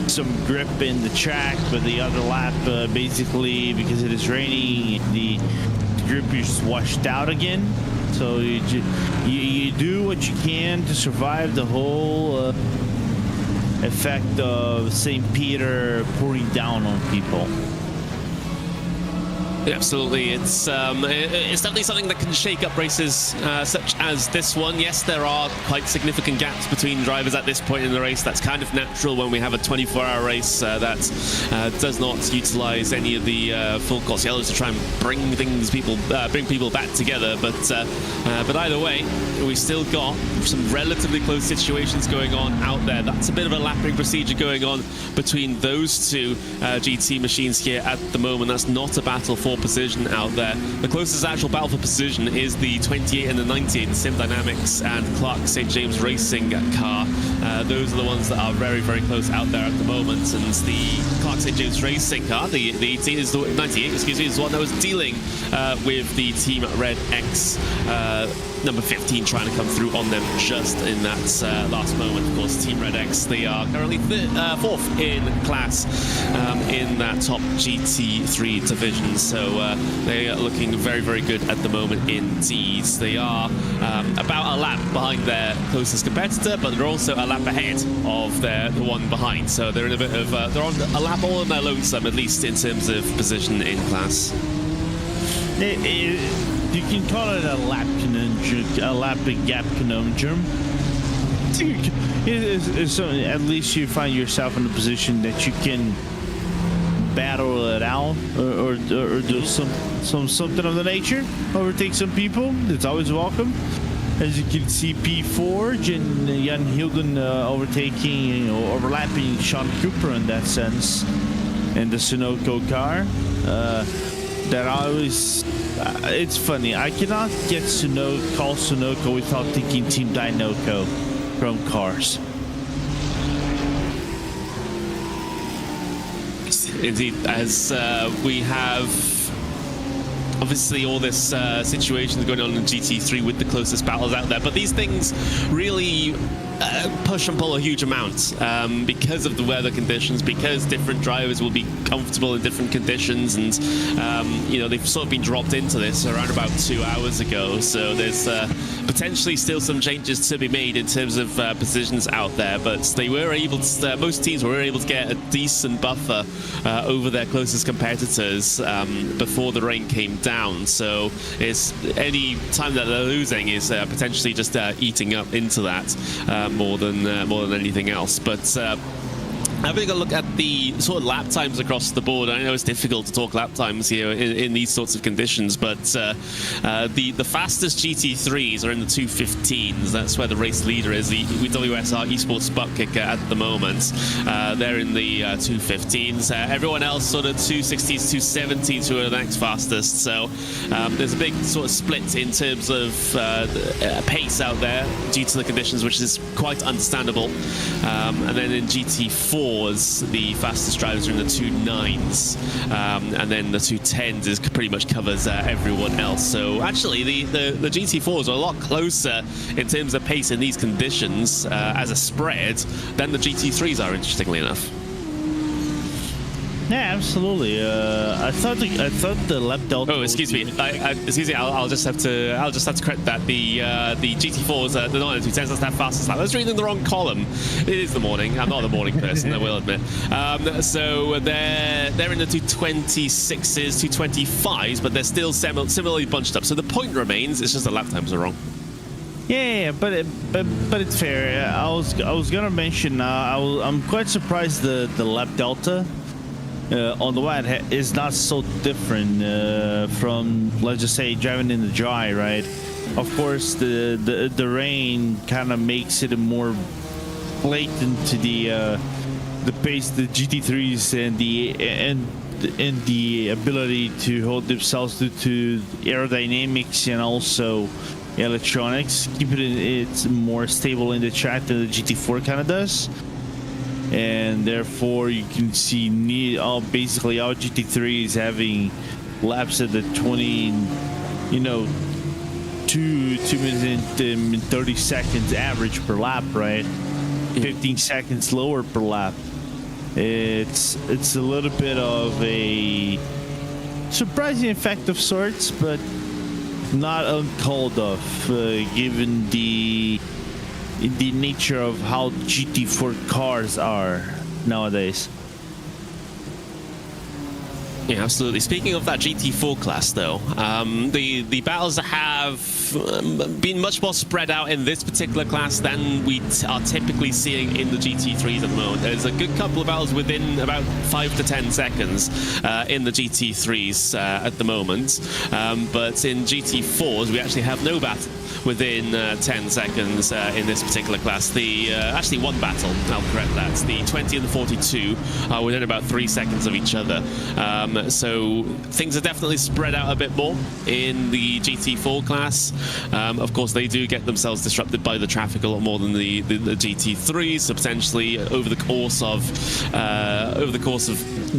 some grip in the track, but the other lap, basically, because it is raining, the grip is just washed out again. So you do what you can to survive the whole effect of St. Peter pouring down on people. Absolutely, it's definitely something that can shake up races such as this one. Yes, there are quite significant gaps between drivers at this point in the race. That's kind of natural when we have a 24-hour race that does not utilize any of the full course yellows to try and bring people back together. But either way, we still got some relatively close situations going on out there. That's a bit of a lapping procedure going on between those two GT machines here at the moment. That's not a battle for position out there. The closest actual battle for position is the 28 and the 98, the Sim Dynamics and Clark St. James Racing car. Those are the ones that are very, very close out there at the moment. And the Clark St. James Racing car, the 18 is the 98, excuse me, is the one that was dealing with the Team Red X number 15 trying to come through on them just in that last moment. Of course, Team Red X, they are currently fourth in class in that top GT3 division. So they are looking very, very good at the moment indeed. They are about a lap behind their closest competitor, but they're also a lap ahead of the one behind. So they're in a bit of they're on a lap all on their lonesome, at least in terms of position in class. You can call it a lap conundrum, a lap gap conundrum. So at least you find yourself in a position that you can battle it out, or do something of the nature, overtake some people. It's always welcome. As you can see, P. Forge and Jan Hilden overtaking, overlapping Sean Cooper in that sense, and the Sunoco car. That always, it's funny. I cannot get call Sunoco without thinking Team Dinoco from Cars. Indeed, as we have obviously all this situation going on in GT3 with the closest battles out there, but these things really push and pull a huge amount because of the weather conditions, because different drivers will be comfortable in different conditions, and you know, they've sort of been dropped into this around about 2 hours ago, so there's potentially still some changes to be made in terms of positions out there, but they were able to, most teams were able to get a decent buffer over their closest competitors before the rain came down. So it's any time that they're losing is potentially just eating up into that more than anything else. But having a look at the sort of lap times across the board, I know it's difficult to talk lap times here in these sorts of conditions, but the fastest GT3s are in the 2:15s. That's where the race leader is, the WSR eSports Buttkicker at the moment. They're in the 2:15s. Everyone else sort of 2:60s, 2:70s, who are the next fastest. So there's a big sort of split in terms of pace out there due to the conditions, which is quite understandable. And then in GT4, the fastest drivers are in the 2:9s, and then the 2:10s pretty much covers everyone else. So actually the GT4s are a lot closer in terms of pace in these conditions as a spread than the GT3s are, interestingly enough. Yeah, absolutely. I thought the lap delta. Oh, excuse me. Excuse me. I'll just have to correct that. The GT4s, they're not in the 2:10s. That's that fastest lap. I was reading the wrong column. It is the morning. I'm not a morning person, I will admit. So they're in the 2:26s, 2:25s, but they're still similarly bunched up. So the point remains. It's just the lap times are wrong. Yeah, but it's fair. I was gonna mention. I'm quite surprised the lap delta on the wet is not so different from, let's just say, driving in the dry, right? Of course, the rain kind of makes it a more blatant to the pace, the GT3s, and the ability to hold themselves due to aerodynamics and also electronics, keep it's more stable in the track than the GT4 kind of does. And therefore you can see basically all GT3s having laps at the 20, 2 minutes and 30 seconds average per lap, right? 15 seconds lower per lap. It's a little bit of a surprising effect of sorts, but not uncalled of, given the nature of how GT4 cars are nowadays. Yeah, absolutely. Speaking of that GT4 class, though, the battles have been much more spread out in this particular class than we are typically seeing in the GT3s at the moment. There's a good couple of battles within about 5 to 10 seconds in the GT3s at the moment, but in GT4s we actually have no battle within 10 seconds in this particular class. Actually one battle, I'll correct that. The 20 and the 42 are within about 3 seconds of each other. So things are definitely spread out a bit more in the GT4 class. Of course, they do get themselves disrupted by the traffic a lot more than the GT3s. So potentially over the course of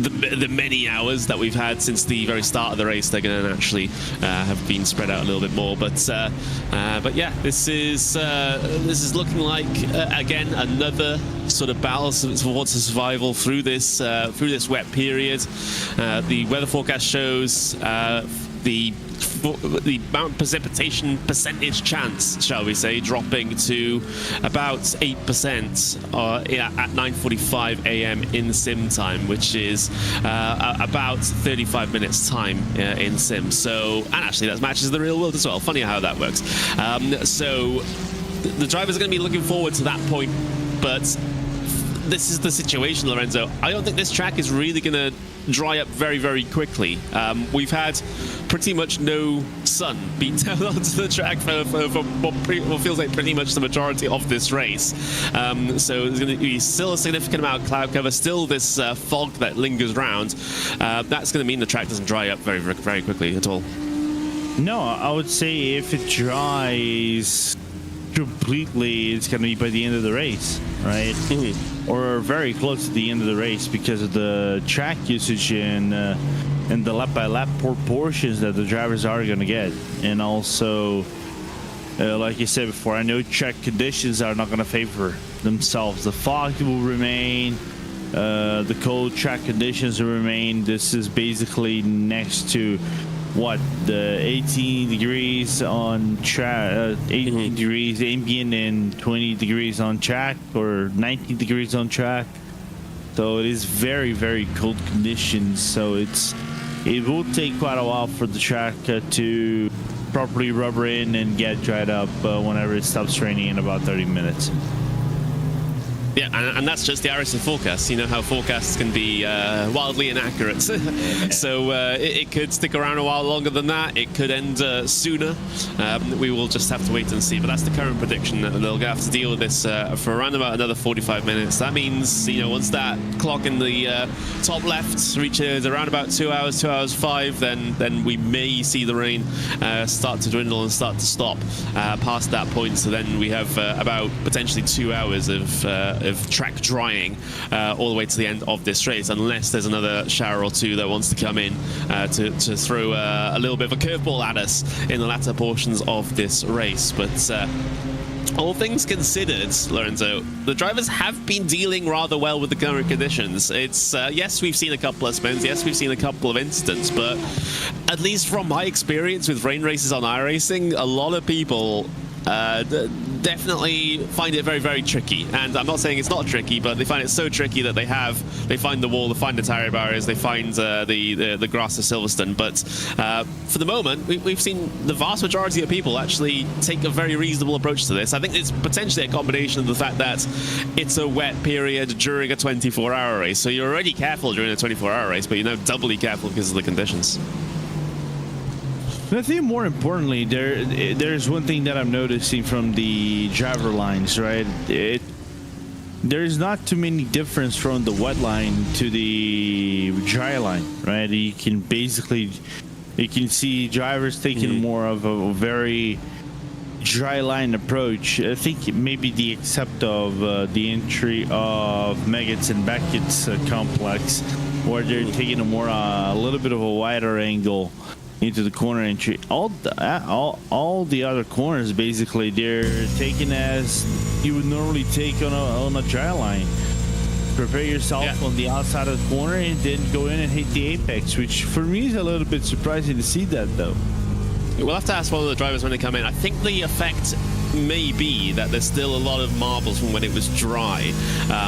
the many hours that we've had since the very start of the race, they're going to actually have been spread out a little bit more. But yeah, this is looking like again another sort of battle towards survival through this wet period. The weather forecast shows the amount of precipitation percentage chance, shall we say, dropping to about 8% at 9:45 a.m. in sim time, which is about 35 minutes time in sim. So, and actually that matches the real world as well. Funny how that works. So the drivers are going to be looking forward to that point, but this is the situation, Lorenzo. I don't think this track is really going to dry up very, very quickly. We've had pretty much no sun beat down onto the track for what feels like pretty much the majority of this race. So there's going to be still a significant amount of cloud cover, still this fog that lingers around. That's going to mean the track doesn't dry up very, very quickly at all. No, I would say if it dries completely, it's going to be by the end of the race, right? Or very close to the end of the race, because of the track usage and the lap-by-lap proportions that the drivers are going to get. And also, like you said before, I know track conditions are not going to favor themselves. The fog will remain, the cold track conditions will remain. This is basically next to what, the 18 degrees on track, 18 degrees ambient and 20 degrees on track, or 19 degrees on track. So it is very, very cold conditions. So it will take quite a while for the track to properly rubber in and get dried up whenever it stops raining in about 30 minutes. Yeah, and that's just the RSN forecast. You know how forecasts can be wildly inaccurate. So it could stick around a while longer than that. It could end sooner. We will just have to wait and see. But that's the current prediction. They'll have to deal with this for around about another 45 minutes. That means, once that clock in the top left reaches around about 2 hours, 2 hours 5, then we may see the rain start to dwindle and start to stop past that point. So then we have about potentially 2 hours of track drying all the way to the end of this race, unless there's another shower or two that wants to come in to throw a little bit of a curveball at us in the latter portions of this race. But all things considered, Lorenzo, the drivers have been dealing rather well with the current conditions. It's yes, we've seen a couple of spins, yes, we've seen a couple of incidents, but at least from my experience with rain races on iRacing, a lot of people definitely find it very, very tricky. And I'm not saying it's not tricky, but they find it so tricky that they find the wall, they find the tire barriers, they find the grass of Silverstone. But for the moment, we've seen the vast majority of people actually take a very reasonable approach to this. I think it's potentially a combination of the fact that it's a wet period during a 24-hour race. So you're already careful during a 24-hour race, but you're now doubly careful because of the conditions. I think more importantly, there's one thing that I'm noticing from the driver lines, right? There's not too many difference from the wet line to the dry line, right? You can see drivers taking more of a very dry line approach. I think maybe the except of the entry of Meggetts and Beckett's complex, where they're taking a little bit of a wider angle into the corner entry. All the other corners, basically, they're taken as you would normally take on a dry line. Prepare yourself on the outside of the corner and then go in and hit the apex, which for me is a little bit surprising to see that, though. We'll have to ask one of the drivers when they come in. I think the effect may be that there's still a lot of marbles from when it was dry,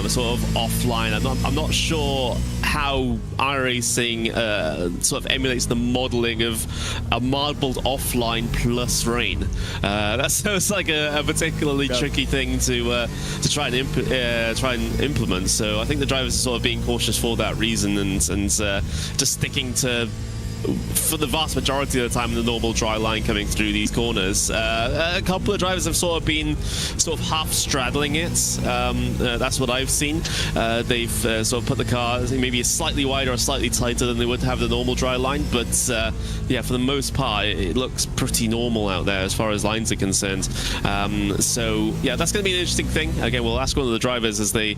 sort of offline. I'm not sure how iRacing sort of emulates the modeling of a marbled offline plus rain. That sounds like a particularly tricky thing to try and implement. So I think the drivers are sort of being cautious for that reason and just sticking to, for the vast majority of the time, the normal dry line coming through these corners. A couple of drivers have sort of been half straddling it. That's what I've seen. They've sort of put the car maybe slightly wider or slightly tighter than they would have the normal dry line. But yeah, for the most part, it looks pretty normal out there as far as lines are concerned. So yeah, that's going to be an interesting thing. Again, we'll ask one of the drivers as they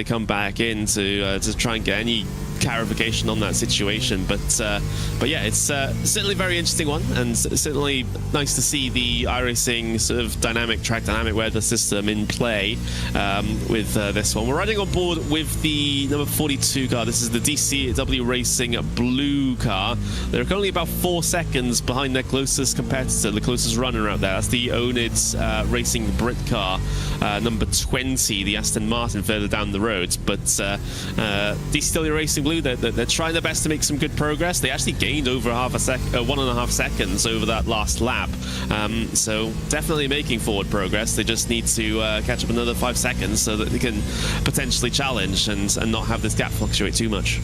come back in to try and get any clarification on that situation. But yeah, it's certainly a very interesting one, and certainly nice to see the iRacing sort of track dynamic weather system in play with this one. We're riding on board with the number 42 car. This is the DCW Racing blue car. They're currently about 4 seconds behind their closest competitor, the closest runner out there. That's the Onid Racing Britcar, number 20, the Aston Martin further down the road. But DCW Racing blue, they're trying their best to make some good progress. They actually gained over 1.5 seconds over that last lap. So definitely making forward progress. They just need to catch up another 5 seconds so that they can potentially challenge and not have this gap fluctuate too much.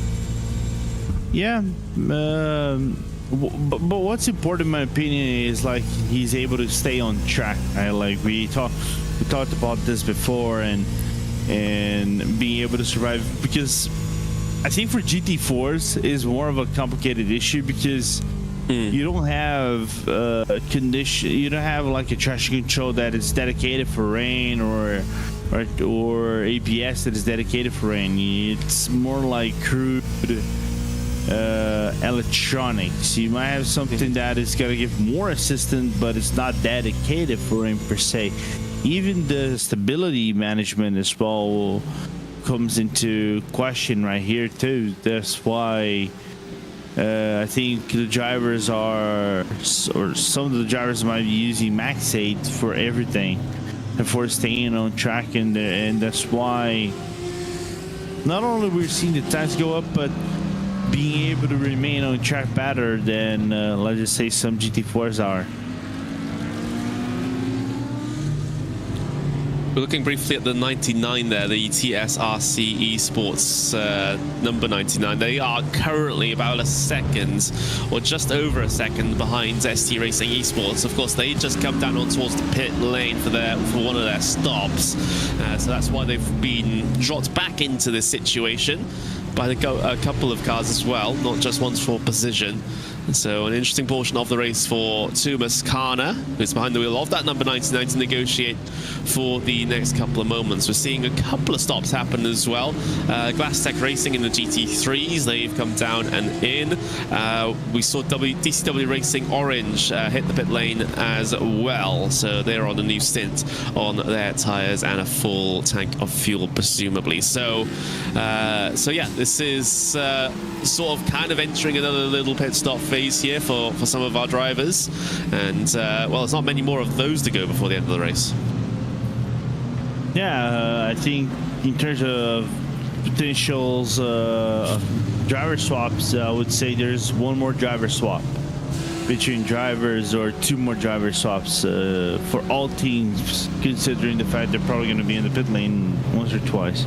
Yeah, but what's important in my opinion is like he's able to stay on track, right? Like we talked about this before, and being able to survive, because I think for GT4s is more of a complicated issue because you don't have you don't have like a traction control that is dedicated for rain or ABS that is dedicated for rain. It's more like crude electronics. You might have something that is going to give more assistance, but it's not dedicated for rain per se. Even the stability management as well comes into question right here too. That's why I think the drivers or some of the drivers might be using Max 8 for everything and for staying on track, and that's why not only we're seeing the times go up, but being able to remain on track better than let's just say some GT4s are. We're looking briefly at the 99 there, the TSRC eSports number 99. They are currently about a second, or just over a second, behind ST Racing eSports. Of course, they just come down on towards the pit lane for one of their stops. So that's why they've been dropped back into this situation by a couple of cars as well, not just ones for position. So an interesting portion of the race for Thomas Kana, who's behind the wheel of that number 99 to negotiate for the next couple of moments. We're seeing a couple of stops happen as well. Glasstech Racing in the GT3s, they've come down and in. We saw DCW Racing Orange hit the pit lane as well. So they're on a new stint on their tyres and a full tank of fuel, presumably. So yeah, this is sort of kind of entering another little pit stop phase here for some of our drivers. And, well, there's not many more of those to go before the end of the race. Yeah, I think in terms of potentials driver swaps, I would say there's one more driver swap between drivers, or two more driver swaps for all teams, considering the fact they're probably going to be in the pit lane once or twice.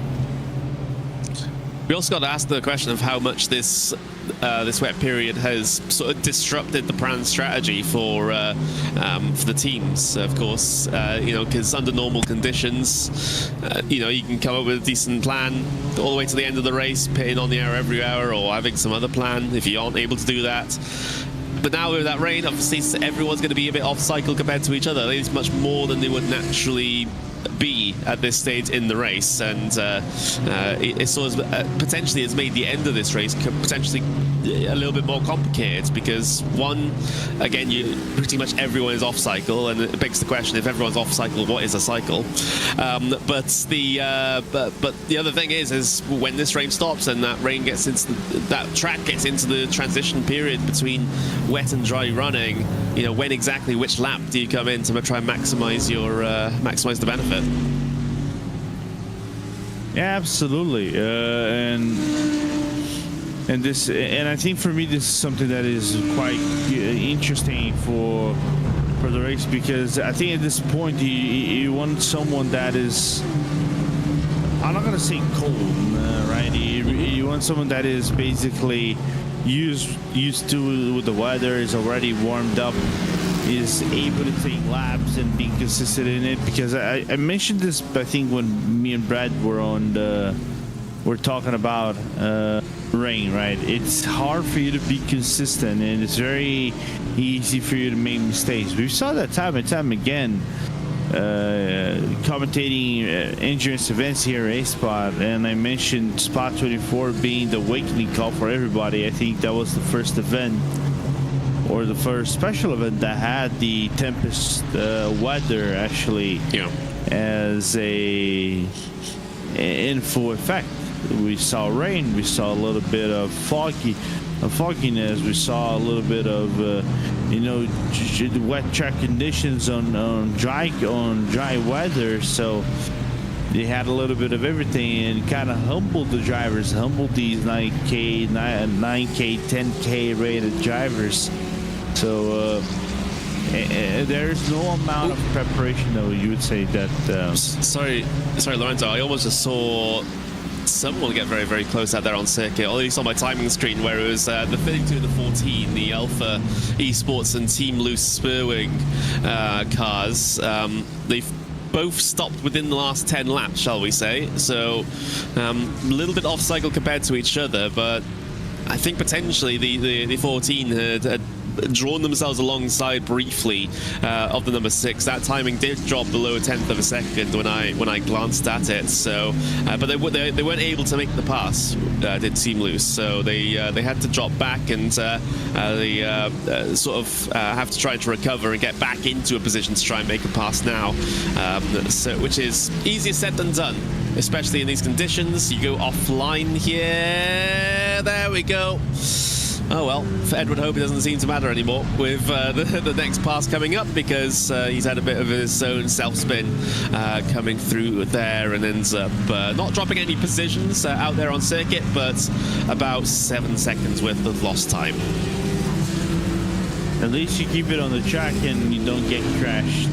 We also got to ask the question of how much this wet period has sort of disrupted the plan strategy for the teams. Of course, because under normal conditions, you can come up with a decent plan all the way to the end of the race, pitting on the air every hour, or having some other plan if you aren't able to do that. But now with that rain, obviously everyone's going to be a bit off cycle compared to each other. At least much more than they would naturally be at this stage in the race, and it sort of potentially has made the end of this race potentially a little bit more complicated, because one, again, pretty much everyone is off cycle, and it begs the question, if everyone's off cycle, what is a cycle? But the other thing is when this rain stops and that rain gets into that track gets into the transition period between wet and dry running, when exactly, which lap do you come in to try and maximize the benefit? Yeah, absolutely, and I think for me this is something that is quite interesting for the race, because I think at this point you want someone that is, I'm not gonna say cold, right? You want someone that is basically used to with the weather, is already warmed up, is able to take laps and be consistent in it. Because I mentioned this, I think, when me and Brad were talking about rain, right? It's hard for you to be consistent, and it's very easy for you to make mistakes. We saw that time and time again commentating endurance events here at eSport, and I mentioned Spot 24 being the awakening call for everybody. I think that was the first event, or the first special event, that had the Tempest weather actually as in full effect. We saw rain, we saw a little bit of fogginess, we saw a little bit of wet track conditions on dry weather. So they had a little bit of everything, and kind of humbled the drivers, humbled these 9K, 10K rated drivers. So there's no amount of preparation, though, you would say that. Sorry, Lorenzo. I almost just saw someone get very, very close out there on circuit. Or at least on my timing screen, where it was the 32 and the 14, the Alpha eSports and Team Loose Spurwing cars. They've both stopped within the last 10 laps, shall we say. So a little bit off cycle compared to each other, but I think potentially the 14 had drawn themselves alongside briefly of the number 6. That timing did drop below a tenth of a second when I glanced at it. So, but they weren't able to make the pass. Did Team Loose, so they had to drop back, and they sort of have to try to recover and get back into a position to try and make a pass now. Which is easier said than done, especially in these conditions. You go offline here. There we go. Oh well, for Edward Hope it doesn't seem to matter anymore with the next pass coming up, because he's had a bit of his own self-spin coming through there, and ends up not dropping any positions out there on circuit, but about 7 seconds worth of lost time. At least you keep it on the track and you don't get crashed.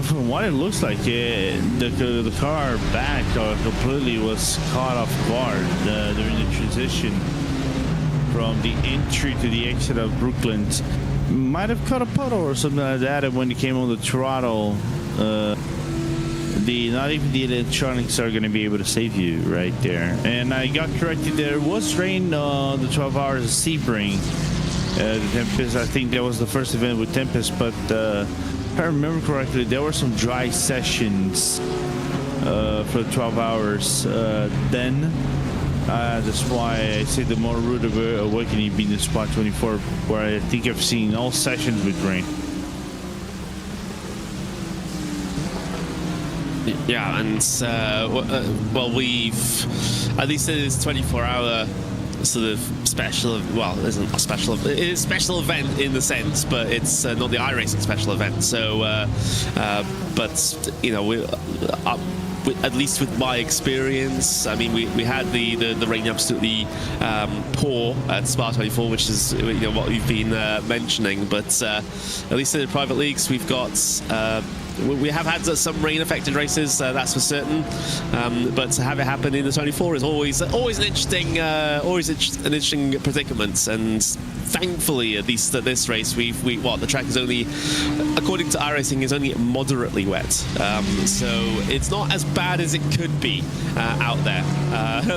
From what it looks like, the car back completely was caught off guard during the transition from the entry to the exit of Brooklyn. Might have caught a puddle or something like that, and when it came on the throttle, not even the electronics are going to be able to save you right there. And I got corrected, there was rain on the 12 hours of Sebring. The Tempest, I think that was the first event with Tempest, but if I remember correctly, there were some dry sessions for 12 hours then. That's why I say the more rude awakening being the Spot 24, where I think I've seen all sessions with rain. Yeah, and well, we've at least it is 24-hour sort of special. Well, it isn't a special. It is a special event in the sense, but it's not the iRacing special event. So, but you know, at least with my experience, I mean, we had the rain absolutely poor at Spa 24, which is what we've been mentioning. But at least in the private leagues, we've got. We have had some rain-affected races, that's for certain. But to have it happen in the 24 is always an interesting predicament. And thankfully, at least at this race, the track is only, according to iRacing, is only moderately wet. So it's not as bad as it could be out there.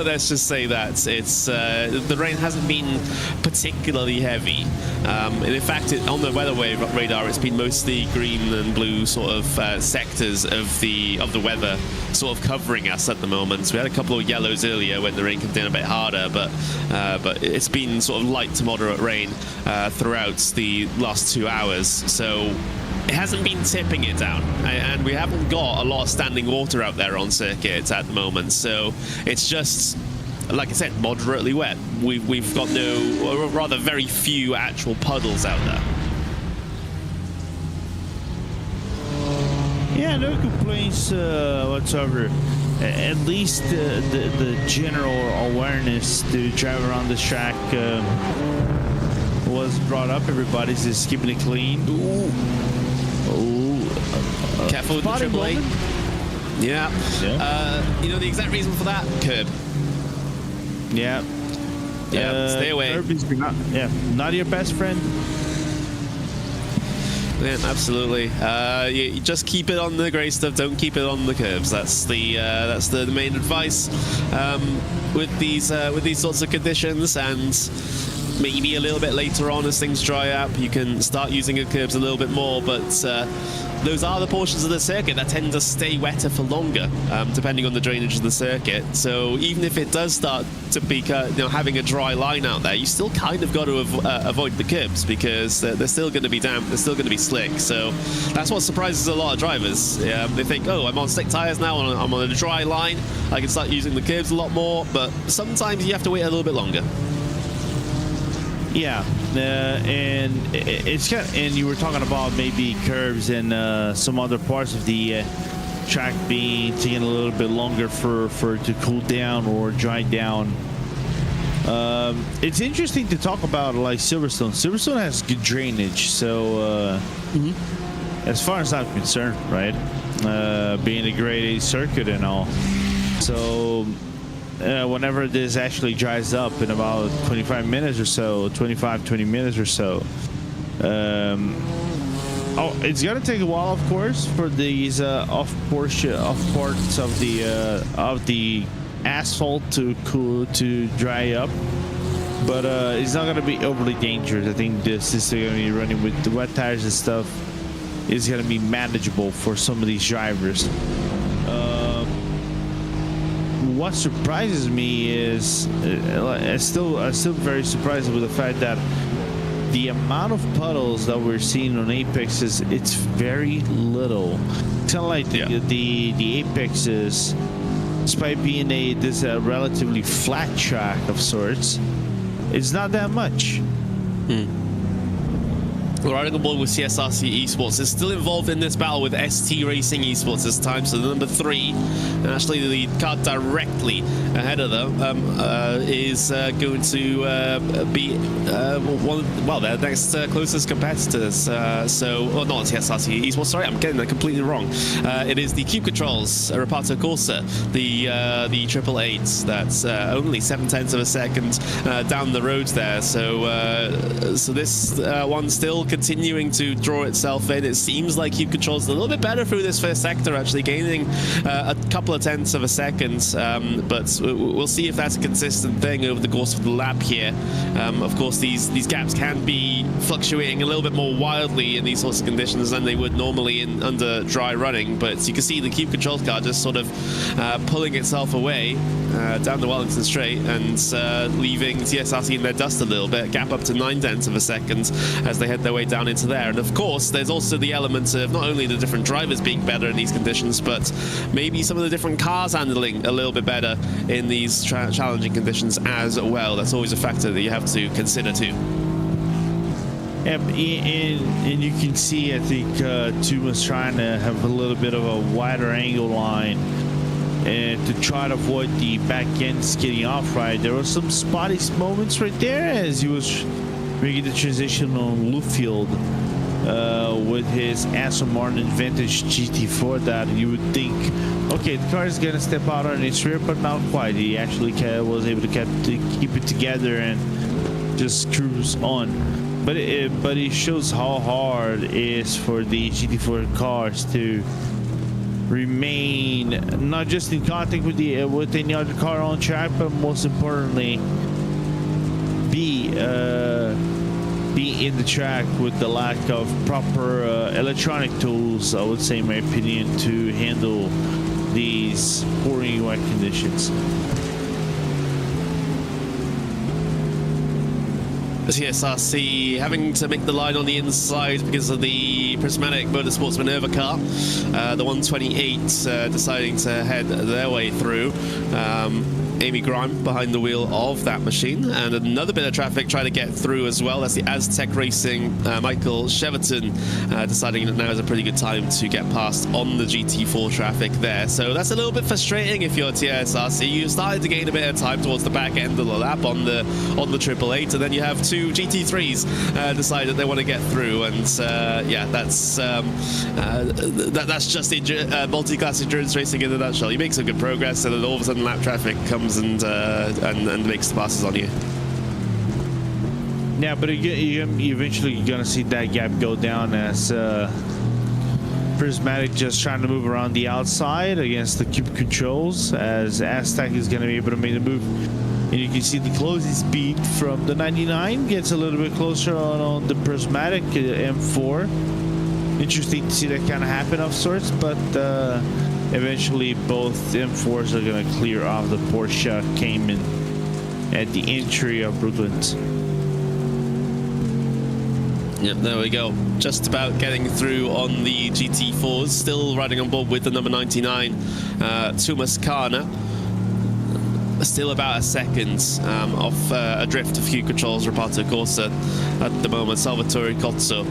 Let's just say that it's the rain hasn't been particularly heavy. And in fact, on the weather radar, it's been mostly green and blue sort of sectors of the weather sort of covering us at the moment. So we had a couple of yellows earlier when the rain came down a bit harder, but it's been sort of light to moderate rain throughout the last 2 hours. So it hasn't been tipping it down, and we haven't got a lot of standing water out there on circuit at the moment. So it's just, like I said, moderately wet. We've got no, or rather very few actual puddles out there. Yeah, no complaints whatsoever. At least the general awareness to drive around this track was brought up. Everybody's just keeping it clean. Ooh. Careful with the Triple A. Yeah. The exact reason for that? Curb. Yeah. Stay away. Curb is not your best friend. Yeah, absolutely. You just keep it on the grey stuff. Don't keep it on the curbs. That's the main advice with these sorts of conditions. And maybe a little bit later on, as things dry up, you can start using the curbs a little bit more. But those are the portions of the circuit that tend to stay wetter for longer, depending on the drainage of the circuit. So even if it does start to be, having a dry line out there, you still kind of got to avoid the curbs, because they're still going to be damp, they're still going to be slick. So that's what surprises a lot of drivers. They think, oh, I'm on slick tires now, I'm on a dry line, I can start using the curbs a lot more. But sometimes you have to wait a little bit longer. Yeah, and it's kind of, and you were talking about maybe curves and some other parts of the track being taking a little bit longer for it to cool down or dry down. It's interesting to talk about like Silverstone. Silverstone has good drainage, so as far as I'm concerned, right, being a grade A circuit and all, so. Whenever this actually dries up in about 20 minutes or so, it's gonna take a while, of course, for these off parts of the asphalt to dry up, but it's not gonna be overly dangerous. I think this is gonna be running with the wet tires and stuff. Is gonna be manageable for some of these drivers. What surprises me is I'm still very surprised with the fact that the amount of puddles that we're seeing on Apexes, it's very little. It's kind of like the Apexes, despite being this relatively flat track of sorts, it's not that much. We're riding on board with CSRC eSports. Is still involved in this battle with ST Racing eSports this time. So the number 3, and actually the car directly ahead of them, is going to be their next closest competitors. Not CSRC eSports. Sorry, I'm getting that completely wrong. It is the Cube Controls Reparto Corsa, the Triple 8. That's only 0.7 of a second down the road there. So this one still continuing to draw itself in. It seems like Cube Control's a little bit better through this first sector, actually gaining a couple of tenths of a second, but we'll see if that's a consistent thing over the course of the lap here. Of course, these gaps can be fluctuating a little bit more wildly in these sorts of conditions than they would normally under dry running, but you can see the Cube Controls car just sort of pulling itself away down the Wellington Straight and leaving TSRC in their dust a little bit, gap up to 0.9 of a second as they head their way right down into there. And of course, there's also the element of not only the different drivers being better in these conditions, but maybe some of the different cars handling a little bit better in these challenging conditions as well. That's always a factor that you have to consider too. Yeah, and you can see, I think Tuma's trying to have a little bit of a wider angle line and to try to avoid the back ends getting off right. There were some spotty moments right there as he was making the transition on Luffield with his Aston Martin Vintage GT4 that you would think, okay, the car is going to step out on its rear, but not quite. He actually was able to keep it together and just cruise on. But it shows how hard it is for the GT4 cars to remain not just in contact with any other car on track, but most importantly, be in the track with the lack of proper electronic tools, I would say, in my opinion, to handle these pouring wet conditions. TSRC having to make the line on the inside because of the Prismatic Motorsports maneuver car. The 128 deciding to head their way through. Amy Grime behind the wheel of that machine, and another bit of traffic trying to get through as well. That's the Aztec Racing Michael Cheverton deciding that now is a pretty good time to get past on the GT4 traffic there. So that's a little bit frustrating if you're TSRC. You started to gain a bit of time towards the back end of the lap on the 888, and then you have two GT3s decide that they want to get through, and yeah, that's just multi-class endurance racing in a nutshell. You make some good progress, and then all of a sudden lap traffic comes and makes the passes on you. Yeah, but you eventually you're gonna see that gap go down as Prismatic just trying to move around the outside against the cube controls, as Aztec is gonna be able to make the move. And you can see the closing speed from the 99 gets a little bit closer on the Prismatic M4. Interesting to see that kind of happen of sorts, but eventually both M4s are going to clear off the Porsche Cayman at the entry of Brooklands. Yep, there we go. Just about getting through on the GT4s. Still riding on board with the number 99, Tumas Kana. Still about a second off adrift of Q Controls Reparto Corsa at the moment. Salvatore Cozzo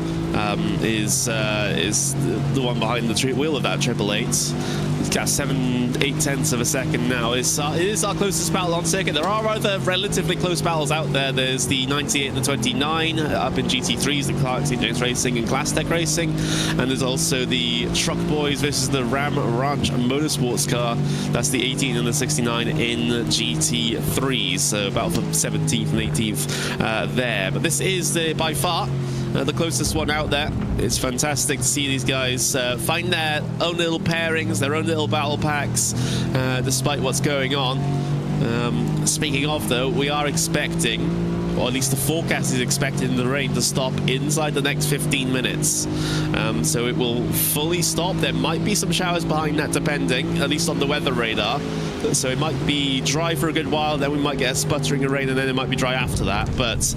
is the one behind the wheel of that 888. He's got 7/8 tenths of a second now. It is our closest battle on circuit. There are other relatively close battles out there. There's the 98 and the 29 up in GT3s, the Clark St. James Racing and Class Tech Racing, and there's also the Truck Boys versus the Ram Ranch Motorsports car. That's the 18 and the 69 in GT3s, so about the 17th and 18th there. But this is by far the closest one out there. It's fantastic to see these guys find their own little pairings, their own little battle packs, despite what's going on. Speaking of, though, we are expecting, or at least the forecast is expecting, the rain to stop inside the next 15 minutes. So it will fully stop. There might be some showers behind that, depending, at least on the weather radar. So it might be dry for a good while, then we might get a sputtering of rain, and then it might be dry after that. But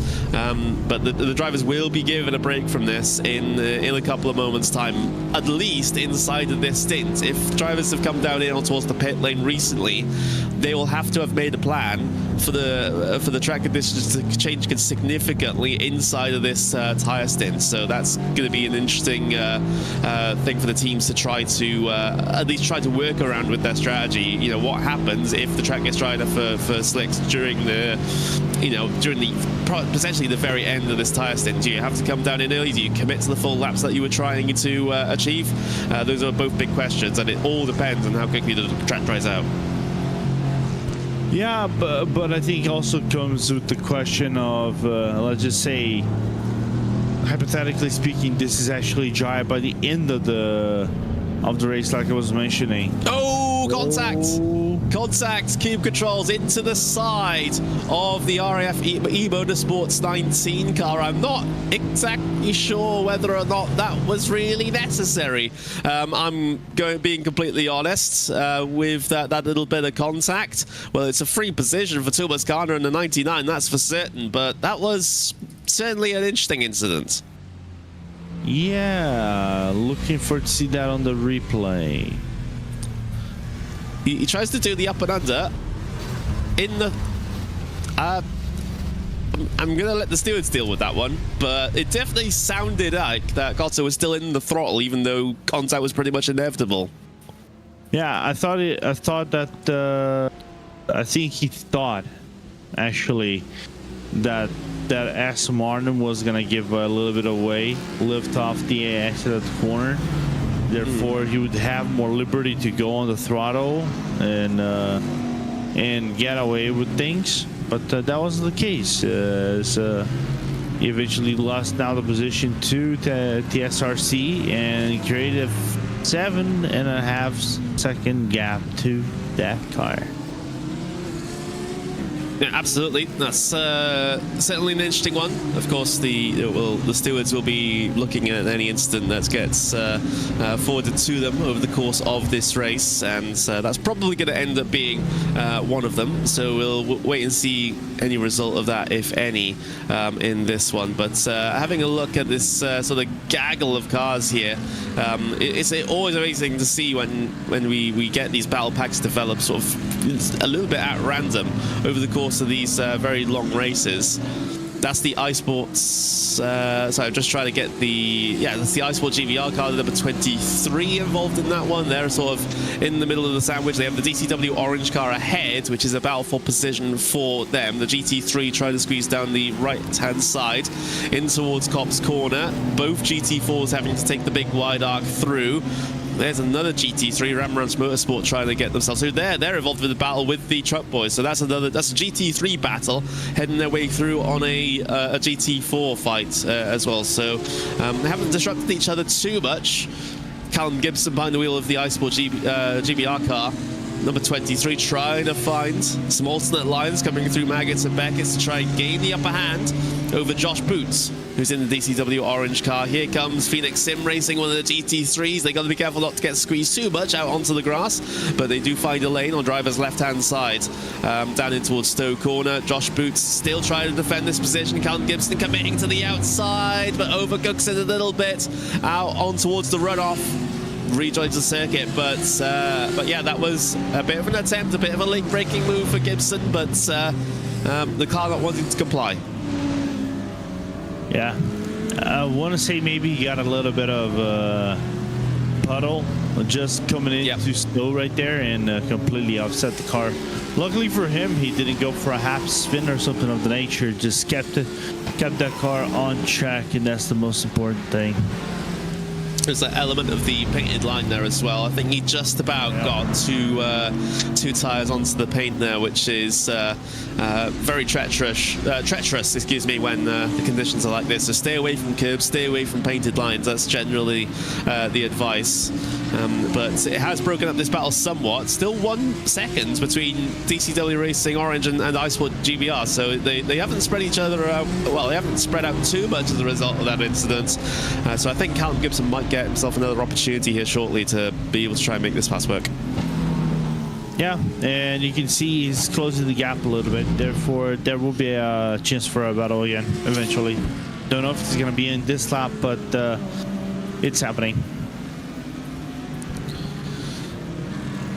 the drivers will be given a break from this in a couple of moments' time, at least inside of this stint. If drivers have come down in or towards the pit lane recently, they will have to have made a plan for the track conditions to change significantly inside of this tire stint. So that's going to be an interesting thing for the teams to try to at least try to work around with their strategy. You know, what happens if the track gets dry enough for slicks during potentially the very end of this tire stint? Do you have to come down in early? Do you commit to the full laps that you were trying to achieve? Those are both big questions, and it all depends on how quickly the track dries out. Yeah, but I think also comes with the question of, let's just say, hypothetically speaking, this is actually dry by the end of the race, like I was mentioning. Oh, contact! Contact, Cube Controls into the side of the RAF eMotorsports 19 car. I'm not exactly sure whether or not that was really necessary. I'm being completely honest with that little bit of contact. Well, it's a free position for Tumas Kana in the 99, that's for certain, but that was certainly an interesting incident. Yeah, looking for to see that on the replay. He tries to do the up and under in the... I'm going to let the stewards deal with that one, but it definitely sounded like that Cotto was still in the throttle, even though contact was pretty much inevitable. Yeah, I think he thought, actually, that Aston Martin was going to give a little bit away, lift off the exit at the corner. Therefore, he would have more liberty to go on the throttle and get away with things. But that wasn't the case. He eventually lost now the position to TSRC and created a 7.5 second gap to that car. Yeah, absolutely. That's certainly an interesting one. Of course, the stewards will be looking at any incident that gets forwarded to them over the course of this race, and that's probably going to end up being one of them. So we'll wait and see any result of that, if any, in this one. But having a look at this sort of gaggle of cars here, it's always amazing to see when we get these battle packs developed sort of a little bit at random over the course of these very long races. That's the eSports. So I'm just trying to get that's the eSport GVR car, number 23 involved in that one. They're sort of in the middle of the sandwich. They have the DCW orange car ahead, which is a battle for position for them. The GT3 trying to squeeze down the right-hand side in towards Copse Corner. Both GT4s having to take the big wide arc through. There's another GT3, Ramrance Motorsport, trying to get themselves through. They're involved with the battle with the Truck Boys, so that's a GT3 battle heading their way through on a GT4 fight as well. So they haven't disrupted each other too much. Callum Gibson behind the wheel of the eSport GBR car. Number 23 trying to find some alternate lines coming through Maggots and Beckett to try and gain the upper hand over Josh Boots, who's in the DCW orange car. Here comes Phoenix Sim Racing, one of the GT3s. They got to be careful not to get squeezed too much out onto the grass, but they do find a lane on driver's left-hand side, down in towards Stowe Corner. Josh Boots still trying to defend this position. Callum Gibson committing to the outside, but overcooks it a little bit out on towards the runoff. Rejoins the circuit, but yeah, that was a bit of an attempt, a bit of a late-breaking move for Gibson, but the car not wanting to comply. Yeah, I want to say maybe he got a little bit of puddle just coming in too slow right there and completely offset the car. Luckily for him, he didn't go for a half spin or something of the nature. Just kept that car on track, and that's the most important thing. There's that element of the painted line there as well. I think he just about got two tires onto the paint there, which is very treacherous, when the conditions are like this. So stay away from curbs, stay away from painted lines. That's generally the advice. But it has broken up this battle somewhat. Still 1 second between DCW Racing Orange and eSport GBR. So they haven't spread each other out. Well, they haven't spread out too much as a result of that incident. So I think Callum Gibson might get himself another opportunity here shortly to be able to try and make this pass work. Yeah, and you can see he's closing the gap a little bit. Therefore, there will be a chance for a battle again eventually. Don't know if it's going to be in this lap, but it's happening.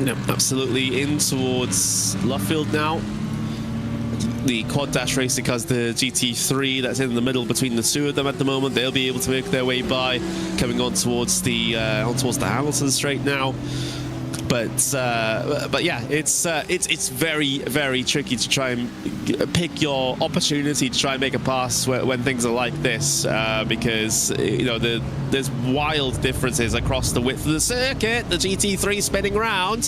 No, absolutely. In towards Luffield now. The Quad Dash Racing has the GT3 that's in the middle between the two of them at the moment. They'll be able to make their way by, coming on towards the Hamilton straight now. But yeah, it's very, very tricky to try and pick your opportunity to try and make a pass when things are like this, because there's wild differences across the width of the circuit. The GT3 spinning round,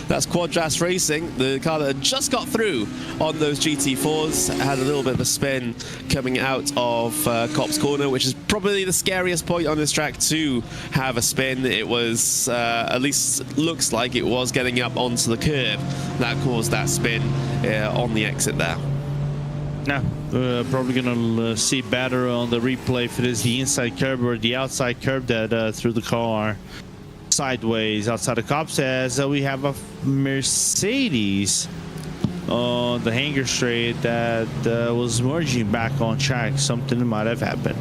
that's Quad Dash Racing, the car that had just got through on those GT4s, had a little bit of a spin coming out of Copse Corner, which is probably the scariest point on this track to have a spin. It was, at least looks like it was getting up onto the curb that caused that spin on the exit there. Yeah, probably gonna see better on the replay if it is the inside curb or the outside curb that threw the car sideways outside the cops, as we have a Mercedes on the hanger straight that was merging back on track. Something might have happened.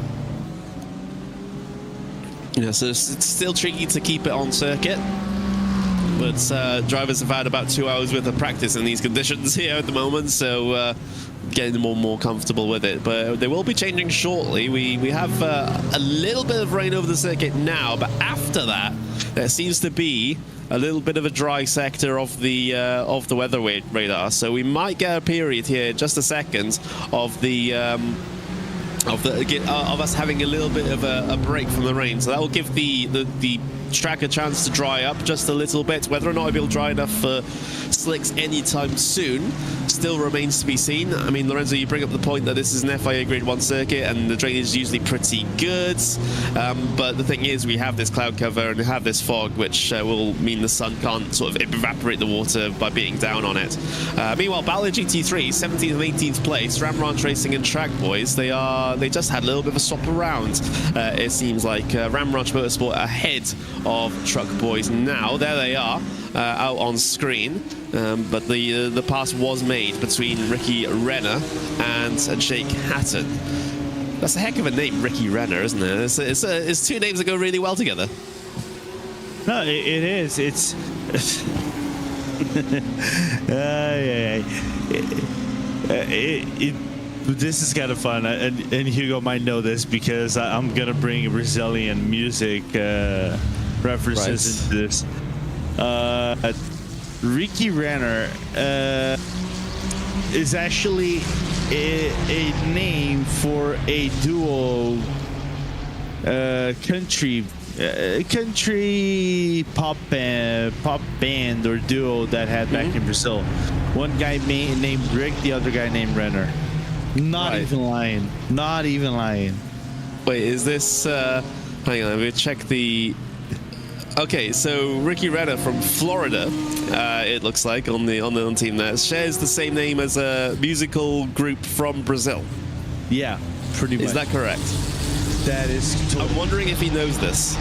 Yeah, so it's still tricky to keep it on circuit. But drivers have had about 2 hours worth of practice in these conditions here at the moment, so getting more and more comfortable with it. But they will be changing shortly. We have a little bit of rain over the circuit now, but after that, there seems to be a little bit of a dry sector of the weather radar. So we might get a period here, just a second, of us having a little bit of a break from the rain. So that will give the track a chance to dry up just a little bit. Whether or not it'll be dry enough for slicks anytime soon still remains to be seen. I mean, Lorenzo, you bring up the point that this is an FIA Grade 1 circuit and the drainage is usually pretty good, but the thing is we have this cloud cover and we have this fog, which will mean the sun can't sort of evaporate the water by beating down on it. Meanwhile, Battle of GT3, 17th and 18th place, Ram Ranch Racing and Track Boys, they just had a little bit of a swap around. It seems like Ram Ranch Motorsport ahead of Truck Boys now. There they are, out on screen. But the pass was made between Ricky Renner and Jake Hatton. That's a heck of a name, Ricky Renner, isn't it? It's two names that go really well together. No, it is. It's this is kind of fun, and Hugo might know this because I'm gonna bring Brazilian music references into this. Ricky Renner is actually a name for a duo country pop band or duo that had back in Brazil. One guy named Rick, the other guy named Renner. Not even lying. Wait, is this hang on, let me check the... Okay, so Ricky Renner from Florida, it looks like on the team there, shares the same name as a musical group from Brazil. Yeah, pretty much. Is that correct? That is totally... I'm wondering if he knows this.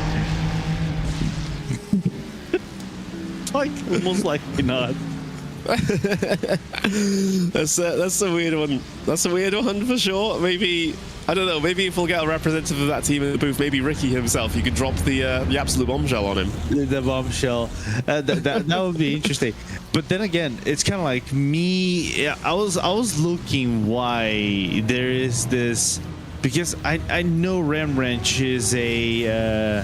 Like, almost likely not. That's a weird one. That's a weird one for sure. Maybe, I don't know, maybe if we'll get a representative of that team in the booth, maybe Ricky himself, you could drop the absolute bombshell on him. The bombshell. That would be interesting. But then again, it's kind of like me. I was looking why there is this, because I know Ram Ranch is a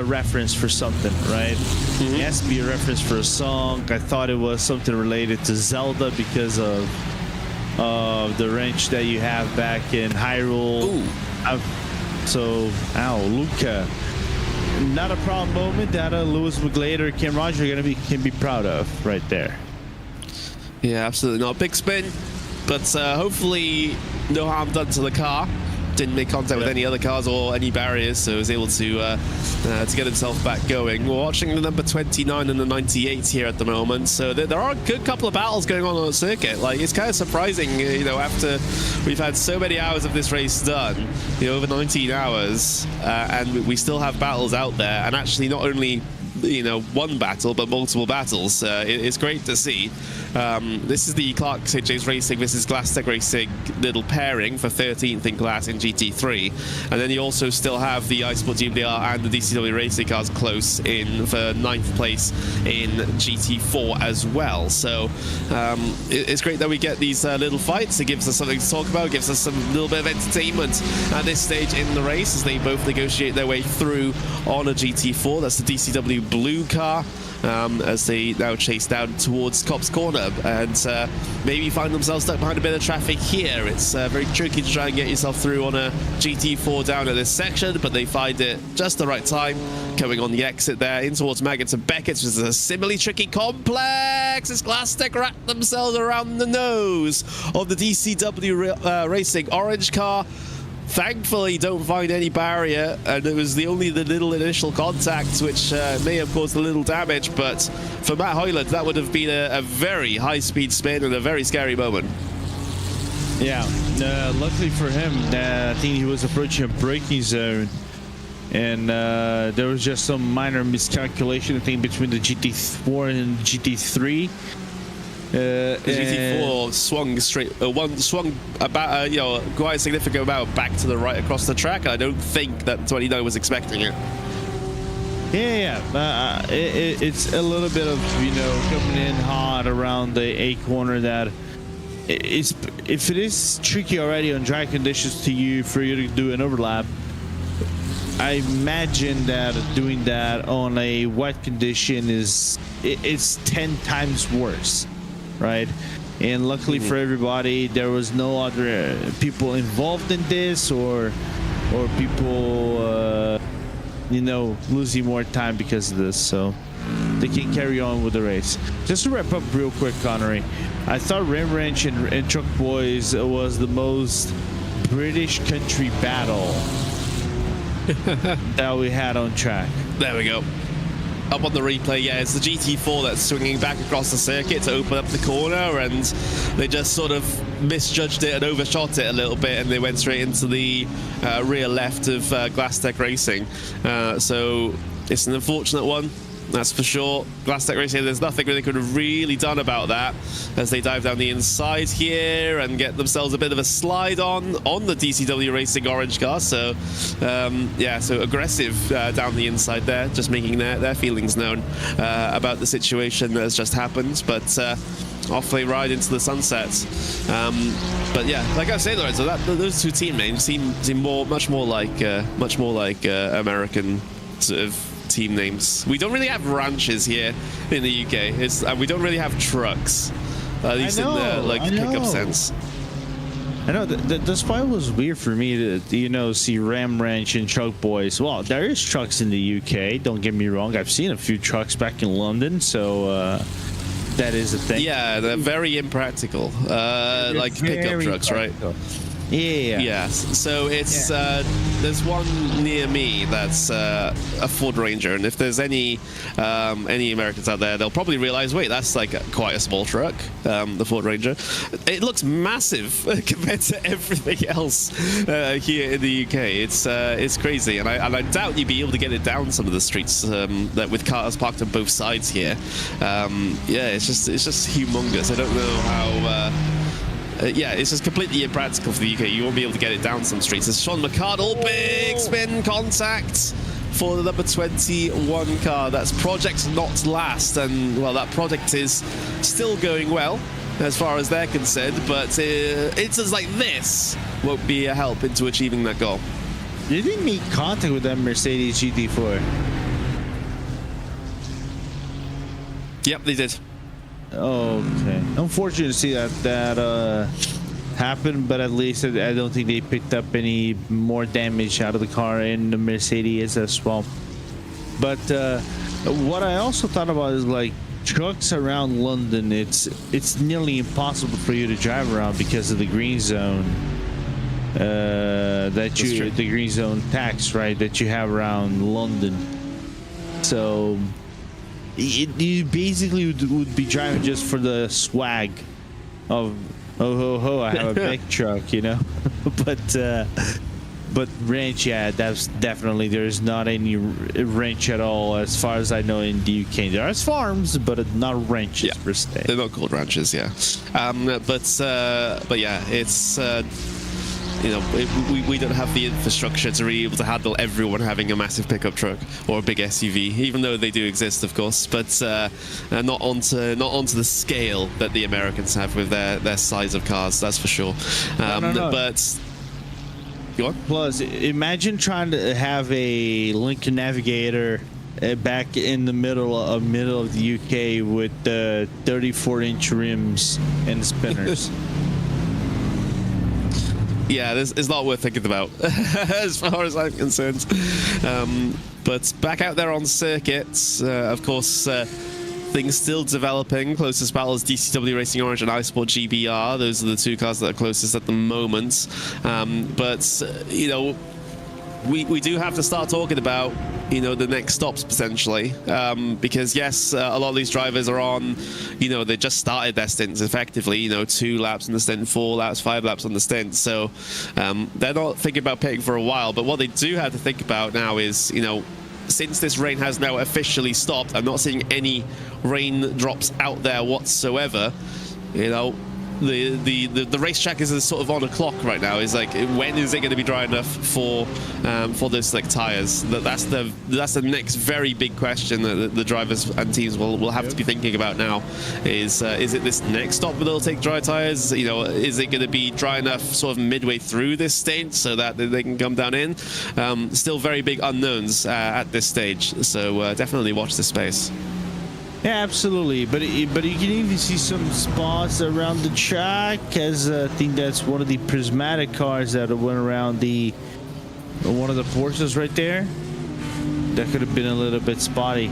reference for something, right? It has to be a reference for a song. I thought it was something related to Zelda because of the wrench that you have back in Hyrule. Luca. Not a proud moment that Lewis McGlade or Kim Roger can be proud of right there. Yeah, absolutely not. Big spin, but hopefully no harm done to the car. Didn't make contact with any other cars or any barriers, so was able to get himself back going. We're watching the number 29 and the 98 here at the moment, so there are a good couple of battles going on the circuit. Like, it's kind of surprising, you know, after we've had so many hours of this race done, you know, over 19 hours, and we still have battles out there, and actually not only, you know, one battle, but multiple battles. It's great to see. This is the Clark St. James Racing versus Glasstec Racing little pairing for 13th in class in GT3, and then you also still have the iSport GmbH and the DCW Racing cars close in for 9th place in GT4 as well. So it's great that we get these little fights. It gives us something to talk about, gives us some little bit of entertainment at this stage in the race as they both negotiate their way through on a GT4. That's the DCW blue car, as they now chase down towards Cops Corner and maybe find themselves stuck behind a bit of traffic here. It's very tricky to try and get yourself through on a GT4 down at this section, but they find it just the right time, coming on the exit there in towards Maggots and Beckett's, which is a similarly tricky complex as Glasstec wrap themselves around the nose of the DCW Racing orange car. Thankfully, don't find any barrier, and it was only the little initial contact which may have caused a little damage, but for Matt Hoyland, that would have been a very high-speed spin and a very scary moment. Yeah, luckily for him, I think he was approaching a braking zone, and there was just some minor miscalculation, I think, between the GT4 and GT3. The GT4 swung straight, swung about, quite a significant amount back to the right across the track. I don't think that 29 was expecting it. It's a little bit of, coming in hot around the A corner that if it is tricky already on dry conditions for you to do an overlap, I imagine that doing that on a wet condition it's 10 times worse, right? And luckily for everybody, there was no other people involved in this or people losing more time because of this, so they can carry on with the race. Just to wrap up real quick, Connery, I thought Ram Wrench and Truck Boys was the most British country battle that we had on track. There we go. Up on the replay, yeah, it's the GT4 that's swinging back across the circuit to open up the corner, and they just sort of misjudged it and overshot it a little bit, and they went straight into the rear left of Glasstec Racing. So it's an unfortunate one, that's for sure. Glasstec Racing, there's nothing they could have really done about that as they dive down the inside here and get themselves a bit of a slide on the DCW Racing orange car. So so aggressive down the inside there, just making their feelings known about the situation that has just happened. But off they ride into the sunset. But yeah, like I was saying, Lorenzo, those two team names seem much more like American sort of team names. We don't really have ranches here in the UK. We don't really have trucks, at least in the pickup sense. I know that's why it was weird for me to see Ram Wrench and Truck Boys. Well, there is trucks in the UK. Don't get me wrong. I've seen a few trucks back in London, so that is a thing. Yeah, they're very impractical, like pickup trucks, practical. Right? Yeah. So it's there's one near me that's a Ford Ranger, and if there's any Americans out there, they'll probably realize, wait, that's like quite a small truck, the Ford Ranger. It looks massive compared to everything else here in the UK. It's crazy, and I doubt you'd be able to get it down some of the streets that with cars parked on both sides here. It's just humongous. I don't know how. It's just completely impractical for the UK. You won't be able to get it down some streets. It's Sean McCardle, big spin contact for the number 21 car. That's Project Not Last, and well, that project is still going well as far as they're concerned, but incidents like this won't be a help into achieving that goal. You didn't make contact with that Mercedes GT4. Yep, they did. Okay. Unfortunate to see that happen, but at least I don't think they picked up any more damage out of the car in the Mercedes as well. But what I also thought about is like trucks around London. It's nearly impossible for you to drive around because of the green zone. The green zone tax, right? That you have around London. So. You basically would be driving just for the swag of I have a big truck, but wrench, that's definitely there's not any wrench at all as far as I know in the UK. There are farms, but not wrenches per se. They're not called ranches, but yeah, it's. We don't have the infrastructure to be able to handle everyone having a massive pickup truck or a big SUV, even though they do exist, of course, but not onto the scale that the Americans have with their size of cars, that's for sure. No. But go on. Plus, imagine trying to have a Lincoln Navigator back in the middle of the UK with the 34-inch rims and spinners. Yeah, it's not worth thinking about as far as I'm concerned. But back out there on circuits, of course, things still developing. Closest battle is DCW Racing Orange and eSport GBR. Those are the two cars that are closest at the moment. We do have to start talking about the next stops potentially, because yes, a lot of these drivers are on, they just started their stints effectively, 2 laps on the stint, 4 laps, 5 laps on the stint, so they're not thinking about pitting for a while. But what they do have to think about now is, since this rain has now officially stopped, I'm not seeing any raindrops out there whatsoever. you know, the racetrack is sort of on a clock right now. Is like, when is it going to be dry enough for those slick tires? That's the next very big question that the drivers and teams will have to be thinking about now. Is it this next stop that they'll take dry tires? You know, is it going to be dry enough sort of midway through this stage so that they can come down in? Still very big unknowns at this stage. So definitely watch this space. Yeah, absolutely. But you can even see some spots around the track, as I think that's one of the prismatic cars that went around one of the Porsches right there. That could have been a little bit spotty.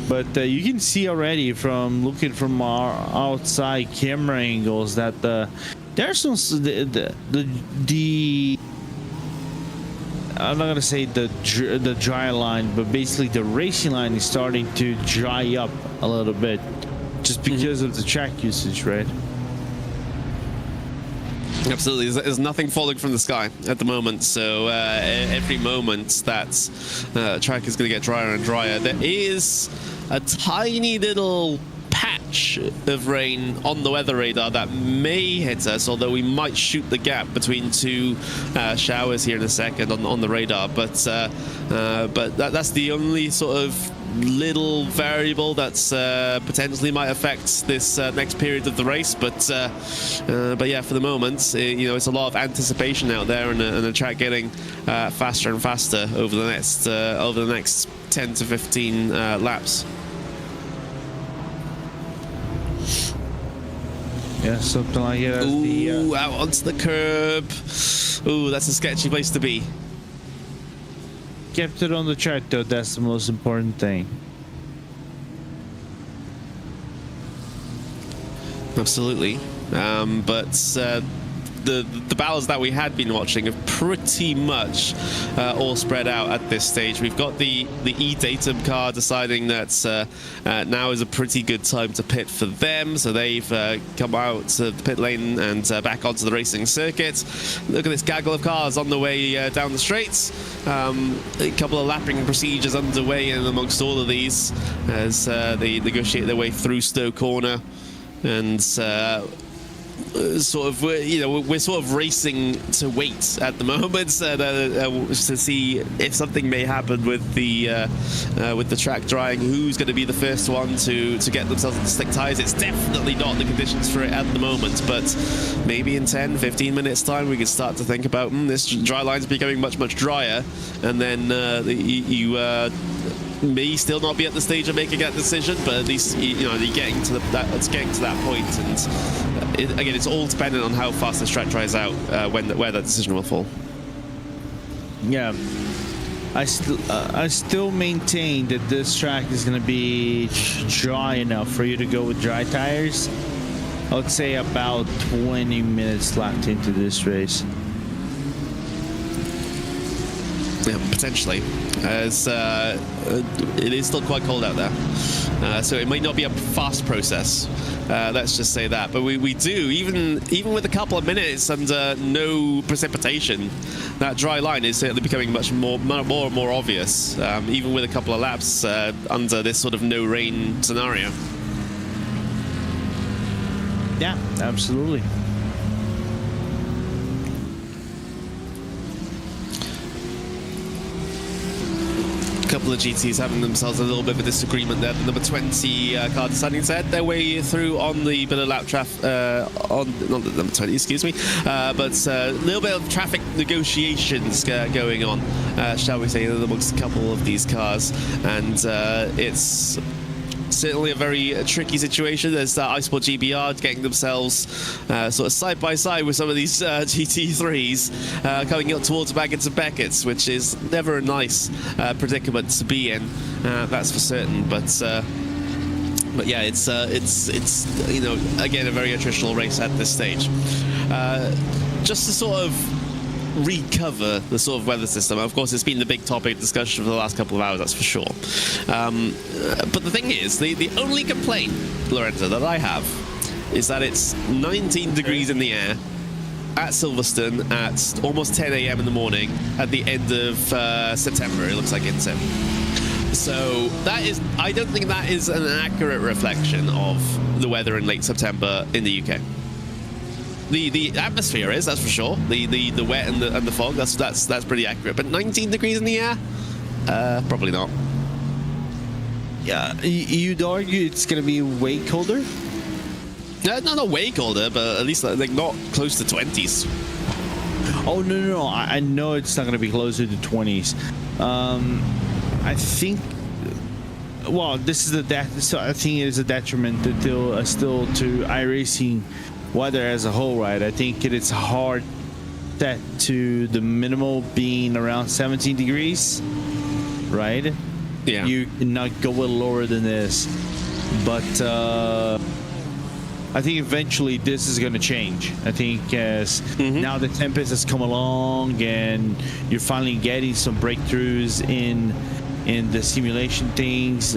But you can see already from looking from our outside camera angles that there's some I'm not gonna say the dry line, but basically the racing line is starting to dry up a little bit, just because of the track usage, right? Absolutely, there's nothing falling from the sky at the moment, so every moment that track is going to get drier and drier. There is a tiny little patch of rain on the weather radar that may hit us, although we might shoot the gap between two showers here in a second on the radar. But that's the only sort of little variable that's potentially might affect this next period of the race. But yeah, for the moment, you know, it's a lot of anticipation out there, and the track getting faster and faster over the next 10 to 15 laps. Yeah, something like it. Ooh, out onto the curb. Ooh, that's a sketchy place to be. Kept it on the track, though. That's the most important thing. Absolutely. But the battles that we had been watching have pretty much all spread out at this stage. We've got the E-Datum car deciding that now is a pretty good time to pit for them, so they've come out to the pit lane and back onto the racing circuit. Look at this gaggle of cars on the way down the straights. A couple of lapping procedures underway in amongst all of these as they negotiate their way through Stowe Corner, and sort of, you know, we're sort of racing to wait at the moment to see if something may happen with the track drying. Who's going to be the first one to get themselves into slick tires? It's definitely not the conditions for it at the moment, but maybe in 10-15 minutes time we can start to think about this dry line's becoming much drier, and then you may still not be at the stage of making that decision, but at least you know you're getting to that point. And again, it's all dependent on how fast this track dries out where that decision will fall. Yeah, I still maintain that this track is going to be dry enough for you to go with dry tires. I would say about 20 minutes left into this race. Yeah, potentially, as it is still quite cold out there, so it might not be a fast process. Let's just say that. But we do, even with a couple of minutes under no precipitation, that dry line is certainly becoming more and more obvious. Even with a couple of laps under this sort of no rain scenario. Yeah, absolutely. Couple of GTs having themselves a little bit of a disagreement there. The number 20 car deciding to head their way through on the bit of lap traffic, not the number 20, excuse me, but a little bit of traffic negotiations going on, shall we say, amongst a couple of these cars, and it's certainly a very tricky situation. There's eSport GBR getting themselves sort of side by side with some of these GT3s coming up towards Baggins and Beckett's, which is never a nice predicament to be in, that's for certain. But yeah, it's you know, again, a very attritional race at this stage. Just to sort of recover the sort of weather system. Of course, it's been the big topic of discussion for the last couple of hours, that's for sure. But the thing is, the only complaint, Lorenzo, that I have is that it's 19 degrees in the air at Silverstone at almost 10 a.m. in the morning at the end of September, it looks like it's in. So I don't think that is an accurate reflection of the weather in late September in the UK. The atmosphere is, that's for sure. The wet and the fog, that's pretty accurate. But 19 degrees in the air, probably not. Yeah, you'd argue it's gonna be way colder. Not way colder, but at least like not close to 20s. Oh no! I know it's not gonna be closer to 20s. I think. Well, this is so I think it is a detriment still to iRacing weather as a whole, right? I think it's hard set to the minimal being around 17 degrees, right? Yeah. You cannot go a little lower than this, but I think eventually this is going to change. I think as now the Tempest has come along and you're finally getting some breakthroughs in the simulation things.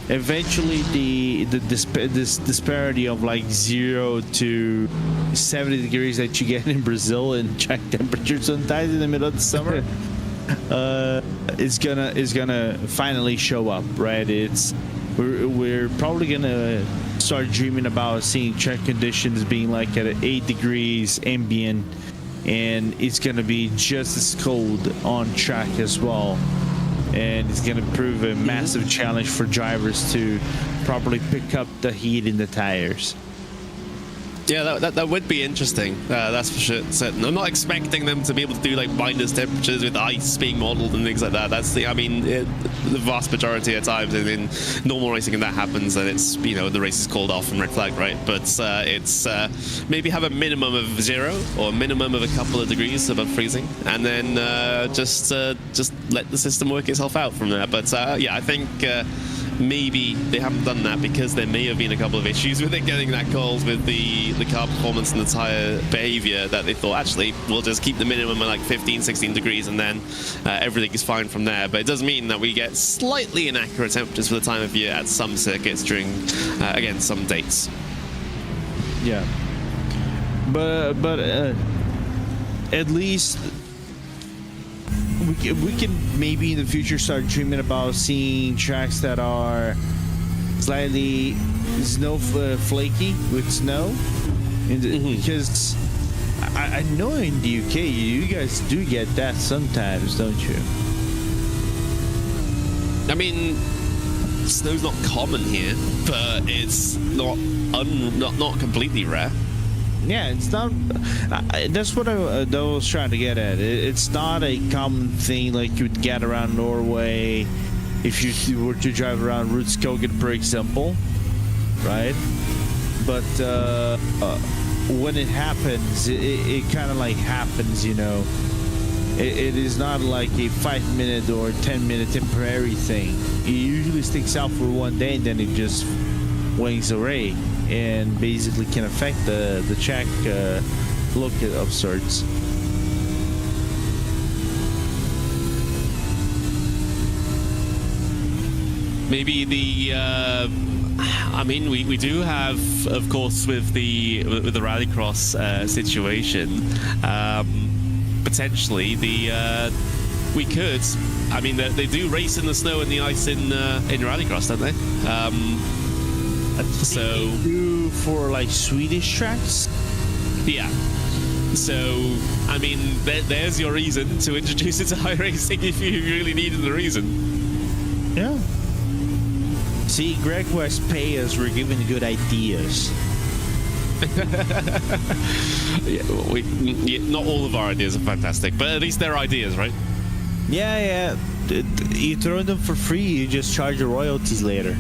Eventually, this disparity of like 0 to 70 degrees that you get in Brazil in track temperature sometimes in the middle of the summer is gonna finally show up, right? We're probably gonna start dreaming about seeing track conditions being like at 8 degrees ambient, and it's gonna be just as cold on track as well. And it's going to prove a massive challenge for drivers to properly pick up the heat in the tires. Yeah, that would be interesting. That's for sure. Certain. I'm not expecting them to be able to do like minus temperatures with ice being modeled and things like that. The vast majority of times in normal racing, and that happens, and it's the race is called off and red flag, right? But it's maybe have a minimum of 0 or a minimum of a couple of degrees above freezing, and then just let the system work itself out from there. But yeah, I think. Maybe they haven't done that because there may have been a couple of issues with it getting that cold with the car performance and the tire behavior, that they thought, actually, we'll just keep the minimum at like 15, 16 degrees and then everything is fine from there. But it does mean that we get slightly inaccurate temperatures for the time of year at some circuits during, again, some dates. Yeah. But at least we can maybe in the future start dreaming about seeing tracks that are slightly flaky with snow, because I know in the UK you guys do get that sometimes, don't you? I mean, snow's not common here, but it's not completely rare. Yeah, it's not. That's what I was trying to get at. It's not a common thing like you would get around Norway if you were to drive around Rudskogen, for example, right? But when it happens, it kind of like happens, It is not like a 5-minute or 10-minute temporary thing. It usually sticks out for one day and then it just wings away, and basically can affect the track look of sorts. Maybe we do have, of course, with the rallycross situation, potentially we could. I mean, they do race in the snow and the ice in rallycross, don't they? So they do for like Swedish tracks. Yeah. So I mean, there's your reason to introduce it to iRacing if you really needed the reason. Yeah. See, Greg West pay us. We're giving good ideas. Not all of our ideas are fantastic, but at least they're ideas, right? Yeah. You throw them for free. You just charge the royalties later.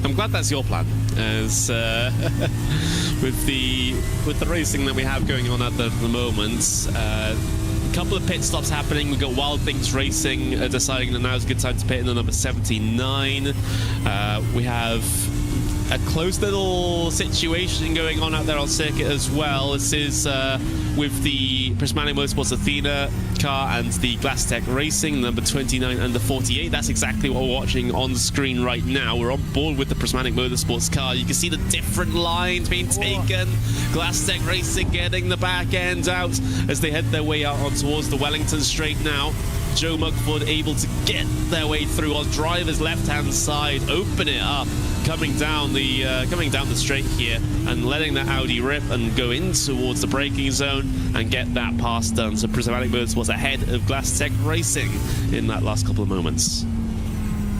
I'm glad that's your plan, as with the racing that we have going on at the moment. A couple of pit stops happening. We've got Wild Things Racing deciding that now is a good time to pit in the number 79. We have a close little situation going on out there on circuit as well. This is with the Prismatic Motorsports Athena car and the Glasstec Racing, number 29 and the 48. That's exactly what we're watching on the screen right now. We're on board with the Prismatic Motorsports car. You can see the different lines being taken. Glasstec Racing getting the back end out as they head their way out on towards the Wellington Straight now. Joe Mugford able to get their way through on driver's left-hand side, open it up, coming down the straight here and letting that Audi rip and go in towards the braking zone and get that pass done. So Prismatic Birds was ahead of Glass Tech Racing in that last couple of moments.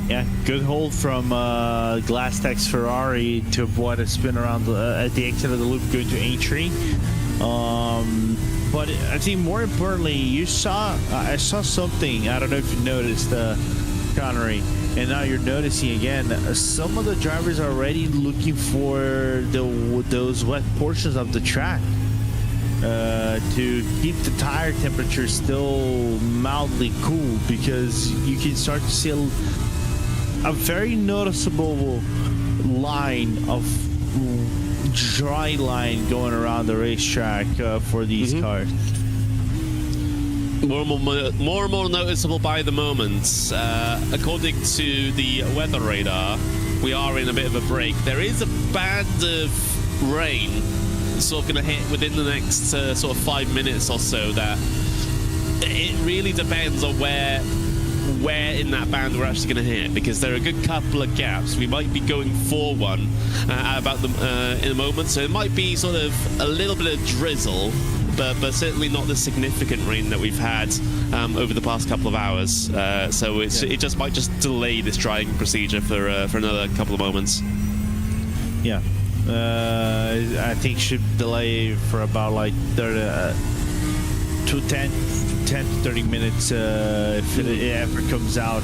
Yeah, good hold from Glass Tech's Ferrari to avoid a spin around at the exit of the loop going to A3. But I think more importantly, I saw something. I don't know if you noticed, Connery, and now you're noticing again. Some of the drivers are already looking for those wet portions of the track to keep the tire temperature still mildly cool, because you can start to see a very noticeable line of dry line going around the racetrack for these cars. More and more noticeable by the moment. According to the weather radar, we are in a bit of a break. There is a band of rain sort of going to hit within the next sort of 5 minutes or so. That it really depends on where in that band we're actually going to hit, because there are a good couple of gaps. We might be going for one about them in a moment, so it might be sort of a little bit of drizzle, but certainly not the significant rain that we've had over the past couple of hours. So it just might just delay this drying procedure for another couple of moments. Yeah, I think should delay for about like 10 to 30 minutes if it ever comes out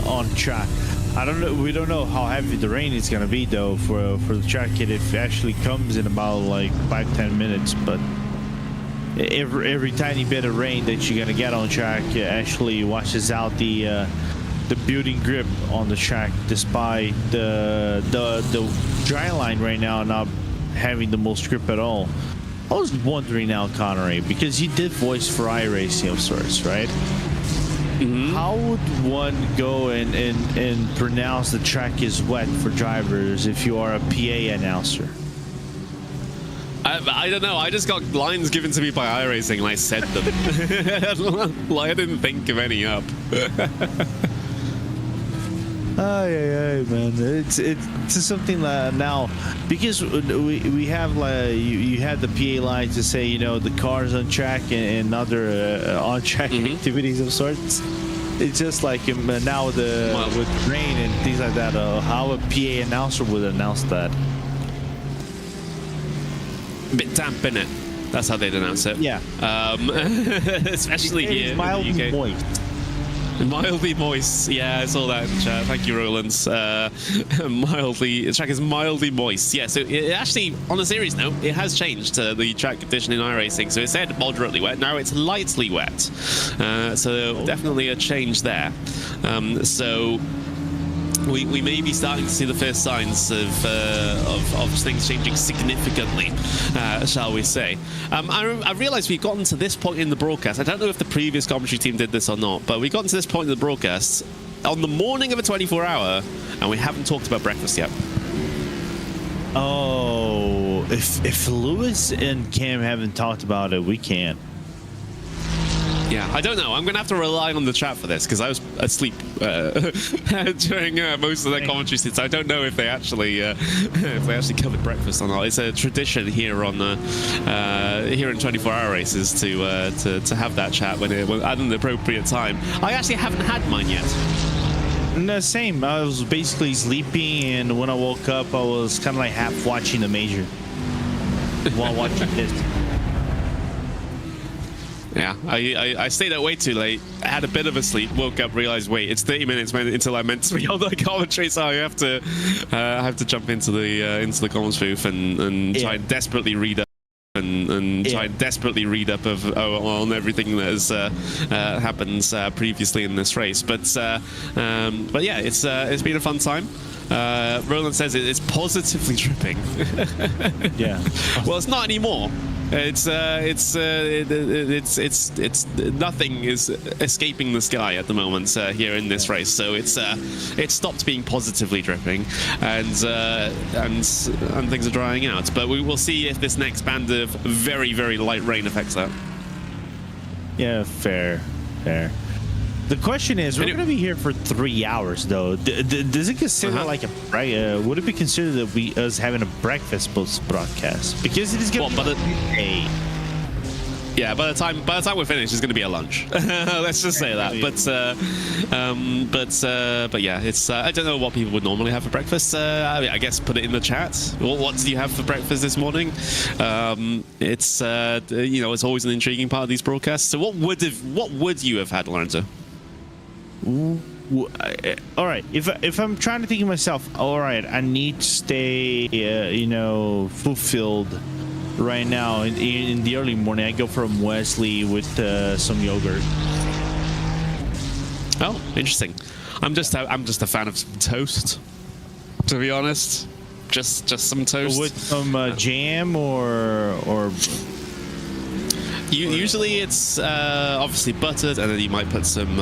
on track. I don't know. We don't know how heavy the rain is going to be though for the track kit if it actually comes in about like 5-10 minutes. But every tiny bit of rain that you're going to get on track actually washes out the building grip on the track, despite the dry line right now not having the most grip at all. I was wondering now, Connery, because you did voice for iRacing of sorts, right? How would one go and pronounce the track is wet for drivers if you are a PA announcer? I don't know. I just got lines given to me by iRacing and I said them. I didn't think of any up. Ay, man, it's something now, because we have like you had the PA lines to say, you know, the cars on track and other on track activities of sorts. It's just like now with rain and things like that, how a PA announcer would announce that. Bit damp, innit? That's how they'd announce it. Yeah. Especially here in mildly the UK. moist. Mildly moist. Yeah, I saw that in chat. Thank you, Roland. The track is mildly moist. Yeah, so it actually, on a serious note, it has changed the track condition in iRacing. So it said moderately wet. Now it's lightly wet. So definitely a change there. So we may be starting to see the first signs of things changing significantly, shall we say. I realised we've gotten to this point in the broadcast. I don't know if the previous commentary team did this or not, but we've gotten to this point in the broadcast on the morning of a 24-hour, and we haven't talked about breakfast yet. Oh, if Lewis and Cam haven't talked about it, we can't. Yeah, I don't know. I'm going to have to rely on the chat for this because I was asleep during most of their commentary stints. I don't know if they actually covered breakfast or not. It's a tradition here on here in 24-hour races to have that chat when at an appropriate time. I actually haven't had mine yet. No, same. I was basically sleeping, and when I woke up, I was kind of like half watching the major while watching this. Yeah, I stayed up way too late. I had a bit of a sleep, woke up, realized, wait, it's 30 minutes until I'm meant to be on the commentary, so I have to jump into the comments booth and try and desperately read up try and desperately read up on everything that has happened previously in this race. But yeah, it's been a fun time. Roland says it's positively dripping. Yeah. Well, it's not anymore. It's nothing is escaping the sky at the moment here in this race. So it's stopped being positively dripping, and things are drying out. But we will see if this next band of very, very light rain affects that. Yeah, fair. The question is, we're going to be here for 3 hours, though. Does it consider like a would it be considered that us having a breakfast post broadcast? Because it is going to be yeah, by the time we're finished, it's going to be a lunch. Let's just say that. But yeah, it's I don't know what people would normally have for breakfast. I guess put it in the chat. What do you have for breakfast this morning? It's it's always an intriguing part of these broadcasts. So what would you have had, Lorenzo? All right, if I'm trying to think of myself, all right, I need to stay fulfilled right now. In the early morning, I go from Wesley with some yogurt. Oh, interesting. I'm just a fan of some toast, to be honest. Just some toast with some jam or usually it's obviously buttered, and then you might put some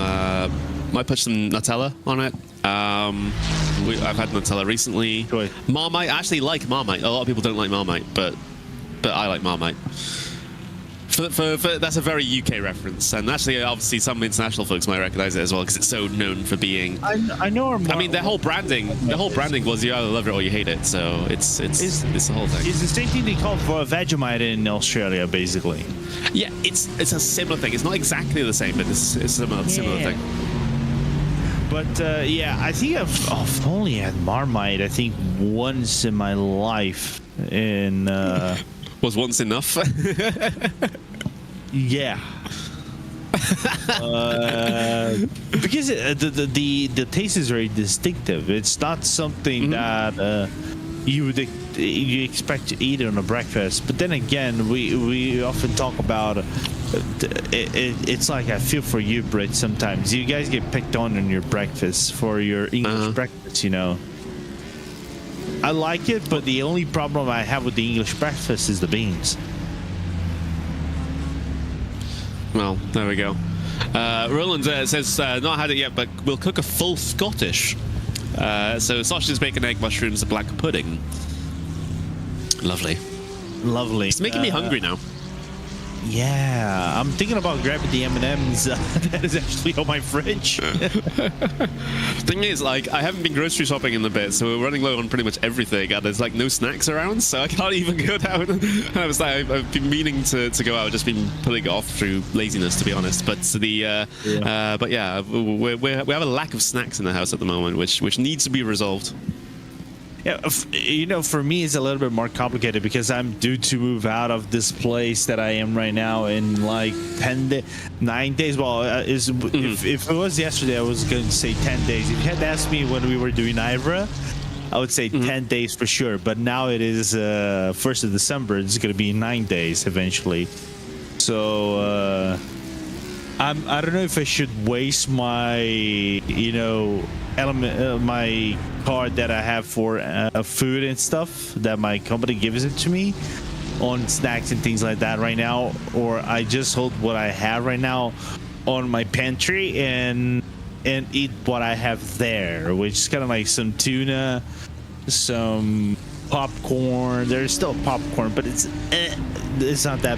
Nutella on it. I've had Nutella recently. Marmite, I actually like Marmite. A lot of people don't like Marmite, but I like Marmite. For that's a very UK reference, and actually, obviously, some international folks might recognize it as well because it's so known for being. I know. I mean, their whole branding was you either love it or you hate it. So it's the whole thing. It's the same thing they call for Vegemite in Australia, basically. Yeah, it's a similar thing. It's not exactly the same, but it's a similar thing. But yeah, I think I've only had Marmite. I think once in my life. Was once enough? Yeah. Because the taste is very distinctive. It's not something that you expect to eat on a breakfast. But then again, we often talk about it's like I feel for you, Brit. Sometimes you guys get picked on your breakfast for your English breakfast. I like it, but the only problem I have with the English breakfast is the beans. Well, there we go. Roland says, not had it yet, but we'll cook a full Scottish. So sausages, bacon, egg, mushrooms, a black pudding. Lovely. It's making me hungry now. Yeah, I'm thinking about grabbing the M&Ms that is actually on my fridge. Thing is, like, I haven't been grocery shopping in a bit, so we're running low on pretty much everything, and there's like no snacks around, so I can't even go down. And I was like, I've been meaning to go out, just been putting it off through laziness, to be honest. But we have a lack of snacks in the house at the moment, which needs to be resolved. Yeah, for me, it's a little bit more complicated because I'm due to move out of this place that I am right now in like 9 days. Well, if it was yesterday, I was going to say 10 days. If you had asked me when we were doing Ivra, I would say 10 days for sure. But now it is 1st of December. It's going to be 9 days eventually. So I don't know if I should waste my, my card that I have for food and stuff that my company gives it to me on snacks and things like that right now, or I just hold what I have right now on my pantry and eat what I have there, which is kind of like some tuna, some popcorn. There's still popcorn, but it's not the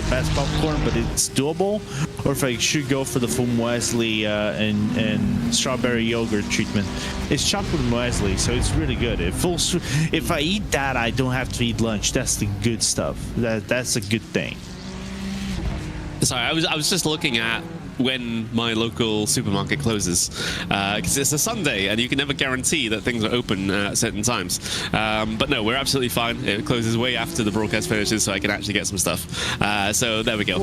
best popcorn, but it's doable. Or if I should go for the full Wesley and strawberry yogurt treatment, it's chocolate Wesley, so it's really good. If I eat that, I don't have to eat lunch. That's the good stuff. That's a good thing. Sorry, I was just looking at when my local supermarket closes, because it's a Sunday and you can never guarantee that things are open at certain times. But no, we're absolutely fine. It closes way after the broadcast finishes, so I can actually get some stuff. So there we go.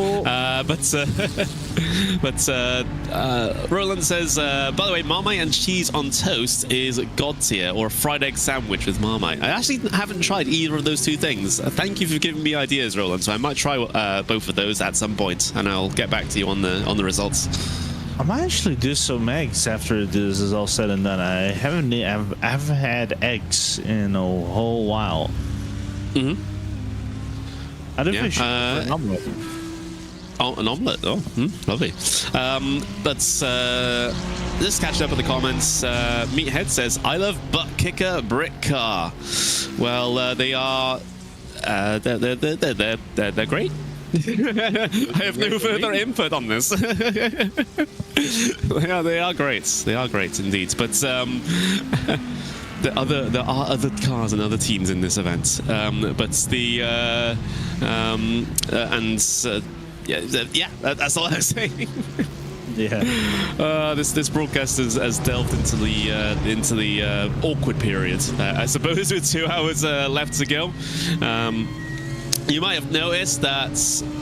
Roland says, by the way, Marmite and cheese on toast is god tier, or a fried egg sandwich with Marmite. I actually haven't tried either of those two things. Thank you for giving me ideas, Roland. So I might try both of those at some point, and I'll get back to you on the results. I might actually do some eggs after this is all said and done. I haven't had eggs in a whole while. I don't think an omelet. Oh, an omelet. Oh, lovely. Let's catch up with the comments. Meathead says, I love Buttkicker Britcar. Well, they are they're great. I have no further input on this. They are great. They are great indeed. But there are other cars and other teams in this event. That's all I'm saying. Yeah. This broadcast has delved into the awkward period, I suppose, with 2 hours left to go. You might have noticed that,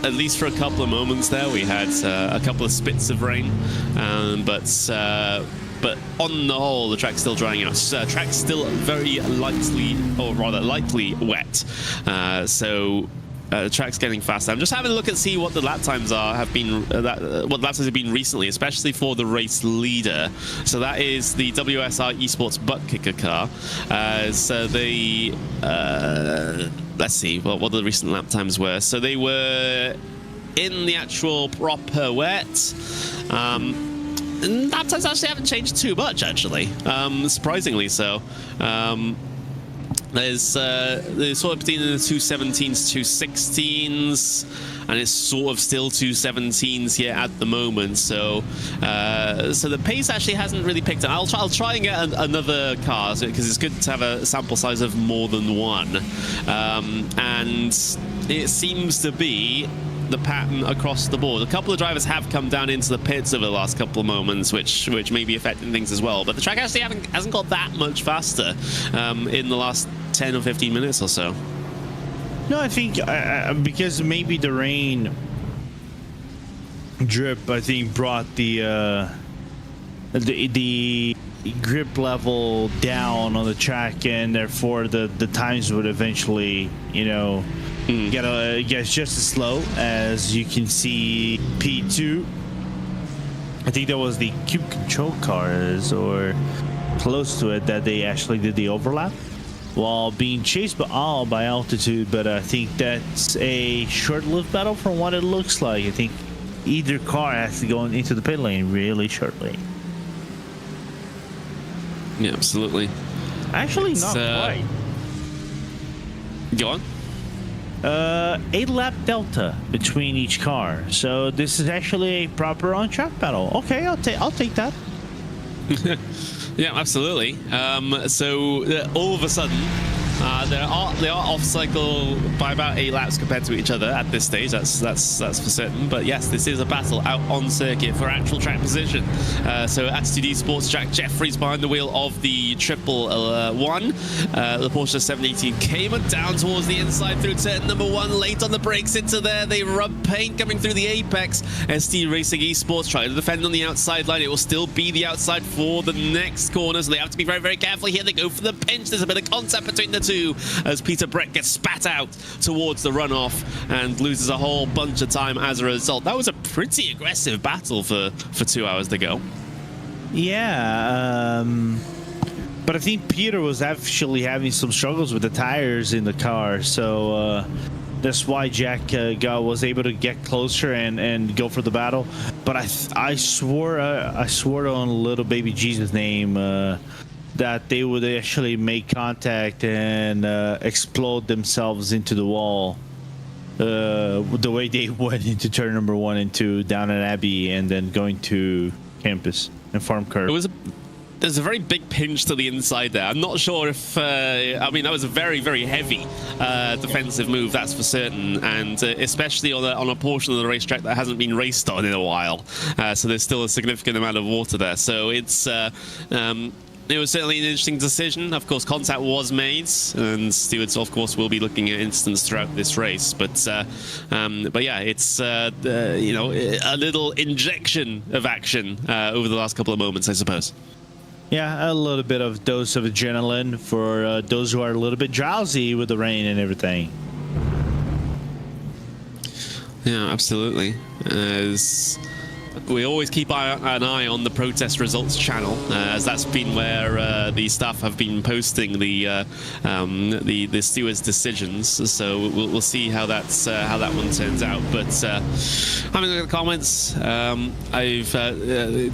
at least for a couple of moments there, we had a couple of spits of rain, but on the whole, the track's still drying out. Track's still very lightly wet. The track's getting faster. I'm just having a look and see what the lap times have been recently, especially for the race leader. So that is the WSR eSports Buttkicker car. Let's see what the recent lap times were. So they were in the actual proper wet. Lap times actually haven't changed too much, actually. Surprisingly so. There's sort of between the 217s, 216s, and it's sort of still 217s here at the moment. So the pace actually hasn't really picked up. I'll try and get another car because it's good to have a sample size of more than one. And it seems to be the pattern across the board. A couple of drivers have come down into the pits over the last couple of moments, which may be affecting things as well. But the track actually hasn't got that much faster in the last 10 or 15 minutes or so. No, I think because maybe the rain drip, I think, brought the grip level down on the track, and therefore the times would eventually, get just as slow as you can see P2. I think that was the Cube Control cars or close to it that they actually did the overlap while being chased by altitude, but I think that's a short-lived battle from what it looks like. I think either car has to go into the pit lane really shortly. Yeah, absolutely. Actually, not quite. Go on. 8-lap delta between each car, so this is actually a proper on-track battle. Okay, I'll take that. Yeah, absolutely. So all of a sudden, they are off cycle by about 8 laps compared to each other at this stage. That's for certain. But yes, this is a battle out on circuit for actual track position. So Attitude eSports, Jack Jeffries behind the wheel of the 111. The Porsche 718 came down towards the inside through turn number 1, late on the brakes into there. They rub paint coming through the apex. ST Racing eSports trying to defend on the outside line. It will still be the outside for the next corner, so they have to be very, very careful here. They go for the pinch. There's a bit of contact between the two as Peter Brett gets spat out towards the runoff and loses a whole bunch of time as a result. That was a pretty aggressive battle for 2 hours to go. Yeah, but I think Peter was actually having some struggles with the tires in the car, so that's why Jack was able to get closer and go for the battle. But I swore on little baby Jesus' name that they would actually make contact and explode themselves into the wall. The way they went into turn number 1 and 2 down at Abbey and then going to campus and farm curve. There's a very big pinch to the inside there. I'm not sure if... that was a very, very heavy defensive move, that's for certain, and especially on a portion of the racetrack that hasn't been raced on in a while. So there's still a significant amount of water there. So it's... it was certainly an interesting decision. Of course, contact was made, and stewards, of course, will be looking at instance throughout this race. But yeah, it's a little injection of action over the last couple of moments, I suppose. Yeah, a little bit of dose of adrenaline for those who are a little bit drowsy with the rain and everything. Yeah, absolutely. We always keep an eye on the protest results channel, as that's been where the staff have been posting the stewards' decisions. So we'll see how that one turns out. But having a look at the comments, I've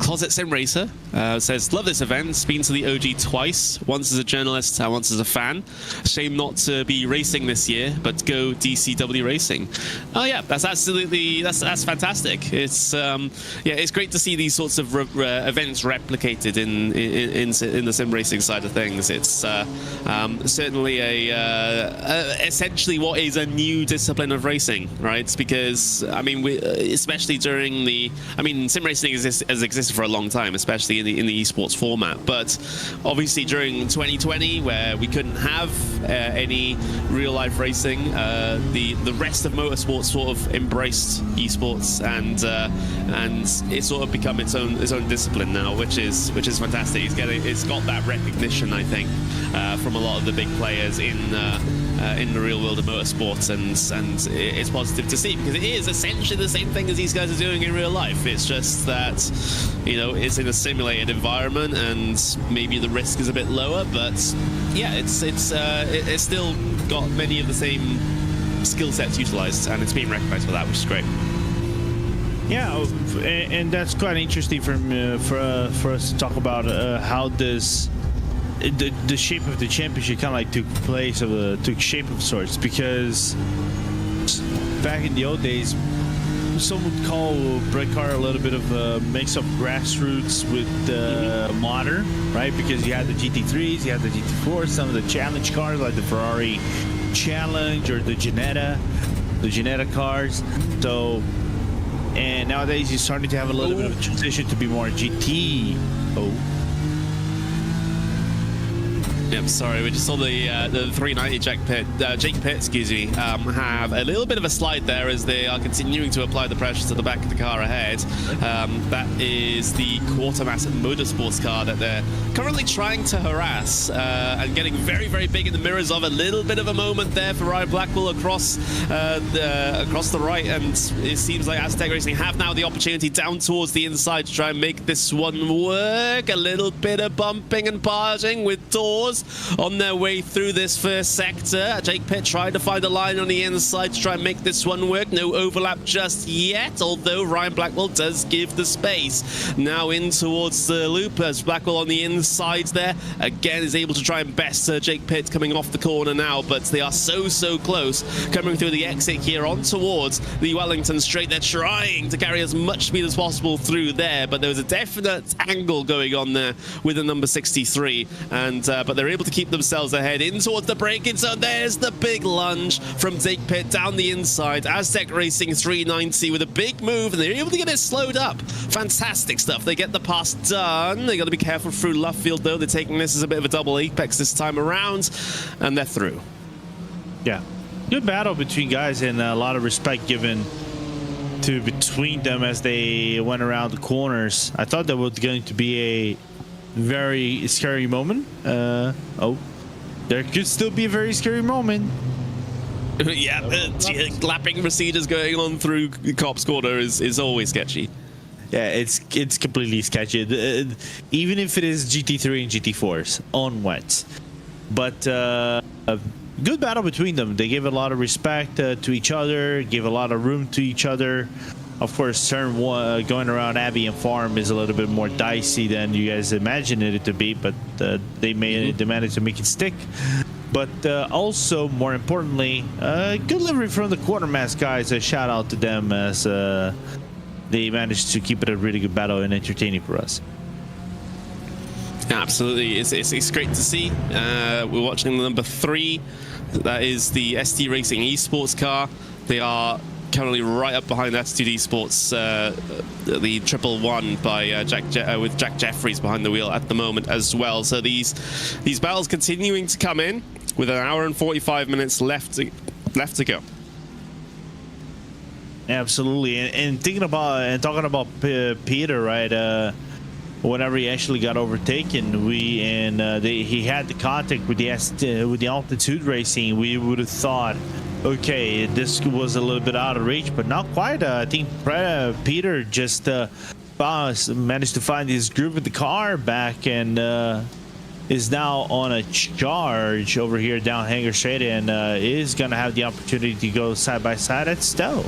Closet Sim Racer says, love this event. Been to the OG twice, once as a journalist and once as a fan. Shame not to be racing this year, but go DCW racing. Oh yeah, that's absolutely, that's fantastic. It's it's great to see these sorts of events replicated in the sim racing side of things. It's certainly essentially what is a new discipline of racing, right? Because I mean, especially during sim racing has existed for a long time, especially in the esports format. But obviously during 2020, where we couldn't have any real life racing, the rest of motorsports sort of embraced esports, and it's sort of become its own discipline now, which is fantastic. It's got that recognition, I think, from a lot of the big players in the real world of motorsports, and it's positive to see, because it is essentially the same thing as these guys are doing in real life. It's just that, you know, it's in a simulated environment and maybe the risk is a bit lower, but yeah, it's still got many of the same skill sets utilized, and it's being recognized for that, which is great. Yeah, and that's quite interesting for us to talk about how does the shape of the championship kind of like took shape of sorts, because back in the old days, some would call Britcar a little bit of a mix of grassroots with modern, right? Because you had the GT3s, you had the GT4s, some of the challenge cars like the Ferrari Challenge or the Ginetta cars. So, and nowadays you're starting to have a little bit of a transition to be more GT. Yep, sorry, we just saw the 390 Jake Pitt, excuse me, have a little bit of a slide there as they are continuing to apply the pressure to the back of the car ahead. That is the Quartermaster Motorsports car that they're currently trying to harass, and getting very, very big in the mirrors of. A little bit of a moment there for Ryan Blackwell across the right, and it seems like Aztec Racing have now the opportunity down towards the inside to try and make this one work. A little bit of bumping and parting with doors on their way through this first sector. Jake Pitt trying to find a line on the inside to try and make this one work. No overlap just yet, although Ryan Blackwell does give the space. Now in towards the loop as Blackwell on the inside there again is able to try and best Jake Pitt coming off the corner now, but they are so close coming through the exit here on towards the Wellington Straight. They're trying to carry as much speed as possible through there, but there was a definite angle going on there with the number 63, and but they're able to keep themselves ahead in towards the braking zone. There's the big lunge from Jake Pitt down the inside. Aztec Racing 390 with a big move, and they're able to get it slowed up. Fantastic stuff. They get the pass done. They got to be careful through Luffield though. They're taking this as a bit of a double apex this time around, and they're through. Yeah, good battle between guys, and a lot of respect given to between them as they went around the corners. I thought that was going to be a very scary moment. There could still be a very scary moment. Yeah, lapping procedures going on through Cops Corner is always sketchy. Yeah, it's completely sketchy. Even if it is GT3 and GT4s on wet. But a good battle between them. They gave a lot of respect to each other, gave a lot of room to each other. Of course, turn one going around Abbey and Farm is a little bit more dicey than you guys imagined it to be, but they managed to make it stick. But also, more importantly, good delivery from the Quartermaster guys. A shout out to them as they managed to keep it a really good battle and entertaining for us. Absolutely, it's great to see. We're watching the number 3. That is the ST Racing eSports car. They are currently right up behind Attitude Esports, the 111 by with Jack Jeffries behind the wheel at the moment as well. So these battles continuing to come in with an hour and 45 minutes left to go. Absolutely, and thinking about and talking about Peter, right? Whenever he actually got overtaken, he had the contact with the Altitude Racing. We would have thought, okay, this was a little bit out of reach, but not quite. I think Peter just managed to find his groove with the car back, and is now on a charge over here down Hanger Straight, and is going to have the opportunity to go side by side at Stowe.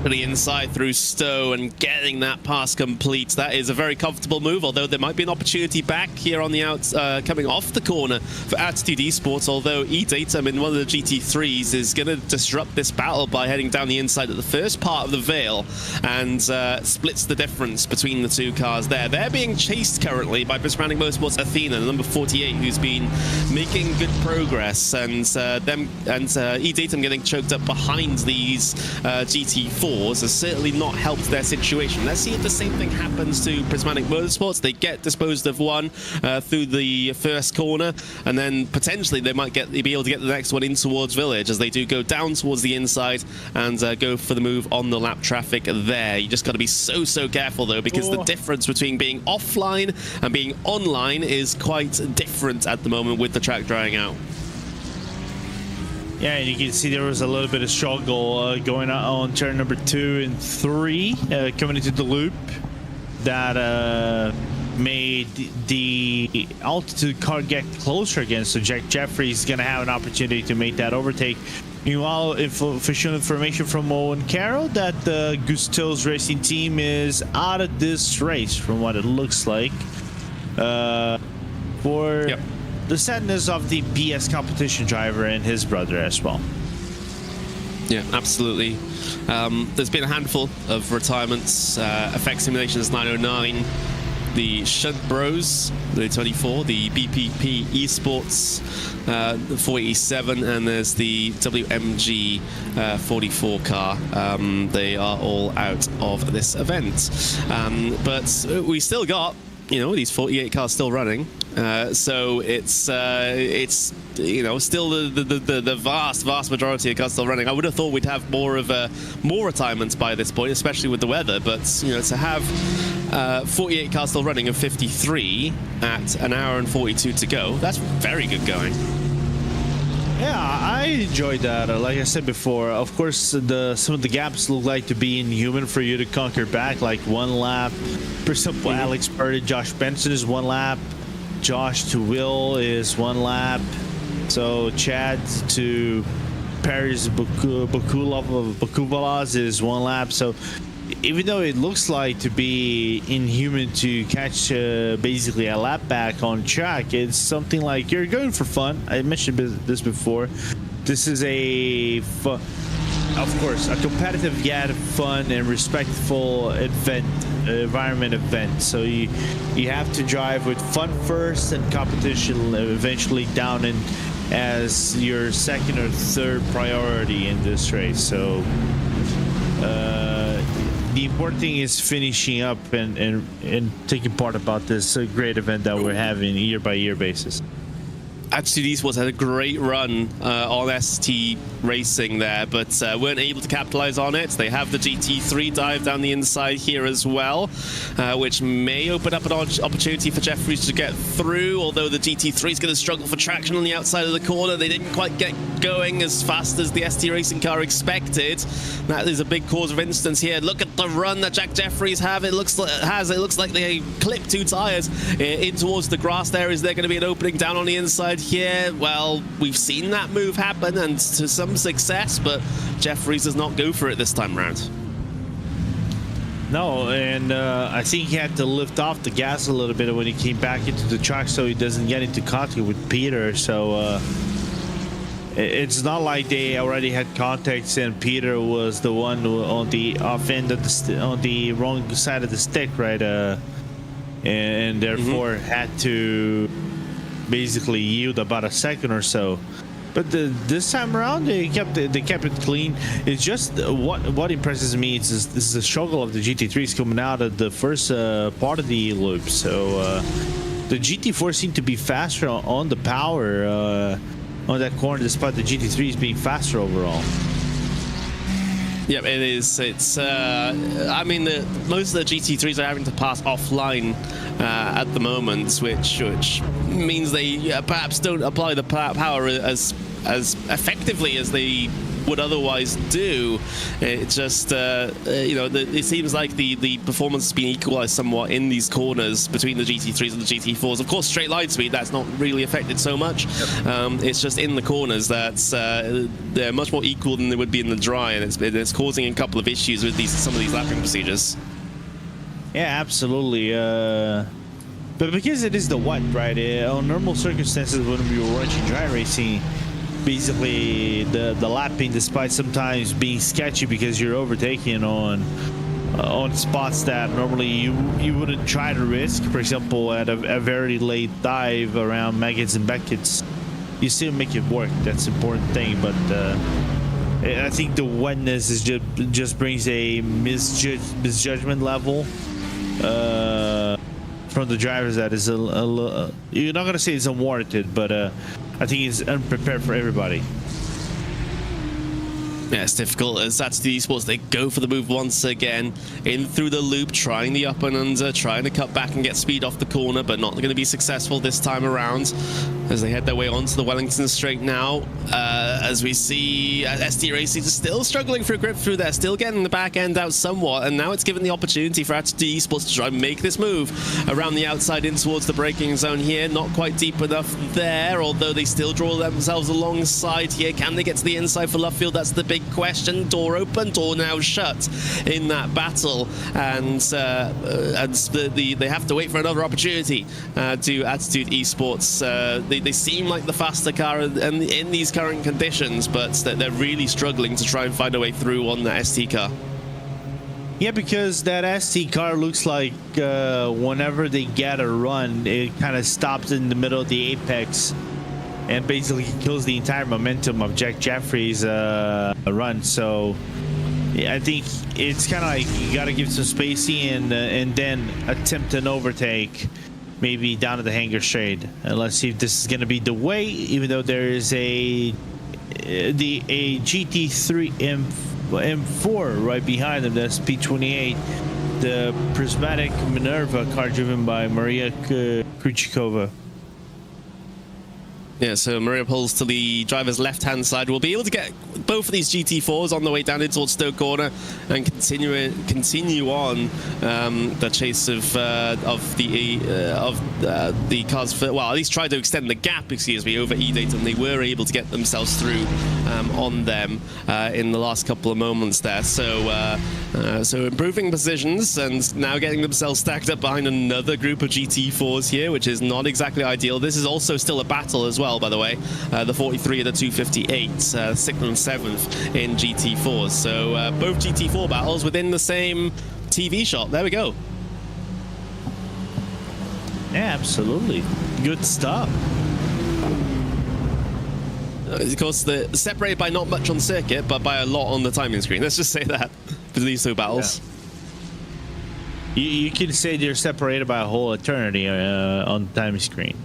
to the inside through Stowe and getting that pass complete. That is a very comfortable move, although there might be an opportunity back here on the outs, coming off the corner for Attitude Esports, although eDatum in one of the GT3s is going to disrupt this battle by heading down the inside at the first part of the Vale and splits the difference between the two cars there. They're being chased currently by Prismatic Motorsports Athena, the number 48, who's been making good progress, and eDatum getting choked up behind these GT4s has certainly not helped their situation. Let's see if the same thing happens to Prismatic Motorsports. They get disposed of one through the first corner, and then potentially they might be able to get the next one in towards Village as they do go down towards the inside and go for the move on the lap traffic there. You just got to be so careful though, because the difference between being offline and being online is quite different at the moment with the track drying out. Yeah, and you can see there was a little bit of struggle going on turn number 2 and 3 coming into the loop that made the altitude car get closer again. So Jack Jeffrey's going to have an opportunity to make that overtake. Meanwhile, official information from Owen Carroll that the Gusto's racing team is out of this race from what it looks like. The sadness of the PS competition driver and his brother as well. Yeah, absolutely. There's been a handful of retirements. Effect Simulations 909, the Shunt Bros, the 24, the BPP Esports, the 487, and there's the WMG 44 car. They are all out of this event. But we still got, these 48 cars still running. So it's still the vast majority of cars still running. I would have thought we'd have more retirements by this point, especially with the weather. But to have 48 cars still running and 53 at an hour and 42 to go, that's very good going. Yeah, I enjoyed that. Like I said before, of course, some of the gaps look like to be inhuman for you to conquer back, like 1 lap. For example, Alex Purdy, Josh Benson is 1 lap. Josh to Will is 1 lap. So Chad to Paris Bakuvalas is 1 lap. So even though it looks like to be inhuman to catch basically a lap back on track, it's something like you're going for fun. I mentioned this before. This is of course, a competitive yet fun and respectful environment event. So you have to drive with fun first and competition eventually down in as your second or third priority in this race. So the important thing is finishing up and taking part about this great event that we're having year by year basis. Attitude Esports had a great run on ST Racing there, but weren't able to capitalize on it. They have the GT3 dive down the inside here as well, which may open up an opportunity for Jeffries to get through, although the GT3 is going to struggle for traction on the outside of the corner. They didn't quite get going as fast as the ST Racing car expected. That is a big cause of instance here. Look at the run that Jack Jeffries have. It looks like they clipped 2 tires in towards the grass there. Is there going to be an opening down on the inside here? Well, we've seen that move happen and to some success, but Jeffries does not go for it this time around. No, and I think he had to lift off the gas a little bit when he came back into the track so he doesn't get into contact with Peter. So it's not like they already had contacts and Peter was the one on the off end of on the wrong side of the stick, right? And therefore had to basically yield about a second or so. But this time around, they kept it clean. It's just what impresses me is this is the struggle of the GT3s coming out of the first part of the loop. So the GT4 seemed to be faster on the power on that corner, despite the GT3s being faster overall. Yep, it is. It's. I mean, most of the GT3s are having to pass offline at the moment, which means they perhaps don't apply the power as as effectively as they would otherwise do. It just it seems like the performance has been equalized somewhat in these corners between the GT3s and the GT4s. Of course, straight line speed, that's not really affected so much. It's just in the corners that they're much more equal than they would be in the dry, and it's causing a couple of issues with some of these lapping procedures. Yeah, absolutely. But because it is the wet, right? On normal circumstances, when we were watching dry racing, basically the lapping, despite sometimes being sketchy because you're overtaking on spots that normally you wouldn't try to risk. For example, at a very late dive around Maggots and Beckett's, you still make it work. That's the important thing. But I think the wetness is just brings a misjudgment level from the drivers that is you're not gonna say it's unwarranted, but I think it's unprepared for everybody. Yeah, it's difficult as that's the eSports. They go for the move once again, in through the loop, trying the up and under, trying to cut back and get speed off the corner, but not going to be successful this time around as they head their way onto the Wellington Straight now. As we see SD Racing is still struggling for a grip through there, still getting the back end out somewhat, and now it's given the opportunity for Attitude eSports to try and make this move around the outside in towards the braking zone here. Not quite deep enough there, although they still draw themselves alongside here. Can they get to the inside for Luffield? That's the big question. Door open, door now shut in that battle, and they have to wait for another opportunity to Attitude eSports. They seem like the faster car in these current conditions, but they're really struggling to try and find a way through on the ST car. Yeah, because that ST car looks like whenever they get a run, it kind of stops in the middle of the apex and basically kills the entire momentum of Jack Jeffrey's run. So yeah, I think it's kind of like you got to give some spacing and then attempt an overtake, maybe down to the hangar straight. And let's see if this is going to be the way, even though there is a GT3 M4 right behind them. That's P28, the Prismatic Minerva car driven by Maria Krujikova. Yeah, so Maria pulls to the driver's left-hand side. We'll be able to get both of these GT4s on the way down in towards Stoke Corner and continue on the chase of the cars. Well, at least try to extend the gap, over E-Date, and they were able to get themselves through on them in the last couple of moments there. So improving positions and now getting themselves stacked up behind another group of GT4s here, which is not exactly ideal. This is also still a battle as well, by the way. The 43 and the 258, 6th and 7th in GT4s. So both GT4 battles within the same TV shot. There we go. Yeah, absolutely. Good stuff. Of course, they're separated by not much on circuit, but by a lot on the timing screen. Let's just say that for these two battles. Yeah. You can say they're separated by a whole eternity on the timing screen.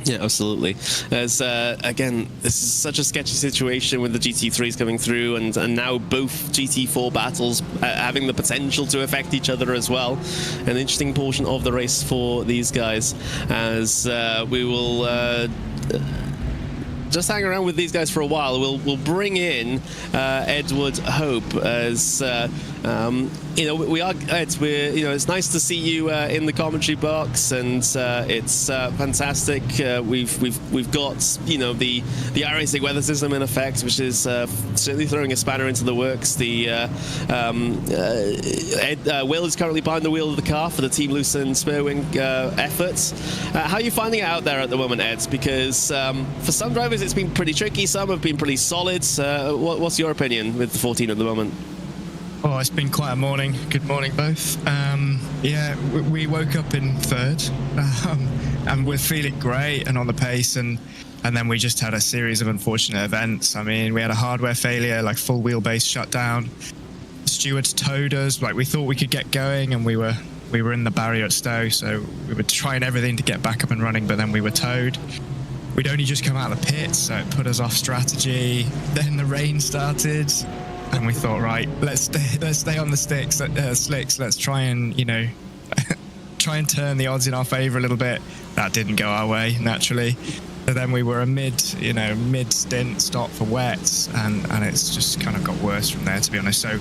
Yeah, absolutely. As again, this is such a sketchy situation with the GT3s coming through, and now both GT4 battles having the potential to affect each other as well. An interesting portion of the race for these guys, as we will just hang around with these guys for a while. We'll bring in Edward Hope as we are Ed. It's nice to see you in the commentary box, and it's fantastic. We've got the iRacing weather system in effect, which is certainly throwing a spanner into the works. Will is currently behind the wheel of the car for the Team Lucerne Spearwing efforts. How are you finding it out there at the moment, Ed? Because for some drivers it's been pretty tricky, some have been pretty solid. What's your opinion with the 14 at the moment? Oh, it's been quite a morning. Good morning, both. Yeah, we woke up in third, and we're feeling great and on the pace, and then we just had a series of unfortunate events. I mean, we had a hardware failure, like full wheelbase shutdown. Stewards towed us, like we thought we could get going, and we were in the barrier at Stowe, so we were trying everything to get back up and running, but then we were towed. We'd only just come out of the pits, so it put us off strategy. Then the rain started. And we thought, right, let's stay on the slicks. Let's try and try and turn the odds in our favour a little bit. That didn't go our way, naturally. So then we were a mid stint stop for wets, and it's just kind of got worse from there, to be honest. So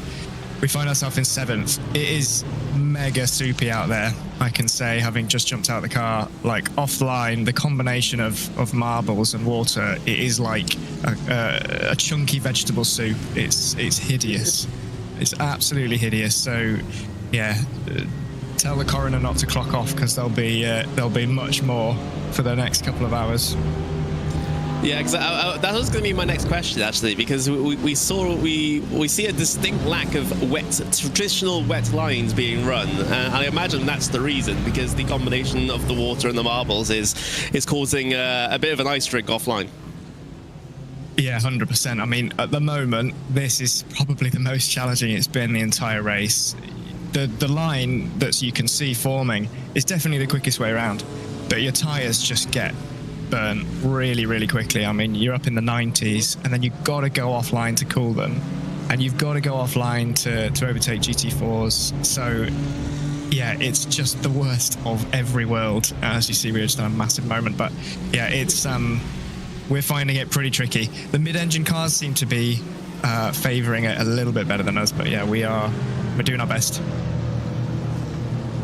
we find ourselves in 7th. It is mega soupy out there, I can say, having just jumped out of the car. Like offline, the combination of marbles and water, it is like a chunky vegetable soup. It's hideous. It's absolutely hideous. So yeah, tell the coroner not to clock off, because there'll be much more for the next couple of hours. Yeah, exactly. That was going to be my next question, actually, because we see a distinct lack of traditional wet lines being run, and I imagine that's the reason, because the combination of the water and the marbles is causing a bit of an ice rink offline. Yeah, 100%. I mean, at the moment, this is probably the most challenging it's been the entire race. The line that you can see forming is definitely the quickest way around, but your tyres just get burnt really, really quickly. I mean, you're up in the 90s, and then you've got to go offline to cool them, and you've got to go offline to overtake GT4s. So yeah, it's just the worst of every world. As you see, we're just in a massive moment, but yeah, it's we're finding it pretty tricky. The mid-engine cars seem to be favouring it a little bit better than us, but yeah, we're doing our best.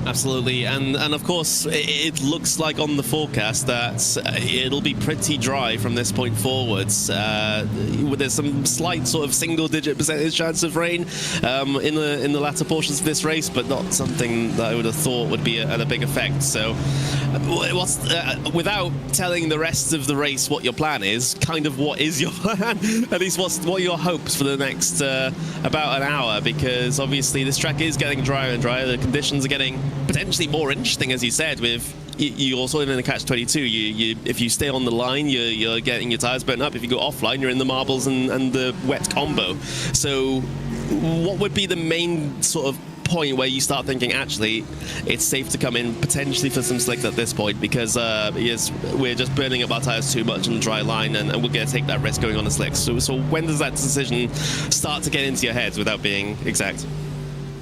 Absolutely, and of course, it looks like on the forecast that it'll be pretty dry from this point forwards. There's some slight sort of single-digit percentage chance of rain in the latter portions of this race, but not something that I would have thought would be at a big effect. So, without telling the rest of the race what your plan is, kind of what is your plan? At least what are your hopes for the next about an hour? Because obviously this track is getting drier and drier. The conditions are getting potentially more interesting, as you said, with you also in a catch-22. You if you stay on the line, you're getting your tires burnt up. If you go offline, you're in the marbles and the wet combo. So what would be the main sort of point where you start thinking, actually, it's safe to come in potentially for some slicks at this point, because yes, we're just burning up our tires too much on the dry line, and we're going to take that risk going on the slicks. So when does that decision start to get into your heads without being exact?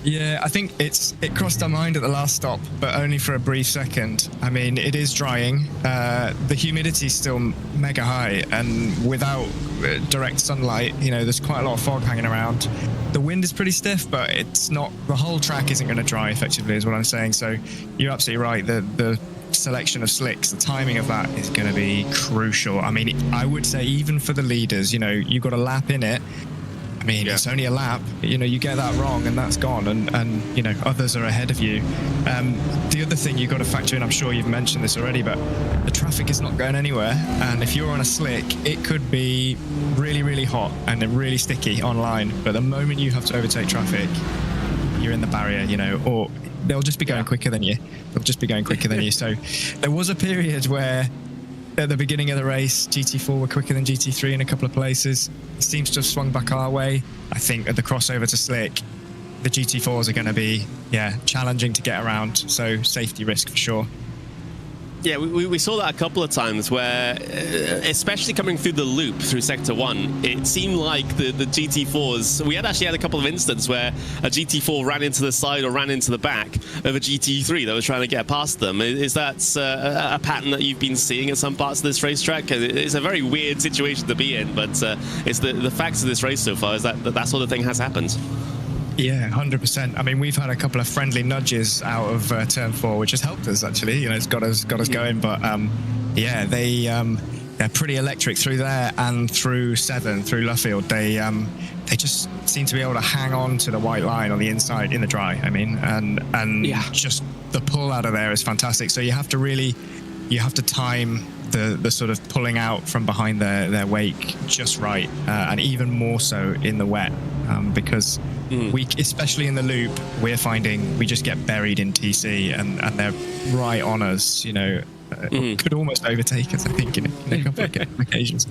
Yeah, I think it crossed our mind at the last stop, but only for a brief second. I mean, it is drying. The humidity is still mega high, and without direct sunlight, there's quite a lot of fog hanging around. The wind is pretty stiff, but it's not. The whole track isn't going to dry effectively, is what I'm saying. So you're absolutely right. The selection of slicks, the timing of that is going to be crucial. I mean, I would say even for the leaders, you've got a lap in it. I mean, It's only a lap. You get that wrong and that's gone, and others are ahead of you. The other thing you've got to factor in, I'm sure you've mentioned this already, but the traffic is not going anywhere. And if you're on a slick, it could be really, really hot and really sticky online. But the moment you have to overtake traffic, you're in the barrier, or they'll just be going quicker than you. So there was a period where at the beginning of the race, GT4 were quicker than GT3 in a couple of places. It seems to have swung back our way. I think at the crossover to slick, the GT4s are going to be, challenging to get around. So safety risk for sure. Yeah, we saw that a couple of times where, especially coming through the loop through Sector 1, it seemed like the GT4s... We actually had a couple of instances where a GT4 ran into the side or ran into the back of a GT3 that was trying to get past them. Is that a pattern that you've been seeing at some parts of this racetrack? It's a very weird situation to be in, but it's the facts of this race so far is that sort of thing has happened. Yeah, 100%. I mean, we've had a couple of friendly nudges out of Turn 4, which has helped us, actually. It's got us going. But, they're pretty electric through there and through 7, through Luffield. They just seem to be able to hang on to the white line on the inside in the dry, just the pull out of there is fantastic. So you have to time the sort of pulling out from behind their wake just right, and even more so in the wet, because we, especially in the loop, we're finding we just get buried in TC, and they're right on us, could almost overtake us, I think, in a couple of occasions.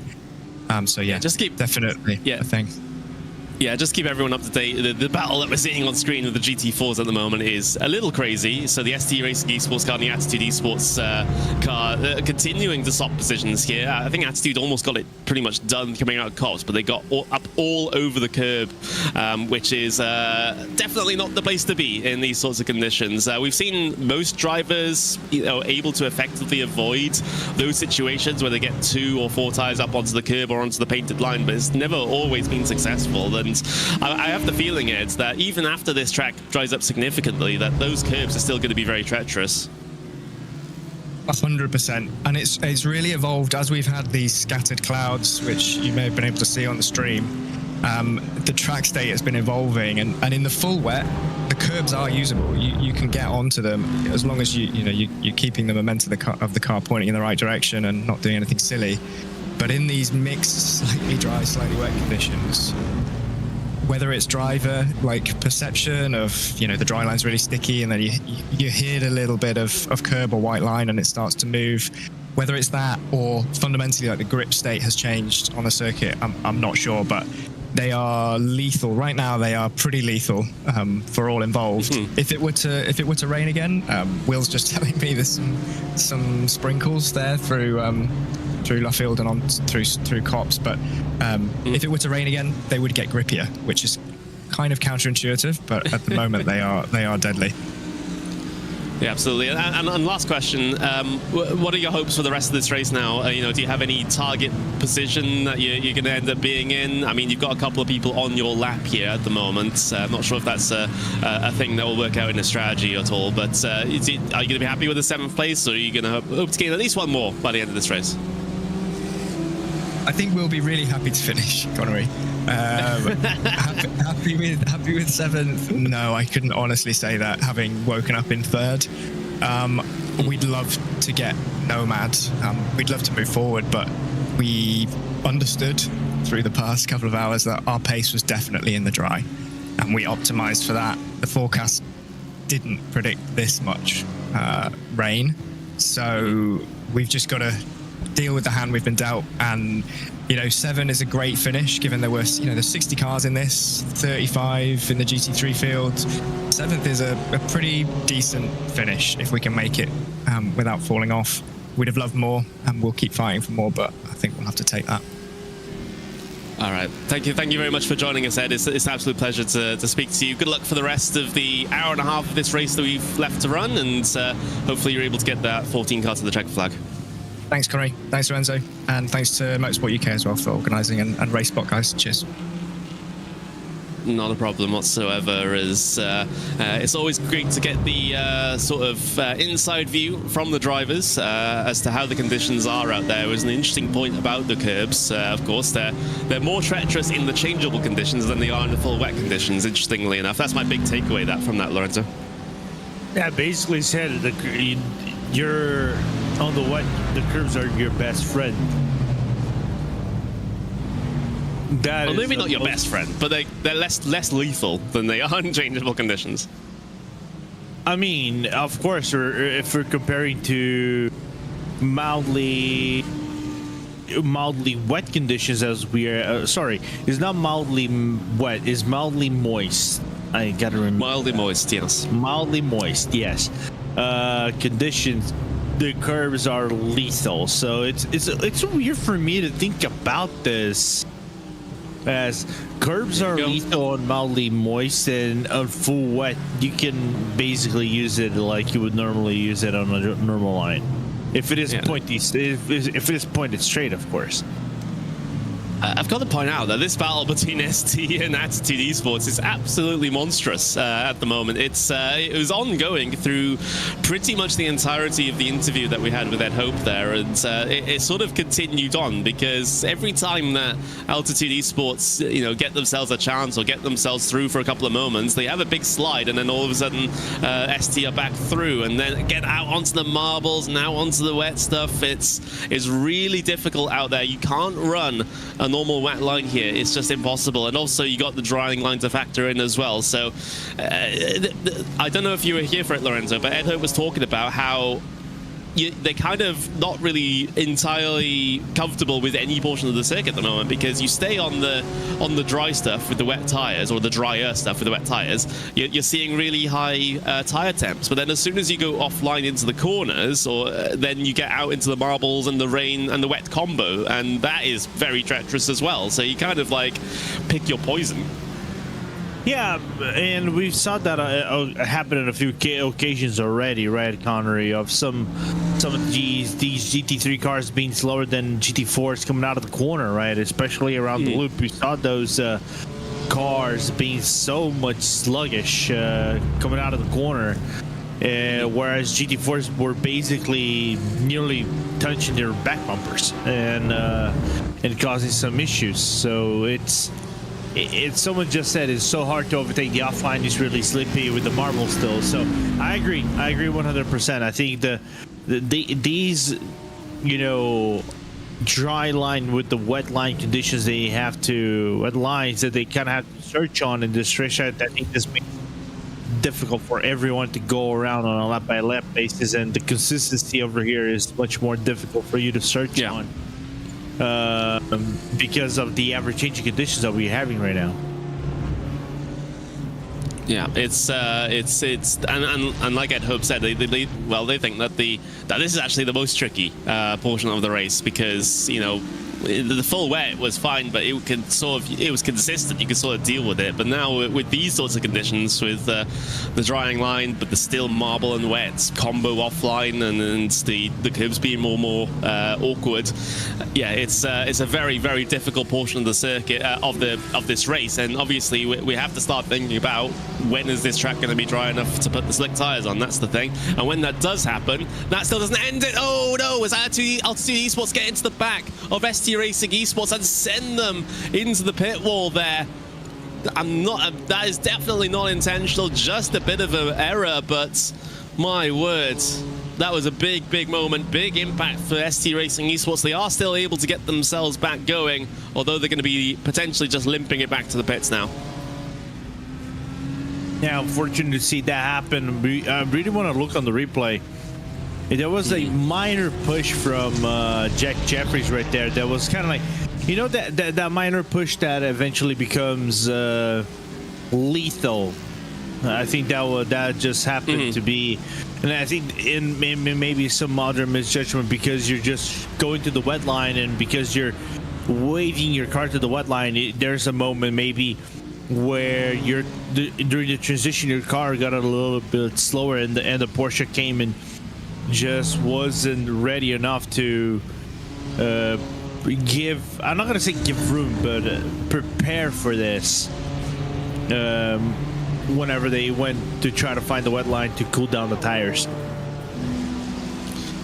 So yeah, just keep definitely a thing. Yeah, just keep everyone up to date. The battle that we're seeing on screen with the GT4s at the moment is a little crazy. So the ST Racing Esports car and the Attitude Esports car continuing to swap positions here. I think Attitude almost got it pretty much done coming out of Cops, but they got up all over the curb, which is definitely not the place to be in these sorts of conditions. We've seen most drivers, able to effectively avoid those situations where they get 2 or 4 tires up onto the curb or onto the painted line, but it's never always been successful. And I have the feeling, Ed, that even after this track dries up significantly, that those curbs are still going to be very treacherous. 100%, and it's really evolved as we've had these scattered clouds, which you may have been able to see on the stream. The track state has been evolving, and in the full wet, the curbs are usable. You can get onto them as long as you're keeping the momentum of the car pointing in the right direction and not doing anything silly. But in these mixed, slightly dry, slightly wet conditions, whether it's driver perception of the dry line's really sticky and then you hit a little bit of curb or white line and it starts to move, whether it's that or fundamentally the grip state has changed on the circuit, I'm not sure, but they are lethal right now. They are pretty lethal for all involved. If it were to rain again, Will's just telling me there's some sprinkles there through Luffield and on through Cops, but if it were to rain again, they would get grippier, which is kind of counterintuitive, but at the moment they are deadly. Yeah, absolutely. And last question, what are your hopes for the rest of this race now? Do you have any target position that you're going to end up being in? I mean, you've got a couple of people on your lap here at the moment. I'm not sure if that's a thing that will work out in a strategy at all, but are you going to be happy with the 7th place, or are you going to hope to gain at least one more by the end of this race? I think we'll be really happy to finish, Connery. Happy with 7th? No, I couldn't honestly say that, having woken up in 3rd. We'd love to get Nomad. We'd love to move forward, but we understood through the past couple of hours that our pace was definitely in the dry, and we optimized for that. The forecast didn't predict this much rain, so we've just got to deal with the hand we've been dealt. And 7 is a great finish, given there were there's 60 cars in this, 35 in the GT3 field. 7th is a pretty decent finish if we can make it without falling off. We'd have loved more, and we'll keep fighting for more, but I think we'll have to take that. All right. Thank you very much for joining us, Ed. It's an absolute pleasure to speak to you. Good luck for the rest of the hour and a half of this race that we've left to run, and hopefully you're able to get that 14 car to the checker flag. Thanks, Connery. Thanks, Lorenzo. And thanks to Motorsport UK as well for organising and RaceSpot, guys. Cheers. Not a problem whatsoever. It's always great to get the sort of inside view from the drivers as to how the conditions are out there. It was an interesting point about the curbs. Of course, they're more treacherous in the changeable conditions than they are in the full wet conditions, interestingly enough. That's my big takeaway from that, Lorenzo. Yeah, basically said you're on the wet, the curves are your best friend. Well, maybe not your best friend, but they're less lethal than they are in changeable conditions. I mean, of course, if we're comparing to mildly wet conditions, as we are, sorry, it's not mildly wet, it's mildly moist. I gotta remember. Mildly moist, yes. Mildly moist, yes. Conditions, the curves are lethal, so it's weird for me to think about this as curbs are lethal and mildly moist, and on full wet you can basically use it like you would normally use it on a normal line. If it is if it is pointed straight, of course. I've got to point out that this battle between ST and Attitude Esports is absolutely monstrous at the moment. It was ongoing through pretty much the entirety of the interview that we had with Ed Hope there, and it sort of continued on, because every time that Altitude Esports get themselves a chance or get themselves through for a couple of moments, they have a big slide, and then all of a sudden ST are back through, and then get out onto the marbles and out onto the wet stuff. It's really difficult out there. You can't run a normal wet line here. It's just impossible. And also you got the drying line to factor in as well. So I don't know if you were here for it, Lorenzo, but Ed Hope was talking about how they're kind of not really entirely comfortable with any portion of the circuit at the moment, because you stay on the dry stuff with the wet tires, or the drier stuff with the wet tires, you're seeing really high tire temps. But then as soon as you go offline into the corners, or then you get out into the marbles and the rain and the wet combo, and that is very treacherous as well. So you kind of like pick your poison. Yeah, and we saw that happen on a few occasions already, right, Connery? Of some of these GT3 cars being slower than GT4s coming out of the corner, right? Especially around the loop, we saw those cars being so much sluggish coming out of the corner, whereas GT4s were basically nearly touching their back bumpers and causing some issues. So it's someone just said it's so hard to overtake. The offline is really slippy with the marble still. So I agree 100%. I think these dry line with the wet line conditions wet lines that they kind of have to search on in this race. I think this makes it difficult for everyone to go around on a lap by lap basis, and the consistency over here is much more difficult for you to search on. Because of the ever-changing conditions that we're having right now. Yeah, it's and like Ed Hope said, they think that this is actually the most tricky portion of the race, because the full wet was fine, but it was consistent. You could sort of deal with it. But now with these sorts of conditions, with the drying line, but the still marble and wet combo offline, and the curves being more awkward, yeah, it's a very, very difficult portion of the circuit of this race. And obviously we have to start thinking about, when is this track going to be dry enough to put the slick tires on? That's the thing. And when that does happen, that still doesn't end it. Oh no, as Altitude eSports get into the back of ST Racing eSports and send them into the pit wall there. That is definitely not intentional, just a bit of an error, but my word, that was a big moment, big impact for ST Racing eSports. They are still able to get themselves back going, although they're going to be potentially just limping it back to the pits now. Yeah, unfortunate to see that happen. I really want to look on the replay. There was a minor push from Jack Jeffries right there. That was kind of like, that minor push that eventually becomes lethal. I think that just happened to be, and I think in maybe some modern misjudgment, because you're just going to the wet line, and because you're waving your car to the wet line, there's a moment maybe where during the transition your car got a little bit slower, and the Porsche came and just wasn't ready enough to give, I'm not gonna say give room, but prepare for this whenever they went to try to find the wet line to cool down the tires.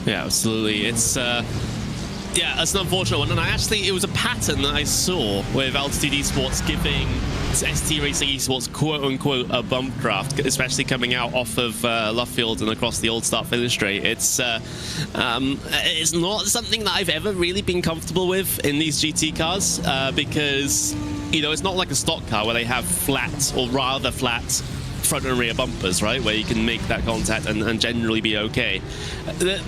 Yeah, absolutely. It's an unfortunate one, and it was a pattern that I saw with Altitude Esports giving ST Racing Esports quote-unquote a bump draft, especially coming out off of Luffield and across the old start-finish straight. It's not something that I've ever really been comfortable with in these GT cars, because it's not like a stock car where they have flat, or rather flat, front and rear bumpers, right, where you can make that contact and generally be okay.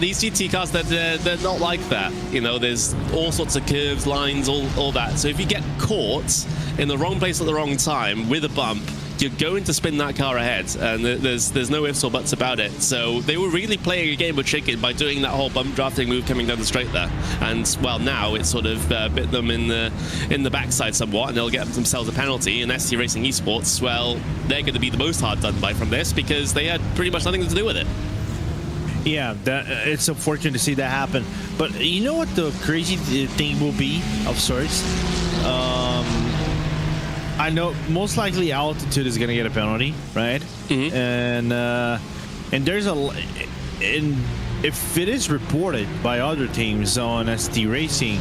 These GT cars, they're not like that. There's all sorts of curves, lines, all that. So if you get caught in the wrong place at the wrong time with a bump, you're going to spin that car ahead, and there's no ifs or buts about it. So they were really playing a game of chicken by doing that whole bump drafting move coming down the straight there. And well, now it's sort of bit them in the backside somewhat, and they'll get themselves a penalty. And ST Racing Esports, well, they're going to be the most hard done by from this, because they had pretty much nothing to do with it. Yeah, it's unfortunate to see that happen. But you know what the crazy thing will be of sorts? I know most likely Altitude is going to get a penalty, right? And there's if it is reported by other teams on ST Racing,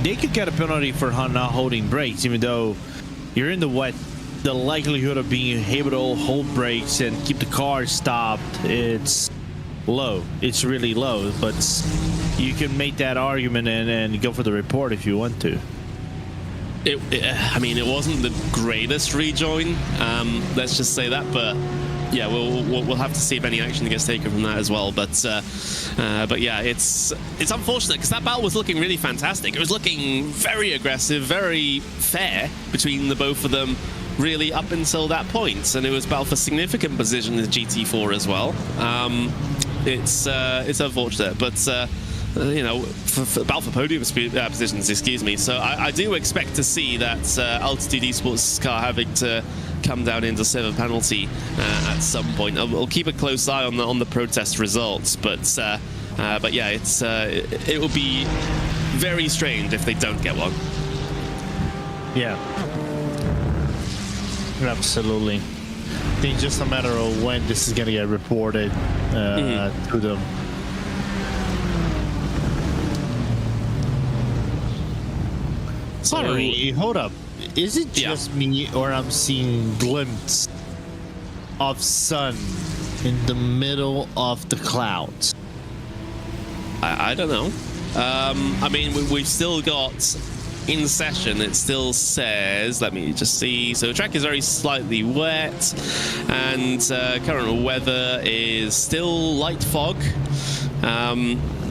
they could get a penalty for not holding brakes, even though you're in the wet. The likelihood of being able to hold brakes and keep the car stopped, it's low. It's really low, but you can make that argument and go for the report if you want to. I mean, it wasn't the greatest rejoin. Let's just say that, but yeah, we'll have to see if any action gets taken from that as well. But yeah, it's unfortunate because that battle was looking really fantastic. It was looking very aggressive, very fair between the both of them, really up until that point, and it was battle for significant position in the GT4 as well. It's unfortunate, but you know, for battle for podium positions, excuse me. So I do expect to see that Altitude eSports car having to come down into server penalty at some point. We'll keep a close eye on the protest results, but yeah, it will be very strange if they don't get one. Yeah, absolutely. I think just a matter of when this is going to get reported to them. Sorry, hold up. Is it just me, or I'm seeing glimpses of sun in the middle of the clouds? I don't know. I mean, we've still got in session. It still says, let me just see. So the track is very slightly wet, and current weather is still light fog.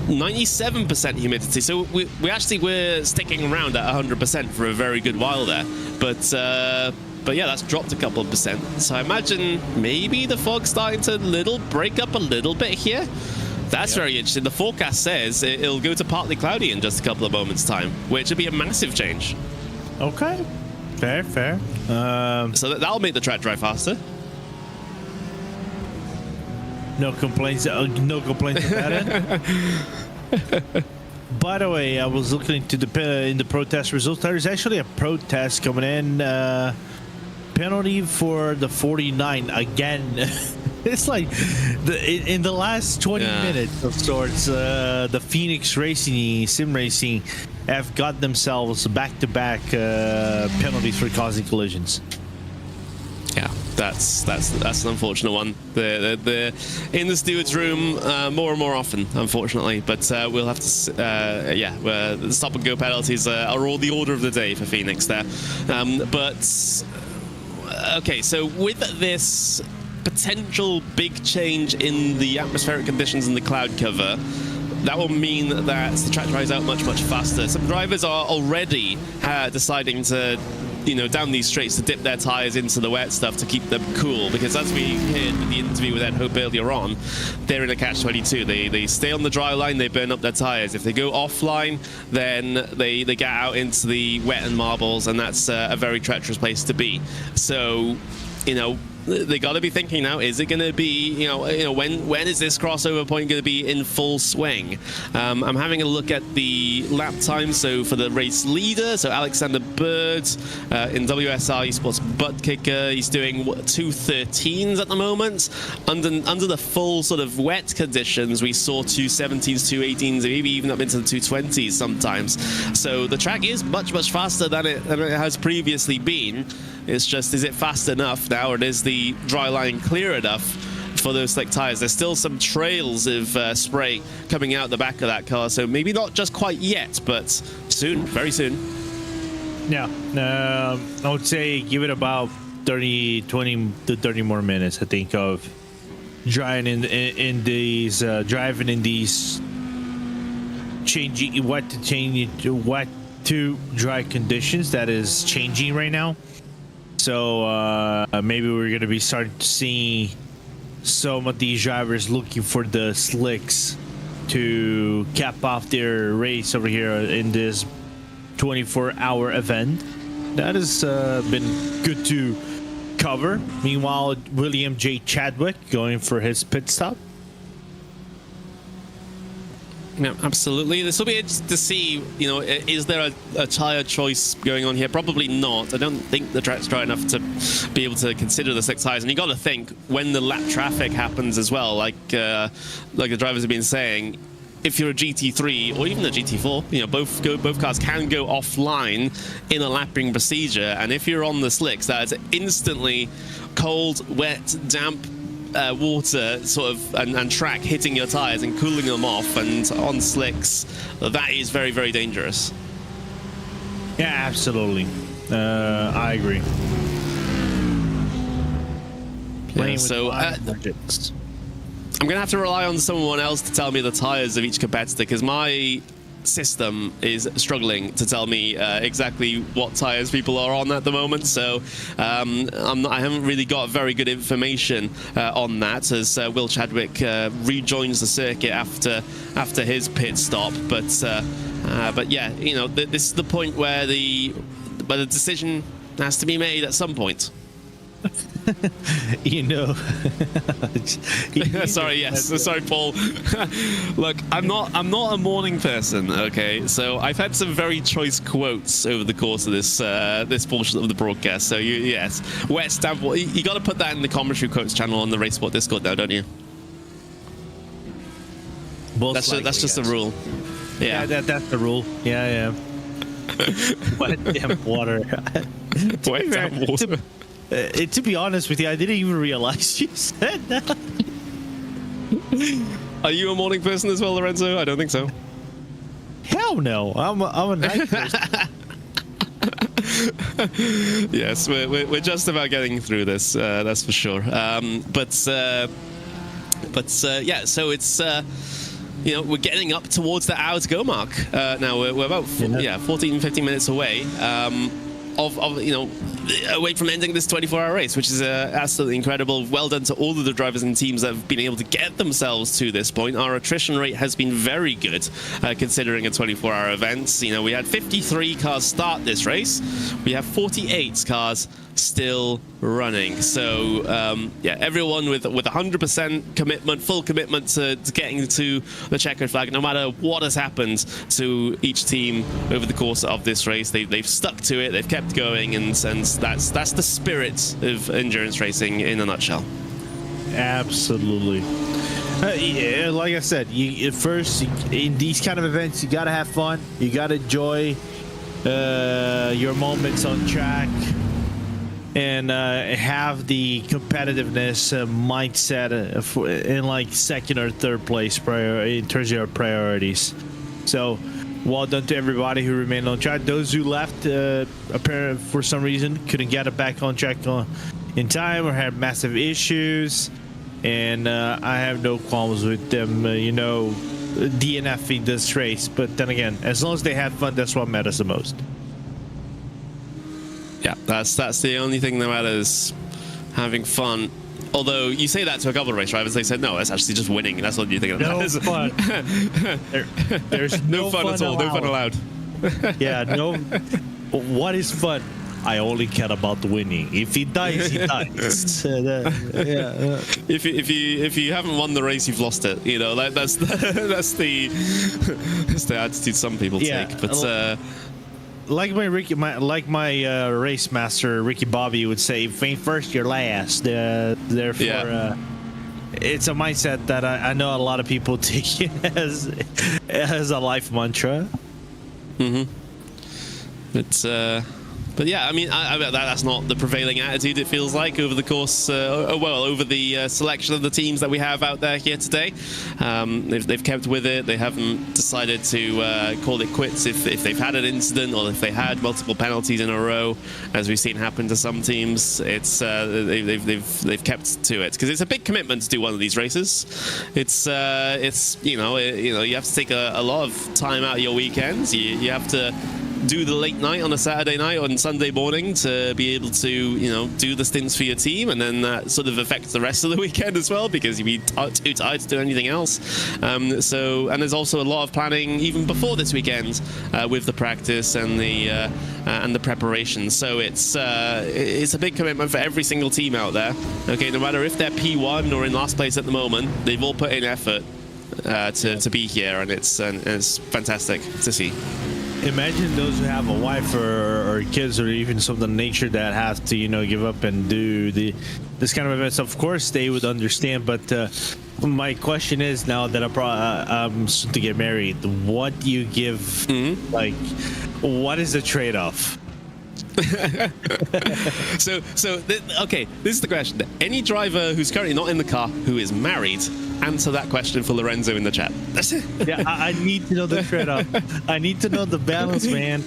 97% humidity, so we actually were sticking around at 100% for a very good while there, but yeah, that's dropped a couple of percent. So I imagine maybe the fog's starting to break up a little bit here. That's very interesting. The forecast says it'll go to partly cloudy in just a couple of moments' time, which would be a massive change. Okay, fair. So that'll make the track drive faster. No complaints. No complaints about it. By the way, I was looking into in the protest results. There is actually a protest coming in. Penalty for the 49 again. It's like in the last 20 minutes of sorts. The Phoenix Racing Sim Racing have got themselves back-to-back penalties for causing collisions. Yeah, that's an unfortunate one. They're in the steward's room more and more often, unfortunately. But we'll have to, the stop and go penalties are all the order of the day for Phoenix there. Okay, so with this potential big change in the atmospheric conditions and the cloud cover, that will mean that the track dries out much faster. Some drivers are already deciding to, down these straights to dip their tires into the wet stuff to keep them cool, because as we heard in the interview with Ed Hope earlier on, they're in a catch-22. They stay on the dry line, they burn up their tires. If they go offline, then they get out into the wet and marbles, and that's a very treacherous place to be. So, they got to be thinking now, is it going to be, when is this crossover point going to be in full swing? I'm having a look at the lap time. So for the race leader, so Alexander Bird in WSR eSports Buttkicker, he's doing 2:13s at the moment. Under the full sort of wet conditions, we saw 2:17s, 2:18s, maybe even up into the 2:20s sometimes. So the track is much faster than it has previously been. It's just, is it fast enough now, or is the dry line clear enough for those slick tires? There's still some trails of spray coming out the back of that car, so maybe not just quite yet, but soon, very soon. Yeah, I would say give it about 20 to 30 more minutes, I think, of driving in these changing wet to dry conditions. That is changing right now. So maybe we're going to be starting to see some of these drivers looking for the slicks to cap off their race over here in this 24-hour event. That has been good to cover. Meanwhile, William J. Chadwick going for his pit stop. Yeah, absolutely. This will be interesting to see, is there a tire choice going on here? Probably not. I don't think the track's dry enough to be able to consider the slick tires. And you got to think, when the lap traffic happens as well, like the drivers have been saying, if you're a GT3 or even a GT4, both cars can go offline in a lapping procedure. And if you're on the slicks, that is instantly cold, wet, damp water sort of and track hitting your tires and cooling them off, and on slicks, that is very dangerous. Yeah, absolutely. I agree. Playing so with I'm going to have to rely on someone else to tell me the tires of each competitor, because my system is struggling to tell me exactly what tires people are on at the moment. So I haven't really got very good information on that, as Will Chadwick rejoins the circuit after his pit stop. But yeah, you know, this is the point where the decision has to be made at some point. you know. Sorry, Paul. Look, I'm not a morning person, okay? So I've had some very choice quotes over the course of this portion of the broadcast. So yes, wet stamp. You got to put that in the commentary quotes channel on the Racesport Discord now, don't you? That's just the rule. Yeah, that's the rule. Yeah. Wet damp water. Wet damp water. To be honest with you, I didn't even realize you said that. Are you a morning person as well, Lorenzo? I don't think so. Hell no. I'm a night person. Yes, we're just about getting through this. That's for sure. But yeah. So it's you know, we're getting up towards the hour to go mark. Now we're about 14, 15 minutes away. Of you know, away from ending this 24-hour race, which is absolutely incredible. Well done to all of the drivers and teams that have been able to get themselves to this point. Our attrition rate has been very good, considering a 24-hour event. You know, we had 53 cars start this race. We have 48 cars still running. So yeah, everyone with 100% commitment, full commitment to getting to the checkered flag, no matter what has happened to each team over the course of this race. They've stuck to it, they've kept going, and that's the spirit of endurance racing in a nutshell. Absolutely. Yeah, like I said, first in these kind of events, you gotta have fun, you gotta enjoy your moments on track, and have the competitiveness mindset in like second or third place in terms of your priorities. So well done to everybody who remained on track. Those who left apparently for some reason couldn't get it back on track in time or had massive issues, and I have no qualms with them you know, DNFing this race. But then again, as long as they had fun, that's what matters the most. Yeah, that's the only thing that matters, having fun. Although you say that to a couple of race drivers, they said, no, it's actually just winning. That's what you think of. No fun. There's no fun at all. No fun allowed. Yeah, no. What is fun? I only care about winning. If he dies, he dies. If you haven't won the race, you've lost it. You know, that's the attitude some people take. But like my race master Ricky Bobby would say, if you ain't first, you're last. Therefore, it's a mindset that I know a lot of people take it as a life mantra. But yeah, I mean, that's not the prevailing attitude, it feels like, over the course, over the selection of the teams that we have out there here today. They've kept with it. They haven't decided to call it quits if they've had an incident or if they had multiple penalties in a row, as we've seen happen to some teams. It's they've kept to it, because it's a big commitment to do one of these races. It's you know, you have to take a lot of time out of your weekends. You have to do the late night on a Saturday night or on Sunday morning to be able to, you know, do the stints for your team, and then that sort of affects the rest of the weekend as well, because you'd be too tired to do anything else. And there's also a lot of planning even before this weekend with the practice and the preparation. So it's a big commitment for every single team out there. Okay, no matter if they're P1 or in last place at the moment, they've all put in effort to be here, and it's fantastic to see. Imagine those who have a wife or kids or even something of nature that have to, you know, give up and do this kind of events. Of course, they would understand. But my question is, now that I'm soon to get married, what do you give? Like, what is the trade-off? Okay, this is the question. Any driver who's currently not in the car who is married, answer that question for Lorenzo in the chat. Yeah, I need to know the trade-off. I need to know the balance, man.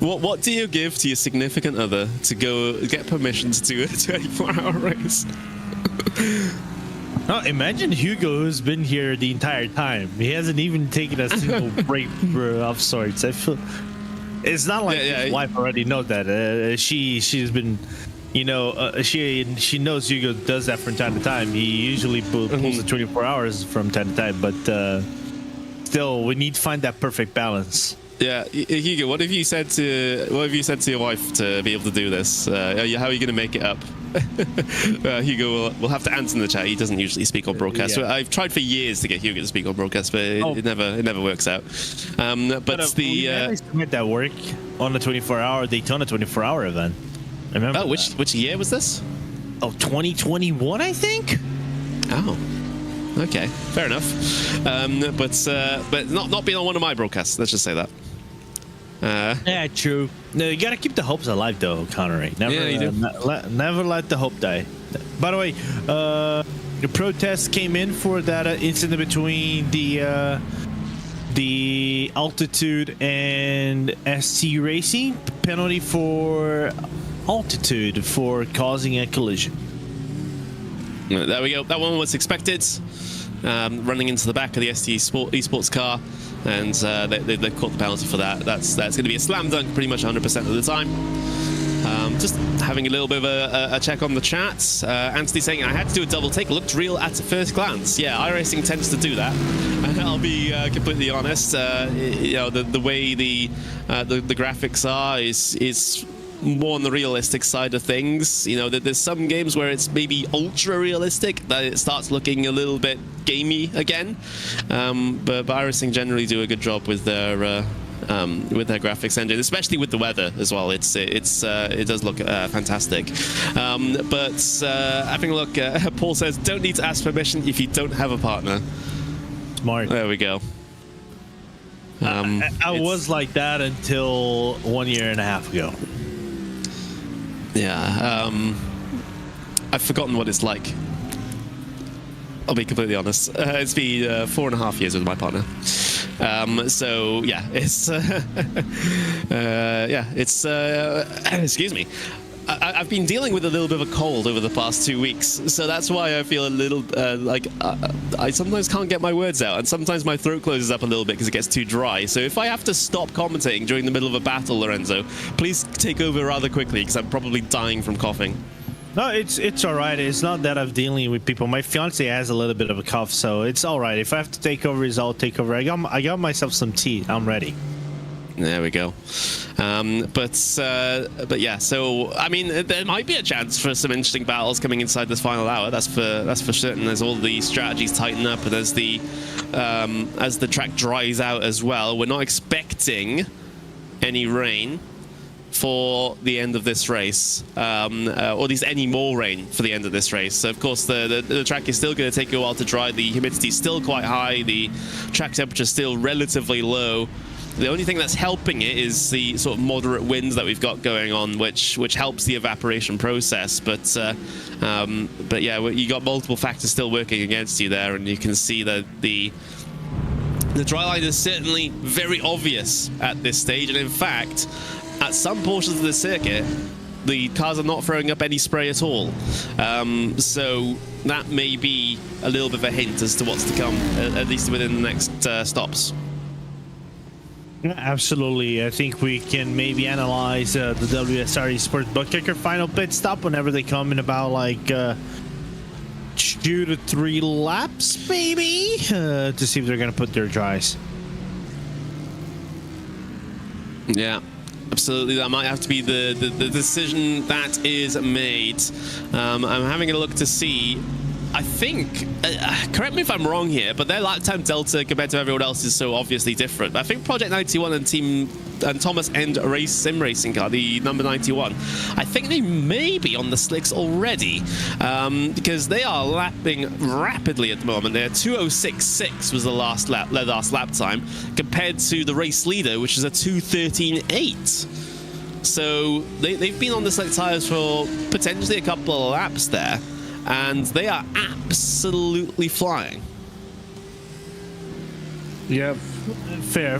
What do you give to your significant other to go get permission to do a 24-hour race? Oh, imagine Hugo, who's been here the entire time. He hasn't even taken a single break of sorts. I feel it's not like his wife already knows that. She's been, you know, she knows Hugo does that from time to time. He usually pulls the 24 hours from time to time, but still, we need to find that perfect balance. Yeah, Hugo, what have you said to your wife to be able to do this? How are you going to make it up? Hugo will have to answer in the chat. He doesn't usually speak on broadcast. Yeah. I've tried for years to get Hugo to speak on broadcast, but it never works out. But we managed to make that work on the 24-hour Daytona 24-hour event. Remember? Oh, which year was this? Oh, 2021, I think. Oh. Okay, fair enough. But not being on one of my broadcasts. Let's just say that. Yeah, true. No, you gotta keep the hopes alive, though, Connery. Never, yeah, you do. Never let the hope die. By the way, the protest came in for that incident between the altitude and ST Racing. Penalty for altitude for causing a collision. There we go. That one was expected. Running into the back of the ST eSports car, and they caught the penalty for that. That's going to be a slam dunk pretty much 100% of the time. Just having a little bit of a check on the chat. Anthony saying, I had to do a double take. Looked real at first glance. Yeah, iRacing tends to do that. And I'll be completely honest. You know, the way the graphics are is more on the realistic side of things. You know, there's some games where it's maybe ultra realistic that it starts looking a little bit gamey again. But iRacing generally do a good job with their graphics engine, especially with the weather as well. It does look fantastic. But having a look, Paul says, don't need to ask permission if you don't have a partner. Smart. There we go. I was like that until 1.5 years ago. Yeah, I've forgotten what it's like. I'll be completely honest. It's been 4.5 years with my partner. So yeah, it's excuse me. I've been dealing with a little bit of a cold over the past 2 weeks, so that's why I feel a little like I sometimes can't get my words out, and sometimes my throat closes up a little bit because it gets too dry. So if I have to stop commentating during the middle of a battle, Lorenzo, please take over rather quickly because I'm probably dying from coughing. No, it's all right. It's not that I'm dealing with people. My fiance has a little bit of a cough, so it's all right. If I have to take over, I'll take over. I got myself some tea. I'm ready. There we go. But yeah, so I mean, there might be a chance for some interesting battles coming inside this final hour. That's for certain. As all the strategies tighten up, and as the track dries out as well, we're not expecting any rain for the end of this race, or at least any more rain for the end of this race. So of course the track is still going to take a while to dry. The humidity is still quite high. The track temperature is still relatively low. The only thing that's helping it is the sort of moderate winds that we've got going on, which helps the evaporation process. But yeah, you got multiple factors still working against you there, and you can see that the dry line is certainly very obvious at this stage. And in fact, at some portions of the circuit, the cars are not throwing up any spray at all. So that may be a little bit of a hint as to what's to come, at least within the next stops. Yeah, absolutely. I think we can maybe analyze the WSR eSport Buttkicker final pit stop whenever they come in about like 2 to 3 laps, maybe, to see if they're going to put their dries. Yeah. Absolutely, that might have to be the decision that is made. I'm having a look to see. I think, correct me if I'm wrong here, but their lap time delta compared to everyone else is so obviously different. I think Project 91 and Thomas End Sim Racing car, the number 91, I think they may be on the slicks already, because they are lapping rapidly at the moment. They're 2:06.6 was the last lap time, compared to the race leader, which is a 2:13.8. So they've been on the slick tires for potentially a couple of laps there, and they are absolutely flying. Yeah, fair.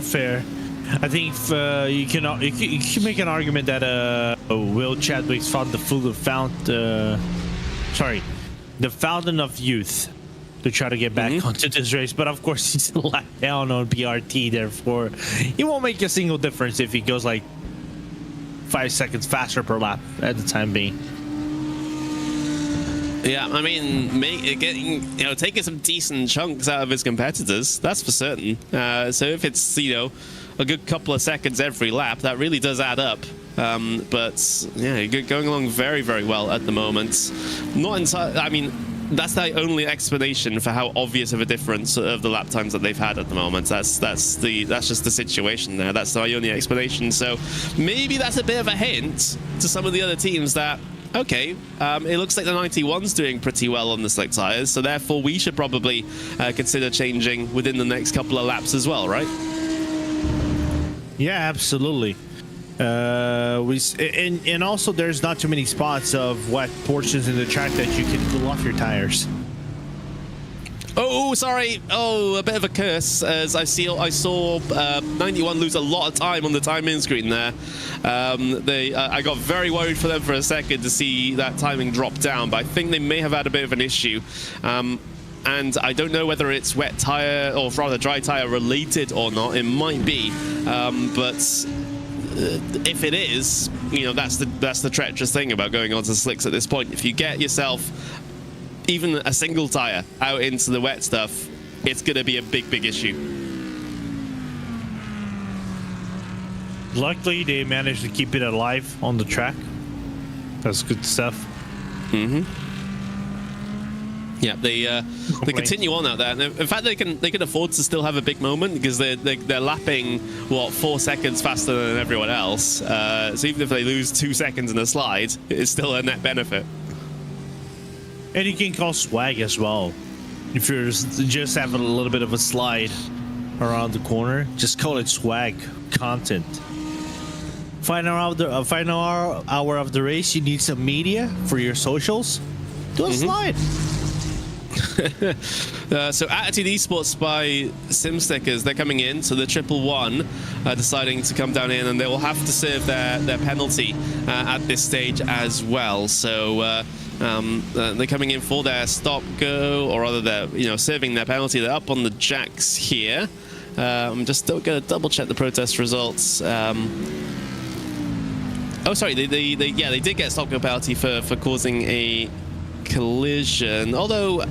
I think you can make an argument that Will Chadwick's found the fountain of youth to try to get back onto this race, but of course he's locked down on BRT. Therefore, he won't make a single difference if he goes like 5 seconds faster per lap at the time being. Yeah, I mean, taking some decent chunks out of his competitors, that's for certain. So if it's, a good couple of seconds every lap, that really does add up. But yeah, going along very, very well at the moment. Not entirely. I mean, that's the only explanation for how obvious of a difference of the lap times that they've had at the moment. That's just the situation there. That's the only explanation. So maybe that's a bit of a hint to some of the other teams that, okay, it looks like the 91's doing pretty well on the slick tires, so therefore we should probably consider changing within the next couple of laps as well, right? Yeah, absolutely. And also there's not too many spots of wet portions in the track that you can pull off your tires. Oh, sorry. Oh, a bit of a curse, as I saw 91 lose a lot of time on the timing screen there. I got very worried for them for a second to see that timing drop down, but I think they may have had a bit of an issue. And I don't know whether it's wet tire or rather dry tire related or not. It might be, but if it is, that's the treacherous thing about going onto slicks at this point. If you get yourself even a single tire out into the wet stuff, it's going to be a big issue. Luckily, they managed to keep it alive on the track. That's good stuff. Yeah, they continue on out there. In fact, they can afford to still have a big moment because they're lapping 4 seconds faster than everyone else. So even if they lose 2 seconds in a slide, it's still a net benefit. And you can call swag as well. If you're just having a little bit of a slide around the corner, just call it swag content. Final hour of the race, you need some media for your socials. Do a slide. So Attitude Esports by SimStickers, they're coming in. So the 111 deciding to come down in, and they will have to serve their penalty at this stage as well. So they're coming in for their stop go, or rather they're serving their penalty. They're up on the jacks here. I'm just going to double check the protest results. Oh, sorry, they did get a stop go penalty for causing a collision. Although,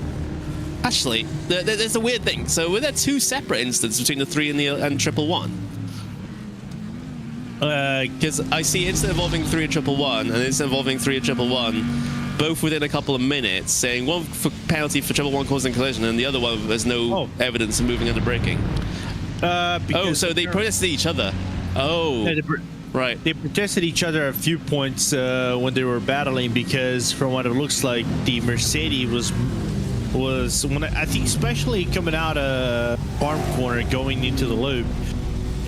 actually, there's a weird thing. So were there 2 separate incidents between the 3 and 111? Because I see incident involving 3 and 111 and incident involving 3 and 111, both within a couple of minutes, saying one for penalty for 111 causing collision, and the other one there's no evidence of moving under braking. So they protested each other. Right. They protested each other at a few points when they were battling, because from what it looks like, the Mercedes was when I think, especially coming out of farm corner going into the loop,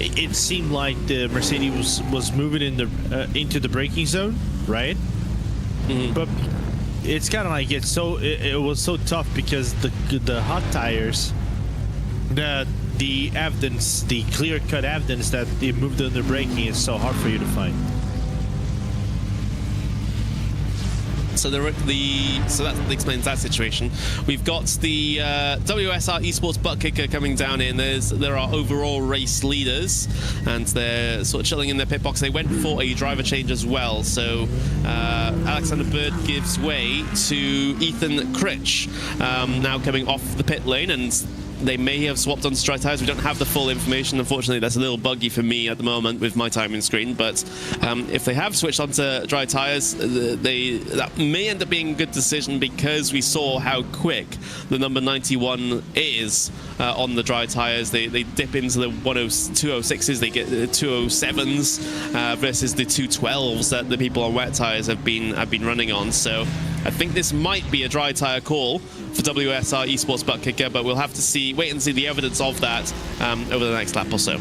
it seemed like the Mercedes was moving into the braking zone, right? But it's kind of like it was so tough because the hot tires, the evidence, the clear-cut evidence that they moved under braking is so hard for you to find. So that explains that situation. We've got the WSR Esports Buttkicker coming down in. There are overall race leaders, and they're sort of chilling in their pit box. They went for a driver change as well. So Alexander Bird gives way to Ethan Critch, now coming off the pit lane, and they may have swapped onto dry tires. We don't have the full information. Unfortunately, that's a little buggy for me at the moment with my timing screen. But if they have switched onto dry tires, that may end up being a good decision, because we saw how quick the number 91 is on the dry tires. They dip into the 206s, they get the 207s versus the 212s that the people on wet tires have been running on. So I think this might be a dry tire call for WSR Esports Buttkicker, but we'll have to wait and see the evidence of that over the next lap or so.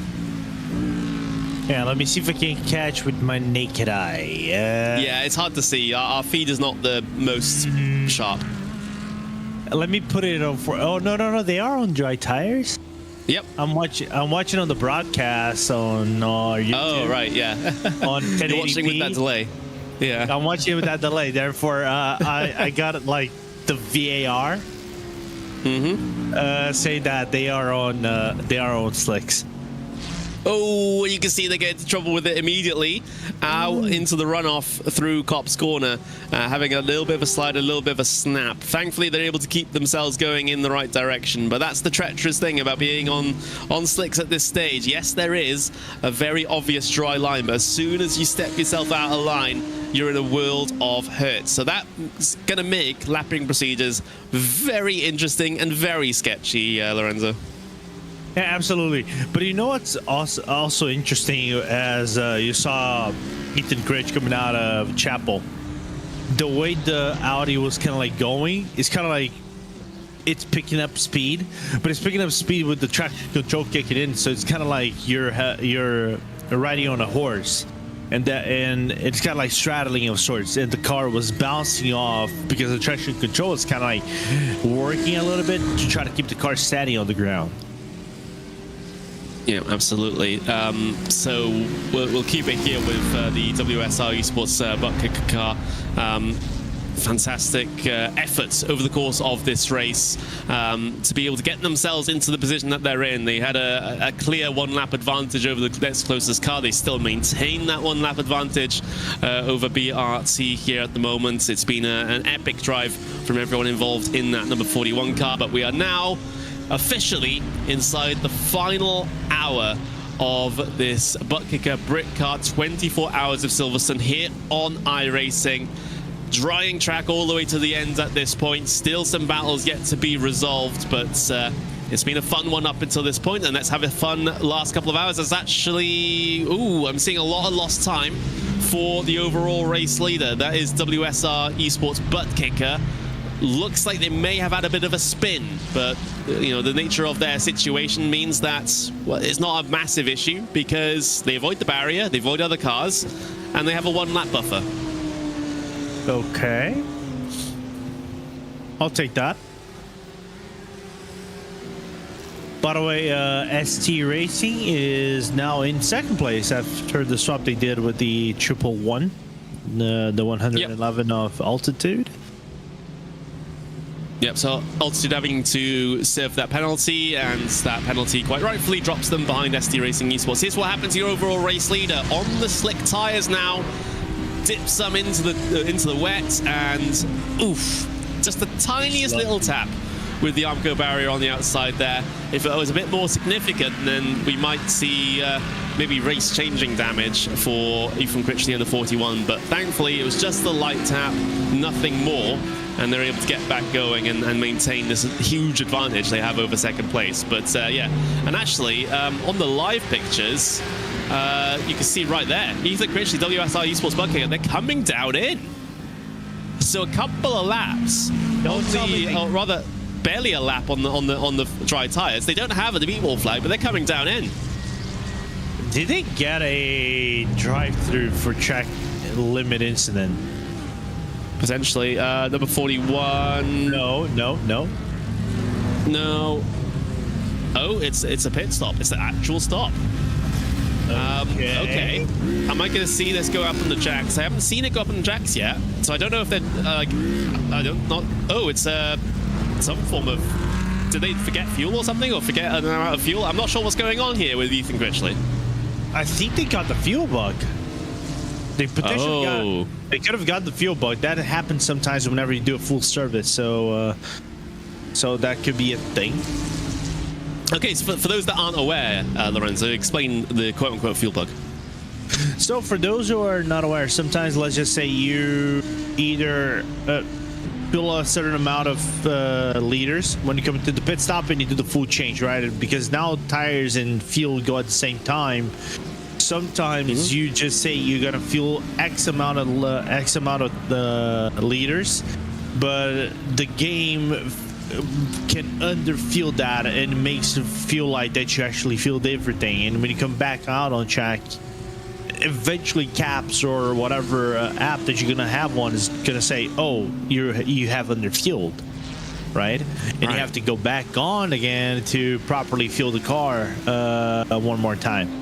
Yeah, let me see if I can catch with my naked eye. Yeah, it's hard to see. Our feed is not the most sharp. Let me put it on for... Oh, no, they are on dry tires. Yep. I'm watching on the broadcast on YouTube. Oh, right, yeah. On 1080p. You're watching with that delay. Yeah. I'm watching with that delay. Therefore, I got like the VAR. Say that they are on slicks. Oh, you can see they get into trouble with it immediately. Out into the runoff through Cop's Corner, having a little bit of a slide, a little bit of a snap. Thankfully, they're able to keep themselves going in the right direction. But that's the treacherous thing about being on slicks at this stage. Yes, there is a very obvious dry line, but as soon as you step yourself out of line, you're in a world of hurt. So that's going to make lapping procedures very interesting and very sketchy, Lorenzo. Yeah, absolutely. But you know what's also interesting, as you saw Ethan Critch coming out of Chapel, the way the Audi was kind of like going, it's kind of like it's picking up speed, but it's picking up speed with the traction control kicking in. So it's kind of like you're riding on a horse, and it's kind of like straddling of sorts. And the car was bouncing off because the traction control is kind of like working a little bit to try to keep the car steady on the ground. Yeah, absolutely. So we'll keep it here with the WSR eSports Buttkicker car. Fantastic efforts over the course of this race to be able to get themselves into the position that they're in. They had a clear one-lap advantage over the next closest car. They still maintain that one-lap advantage over BRT here at the moment. It's been an epic drive from everyone involved in that number 41 car, but we are now officially inside the final hour of this Buttkicker Britcar 24 hours of Silverstone here on iRacing. Drying track all the way to the end at this point. Still some battles yet to be resolved, but it's been a fun one up until this point, and let's have a fun last couple of hours. There's actually, I'm seeing a lot of lost time for the overall race leader. That is WSR eSports Buttkicker. Looks like they may have had a bit of a spin, but the nature of their situation means that it's not a massive issue because they avoid the barrier, they avoid other cars, and they have a one-lap buffer. Okay. I'll take that. By the way, ST Racing is now in second place after the swap they did with the 111, the 111 of altitude. Yep, so Altitude having to serve that penalty, and that penalty quite rightfully drops them behind ST Racing eSports. Here's what happened to your overall race leader. On the slick tyres now, dips some into the wet, and oof, just the tiniest little tap with the Armco barrier on the outside there. If it was a bit more significant, then we might see maybe race-changing damage for Ethan Critch, the under 41, but thankfully it was just the light tap, nothing more, and they're able to get back going and maintain this huge advantage they have over second place. But yeah, and actually on the live pictures, you can see right there, Ethan Critch, the WSR eSports Buttkicker, they're coming down in. So a couple of laps, or rather barely a lap on the dry tires. They don't have a beat wall flag, but they're coming down in. Did they get a drive-through for track limit incident? Potentially. Number 41. No. Oh, it's a pit stop. It's an actual stop. Okay. Am I going to see this go up on the jacks? I haven't seen it go up on the jacks yet, so I don't know if they're Oh, it's some form of. Did they forget fuel or something, or forget an amount of fuel? I'm not sure what's going on here with Ethan Critchley. I think they got the fuel bug. They potentially they could have got the fuel bug. That happens sometimes whenever you do a full service. So that could be a thing. Okay, so for those that aren't aware, Lorenzo, explain the quote-unquote fuel bug. So for those who are not aware, sometimes let's just say you either fill a certain amount of liters when you come to the pit stop and you do the full change, right? Because now tires and fuel go at the same time. Sometimes you just say you're gonna fuel X amount of the liters, but the game can underfuel that and it makes it feel like that you actually fueled everything. And when you come back out on track, eventually Caps or whatever app that you're gonna have one is gonna say, oh, you have underfueled. right? And you have to go back on again to properly fuel the car one more time.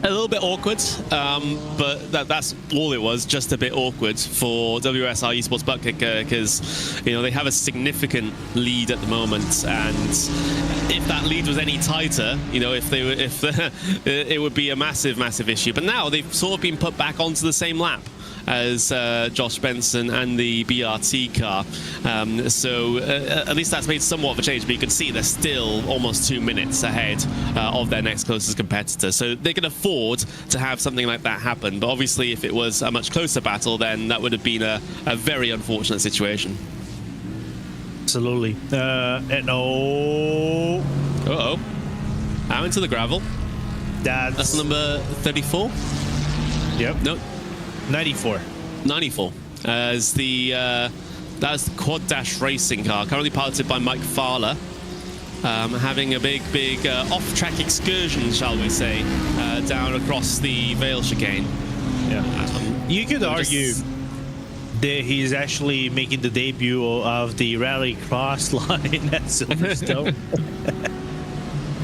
A little bit awkward, but that's all it was, just a bit awkward for WSR eSports Buttkicker, because they have a significant lead at the moment, and if that lead was any tighter, it would be a massive issue. But now they've sort of been put back onto the same lap as Josh Benson and the BRT car. So at least that's made somewhat of a change, but you can see they're still almost 2 minutes ahead of their next closest competitor. So they can afford to have something like that happen. But obviously, if it was a much closer battle, then that would have been a very unfortunate situation. Absolutely. And Uh-oh. Out into the gravel. That's number 34? Yep. Nope. 94. As that's the Quad Dash racing car, currently piloted by Mike Fowler, having a big off-track excursion, shall we say, down across the Vale chicane. Yeah. You could argue that he's actually making the debut of the rally cross line at Silverstone.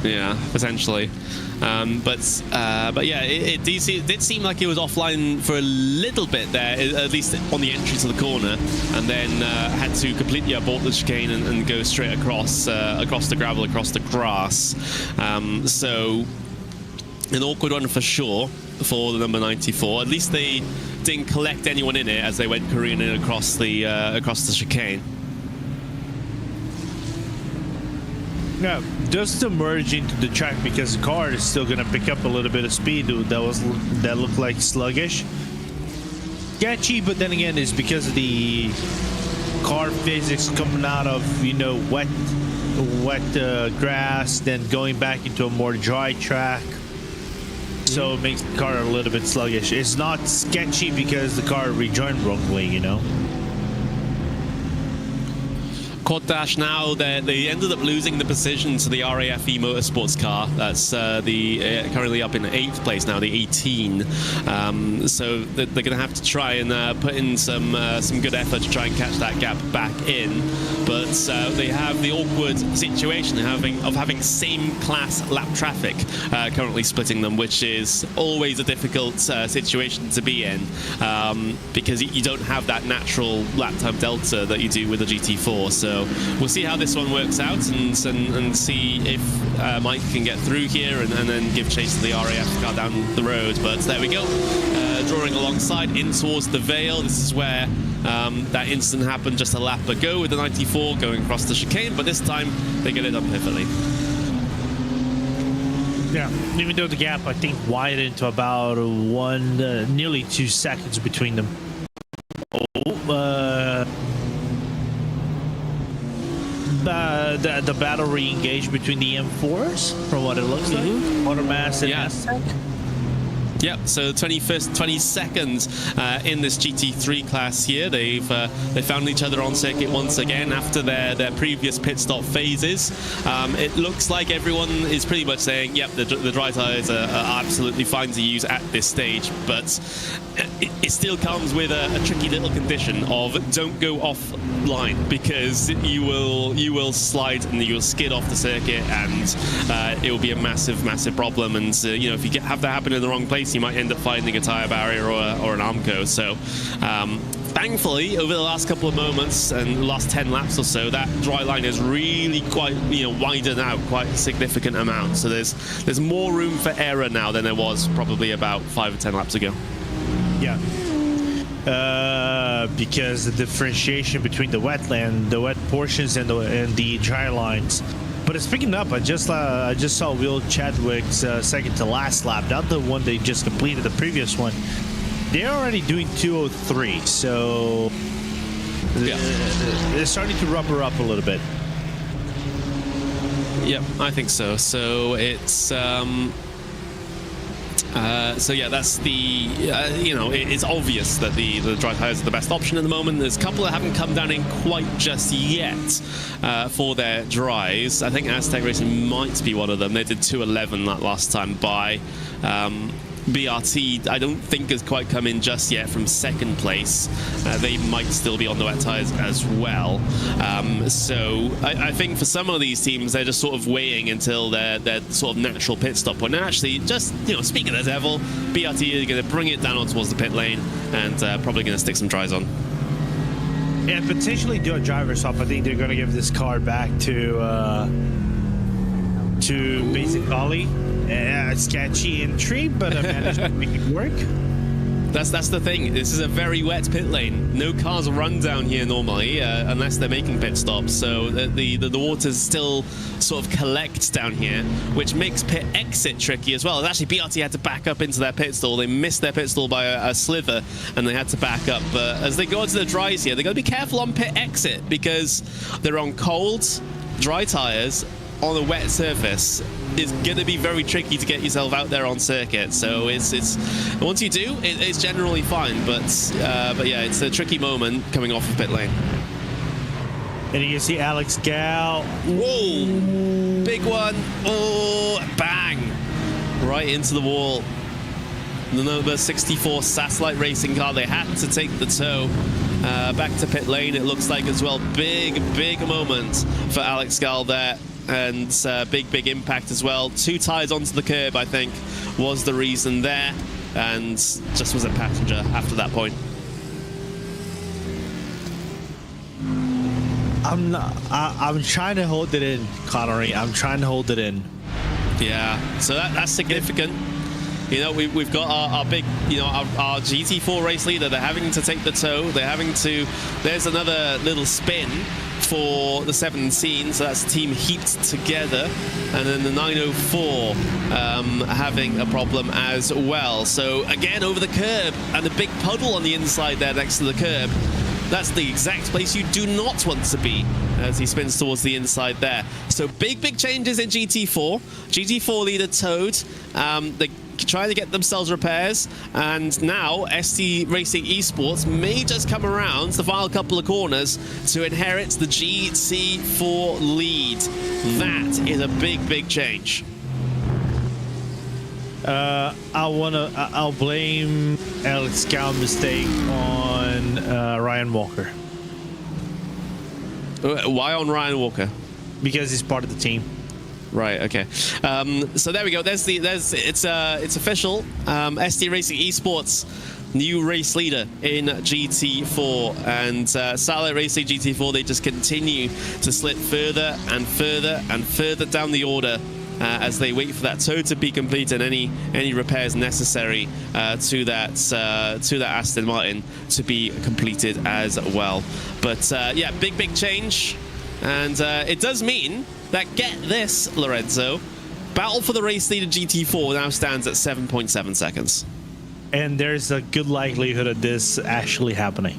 Yeah, potentially. But yeah, it did seem like it was offline for a little bit there, at least on the entry to the corner, and then had to completely abort the chicane and go straight across the gravel, across the grass. So an awkward one for sure for the number 94. At least they didn't collect anyone in it as they went careening across the chicane. Yeah, just to merge into the track, because the car is still gonna pick up a little bit of speed that looked like sluggish. Sketchy, but then again, it's because of the car physics coming out of wet grass, then going back into a more dry track. So it makes the car a little bit sluggish. It's not sketchy because the car rejoined wrongly, Quad Dash now, they ended up losing the position to the RAFE Motorsports car. That's currently up in 8th place now, the 18. So they're going to have to try and put in some good effort to try and catch that gap back in. But they have the awkward situation of having same class lap traffic currently splitting them, which is always a difficult situation to be in, because you don't have that natural lap time delta that you do with the GT4. So we'll see how this one works out and see if Mike can get through here and then give chase to the RAF car down the road. But there we go, drawing alongside in towards the Vale. This is where that incident happened just a lap ago with the 94 going across the chicane, but this time they get it done perfectly. Yeah, even though the gap, I think, widened to about nearly 2 seconds between them. The battle re-engaged between the M4s, from what it looks like. Motormass and Aztec. Yep, so 22nd in this GT3 class here. They've found each other on circuit once again after their previous pit stop phases. It looks like everyone is pretty much saying, yep, the dry tyres are absolutely fine to use at this stage, but it still comes with a tricky little condition of don't go offline, because you will slide and you will skid off the circuit, and it will be a massive problem. And if you have that happen in the wrong place, you might end up finding a tyre barrier or an Armco. So thankfully, over the last couple of moments and the last 10 laps or so, that dry line has really quite widened out quite a significant amount. So there's more room for error now than there was probably about 5 or 10 laps ago. Yeah. Because the differentiation between the wet portions and the dry lines. But it's picking up. I just saw Will Chadwick's second to last lap, not the one they just completed, the previous one. They're already doing 2:03, so they're starting to rubber up a little bit. Yeah, I think so. So it's so yeah, that's the it's obvious that the dry tires are the best option at the moment. There's a couple that haven't come down in quite just yet for their dries. I think Aztec Racing might be one of them. They did 2:11 that last time by. BRT, I don't think has quite come in just yet from second place. They might still be on the wet tyres as well. So I think for some of these teams, they're just sort of waiting until their sort of natural pit stop point. And actually, just, you know, speaking of the devil, BRT are going to bring it down towards the pit lane and probably going to stick some dries on. Yeah, potentially do a driver swap. I think they're going to give this car back to Basic Ollie. Sketchy entry, but I managed to make it work. That's the thing. This is a very wet pit lane. No cars run down here normally unless they're making pit stops. So the water still sort of collects down here, which makes pit exit tricky as well. Actually, BRT had to back up into their pit stall. They missed their pit stall by a slither, and they had to back up. But as they go into the dries here, they got to be careful on pit exit because they're on cold, dry tires on a wet surface. Is going to be very tricky to get yourself out there on circuit. So it's once you do, it's generally fine. But yeah, it's a tricky moment coming off of pit lane. And you can see Alex Gal. Whoa! Big one. Oh, bang! Right into the wall. The number 64 Satellite Racing car. They had to take the tow. Back to pit lane, it looks like as well. Big moment for Alex Gal there. And big impact as well. 2 tires onto the curb, I think, was the reason there, and just was a passenger after that point. I'm trying to hold it in, Connery. I'm trying to hold it in. Yeah, so that's significant. You know, we've got our big, you know, our GT4 race leader. They're having to take the tow. They're having to. There's another little spin for the 17, so that's team heaped together, and then the 904 having a problem as well. So again, over the curb, and a big puddle on the inside there next to the curb. That's the exact place you do not want to be as he spins towards the inside there. So big changes in GT4. GT4 leader towed. They trying to get themselves repairs, and now ST Racing Esports may just come around the final couple of corners to inherit the GT4 lead. That is a big change. I'll blame Alex Gal's mistake on Ryan Walker. Why on Ryan Walker? Because he's part of the team. Right. Okay. So there we go. It's official. ST Racing Esports, new race leader in GT4, and Satellite Racing GT4. They just continue to slip further and further down the order as they wait for that tow to be complete and any repairs necessary to that Aston Martin to be completed as well. But yeah, big change, and it does mean that, get this, Lorenzo, battle for the race leader GT4 now stands at 7.7 seconds. And there's a good likelihood of this actually happening.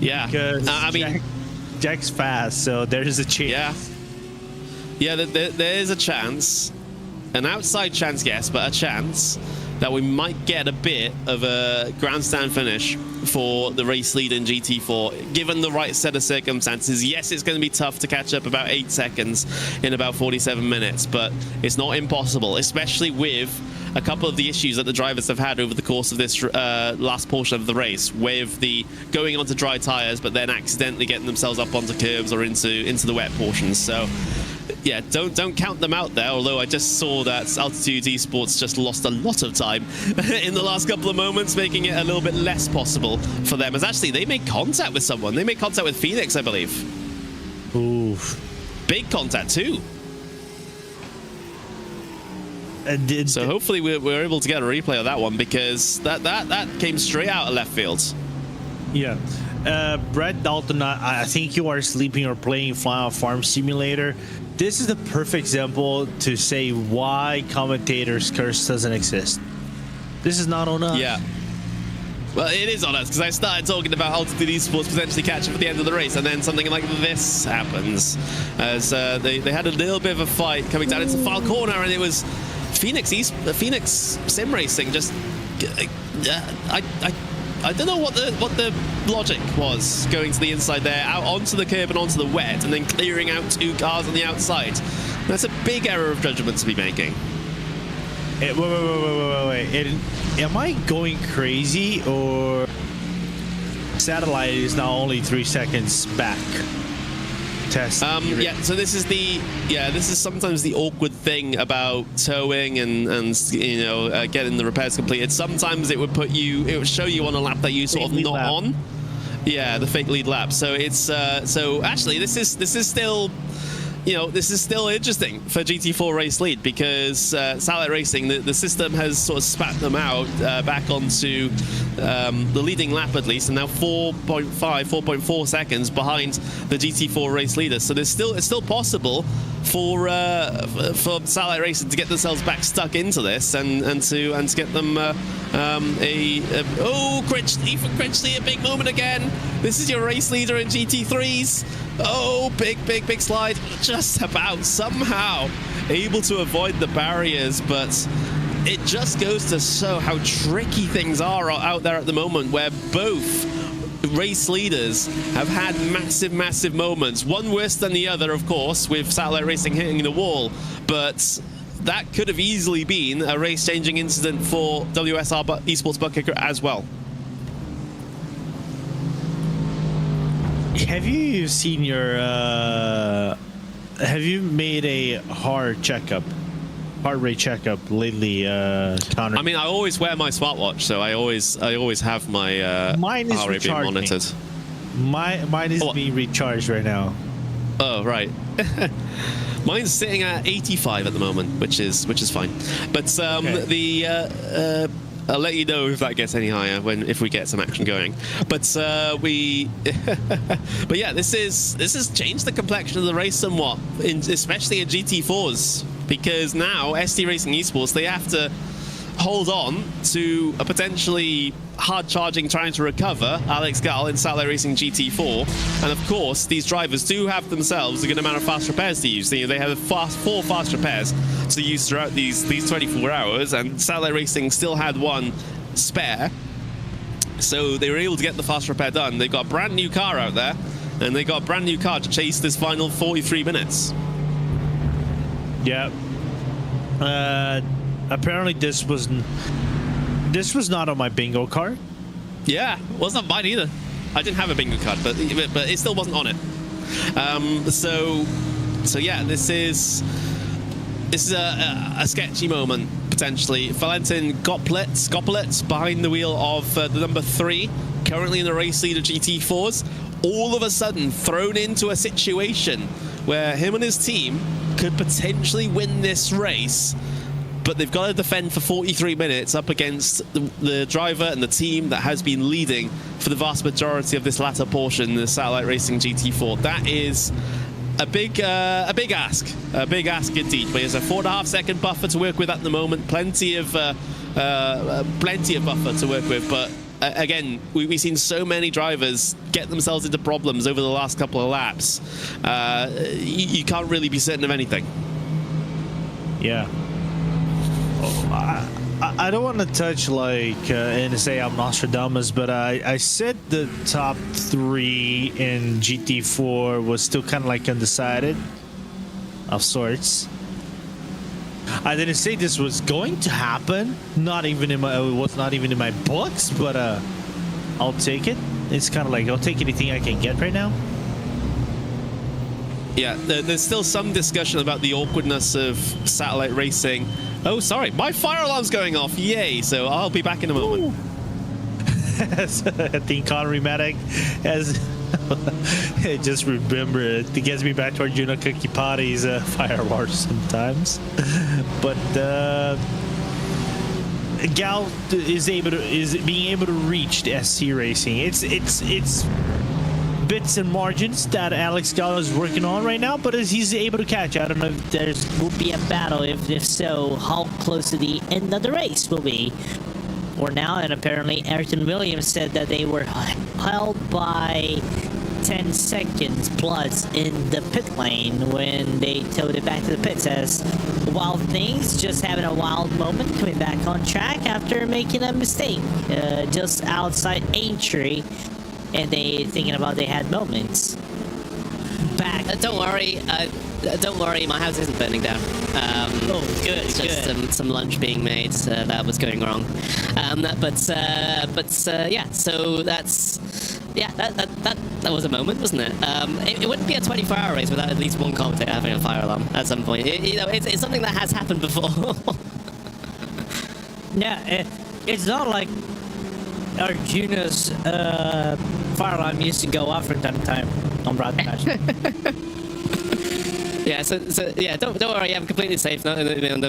Yeah. Because I mean, Jack's fast, so there's a chance. Yeah, there is a chance. An outside chance, yes, but a chance that we might get a bit of a grandstand finish for the race lead in GT4, given the right set of circumstances. Yes, it's going to be tough to catch up about 8 seconds in about 47 minutes, but it's not impossible, especially with a couple of the issues that the drivers have had over the course of this last portion of the race, with the going onto dry tires, but then accidentally getting themselves up onto curbs or into the wet portions. So yeah, don't count them out there, although I just saw that Altitude Esports just lost a lot of time in the last couple of moments, making it a little bit less possible for them, as actually they made contact with someone. They made contact with Phoenix, I believe. Oof. Big contact too. So hopefully we're able to get a replay of that one, because that came straight out of left field. Yeah. Brett Dalton, I think you are sleeping or playing Farm Simulator. This is the perfect example to say why commentators' curse doesn't exist. This is not on us. Yeah. Well, it is on us, because I started talking about Altitude Esports potentially catching up at the end of the race, and then something like this happens. As they had a little bit of a fight coming down into the final corner, and it was Phoenix Sim Racing just... I don't know what the logic was, going to the inside there, out onto the curb and onto the wet, and then clearing out 2 cars on the outside. That's a big error of judgment to be making. Wait. Am I going crazy, or satellite is now only 3 seconds back? Test. Yeah. So this is sometimes the awkward thing about towing and getting the repairs completed. Sometimes it would show you on a lap that you sort of not on. Yeah, the fake lead lap. So it's so actually this is still. This is still interesting for GT4 Race Lead, because Satellite Racing, the system has sort of spat them out back onto the leading lap at least, and now 4.4 seconds behind the GT4 Race Leader. So it's still possible for Satellite Racing to get themselves back stuck into this and to get them Critchley, a big moment again. This is your race leader in GT3s. Oh, big slide. Just about somehow able to avoid the barriers, but it just goes to show how tricky things are out there at the moment, where both race leaders have had massive moments. One worse than the other, of course, with Satellite Racing hitting the wall, but that could have easily been a race-changing incident for WSR eSports Buttkicker as well. Have you seen have you made a heart rate checkup lately, Connor? I mean, I always wear my smartwatch, so I always have my mine is heart rate being monitored. Mine is being recharged right now. Oh, right. Mine's sitting at 85 at the moment, which is fine. But okay. I'll let you know if that gets any higher if we get some action going. But but yeah, this has changed the complexion of the race somewhat, especially in GT4s, because now ST Racing Esports, they have to hold on to a potentially hard-charging, trying to recover Alex Gall in Satellite Racing GT4. And of course, these drivers do have themselves a good amount of fast repairs to use. They have 4 fast repairs to use throughout these 24 hours, and Satellite Racing still had one spare. So they were able to get the fast repair done. They've got a brand new car out there, and they got a brand new car to chase this final 43 minutes. Yeah. Apparently this was not on my bingo card. Yeah, well, it's not mine either. I didn't have a bingo card, but it still wasn't on it. So yeah, this is a sketchy moment potentially. Valentin Goplet behind the wheel of the number 3, currently in the race leader GT4s, all of a sudden thrown into a situation where him and his team could potentially win this race. But they've got to defend for 43 minutes up against the driver and the team that has been leading for the vast majority of this latter portion, the Satellite Racing GT4. That is a big ask indeed. But there's a 4.5 second buffer to work with at the moment. Plenty of buffer to work with. But again, we've seen so many drivers get themselves into problems over the last couple of laps. You can't really be certain of anything. Yeah. I don't want to touch and say I'm Nostradamus, but I said the top 3 in GT4 was still kind of undecided of sorts. I didn't say this was going to happen. It was not even in my books, but I'll take it. It's kind of I'll take anything I can get right now. Yeah, there's still some discussion about the awkwardness of Satellite Racing. Oh, sorry, my fire alarm's going off. Yay, so I'll be back in a moment. I think Connery Medic has just remember it gets me back to our Juno Cookie Potty's fire alarms sometimes. But Gal is being able to reach the SC Racing. It's bits and margins that Alex Gall is working on right now, but as he's able to catch, I don't know if there will be a battle. If so, how close to the end of the race will be for now. And apparently Ayrton Williams said that they were held by 10 seconds plus in the pit lane when they towed it back to the pits, as Wild Things just having a wild moment, coming back on track after making a mistake just outside Aintree. And they thinking about they had moments back. Don't worry. Don't worry, my house isn't burning down. Oh, good, It's just some lunch being made that was going wrong. Yeah. So that was a moment, wasn't it? It wouldn't be a 24-hour race without at least one commentator having a fire alarm at some point. It's something that has happened before. Yeah, it's not like Arjuna's fire alarm used to go off from time to time on broadcast. Yeah, so yeah, don't worry, I'm completely safe. No,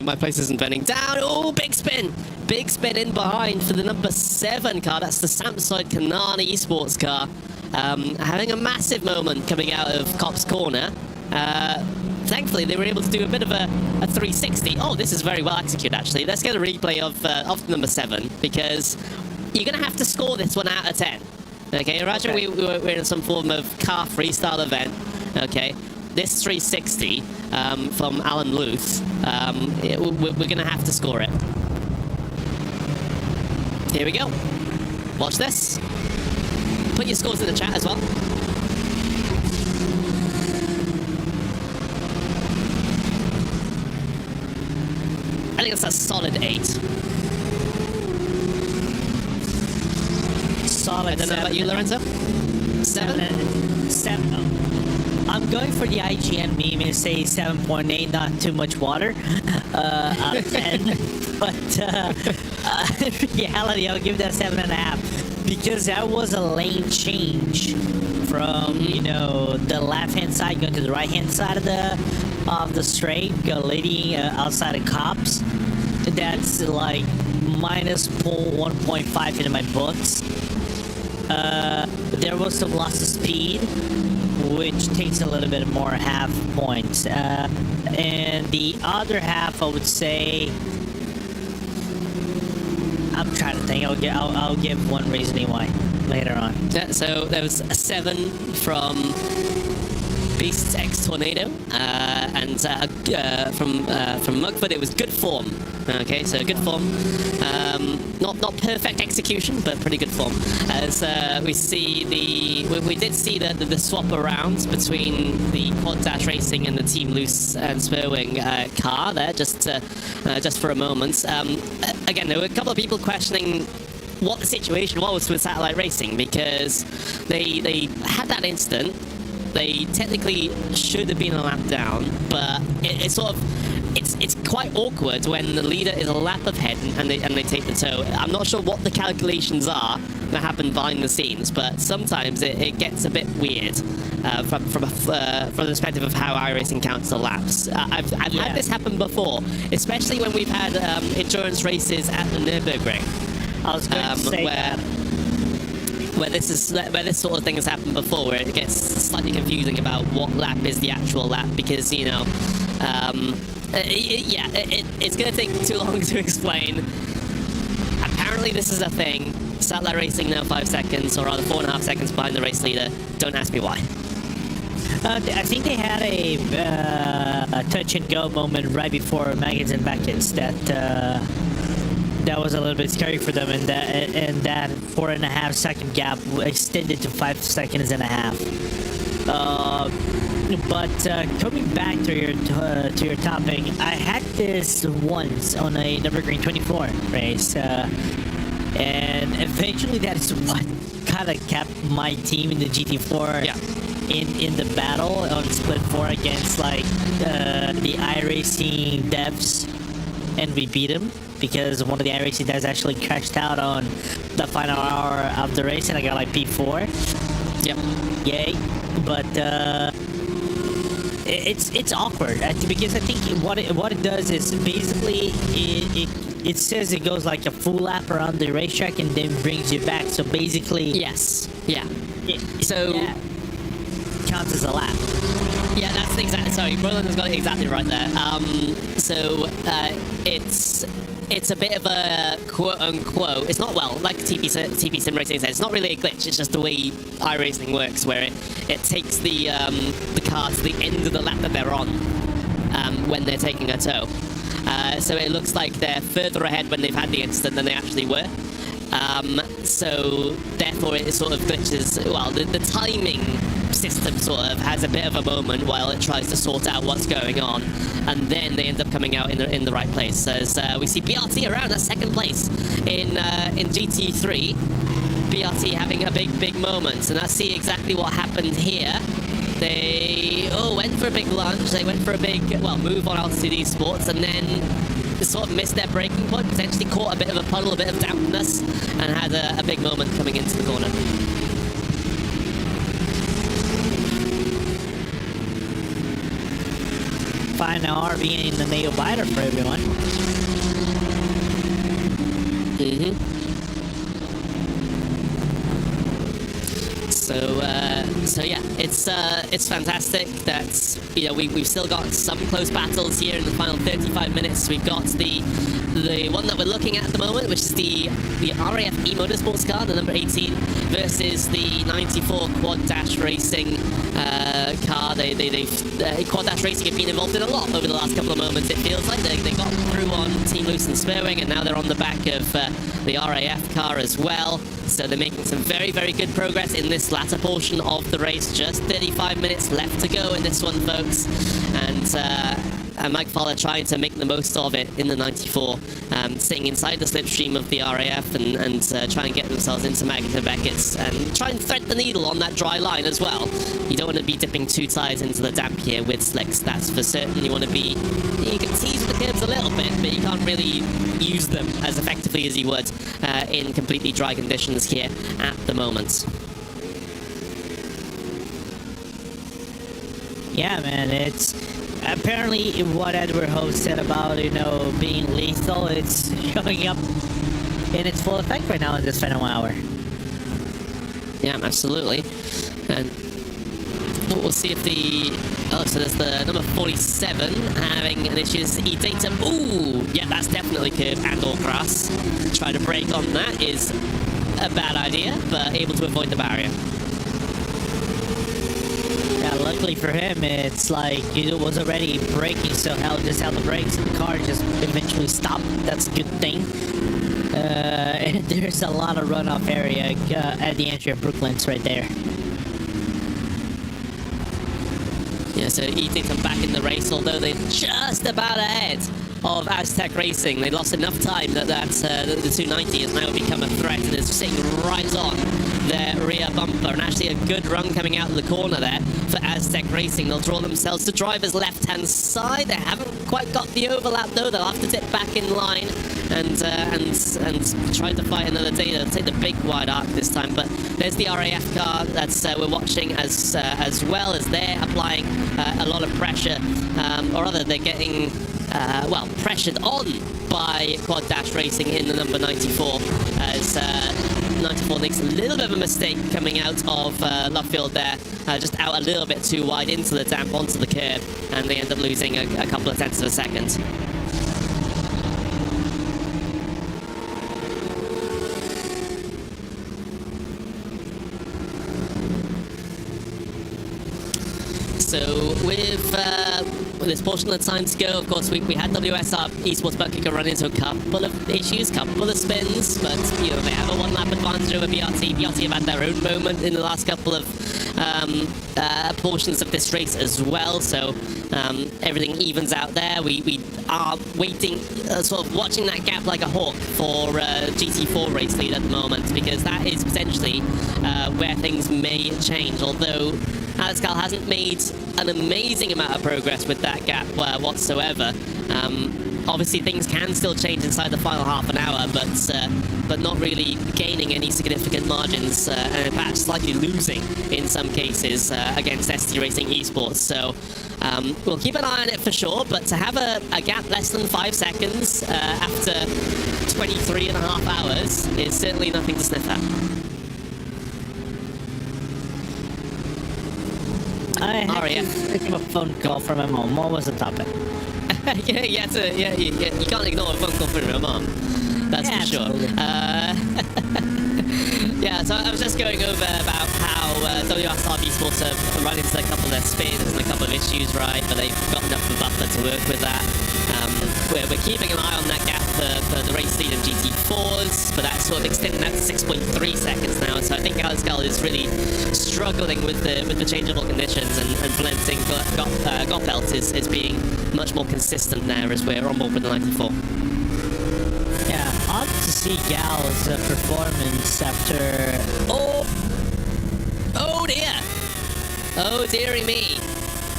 my place isn't burning down. Oh, big spin in behind for the number 7 car. That's the Samsung Kanani eSports car, having a massive moment coming out of Cop's corner. Thankfully, they were able to do a bit of a 360. Oh, this is very well executed, actually. Let's get a replay of number 7, because you're going to have to score this one out of 10. Okay, imagine we're in some form of car freestyle event. Okay, this 360 from Alan Luth, we're going to have to score it. Here we go. Watch this. Put your scores in the chat as well. I think it's a solid 8. Solid. I don't know about you, Lorenzo. 7. I'm going for the IGN meme and say 7.8, not too much water out of 10. But in reality, I'll give that 7.5 because that was a lane change from the left-hand side going to the right-hand side of the straight, leading outside of Cops. That's like minus 1.5 into my books. There was some loss of speed, which takes a little bit more half points. And the other half, I would say, I'm trying to think. I'll give one reasoning why later on. Yeah, so there was a 7 from Beasts X Tornado, and from Mugford it was good form. Okay, so good form. Not perfect execution, but pretty good form. As we see we did see the swap around between the Quad Dash Racing and the Team Loose and Spurwing car there, just for a moment. Again, there were a couple of people questioning what the situation was with Satellite Racing, because they had that incident. They technically should have been a lap down, but it's sort of it's quite awkward when the leader is a lap ahead and they take the tow. I'm not sure what the calculations are that happen behind the scenes, but sometimes it gets a bit weird from the perspective of how iRacing counts the laps. I've had this happen before, especially when we've had endurance races at the Nürburgring. I was going to say where this sort of thing has happened before, where it gets slightly confusing about what lap is the actual lap, because it's going to take too long to explain. Apparently this is a thing. Satellite Racing now 5 seconds, or rather 4.5 seconds behind the race leader. Don't ask me why. I think they had a touch and go moment right before Maggots and Buckets that was a little bit scary for them, and that 4.5 second gap extended to 5 seconds and a half. But coming back to your topic, I had this once on a Nürburgring 24 race, and eventually that is what kind of kept my team in the GT4 in the battle on Split 4 against like the iRacing devs, and we beat them because one of the iRacing devs actually crashed out on the final hour of the race, and I got like P4. Yep. Yay. But it's awkward because I think what it does is basically it says it goes like a full lap around the racetrack and then brings you back. So basically, yes, yeah. So that counts as a lap. Yeah, that's exactly. Sorry, Roland has got it exactly right there. It's a bit of a quote-unquote. It's not, well, like TP Sim Racing says, it's not really a glitch. It's just the way iRacing works, where it takes the car to the end of the lap that they're on when they're taking a tow. So it looks like they're further ahead when they've had the incident than they actually were. So therefore it sort of glitches. Well, the timing system sort of has a bit of a moment while it tries to sort out what's going on, and then they end up coming out in the right place. As we see BRT around that second place in GT3. BRT having a big moment, and I see exactly what happened here. They went for a big lunge. They went for a big move on Altitude eSports, and then sort of missed their braking point, potentially caught a bit of a puddle, a bit of dampness, and had a big moment coming into the corner. Fine now, RV in the nail biter for everyone. So yeah, it's fantastic that we've still got some close battles here in the final 35 minutes. We've got the one that we're looking at the moment, which is the RAF Motorsports car, the number 18, versus the 94 Quad Dash Racing car. Quad Dash Racing have been involved in a lot over the last couple of moments. It feels like they got through on Team Loose and Spurwing, and now they're on the back of the RAF car as well. So they're making some very good progress in this latter portion of the race. Just 35 minutes left to go in this one, folks. And Mike Fowler trying to make the most of it in the 94, sitting inside the slipstream of the RAF and try and get themselves into Magneto Beckett's and try and thread the needle on that dry line as well. You don't want to be dipping two tires into the damp here with slicks, that's for certain. You want to be, you can tease the curbs a little bit, but you can't really use them as effectively as you would in completely dry conditions here at the moment. Yeah, man, it's apparently what Edward Ho said about, being lethal, it's showing up in its full effect right now in this final hour. Yeah, absolutely. And we'll see if so there's the number 47 having an issue. E-Data. Ooh, yeah, that's definitely curved and or grass. Try to brake on that is a bad idea, but able to avoid the barrier. Yeah, luckily for him, it's like it was already braking, so just held the brakes, and the car just eventually stopped. That's a good thing. And there's a lot of runoff area at the entry of Brooklands right there. Yeah, so E-Data back in the race, although they're just about ahead of Aztec Racing. They lost enough time that the 290 has now become a threat and is sitting right on their rear bumper, and actually a good run coming out of the corner there for Aztec Racing. They'll draw themselves to driver's left-hand side. They haven't quite got the overlap though. They'll have to dip back in line and try to fight another day. They'll take the big wide arc this time, but there's the RAF car that's we're watching as well as they're applying a lot of pressure, or rather they're getting pressured on by Quad Dash Racing in the number 94 as 94 makes a little bit of a mistake coming out of left field there, just out a little bit too wide into the damp onto the curb, and they end up losing a couple of tenths of a second. So with this portion of the time to go, of course, we had WSR eSports Buttkicker run into a couple of issues, couple of spins, but they have a one-lap advantage over BRT. BRT have had their own moment in the last couple of portions of this race as well, so everything evens out there. We are waiting, sort of watching that gap like a hawk for GT4 race lead at the moment, because that is potentially where things may change, although Alex Cal hasn't made an amazing amount of progress with that gap whatsoever. Obviously, things can still change inside the final half an hour, but not really gaining any significant margins, and in fact, slightly losing in some cases against ST Racing Esports. So we'll keep an eye on it for sure, but to have a gap less than 5 seconds after 23 and a half hours is certainly nothing to sniff at. I had a phone call from my mom. What was the topic? You can't ignore a phone call from your mom. That's for sure. Yeah, so I was just going over about how WSR eSports have run into a couple of their spins and a couple of issues, right? But they've got enough of a buffer to work with that. We're keeping an eye on that gap the race lead in GT4s, but that's sort of extending that to 6.3 seconds now. So I think Alex Gall is really struggling with the changeable conditions, and blending Goppelt is being much more consistent there as we're on board with the 94. Yeah, odd to see Gal's performance after... Oh dear! Oh dearie me!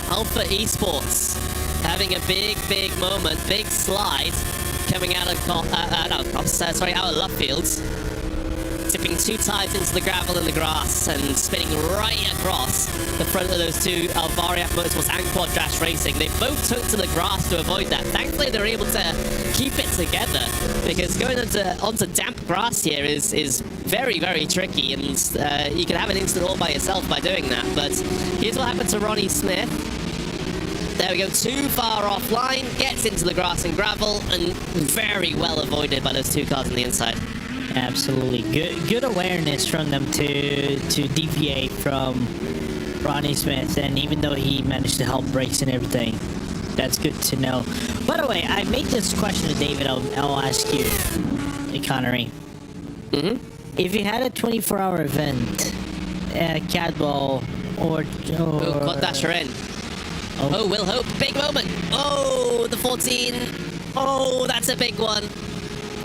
Alpha eSports having a big moment, big slide coming out of out of left fields, tipping 2 times into the gravel and the grass and spinning right across the front of those two Variac Motorsports and Quad Dash Racing. They both took to the grass to avoid that. Thankfully, they were able to keep it together, because going onto damp grass here is very tricky, and you can have an instant all by yourself by doing that. But here's what happened to Ronnie Smith. There we go, too far offline, gets into the grass and gravel, and very well avoided by those 2 cars on the inside. Absolutely. Good awareness from them to deviate from Ronnie Smith, and even though he managed to help brakes and everything, that's good to know. By the way, I made this question to David. I'll ask you, Connery. If you had a 24-hour event at Cadwell or Quad Dasher in. Oh, Will Hope, big moment. Oh, the 14. Oh, that's a big one.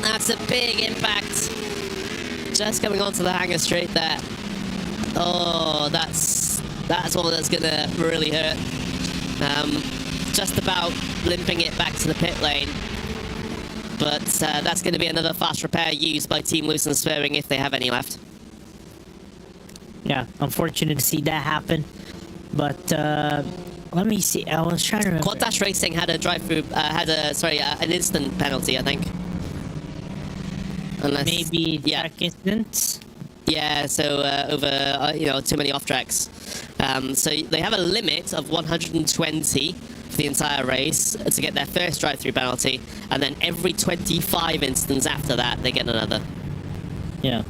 That's a big impact. Just coming onto the hangar straight there. Oh, that's one that's gonna really hurt. Just about limping it back to the pit lane. But that's going to be another fast repair used by Team Loose and Spurring if they have any left. Yeah, unfortunate to see that happen. But let me see. I was trying to remember. Quad Dash Racing had a drive-through, an instant penalty, I think. Unless, maybe track incidents. Yeah, so over too many off tracks. So they have a limit of 120 for the entire race to get their first drive-through penalty, and then every 25 instants after that they get another. Yeah.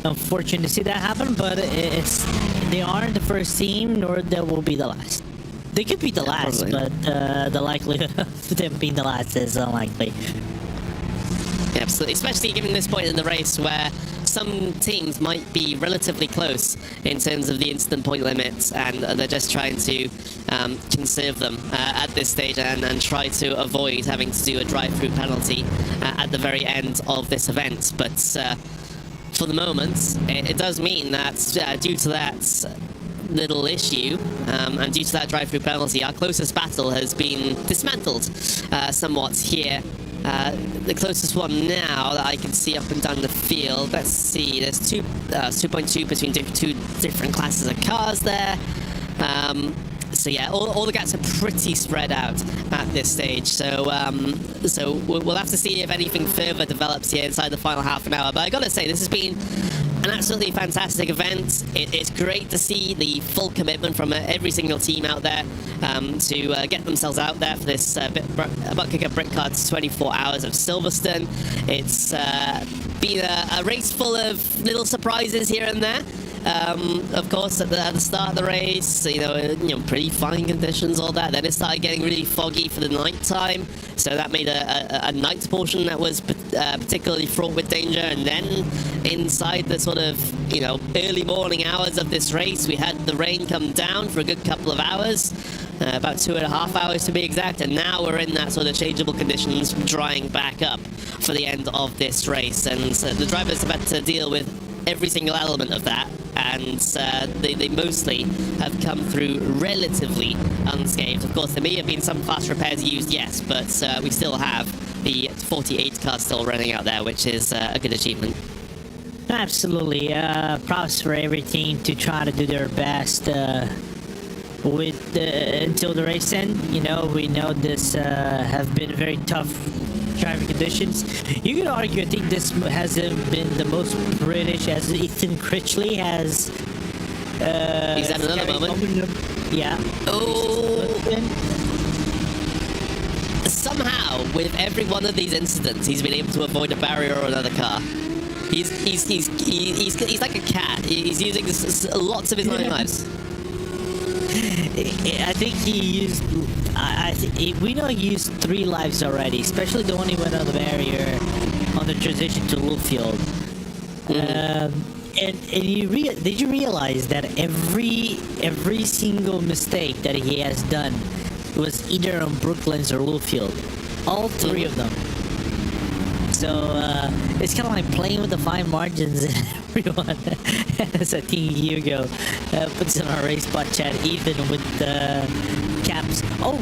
Unfortunate to see that happen, but they aren't the first team, nor they will be the last. They could be the last, probably. but the likelihood of them being the last is unlikely. Yeah, absolutely, especially given this point in the race where some teams might be relatively close in terms of the instant point limits, and they're just trying to conserve them at this stage and try to avoid having to do a drive-through penalty at the very end of this event. But for the moment, it does mean that due to that little issue and due to that drive-through penalty, our closest battle has been dismantled somewhat here. The closest one now that I can see up and down the field, let's see, there's 2.2 between two different classes of cars there. So yeah, all the gaps are pretty spread out at this stage. So we'll have to see if anything further develops here inside the final half an hour. But I gotta say, this has been an absolutely fantastic event. It's great to see the full commitment from every single team out there to get themselves out there for this Buttkicker Britcar 24 hours of Silverstone. It's been a race full of little surprises here and there. Of course, at the start of the race, pretty fine conditions, all that. Then it started getting really foggy for the night time, so that made a night portion that was particularly fraught with danger. And then inside the sort of early morning hours of this race, we had the rain come down for a good couple of hours, about 2.5 hours to be exact. And now we're in that sort of changeable conditions, drying back up for the end of this race. And so the drivers have had to deal with every single element of that, and they mostly have come through relatively unscathed. Of course, there may have been some fast repairs used, yes, but we still have the 48 cars still running out there, which is a good achievement. Absolutely. Props for every team to try to do their best until the race end. We know this have been very tough driving conditions. You could argue, I think this hasn't been the most British, as Ethan Critchley has. He's had another moment. Yeah. Oh. Somehow, with every one of these incidents, he's been able to avoid a barrier or another car. He's like a cat. He's using lots of his own lives. I think he used we know he used 3 lives already, especially the one he went on the barrier on the transition to Luffield. And did you realize that every single mistake that he has done was either on Brooklands or Luffield? All 3 of them. So it's kind of like playing with the fine margins. Everyone, as I think Hugo puts in our race bot chat, even with caps. Oh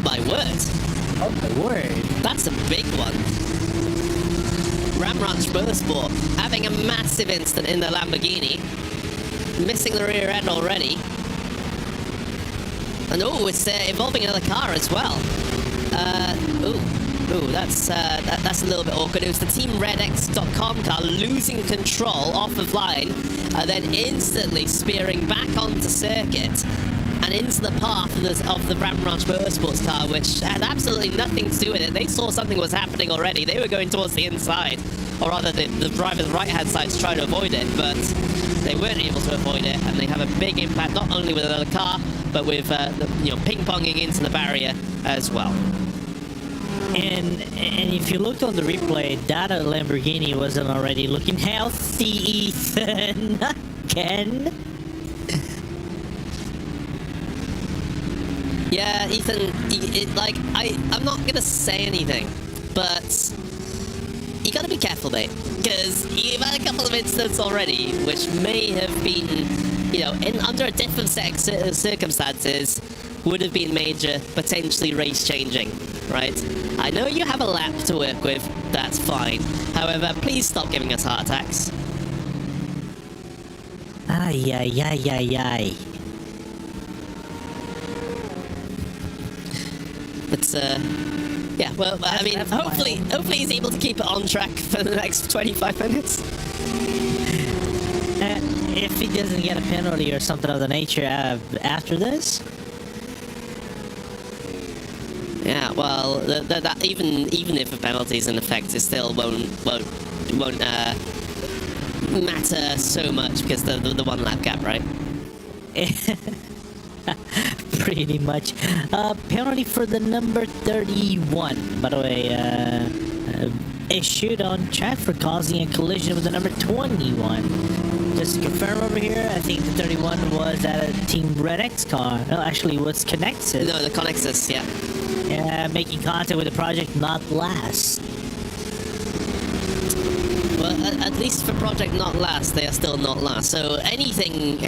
my word! Oh my word! That's a big one. Ram Ranch Motorsport having a massive incident in the Lamborghini, missing the rear end already. And it's involving another car as well. That's a little bit awkward. It was the Team RedX.com car losing control off of line, then instantly spearing back onto circuit and into the path of the Ram Ranch Motorsports car, which had absolutely nothing to do with it. They saw something was happening already. They were going towards the inside, or rather the driver's right-hand side to try to avoid it, but they weren't able to avoid it, and they have a big impact not only with another car, but with ping-ponging into the barrier as well. And if you looked on the replay, that Lamborghini wasn't already looking healthy, Ethan. Again. Yeah, Ethan, I'm not going to say anything, but you got to be careful, mate, because you've had a couple of incidents already, which may have been, under a different set of circumstances, would have been major, potentially race-changing, right? I know you have a lap to work with, that's fine. However, please stop giving us heart attacks. Ay. But, yeah, well, I mean, hopefully he's able to keep it on track for the next 25 minutes. If he doesn't get a penalty or something of the nature after this? Yeah, well, that even if a penalty is in effect, it still won't matter so much because the 1 lap gap, right? Pretty much. Penalty for the number 31, by the way, issued on track for causing a collision with the number 21. Just to confirm over here, I think the 31 was at a Team Red X car. No, actually, it was Connexus. No, the Connexus, yeah. Yeah, making contact with the Project Not Last. Well, at least for Project Not Last, they are still not last. So anything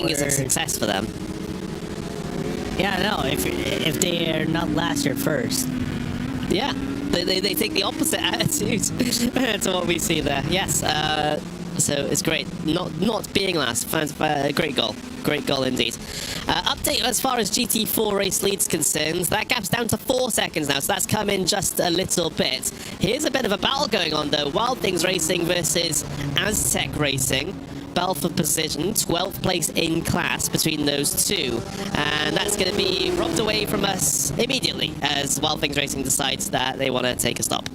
is a success for them. Yeah, no, if they are not last, they're first. Yeah, they take the opposite attitude to what we see there. Yes, so it's great. Not being last, great goal indeed. Update as far as GT4 race lead's concerned, that gap's down to 4 seconds now, so that's come in just a little bit. Here's a bit of a battle going on though. Wild Things Racing versus Aztec Racing. Battle for position, 12th place in class between those two, and that's going to be robbed away from us immediately as Wild Things Racing decides that they want to take a stop.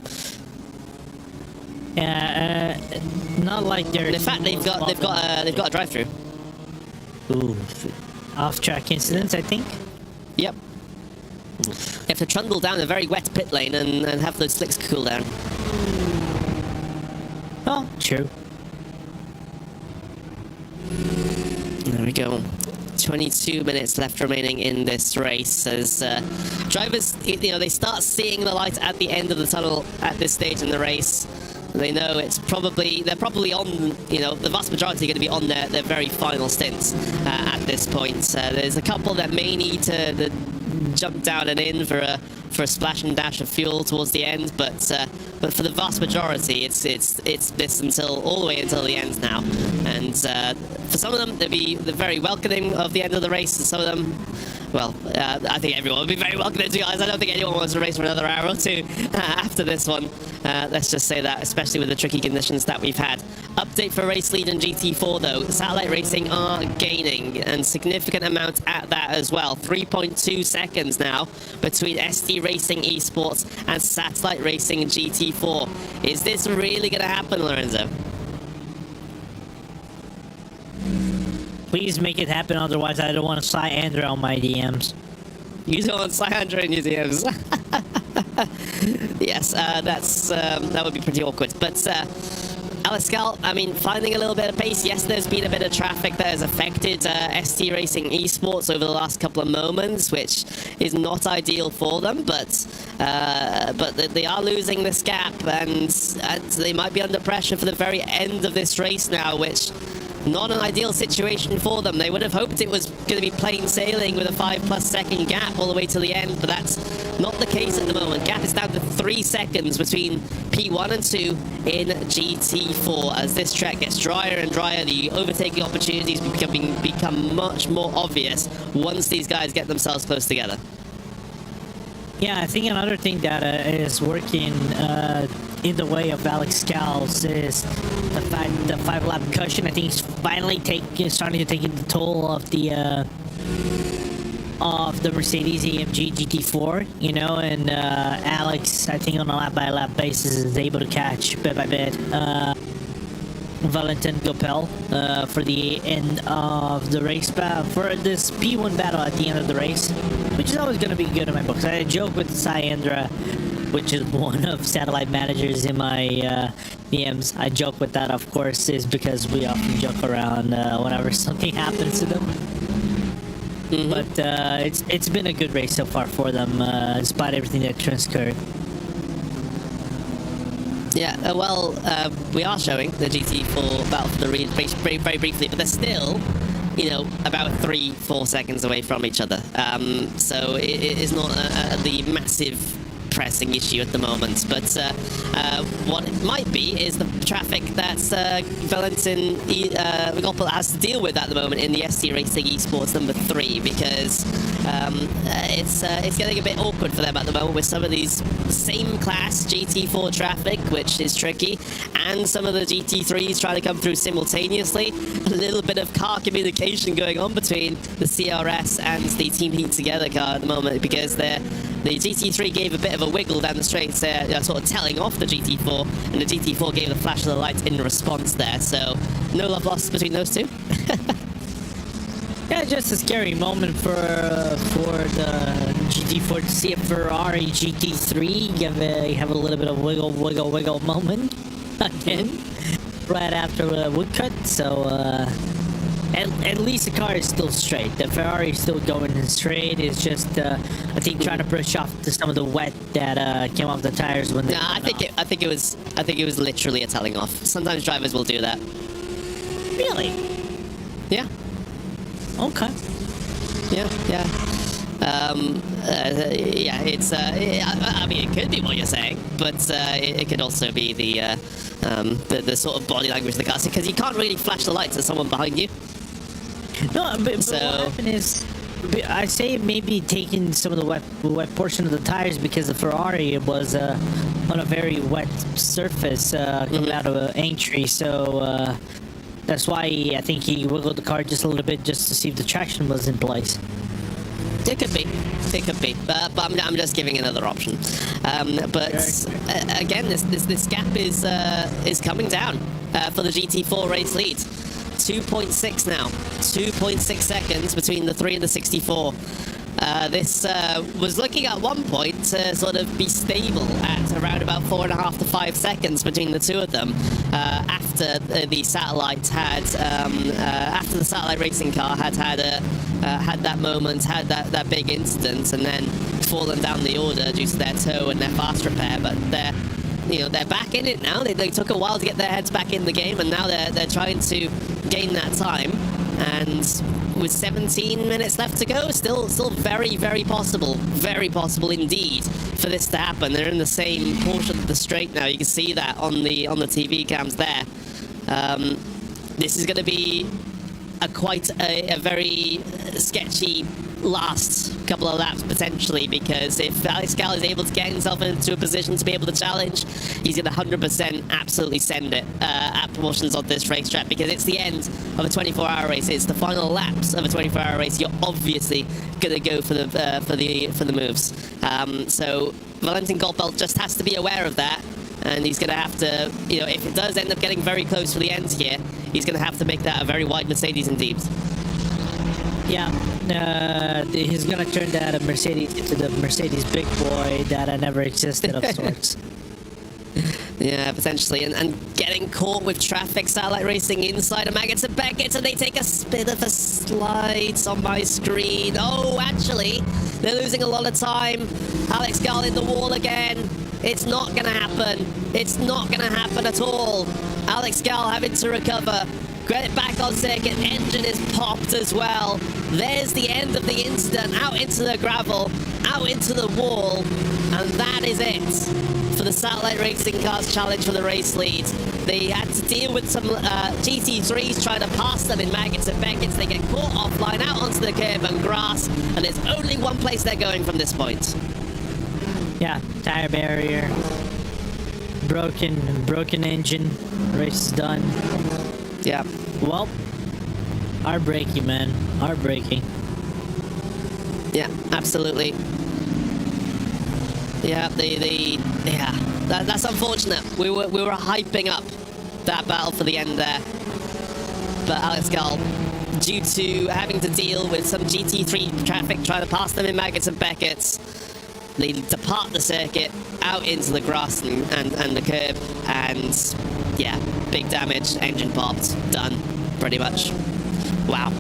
Not like they're. In fact, they've got a drive-through. Ooh, off-track incidents, I think. Yep. You have to trundle down a very wet pit lane and have those slicks cool down. Oh, true. There we go. 22 minutes left remaining in this race as drivers, they start seeing the light at the end of the tunnel at this stage in the race. They know they're probably on, the vast majority are going to be on their very final stints at this point. There's a couple that may need to jump down and in for a splash and dash of fuel towards the end, but for the vast majority, it's this all the way until the end now. And for some of them, they're very welcoming of the end of the race, and some of them, well, I think everyone would be very welcoming, to be honest. I don't think anyone wants to race for another hour or two after this one. Let's just say that, especially with the tricky conditions that we've had. Update for race lead in GT4 though. Satellite Racing are gaining, and significant amount at that as well. 3.2 seconds now between SD Racing eSports and Satellite Racing GT4. Is this really going to happen, Lorenzo? Please make it happen, otherwise I don't want to sign Andrew on my DMs. You don't want Syandra in your DMs. Yes, that would be pretty awkward. But Alascal, I mean, finding a little bit of pace. Yes, there's been a bit of traffic that has affected ST Racing eSports over the last couple of moments, which is not ideal for them. But they are losing this gap, and they might be under pressure for the very end of this race now, which not an ideal situation for them. They would have hoped it was going to be plain sailing with a 5+ second gap all the way to the end, but that's not the case at the moment. Gap is down to 3 seconds between P1 and 2 in GT4. As this track gets drier and drier, the overtaking opportunities become much more obvious once these guys get themselves close together. Yeah, I think another thing that is working in the way of Alex Scals is the 5-lap cushion. I think he's finally starting to take the toll of the Mercedes AMG GT4, you know, and Alex, I think on a lap-by-lap basis, is able to catch bit by bit Valentin Gopel for the end of the race, for this P1 battle at the end of the race, which is always going to be good in my books. I joke with Syandra, which is one of satellite managers in my DMs. I joke with that, of course, is because we often joke around whenever something happens to them. Mm-hmm. But it's been a good race so far for them, despite everything that transcurred. Yeah, we are showing the GT4 battle for the lead very, very briefly, but they're still, you know, about 3-4 seconds away from each other. So it is not the massive pressing issue at the moment, but what it might be is the traffic that Valentin Gopel has to deal with at the moment in the ST Racing eSports number 3, because it's getting a bit awkward for them at the moment with some of these same class GT4 traffic, which is tricky, and some of the GT3s trying to come through simultaneously. A little bit of car communication going on between the CRS and the Team Heat Together car at the moment, because the GT3 gave a bit of a wiggle down the straights there, sort of telling off the GT4, and the GT4 gave a flash of the lights in response there, so no love lost between those two. Yeah, just a scary moment for the GT4 to see a Ferrari GT3 have a little bit of wiggle moment again right after the woodcut. So at least the car is still straight. The Ferrari is still going straight. It's just I think trying to brush off some of the wet that came off the tires when they. Nah, I think it was literally a telling off. Sometimes drivers will do that. Really? Yeah. Okay. Yeah. It's. I mean, it could be what you're saying, but it could also be the sort of body language of the car, because you can't really flash the lights at someone behind you. No, but what happened is, I say maybe taking some of the wet portion of the tires, because the Ferrari was on a very wet surface coming out of an entry, so. That's why I think he wiggled the car just a little bit, just to see if the traction was in place. It could be, but I'm just giving another option. Again, this gap is coming down for the GT4 race lead. 2.6 now, 2.6 seconds between the 3 and the 64. This was looking at one point to sort of be stable at around about 4.5 to 5 seconds between the two of them after the satellite had after the satellite racing car had that moment, had that big incident, and then fallen down the order due to their tow and their fast repair. But they're back in it now. They took a while to get their heads back in the game, and now they're trying to gain that time. And with 17 minutes left to go, still very, very possible indeed for this to happen. They're in the same portion of the straight now. You can see that on the TV cams there. This is going to be quite a very sketchy last couple of laps potentially, because if Alex Gal is able to get himself into a position to be able to challenge, he's going to 100% absolutely send it at portions of this racetrack, because it's the end of a 24-hour race. It's the final laps of a 24-hour race. You're obviously going to go for the moves. So Valentin Gopel just has to be aware of that, and he's going to have to, if it does end up getting very close for the end here, he's going to have to make that a very wide Mercedes indeed. Yeah, he's gonna turn that Mercedes into the Mercedes big boy that never existed of sorts. Yeah, potentially, and getting caught with traffic, Satellite Racing inside of Maggots and Beckett, and they take a bit of a slide on my screen. Oh, actually, they're losing a lot of time. Alex Gall in the wall again. It's not gonna happen. It's not gonna happen at all. Alex Gall having to recover. Get it back on circuit. Engine is popped as well. There's the end of the incident. Out into the gravel, out into the wall, and that is it for the Satellite Racing Cars Challenge for the race lead. They had to deal with some GT3s trying to pass them in Maggots and Beckett's. They get caught offline out onto the curb and grass, and there's only one place they're going from this point. Yeah, tire barrier, broken engine. Race is done. Yeah. Well, heartbreaking, man. Heartbreaking. Yeah, absolutely. Yeah, that's unfortunate. We were hyping up that battle for the end there, but Alex Gall, due to having to deal with some GT3 traffic trying to pass them in Maggots and Beckett's, they depart the circuit out into the grass and the curb, and yeah, big damage, engine popped, done, pretty much. Wow.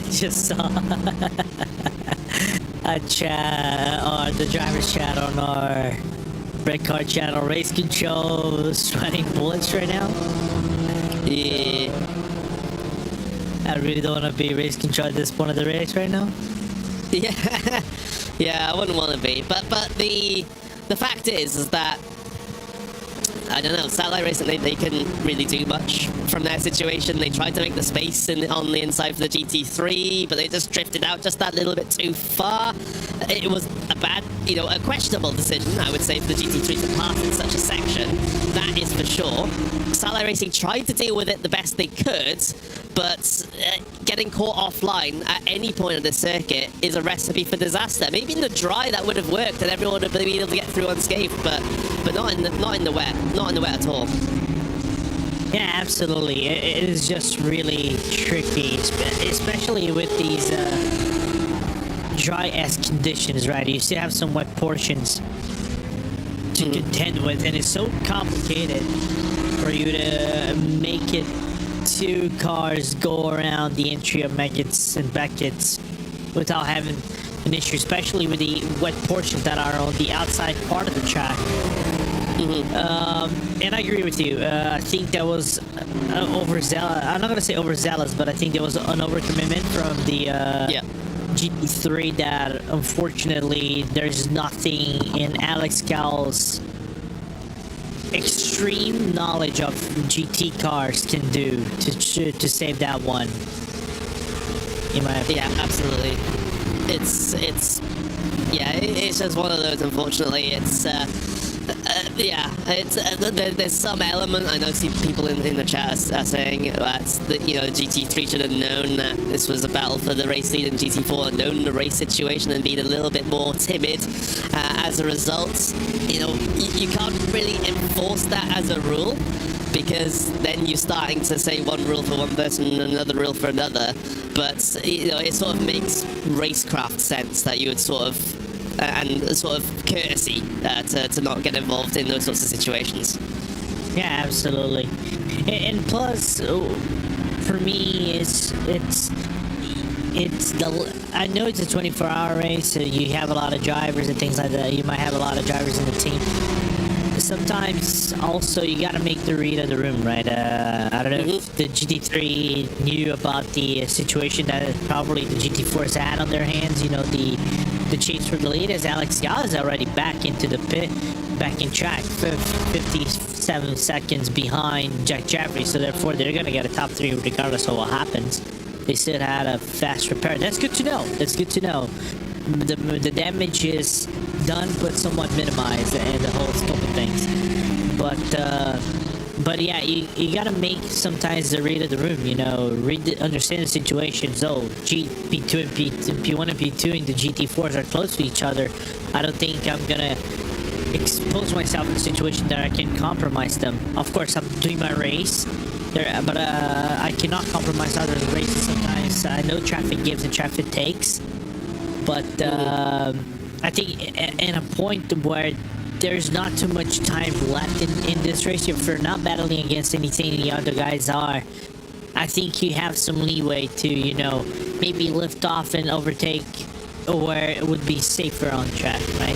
Just saw a chat, or the driver's chat on our Britcar channel. Race control sweating bullets right now. Yeah. I really don't want to be race control at this point of the race right now. Yeah, yeah, I wouldn't want to be, but the fact is that I don't know, Satellite Racing, they couldn't really do much from their situation. They tried to make the space on the inside for the GT3, but they just drifted out just that little bit too far. It was a bad, a questionable decision, I would say, for the GT3 to pass in such a section. That is for sure. Satellite Racing tried to deal with it the best they could, but getting caught offline at any point of the circuit is a recipe for disaster. Maybe in the dry that would have worked and everyone would have been able to get through unscathed, but not in the wet at all. Yeah, absolutely. It is just really tricky, especially with these dry-esque conditions, right? You still have some wet portions to contend with, and it's so complicated for you to make it two cars go around the entry of Maggots and Beckett's without having an issue, especially with the wet portions that are on the outside part of the track. And I agree with you. I think that was overzealous. I'm not going to say overzealous, but I think there was an overcommitment from the GT3 that, unfortunately, there's nothing in Alex Gall's extreme knowledge of GT cars can do to save that one. In my opinion. Yeah, absolutely. It's just one of those. Unfortunately, there's some element. I know people in the chat are saying that GT3 should have known that this was a battle for the race lead, and GT4 had known the race situation and been a little bit more timid as a result. You can't really enforce that as a rule, because then you're starting to say one rule for one person and another rule for another. But it sort of makes racecraft sense that you would sort of courtesy to not get involved in those sorts of situations. Yeah, absolutely. And plus, for me, I know it's a 24-hour race, so you have a lot of drivers and things like that. You might have a lot of drivers in the team. Sometimes, also, you gotta make the read of the room, right? I don't know if the GT3 knew about the situation that probably the GT4s had on their hands. The chase for the lead, as Alex Gall is already back into the pit, back in track, 57 seconds behind Jack Jeffrey, so therefore they're going to get a top 3 regardless of what happens. They still had a fast repair. That's good to know. That's good to know. The damage is done but somewhat minimized in the whole scope of things. But yeah, you gotta make sometimes the read of the room, understand the situation. So P2 and P1 and P2 and the GT4s are close to each other. I don't think I'm gonna expose myself in a situation that I can compromise them. Of course, I'm doing my race, but I cannot compromise other races sometimes. I know traffic gives and traffic takes, but I think in a point where there's not too much time left in this race, if you're not battling against anything the other guys are, I think you have some leeway to, you know, maybe lift off and overtake where it would be safer on track, right?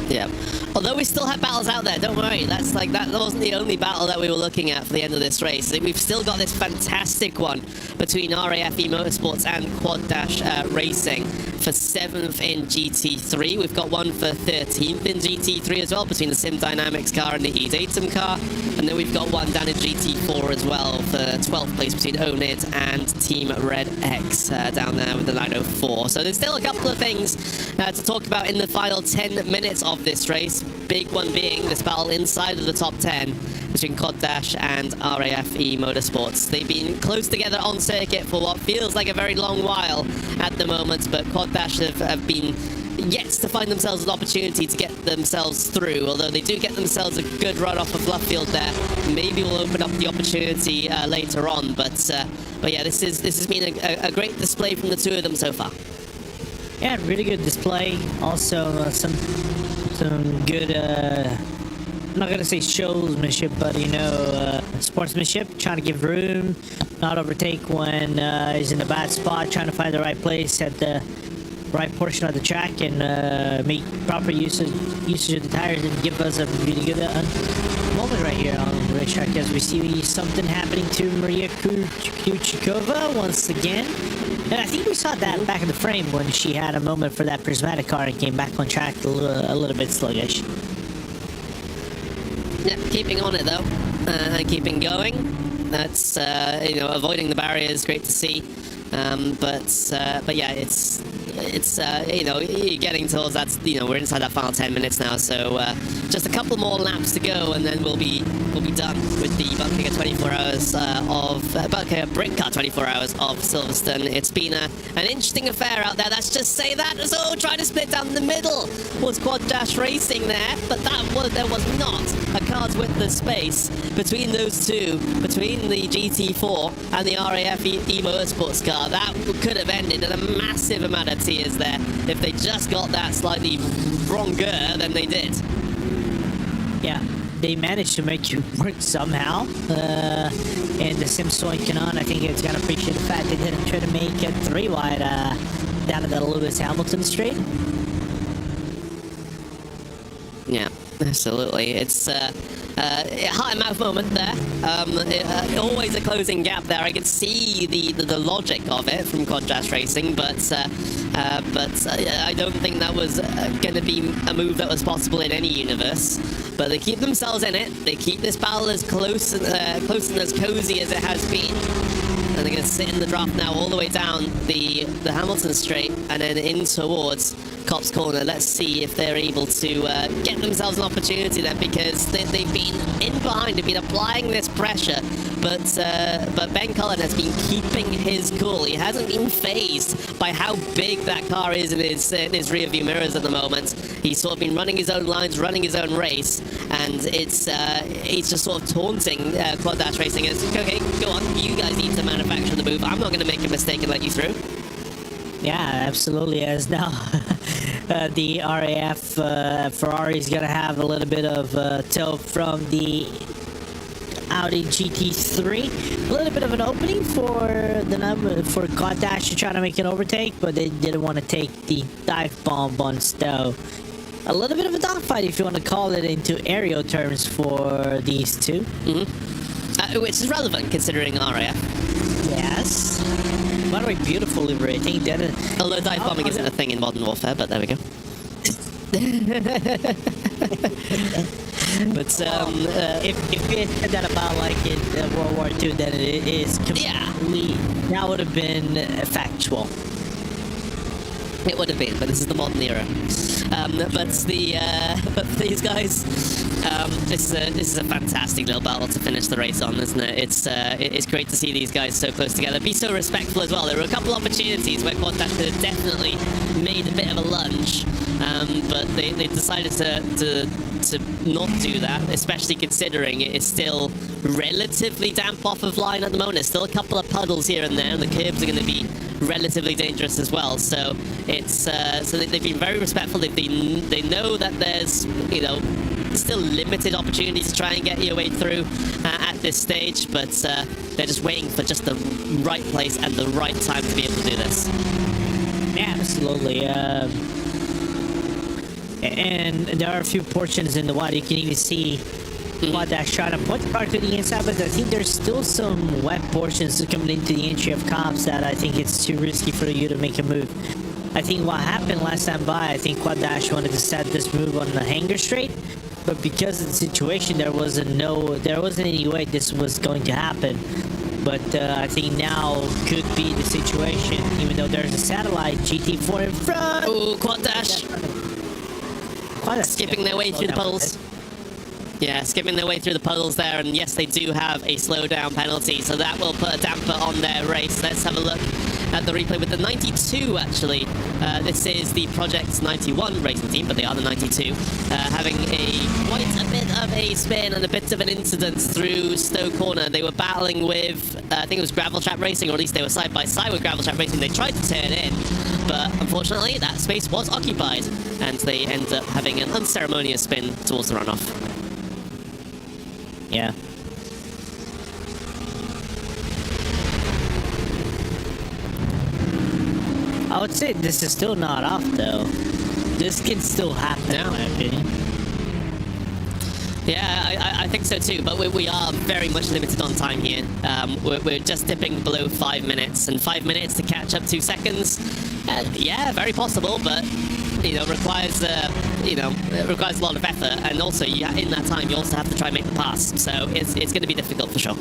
Yeah. Although we still have battles out there, don't worry. That wasn't the only battle that we were looking at for the end of this race. We've still got this fantastic one between RAF Motorsports and Quad Dash Racing for 7th in GT3. We've got one for 13th in GT3 as well, between the Sim Dynamics car and the E-Datum car. And then we've got one down in GT4 as well for 12th place between Onid and Team Red X down there with the 904. So there's still a couple of things to talk about in the final 10 minutes of this race. Big one being this battle inside of the top 10 between Quad Dash and RAF Motorsports. They've been close together on circuit for what feels like a very long while at the moment, but Quad Dash have been yet to find themselves an opportunity to get themselves through, although they do get themselves a good run off of Luffield there. Maybe we'll open up the opportunity later on, but yeah, this has been a great display from the two of them so far. Yeah, really good display. Also, some good, I'm not gonna say showsmanship, but you know, sportsmanship, trying to give room, not overtake when he's in a bad spot, trying to find the right place at the right portion of the track, and make proper usage of the tires, and give us a really good moment right here on the racetrack as we see something happening to Maria Kuchikova once again. And I think we saw that back in the frame when she had a moment for that prismatic car and came back on track a little bit sluggish. Yeah, keeping on it though, and keeping going. That's you know, avoiding the barriers, great to see. But yeah, it's you know, you're getting towards that. You know, we're inside that final 10 minutes now, so just a couple more laps to go, and then we'll be done with the Buttkicker 24 hours of Buttkicker Britcar 24 hours of Silverstone. It's been an interesting affair out there. Let's just say that. So trying to split down the middle was Quad Dash Racing there, but there was not a car's width of space between those two, between the GT4 and the RAF Motorsports car. That could have ended in a massive amount of tears there if they just got that slightly wronger than they did. Yeah, they managed to make it work somehow. And the Simsoy Canon, I think it's gonna appreciate the fact they didn't try to make it 3 wide down to the Lewis Hamilton straight. Yeah, absolutely. It's a heart and mouth moment there. Always a closing gap there. I could see the logic of it from Quad Dash Racing, but I don't think that was going to be a move that was possible in any universe. But they keep themselves in it. They keep this battle as close and as cozy as it has been. And they're going to sit in the draft now all the way down the Hamilton straight and then in towards Copse Corner. Let's see if they're able to get themselves an opportunity there, because they've been in behind, they've been applying this pressure, but Ben Cullen has been keeping his cool. He hasn't been phased by how big that car is in his rear view mirrors at the moment. He's sort of been running his own lines, running his own race, and it's just sort of taunting Quad Dash Racing as, okay, go on, you guys need to manufacture the move. I'm not going to make a mistake and let you through. Yeah, absolutely. As now the RAF Ferrari is going to have a little bit of tilt from the Audi GT3. A little bit of an opening for Quad Dash to try to make an overtake, but they didn't want to take the dive bomb on Stowe. A little bit of a dogfight, if you want to call it into aerial terms, for these two. Mm-hmm. Which is relevant considering RAF. Yes. By the way, beautiful livery. I think that. Although dive bombing isn't a thing in Modern Warfare, but there we go. But if you had said that about like in World War II, then it is completely. That would have been factual. It would have been, but this is the modern era. But these guys, this is a fantastic little battle to finish the race on, isn't it? It's great to see these guys so close together, be so respectful as well. There were a couple opportunities where Quad Dash could have definitely made a bit of a lunge, but they decided to not do that, especially considering it is still relatively damp off of line at the moment. There's still a couple of puddles here and there, and the curbs are going to be relatively dangerous as well. So it's so they've been very respectful. They know that there's still limited opportunities to try and get your way through at this stage, but they're just waiting for just the right place and the right time to be able to do this. Yeah, absolutely. And there are a few portions in the water you can even see what that shot and put the car to the inside, but I think there's still some wet portions coming into the entry of cops that I think it's too risky for you to make a move. I think what happened last time by, I think Quad Dash wanted to set this move on the hanger straight, but because of the situation, there wasn't any way this was going to happen. But I think now could be the situation, even though there's a satellite GT4 in front. Ooh, Quad Dash. Skipping their way through the puddles. Yeah, skipping their way through the puddles there, and yes, they do have a slowdown penalty, so that will put a damper on their race. Let's have a look at the replay with the 92, actually. This is the Project 91 racing team, but they are the 92, having quite a bit of a spin and a bit of an incident through Stowe Corner. They were battling with, I think it was gravel trap racing, or at least they were side by side with gravel trap racing. They tried to turn in, but unfortunately that space was occupied, and they end up having an unceremonious spin towards the runoff. Yeah. I would say this is still not off, though. This can still happen, in my opinion. Yeah, I think so too, but we are very much limited on time here. We're just dipping below 5 minutes, and 5 minutes to catch up 2 seconds. Yeah, very possible, but requires it requires a lot of effort, and also in that time you also have to try and make the pass. So it's going to be difficult for sure.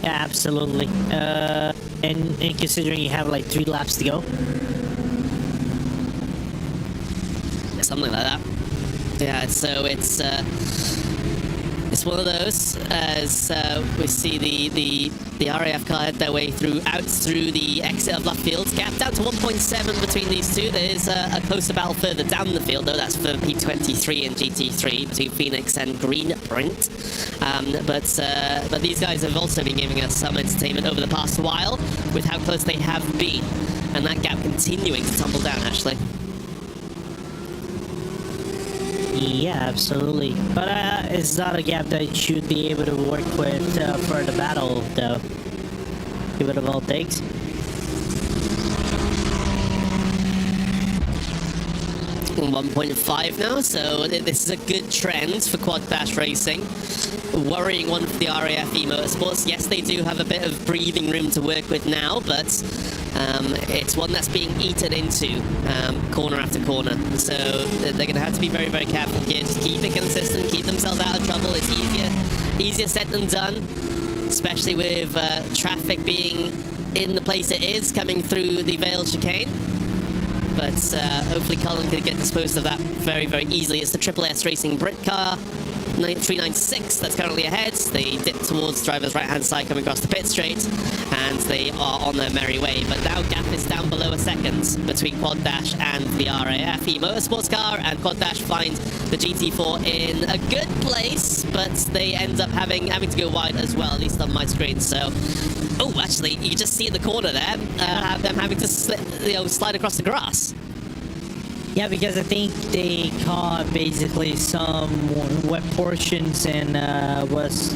Yeah, absolutely. And considering you have like 3 laps to go, something like that. Yeah, so it's one of those, as we see the RAF car head their way out through the exit of left field. Gap down to 1.7 between these two. There is a closer battle further down the field, though. That's for P23 and GT3 between Phoenix and Green Print. But these guys have also been giving us some entertainment over the past while with how close they have been, and that gap continuing to tumble down, actually. yeah, absolutely. But it's not a gap that you should be able to work with for the battle, though. Give it a all takes. 1.5 now, so this is a good trend for Quad Dash Racing. Worrying one for the RAF eMotorsports. Yes, they do have a bit of breathing room to work with now, but it's one that's being eaten into corner after corner. So they're going to have to be very, very careful here. Just keep it consistent, keep themselves out of trouble. It's easier said than done, especially with traffic being in the place it is, coming through the Vale chicane. But hopefully Colin can get disposed of that very, very easily. It's the Triple S Racing Britcar 396 that's currently ahead. They dip towards driver's right-hand side coming across the pit straight, and they are on their merry way. But now gap is down below a second between Quad Dash and the RAF eMotorsports car, and Quad Dash find the GT4 in a good place, but they end up having to go wide as well, at least on my screen. So, oh, actually, you can just see in the corner there, them having to slide across the grass. Yeah, because I think they caught basically some wet portions and was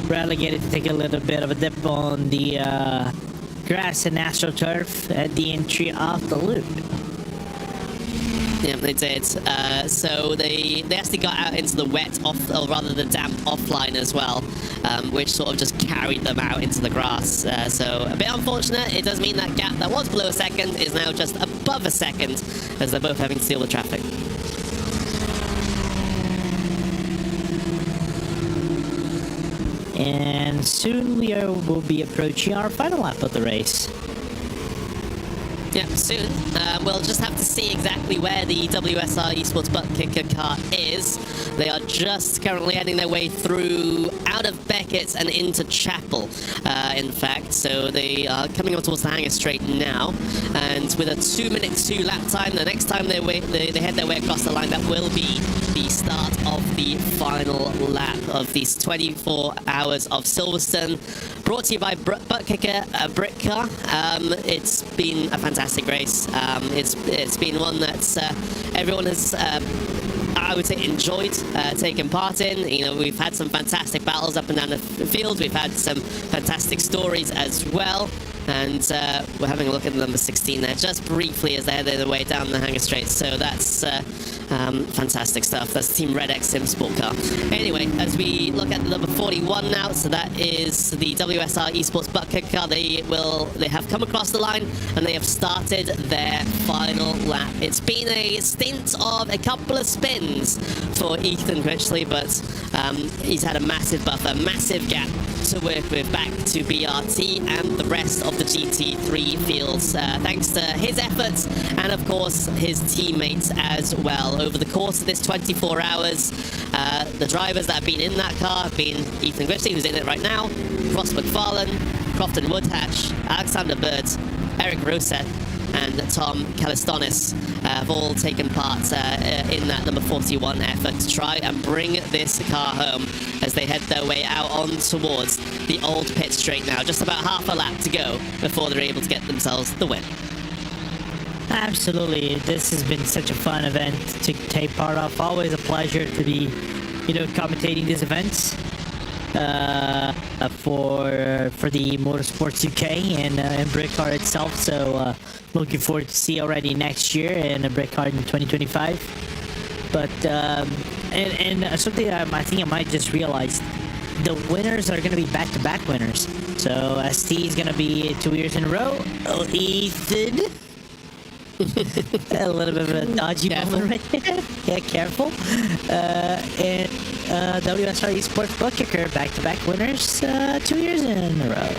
relegated to take a little bit of a dip on the grass and AstroTurf at the entry of the loop. Yeah, they did. So they actually got out into the wet off, or rather the damp offline as well, which sort of just carried them out into the grass. So a bit unfortunate. It does mean that gap that was below a second is now just above a second, as they're both having to deal with traffic. And soon we'll be approaching our final lap of the race. Yeah, soon. We'll just have to see exactly where the WSR eSports Buttkicker car is. They are just currently heading their way through out of Beckett and into Chapel, in fact. So they are coming on towards the Hanger Straight now, and with a 2-minute 2 lap time, the next time they head their way across the line, that will be the start of the final lap of these 24 hours of Silverstone. Brought to you by Buttkicker, Britcar. It's been a fantastic race. It's been one that everyone has, I would say, enjoyed taking part in. You know, we've had some fantastic battles up and down the field. We've had some fantastic stories as well. And we're having a look at number 16 there, just briefly as they head their way down the Hanger Straight. So that's fantastic stuff. That's Team Red X Sim Sport car. Anyway, as we look at the number 41 now, so that is the WSR eSports Buttkicker car. They have come across the line and they have started their final lap. It's been a stint of a couple of spins for Ethan Critchley, but he's had a massive buffer, massive gap to work with back to BRT and the rest of the GT3 fields, thanks to his efforts and of course his teammates as well. Over the course of this 24 hours, the drivers that have been in that car have been Ethan Critchley, who's in it right now, Ross McFarlane, Crofton Woodhatch, Alexander Bird, Eric Rosette, and Tom Calistonis have all taken part in that number 41 effort to try and bring this car home as they head their way out on towards the old pit straight now. Just about half a lap to go before they're able to get themselves the win. Absolutely. This has been such a fun event to take part of. Always a pleasure to be, commentating these events for the Motorsports UK and Britcar itself. So looking forward to see already next year in a Britcar in 2025. But and something I think I might just realize, the winners are going to be back-to-back winners. So ST is going to be 2 years in a row. Oh, Ethan. A little bit of a dodgy moment right there. Yeah, careful. And WSR eSports Buttkicker, back-to-back winners, 2 years in a row.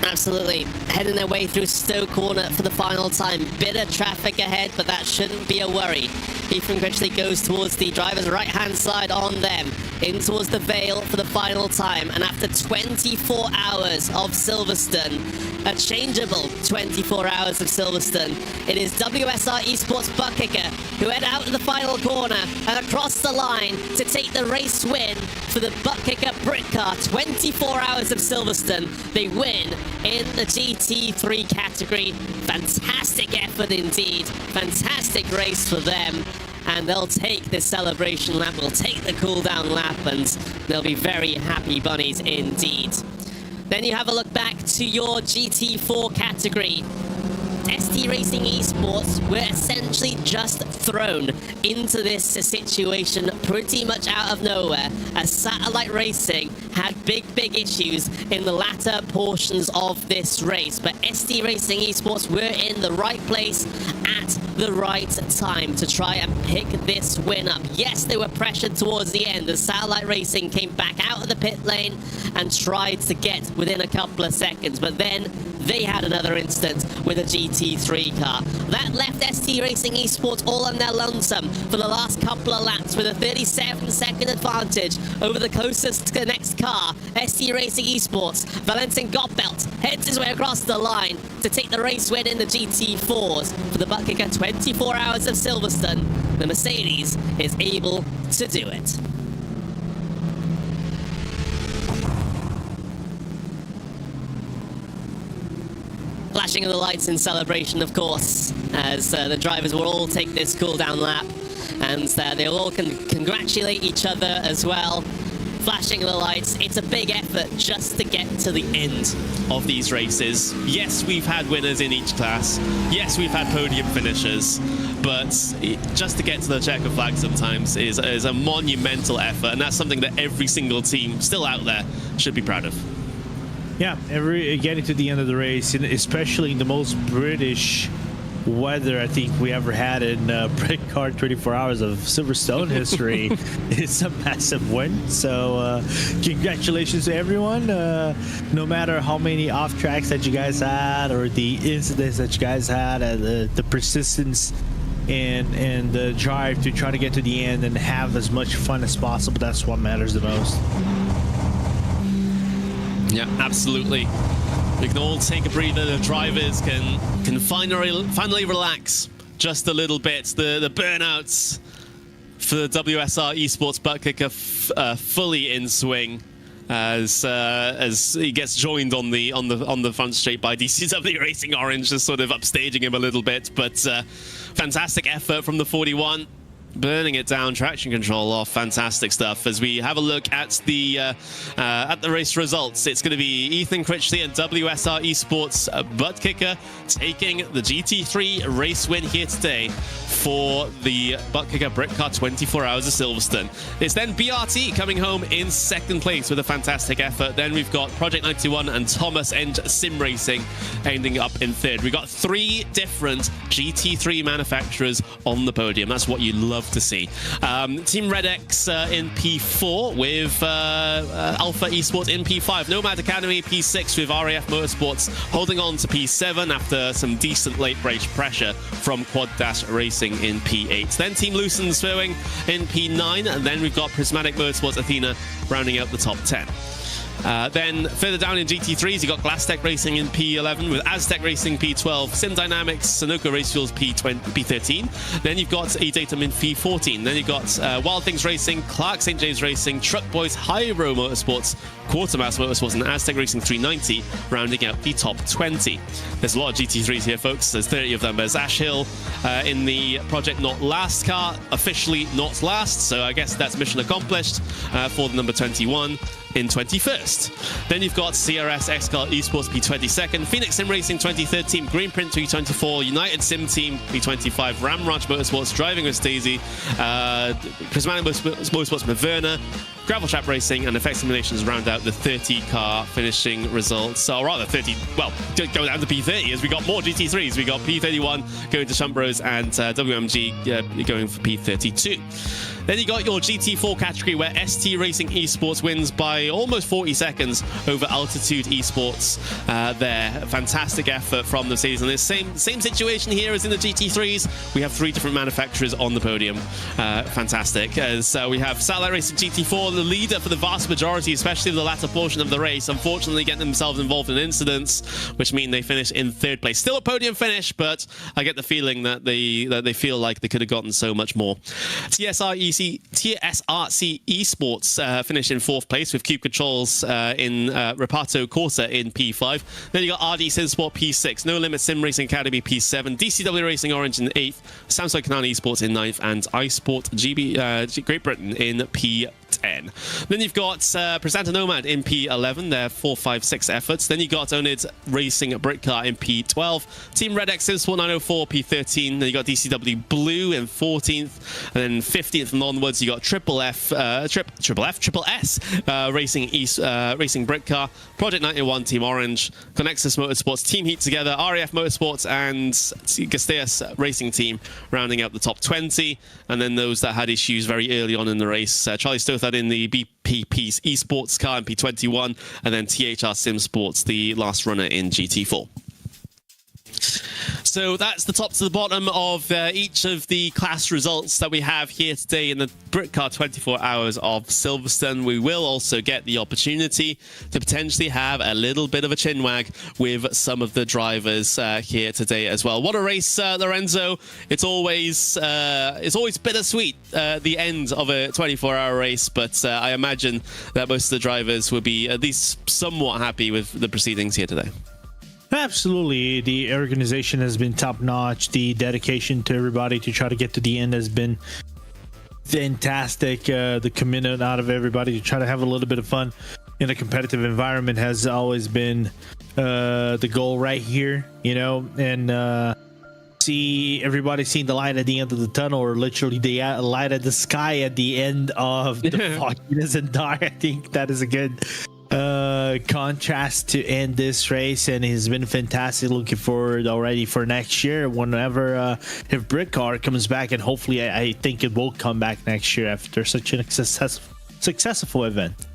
Absolutely. Heading their way through Stowe Corner for the final time. Bit of traffic ahead, but that shouldn't be a worry. Ethan Critchley goes towards the driver's right-hand side on them, in towards the Vale for the final time. And after 24 hours of Silverstone, a changeable 24 hours of Silverstone, it is WSR eSports Buttkicker who head out to the final corner and across the line to take the race win for the Buttkicker Britcar. 24 hours of Silverstone. They win in the GT3 category. Fantastic effort indeed. Fantastic race for them. And they'll take this celebration lap, they'll take the cool down lap, and they'll be very happy bunnies indeed. Then you have a look back to your GT4 category. ST Racing Esports were essentially just thrown into this situation pretty much out of nowhere, as Satellite Racing had big issues in the latter portions of this race. But ST Racing Esports were in the right place at the right time to try and pick this win up. Yes, they were pressured towards the end as Satellite Racing came back out of the pit lane and tried to get within a couple of seconds, but then they had another instance with a GT3 car. That left ST Racing Esports all on their lonesome for the last couple of laps with a 37-second advantage over the closest to the next car, ST Racing Esports. Valentin Gottbelt heads his way across the line to take the race win in the GT4s for the Buttkicker 24 hours of Silverstone. The Mercedes is able to do it. Flashing of the lights in celebration, of course, as the drivers will all take this cool-down lap, and they'll all congratulate each other as well. Flashing of the lights, it's a big effort just to get to the end Of these races. Yes, we've had winners in each class. Yes, we've had podium finishers. But just to get to the checker flag sometimes is a monumental effort, and that's something that every single team still out there should be proud of. Yeah, getting to the end of the race, and especially in the most British weather I think we ever had in Britcar 24 hours of Silverstone history. It's a massive win. So congratulations to everyone. No matter how many off tracks that you guys had or the incidents that you guys had, the persistence and the drive to try to get to the end and have as much fun as possible. That's what matters the most. Yeah, absolutely. We can all take a breather. The drivers can finally relax just a little bit. The burnouts for the WSR eSports Buttkicker fully in swing as he gets joined on the front straight by DCW Racing Orange, just sort of upstaging him a little bit. But fantastic effort from the 41. Burning it down, traction control off, fantastic stuff. As we have a look at the race results, it's going to be Ethan Critchley and WSR Esports Buttkicker taking the GT3 race win here today for the Buttkicker Britcar 24 Hours of Silverstone. It's then BRT coming home in second place with a fantastic effort. Then we've got Project 91 and Thomas and Sim Racing ending up in third. We've got 3 different GT3 manufacturers on the podium. That's what you love to see. Team Red X in P4 with Alpha Esports in P5. Nomad Academy P6 with RAF Motorsports holding on to P7 after some decent late race pressure from Quad Dash Racing in P8. Then Team Lucent Swimming in P9, and then we've got Prismatic Motorsports Athena rounding out the top 10. Then further down in GT3s, you've got Glasstec Racing in P11 with Aztec Racing P12, Sim Dynamics, Sunoco Racefuels P13. Then you've got eDatum in P14. Then you've got Wild Things Racing, Clark St. James Racing, Truck Boys, Hyro Motorsports, Quartermass Motorsports, and Aztec Racing 390 rounding out the top 20. There's a lot of GT3s here, folks. There's 30 of them. There's Ash Hill in the Project Not Last car, officially not last, so I guess that's mission accomplished for the number 21 in 21st. Then you've got CRS X-Car Esports P22nd, Phoenix Sim Racing 23rd Team, Greenprint P24, United Sim Team P25, Ram Ranch Motorsports, Driving with Stacey, Prismatic Motorsports Maverna, Gravel Trap Racing, and Effect Simulations round out the 30-car finishing results. Or rather, 30, well, go down to P30 as we got more GT3s. We got P31 going to Shunt Bros and WMG going for P32. Then you got your GT4 category where ST Racing Esports wins by almost 40 seconds over Altitude Esports there. Fantastic effort from the season. This same situation here as in the GT3s. We have 3 different manufacturers on the podium. Fantastic. As we have Satellite Racing GT4, the leader for the vast majority, especially the latter portion of the race, unfortunately getting themselves involved in incidents, which mean they finish in 3rd place. Still a podium finish, but I get the feeling that they feel like they could have gotten so much more. TSRC Esports finished in 4th place with Cube Controls in Reparto Corsa in P5. Then you got RD Simsport P6, No Limit Sim Racing Academy P7, DCW Racing Orange in 8th, Samsung Kanani Esports in 9th, and iSport Great Britain in P10. Then you've got Presenter Nomad in P11, their 4, 5, 6 efforts. Then you got Onid Racing Britcar in P12, Team Red X Simsport 904 P13. Then you got DCW Blue in 14th, and then 15th and onwards you got Triple S Racing Racing Britcar, Project 91 Team Orange, Connexus Motorsports, Team Heat Together, RAF Motorsports, and Gasteas Racing Team rounding out the top 20. And then those that had issues very early on in the race, Charlie Stothard in the BPP Esports car in P21, and then THR Sim Sports, the last runner in GT4. So that's the top to the bottom of each of the class results that we have here today in the Britcar 24 Hours of Silverstone. We will also get the opportunity to potentially have a little bit of a chinwag with some of the drivers here today as well. What a race, Lorenzo. It's always bittersweet the end of a 24-hour race, but I imagine that most of the drivers will be at least somewhat happy with the proceedings here today. Absolutely. The organization has been top-notch. The dedication to everybody to try to get to the end has been fantastic. The commitment out of everybody to try to have a little bit of fun in a competitive environment has always been the goal right here, you know, and see everybody seeing the light at the end of the tunnel, or literally the light at the sky at the end of the fogginess and dark. I think that is a good contrast to end this race, and it's been fantastic. Looking forward already for next year whenever if Britcar comes back, and hopefully I think it will come back next year after such a successful event.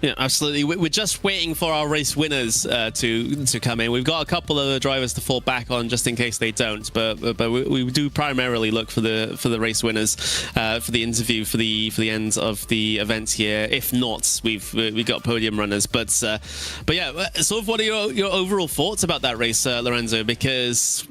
Yeah, absolutely. We're just waiting for our race winners to come in. We've got a couple of drivers to fall back on just in case they don't, but we do primarily look for the race winners for the interview for the end of the event here. If not, we've got podium runners. But yeah, sort of what are your overall thoughts about that race, Lorenzo? Because